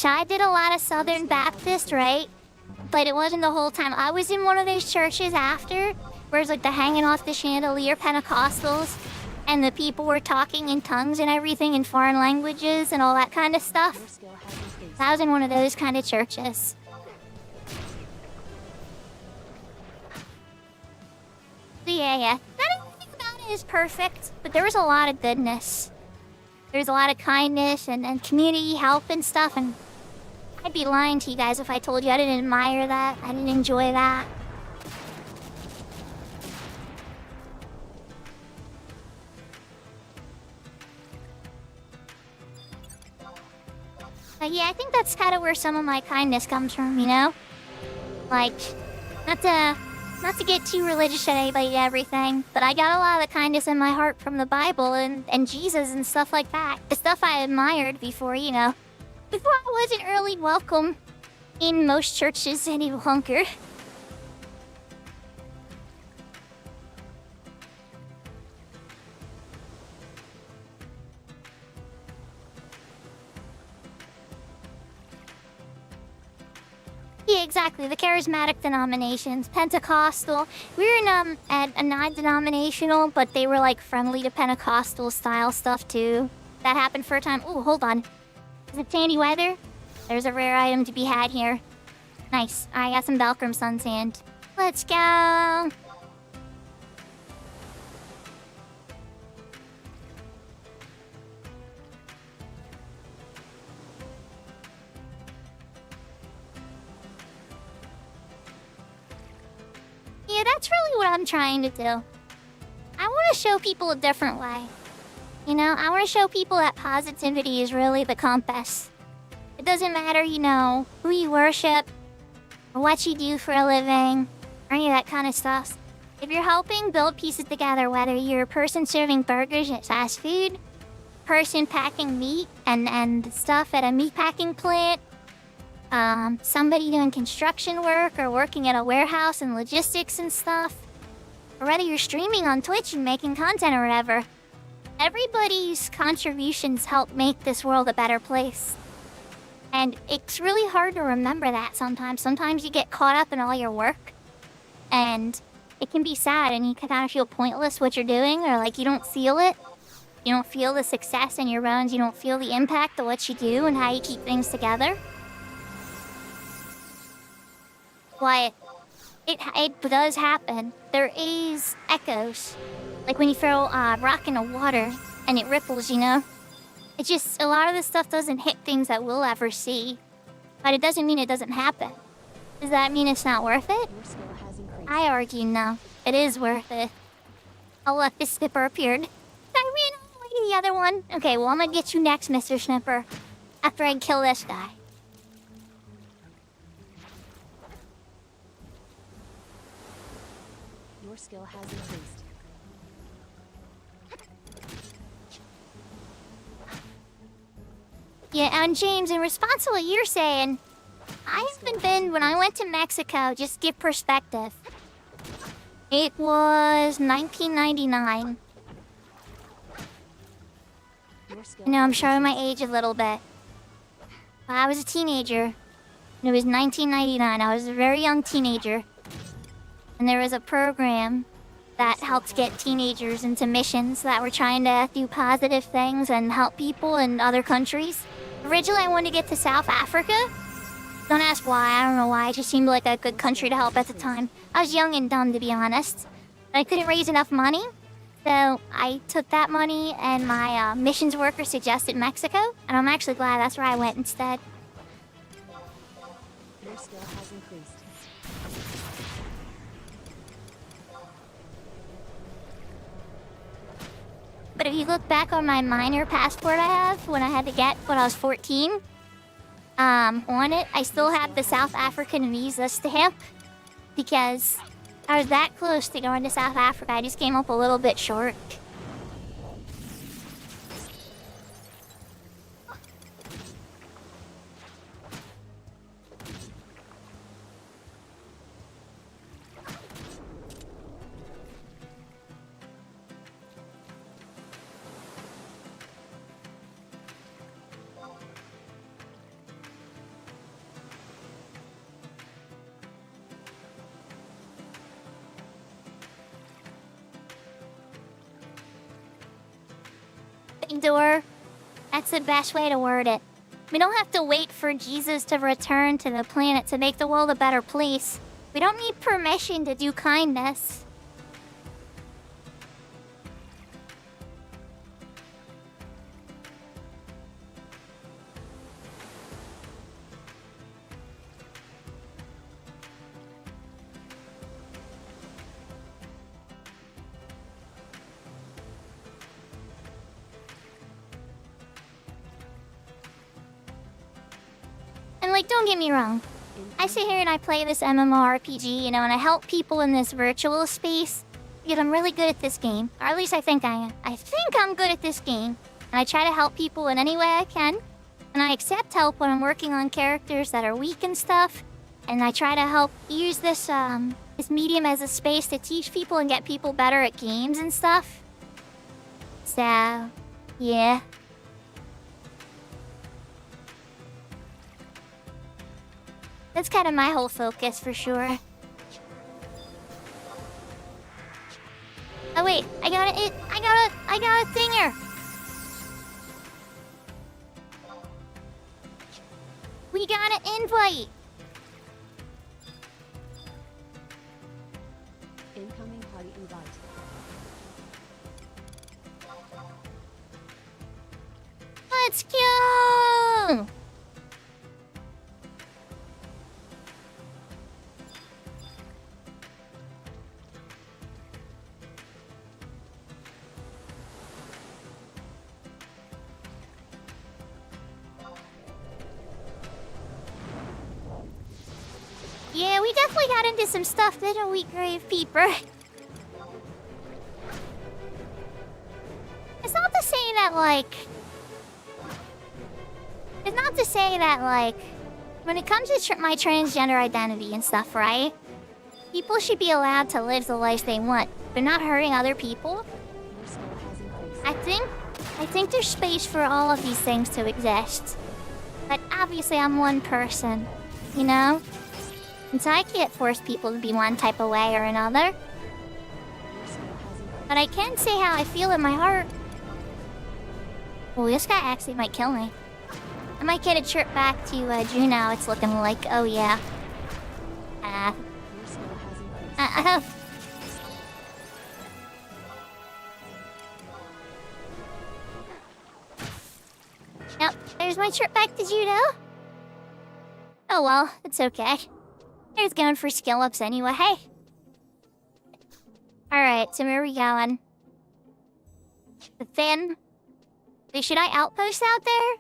I did a lot of Southern Baptist, right? But it wasn't the whole time. I was in one of those churches after, where it's like the hanging off the chandelier Pentecostals, and the people were talking in tongues and everything in foreign languages and all that kind of stuff. Your skill has increased. I was in one of those kind of churches. So yeah. Not everything about it is perfect, but there was a lot of goodness. There's a lot of kindness and community help and stuff, and I'd be lying to you guys if I told you I didn't admire that, I didn't enjoy that. But yeah, I think that's kind of where some of my kindness comes from, you know? Like, not to get too religious at anybody and everything, but I got a lot of the kindness in my heart from the Bible and Jesus and stuff like that. The stuff I admired before, you know, before I wasn't really welcome in most churches any longer. Yeah, exactly. The charismatic denominations, Pentecostal. We were in at a non-denominational, but they were like friendly to Pentecostal style stuff too. That happened for a time. Ooh, hold on. Is it sandy weather? There's a rare item to be had here. Nice. I got some Valkyrum Sun Sand. Let's go. Yeah, that's really what I'm trying to do. I want to show people a different way. You know, I want to show people that positivity is really the compass. It doesn't matter, you know, who you worship, or what you do for a living, or any of that kind of stuff. If you're helping build pieces together, whether you're a person serving burgers at fast food, person packing meat and stuff at a meat packing plant, somebody doing construction work or working at a warehouse and logistics and stuff, or whether you're streaming on Twitch and making content or whatever, everybody's contributions help make this world a better place. And it's really hard to remember that sometimes. Sometimes you get caught up in all your work, and it can be sad, and you can kind of feel pointless what you're doing, or like you don't feel it. You don't feel the success in your bones. You don't feel the impact of what you do and how you keep things together. But it does happen. There is echoes. Like when you throw a rock in the water and it ripples, you know? It just, a lot of this stuff doesn't hit things that we'll ever see. But it doesn't mean it doesn't happen. Does that mean it's not worth it? Your skill has increased. I argue no. It is worth it. Oh look, this snipper appeared. I ran all the way to the other one. Okay, well I'm gonna get you next, Mr. Snipper. After I kill this guy. Your skill has increased. Yeah, and James, in response to what you're saying, I haven't been, when I went to Mexico, just give perspective. It was 1999. Your skill You know, I'm has showing my increased. age a little bit. I was a teenager. And it was 1999. I was a very young teenager. And there was a program that helped get teenagers into missions that were trying to do positive things and help people in other countries. Originally, I wanted to get to South Africa. Don't ask why. I don't know why. It just seemed like a good country to help at the time. I was young and dumb, to be honest. But I couldn't raise enough money. So I took that money, and my missions worker suggested Mexico. And I'm actually glad that's where I went instead. Your skill has increased. But if you look back on my minor passport I have, when I had to get when I was 14, on it, I still have the South African visa stamp because I was that close to going to South Africa. I just came up a little bit short. Door. That's the best way to word it. We don't have to wait for Jesus to return to the planet to make the world a better place. We don't need permission to do kindness. And like, don't get me wrong. I sit here and I play this MMORPG, you know, and I help people in this virtual space because I'm really good at this game. Or at least I think I am. I think I'm good at this game. And I try to help people in any way I can. And I accept help when I'm working on characters that are weak and stuff. And I try to help use this medium as a space to teach people and get people better at games and stuff. So, yeah. That's kind of my whole focus for sure. Oh wait, I got a thinger. We got an invite. Incoming party invite. Let's go. Yeah, we definitely got into some stuff, didn't we, Grave Peeper? that, like... It's not to say that, like... When it comes to my transgender identity and stuff, right? People should be allowed to live the life they want, but not hurting other people. Your skill has increased. I think there's space for all of these things to exist. But obviously I'm one person, you know? And so I can't force people to be one type of way or another. Your skill has increased. But I can say how I feel in my heart. Well, this guy actually might kill me. I might get a trip back to Juneau. It's looking like, oh yeah. Your skill has increased. Yep, there's my trip back to Juneau. Oh well, it's okay. I was going for skill ups anyway. Alright, so where are we going? The Thin. Wait, should I outpost out there?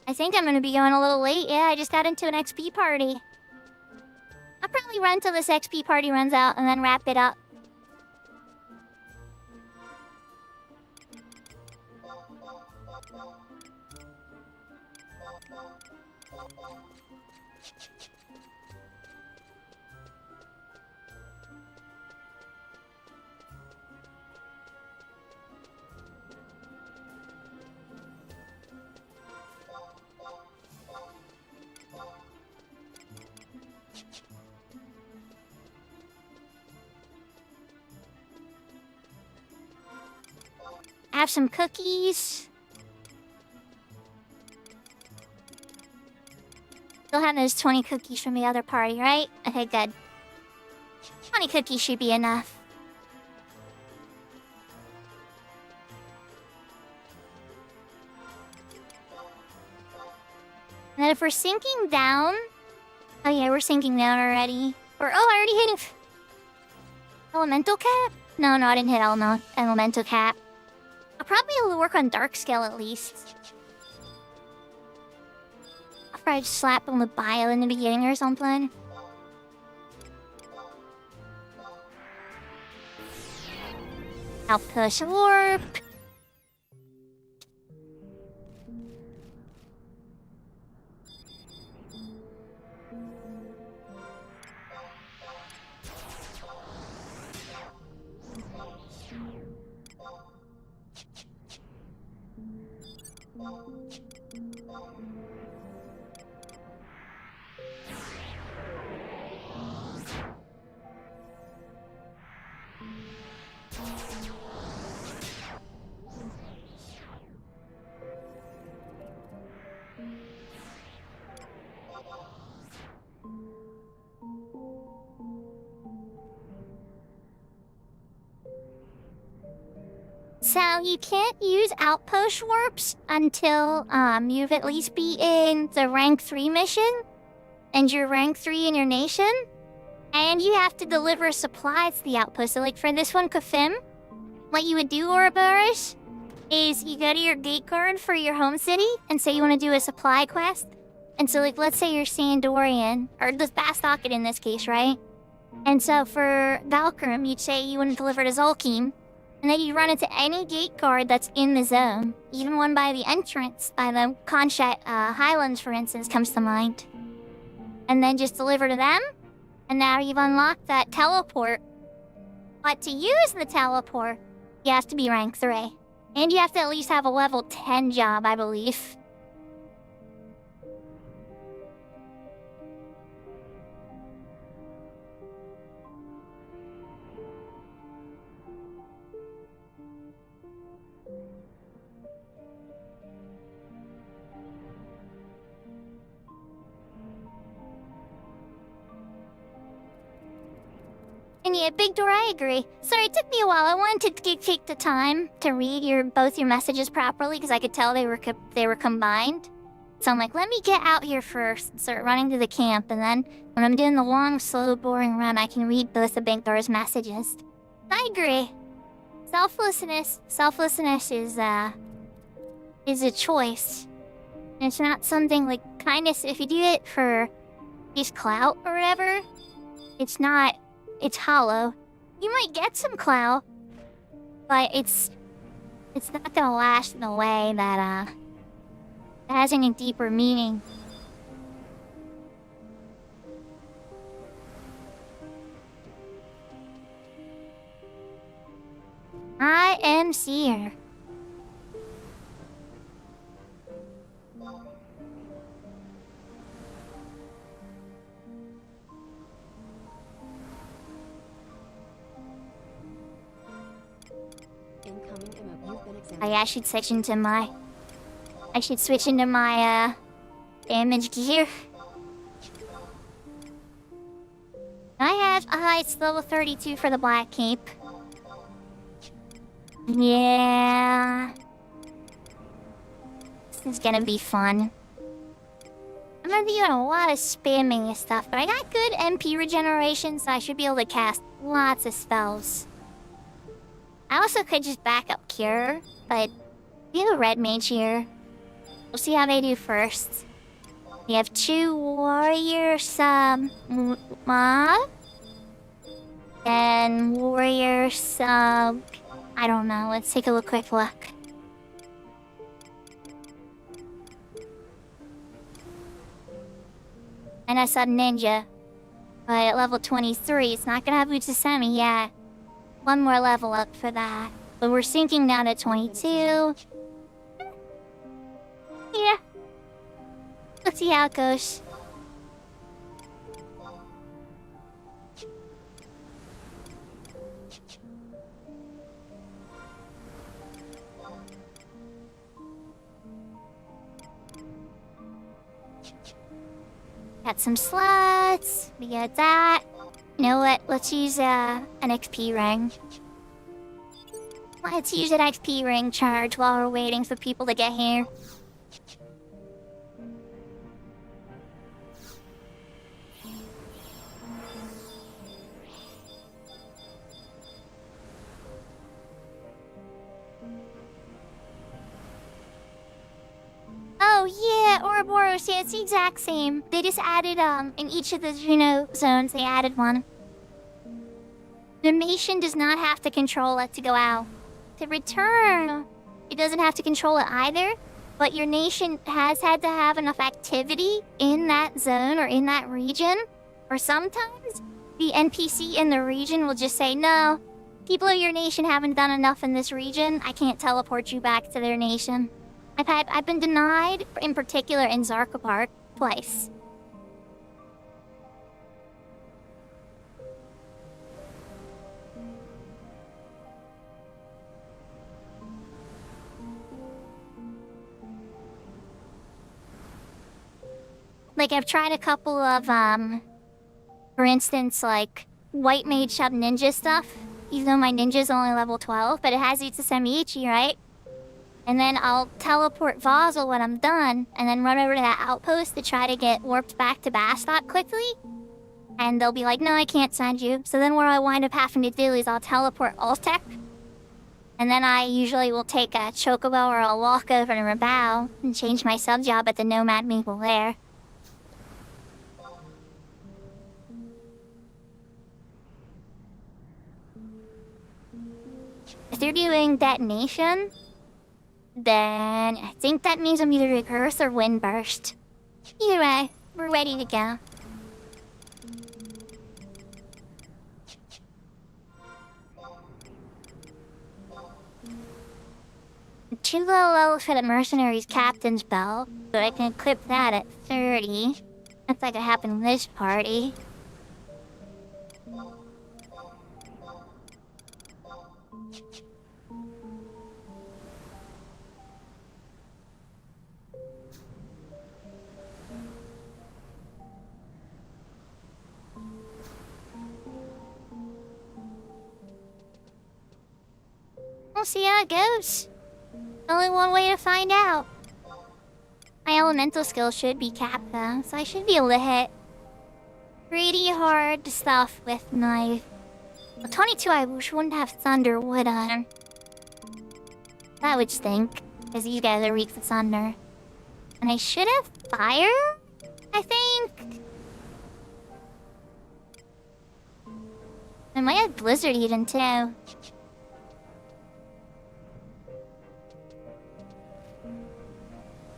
I think I'm gonna be going a little late. Yeah, I just got into an XP party. I'll probably run till this XP party runs out and then wrap it up. Have some cookies. Still have those 20 cookies from the other party, right? Okay, good. 20 cookies should be enough. And then if we're sinking down... Oh yeah, we're sinking down already. Or, oh, I already hit Elemental Cap? No, I didn't hit Elemental Cap. I'll probably be able to work on Dark Scale at least. I'll probably just slap him with Bio in the beginning or something. I'll push Warp. So you can't use outpost warps until you've at least beaten the rank 3 mission and you're rank 3 in your nation. And you have to deliver supplies to the outpost. So like for this one, Kafim, what you would do, Ouroboros, is you go to your gate guard for your home city and say you want to do a supply quest. And so like let's say you're Sandorian, or the Bastocket in this case, right? And so for Valkyrim, you'd say you want to deliver to Zolkeen. And then you run into any gate guard that's in the zone. Even one by the entrance, by the Conshat Highlands, for instance, comes to mind. And then just deliver to them. And now you've unlocked that teleport. But to use the teleport, you have to be rank 3. And you have to at least have a level 10 job, I believe. And yeah, Big Door, I agree. Sorry, it took me a while. I wanted to take the time to read both your messages properly because I could tell they were combined. So I'm like, let me get out here first and start running to the camp, and then when I'm doing the long, slow, boring run, I can read both of Big Door's messages. I agree. Selflessness is is a choice. And it's not something like kindness. If you do it for just clout or whatever, it's hollow. You might get some clout, but it's not gonna last in a way that has any deeper meaning. I am Seer. Incoming emote. You've been examined. I should switch into my damage gear. I have it's level 32 for the black cape. Yeah. This is gonna be fun. I'm gonna be doing a lot of spamming and stuff, but I got good MP regeneration, so I should be able to cast lots of spells. I also could just back up Cure, but we have a red mage here. We'll see how they do first. We have 2 warriors, mob. And warriors, I don't know. Let's take a quick look. And I saw ninja. But at level 23, it's not gonna have Utsusemi yet. One more level up for that. But we're sinking down to 22. Yeah. Let's see how it goes. Got some slots. We got that. You know what? Let's use an XP ring. Let's use an XP ring charge while we're waiting for people to get here. Oh yeah, Ouroboros, yeah, it's the exact same. They just added, in each of the zones, they added one. The nation does not have to control it to go out. To return, it doesn't have to control it either, but your nation has had to have enough activity in that zone or in that region, or sometimes the NPC in the region will just say, no, people of your nation haven't done enough in this region, I can't teleport you back to their nation. I've been denied, in particular in Zarka Park, twice. Like, I've tried a couple of, for instance, like, White Mage Shop Ninja stuff, even though my ninja's only level 12, but it has Utsusemi Ichi, right? And then I'll teleport Vazel when I'm done, and then run over to that outpost to try to get warped back to Bastot quickly. And they'll be like, no, I can't send you. So then what I wind up having to do is I'll teleport Ultek. And then I usually will take a Chocobo or I'll walk over to Rabao and change my sub-job at the Nomad Maple there. If they're doing detonation, then I think that means I'm either Recurse or Windburst. Either way, we're ready to go. Too low level for the Mercenary's Captain's Bell, but I can equip that at 30. That's like it happened in this party. We'll see how it goes. Only one way to find out. My elemental skill should be capped though, so I should be able to hit pretty hard stuff with my... Well, 22 I wish wouldn't have thunder, would I? That would stink. Because you guys are weak to thunder. And I should have fire, I think. I might have blizzard even too.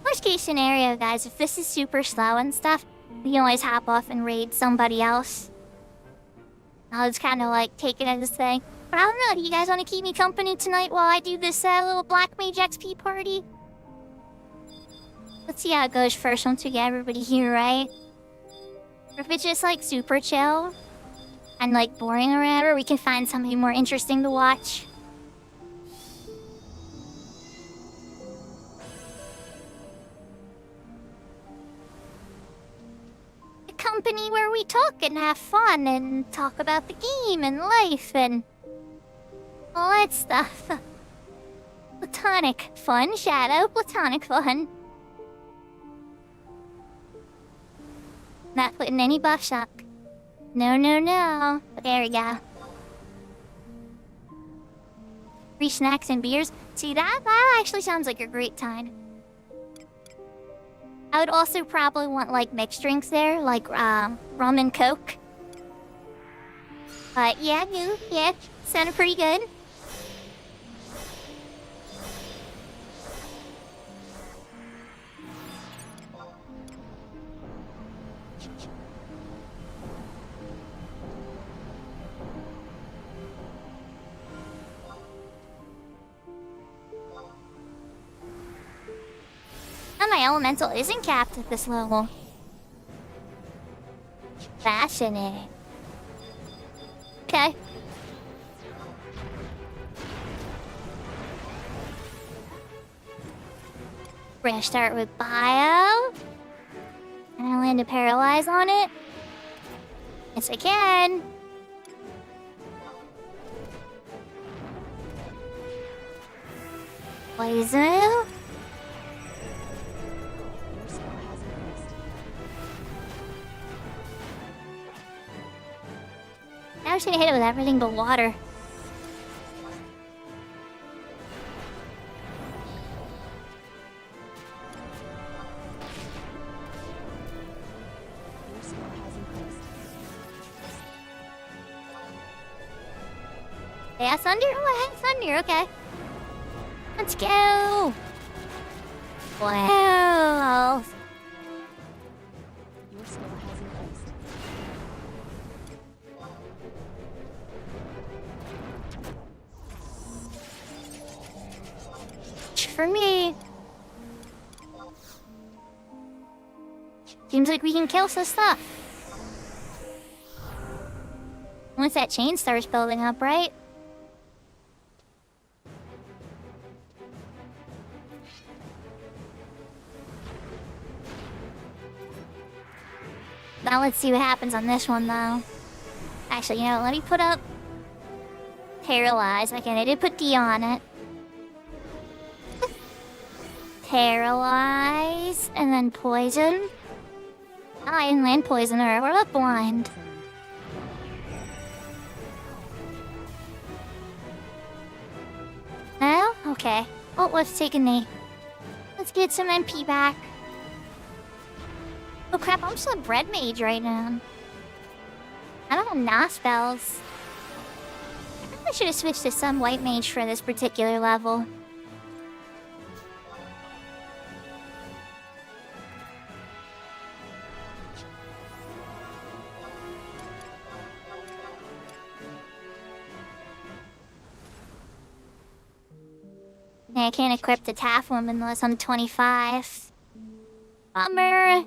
Worst case scenario, guys, if this is super slow and stuff, we can always hop off and raid somebody else. I'll just kind of like take it as a thing. But I don't know, do you guys want to keep me company tonight while I do this little Black Mage XP party? Let's see how it goes first once we get everybody here, right? Or if it's just like super chill and like boring or whatever, we can find something more interesting to watch. A company where we talk and have fun and talk about the game and life and all that stuff. Platonic fun, Shadow. Platonic fun. Not putting any buffs up. No, no, no. But there we go. Free snacks and beers. See, that actually sounds like a great time. I would also probably want, like, mixed drinks there. Like, rum and coke. But, yeah, sounded pretty good. And my elemental isn't capped at this level. Fascinating. Okay. We're gonna start with bio. And I'll land a paralyze on it. Yes, I can. Poison. Now I'm just gonna hit it with everything but water. Yeah, thunder? Oh, I have thunder, okay. Let's go! Wow! Your skill has increased. For me. Seems like we can kill some stuff. Once that chain starts building up, right? Now let's see what happens on this one, though. Actually, you know, let me put up Paralyze. Okay, I did put D on it. Paralyze, and then Poison. Oh, I didn't land Poisoner. What about Blind? No? Okay. Oh, let's take a knee. Let's get some MP back. Oh crap, I'm still a bread mage right now. I don't have Nah spells. I probably should have switched to some white mage for this particular level. Yeah, I can't equip the Taff Woman unless I'm 25. Bummer.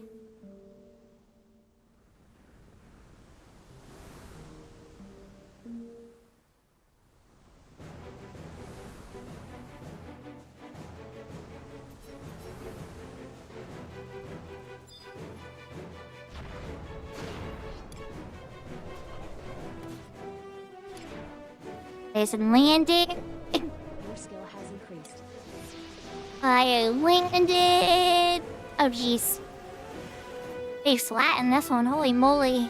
There's a landing. Your skill has increased. I landed. Oh jeez. They flattened this one. Holy moly.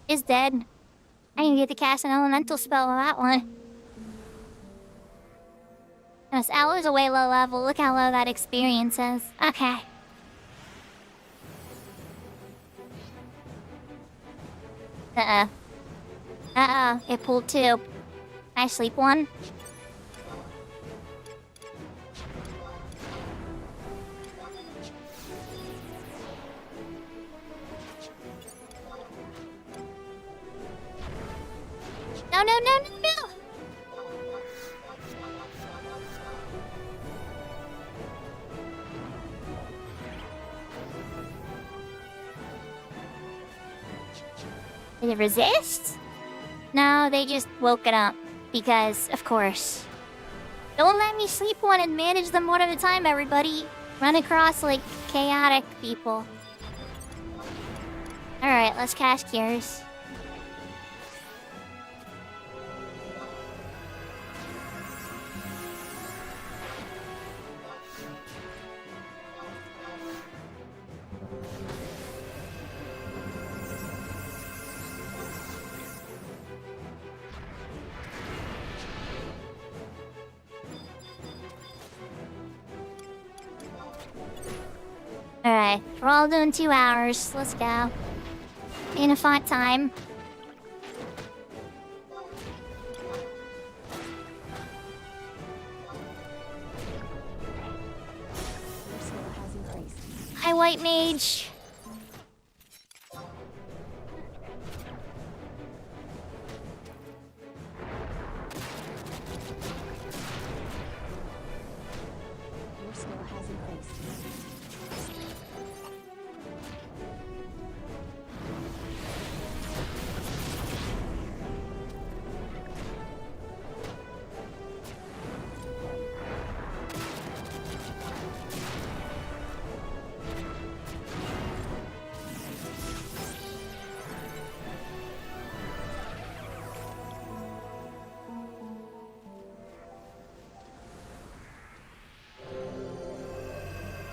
Is dead. I didn't get to cast an elemental spell on that one. This hour's away low level. Look how low that experience is. Okay. It pulled 2. I sleep 1. No, no, no, no, no! Did it resist? No, they just woke it up. Because, of course. Don't let me sleep 1 and manage them 1 at a time, everybody. Run across, like, chaotic people. Alright, let's cast Cures. Alright, we're all doing 2 hours. Let's go. In a fun time. Your skill has increased. Hi, White Mage. Your skill has increased.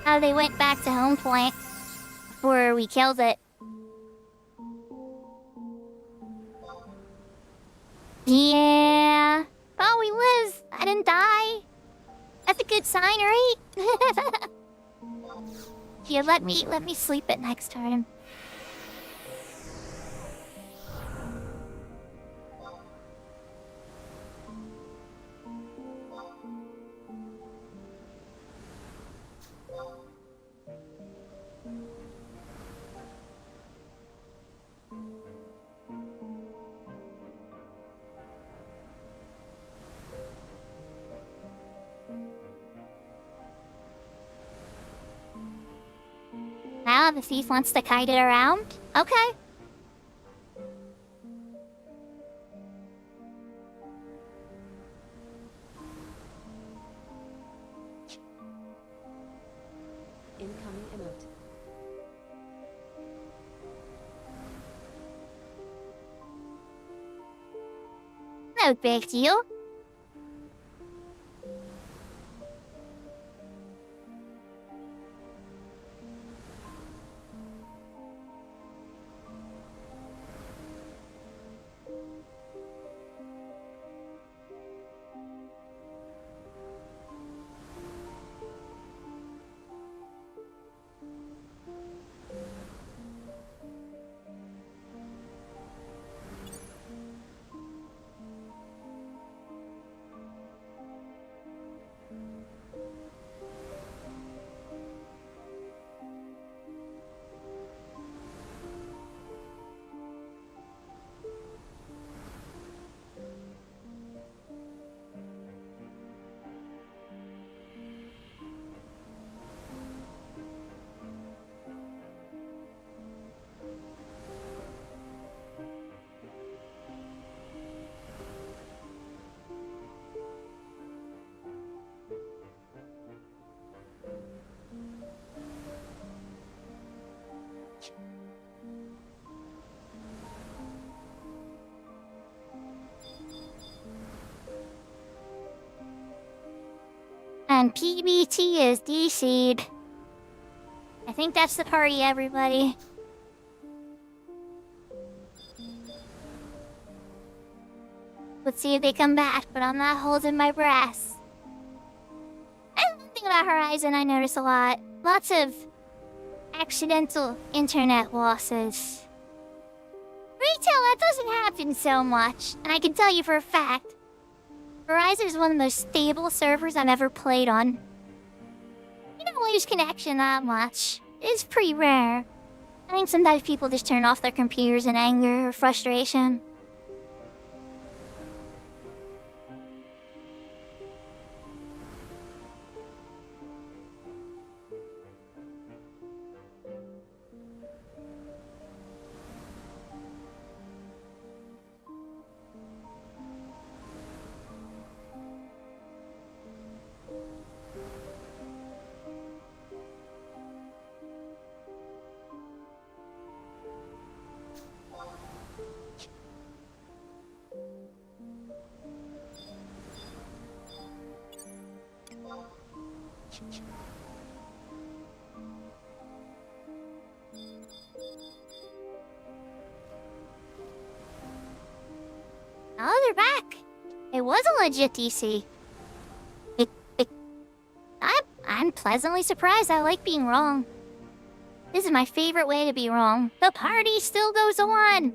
Oh, they went back to home point before we killed it. Yeah. Oh, we live. I didn't die. That's a good sign, right? Here, let me sleep it next turn. Now the thief wants to kite it around? Okay. Incoming emote. No big deal. And PBT is DC'd. I think that's the party, everybody. Let's see if they come back, but I'm not holding my breath. about Horizon, I noticed a lot. Lots of accidental internet losses. Retail, that doesn't happen so much. And I can tell you for a fact, Horizon is one of the most stable servers I've ever played on. You don't lose connection that much. It's pretty rare. I think sometimes people just turn off their computers in anger or frustration. Oh, they're back. It was a legit DC. I'm pleasantly surprised. I like being wrong. This is my favorite way to be wrong. The party still goes on.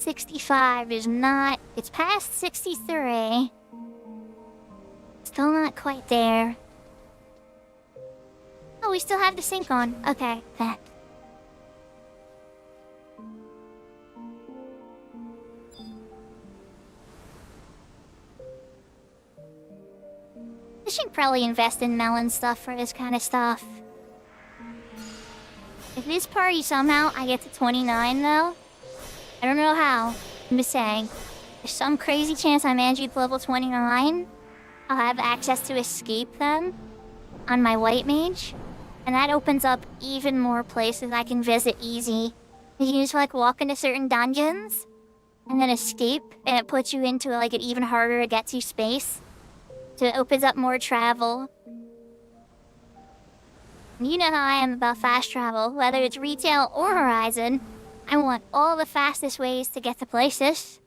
$65 is not... It's past 63. Still not quite there. Oh, we still have the sync on. Okay, that. I should probably invest in melon stuff for this kind of stuff. If this party somehow I get to 29 though, I don't know how. I'm just saying. There's some crazy chance I manage to level 29. I'll have access to escape them on my white mage. And that opens up even more places I can visit easy. You can just like walk into certain dungeons and then escape, and it puts you into like an even harder to get to space. So it opens up more travel. You know how I am about fast travel, whether it's retail or Horizon. I want all the fastest ways to get to places.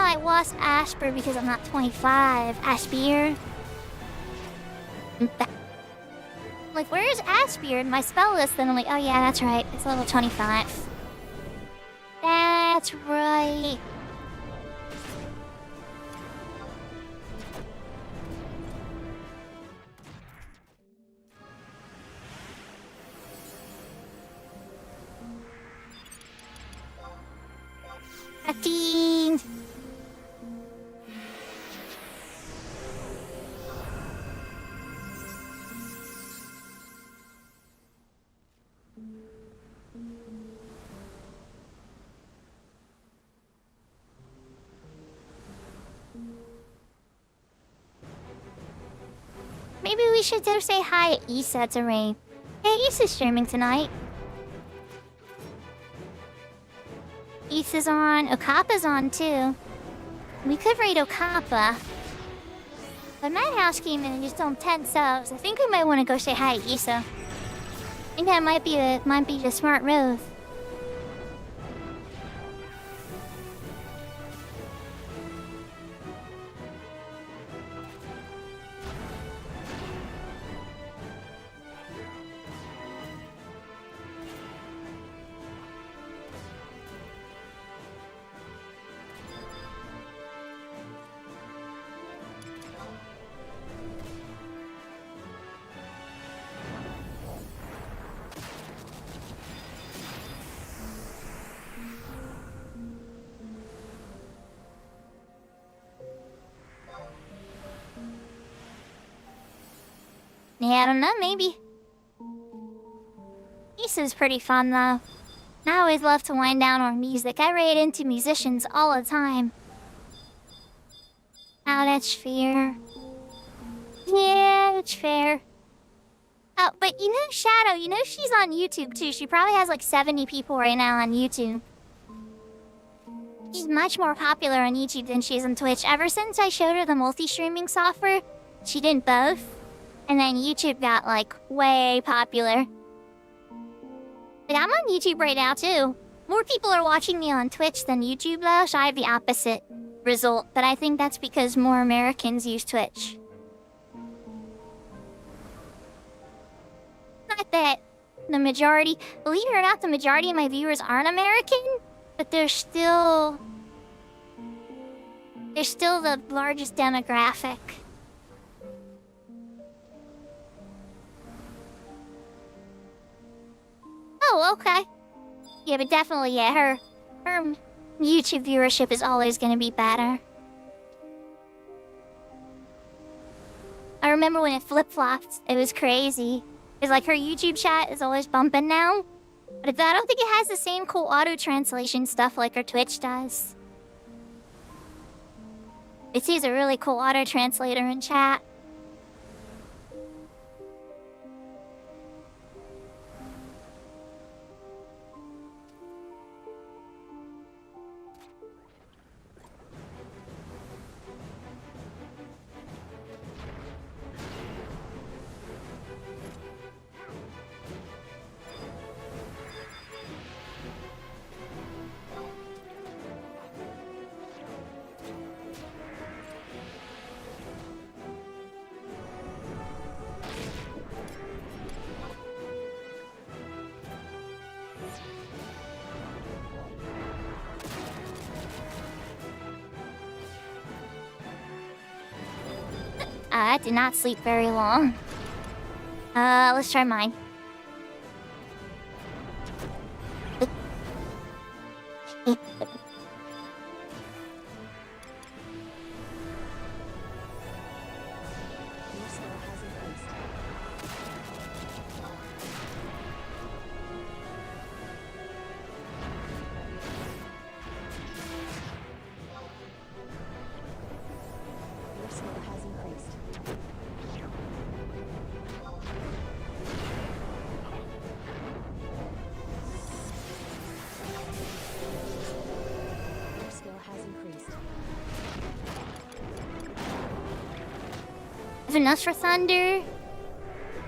I lost Asper because I'm not 25. Aspir. Like, where is Aspir in my spell list? Then I'm like, oh yeah, that's right. It's level 25. That's right. Acting. Maybe we should go say hi at Issa to Ray. Hey, Issa's streaming tonight. Issa's on. Okapa's on too. We could raid Okapa. But Madhouse came in and just on 10 subs. I think we might want to go say hi to Issa. I think that might be the smart move. Yeah, I don't know, maybe. This is pretty fun, though. I always love to wind down on music. I raid into musicians all the time. Oh, that's fair. Yeah, it's fair. Oh, but you know Shadow, you know she's on YouTube too. She probably has like 70 people right now on YouTube. She's much more popular on YouTube than she is on Twitch. Ever since I showed her the multi-streaming software, she did both. And then YouTube got like way popular. Like, I'm on YouTube right now too. More people are watching me on Twitch than YouTube though, so I have the opposite result. But I think that's because more Americans use Twitch. Not that the majority, believe it or not, the majority of my viewers aren't American, but they're still the largest demographic. Oh, okay. Yeah, but definitely, yeah, her YouTube viewership is always gonna be better. I remember when it flip-flopped, it was crazy. It's like her YouTube chat is always bumping now. But I don't think it has the same cool auto-translation stuff like her Twitch does. It sees a really cool auto-translator in chat. I did not sleep very long. Let's try mine. Your skill has increased. Your skill has increased. Your skill has increased. Have enough for Thunder?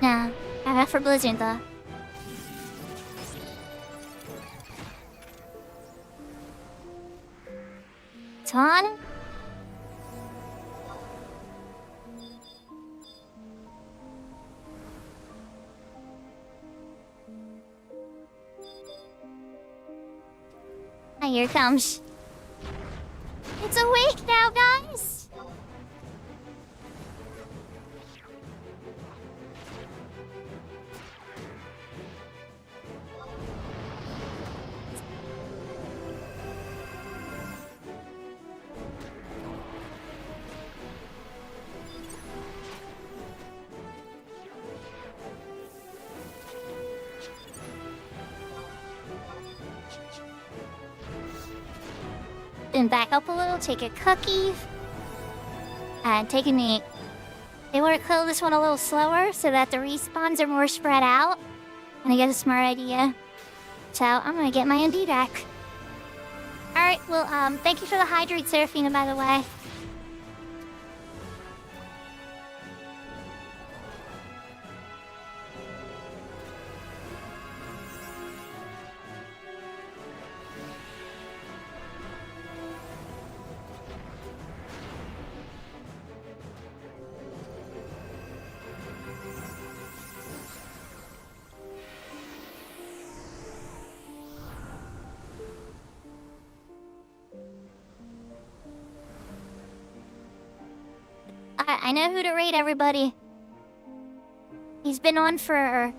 No, I have enough for Blizzard though. Ton? Ah, here it comes. It's awake now, guys! Then back up a little, take a cookie, and take a knee. They want to kill this one a little slower so that the respawns are more spread out. And I get a smart idea. So I'm gonna get my MD deck. Alright, well, thank you for the hydrate, Serafina, by the way. I know who to raid, everybody. They've been on for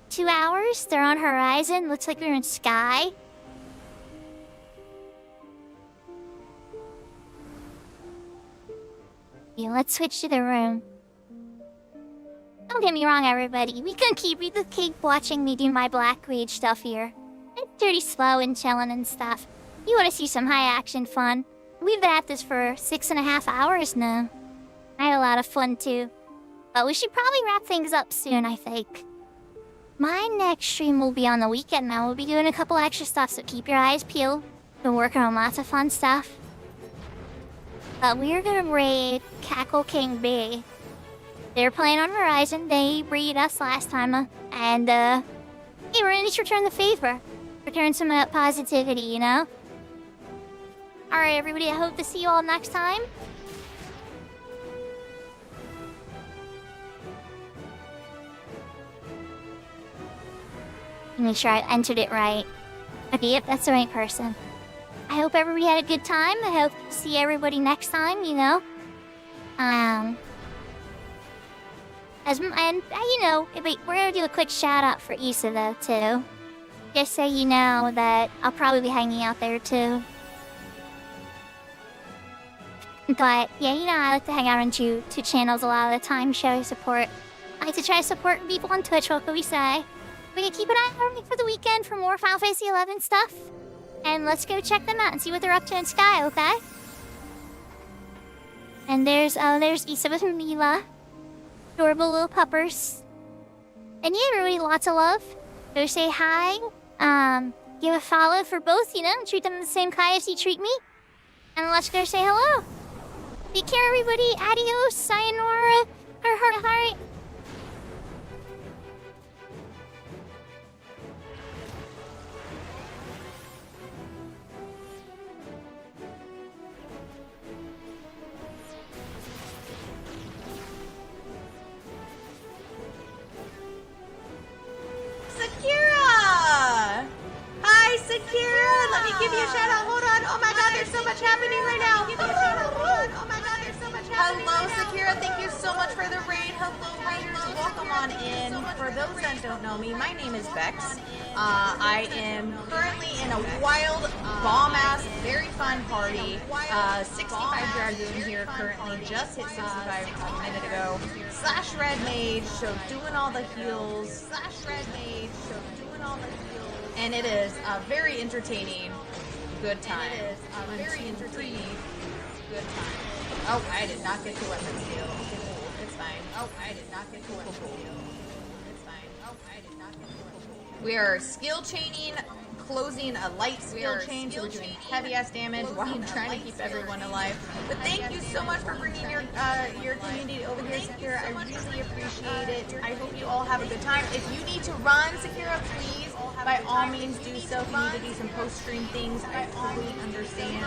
2 hours. They're on Horizon. Looks like they're in Sky. Yeah, let's switch to the room. Don't get me wrong, everybody. We can keep watching me do my Black Rage stuff here. It's pretty slow and chilling and stuff. You want to see some high action fun? We've been at this for 6.5 hours now. I had a lot of fun too. But we should probably wrap things up soon, I think. My next stream will be on the weekend now. We'll be doing a couple extra stuff, so keep your eyes peeled. Been working on lots of fun stuff. But we're gonna raid Cackle King Bay. They're playing on Horizon. They raided us last time, and hey, we're gonna just return the favor. Return some positivity, you know? Alright, everybody, I hope to see you all next time. Make sure I entered it right. Okay, yep, that's the right person. I hope everybody had a good time. I hope to see everybody next time, you know? You know, wait, we're gonna do a quick shout out for Issa though, too. Just so you know that I'll probably be hanging out there too. But, yeah, you know, I like to hang out on two channels a lot of the time, show support. I like to try to support people on Twitch, what can we say? We can keep an eye out for the weekend for more Final Fantasy XI stuff. And let's go check them out and see what they're up to in Sky, okay? And there's Issa with Mila. Adorable little puppers. And yeah, everybody, lots of love. Go say hi. Give a follow for both, you know? Treat them the same kind as you treat me. And let's go say hello. Take care, everybody. Adios. Sayonara. Heart. Sakura! Hi, Sakura! Let me give you a shout out. Hold on. Oh my god, there's so much happening right now. Give me a shout out. Hold on. Oh my god, there's so much happening. Hello, Sakura. Thank you so much for the raid. Hello, raiders. Welcome on in. For those that don't know me, my name is Bex. I am currently in a wild, bomb-ass, very fun party. 65 dragoon here currently. Just hit 65 a minute ago. Slash Red Mage, so doing all the heals. And it is a very entertaining, good time. Oh, I did not get to weapon skill. It's fine. Oh, I did not get to weapon skill. It's fine. Oh, I did not get to weapon skill. We are skill chaining, closing a light skill chain, so we're doing heavy ass damage while I'm trying to keep everyone alive. But thank you so much for bringing your community over here, Sakura. I really appreciate it. I hope you all have a good time. If you need to run, Sakura, please, by all means do so. If you need to do some post-stream things, I totally understand.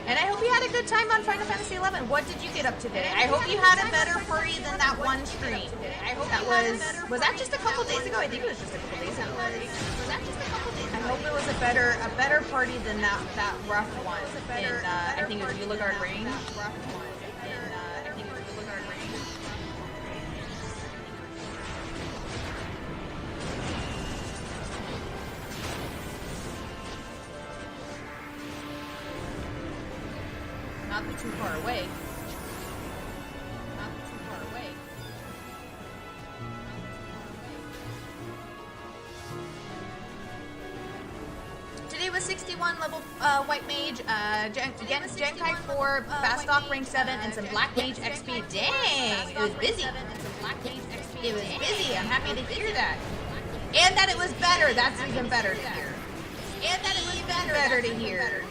And I hope you had a good time on Final Fantasy XI. What did you get up today? I hope you had a better party than that one stream. Was that just a couple days ago? I think it was just a couple days ago. I hope it was a better party than that rough one in I think it was Eulagard Range. Not too far away. Today was 61 level White Mage, Genkai 4, Fast Off rank 7, and some Black Mage XP. Dang! It was busy. I'm happy to hear that. And that it was better. That's even better to hear.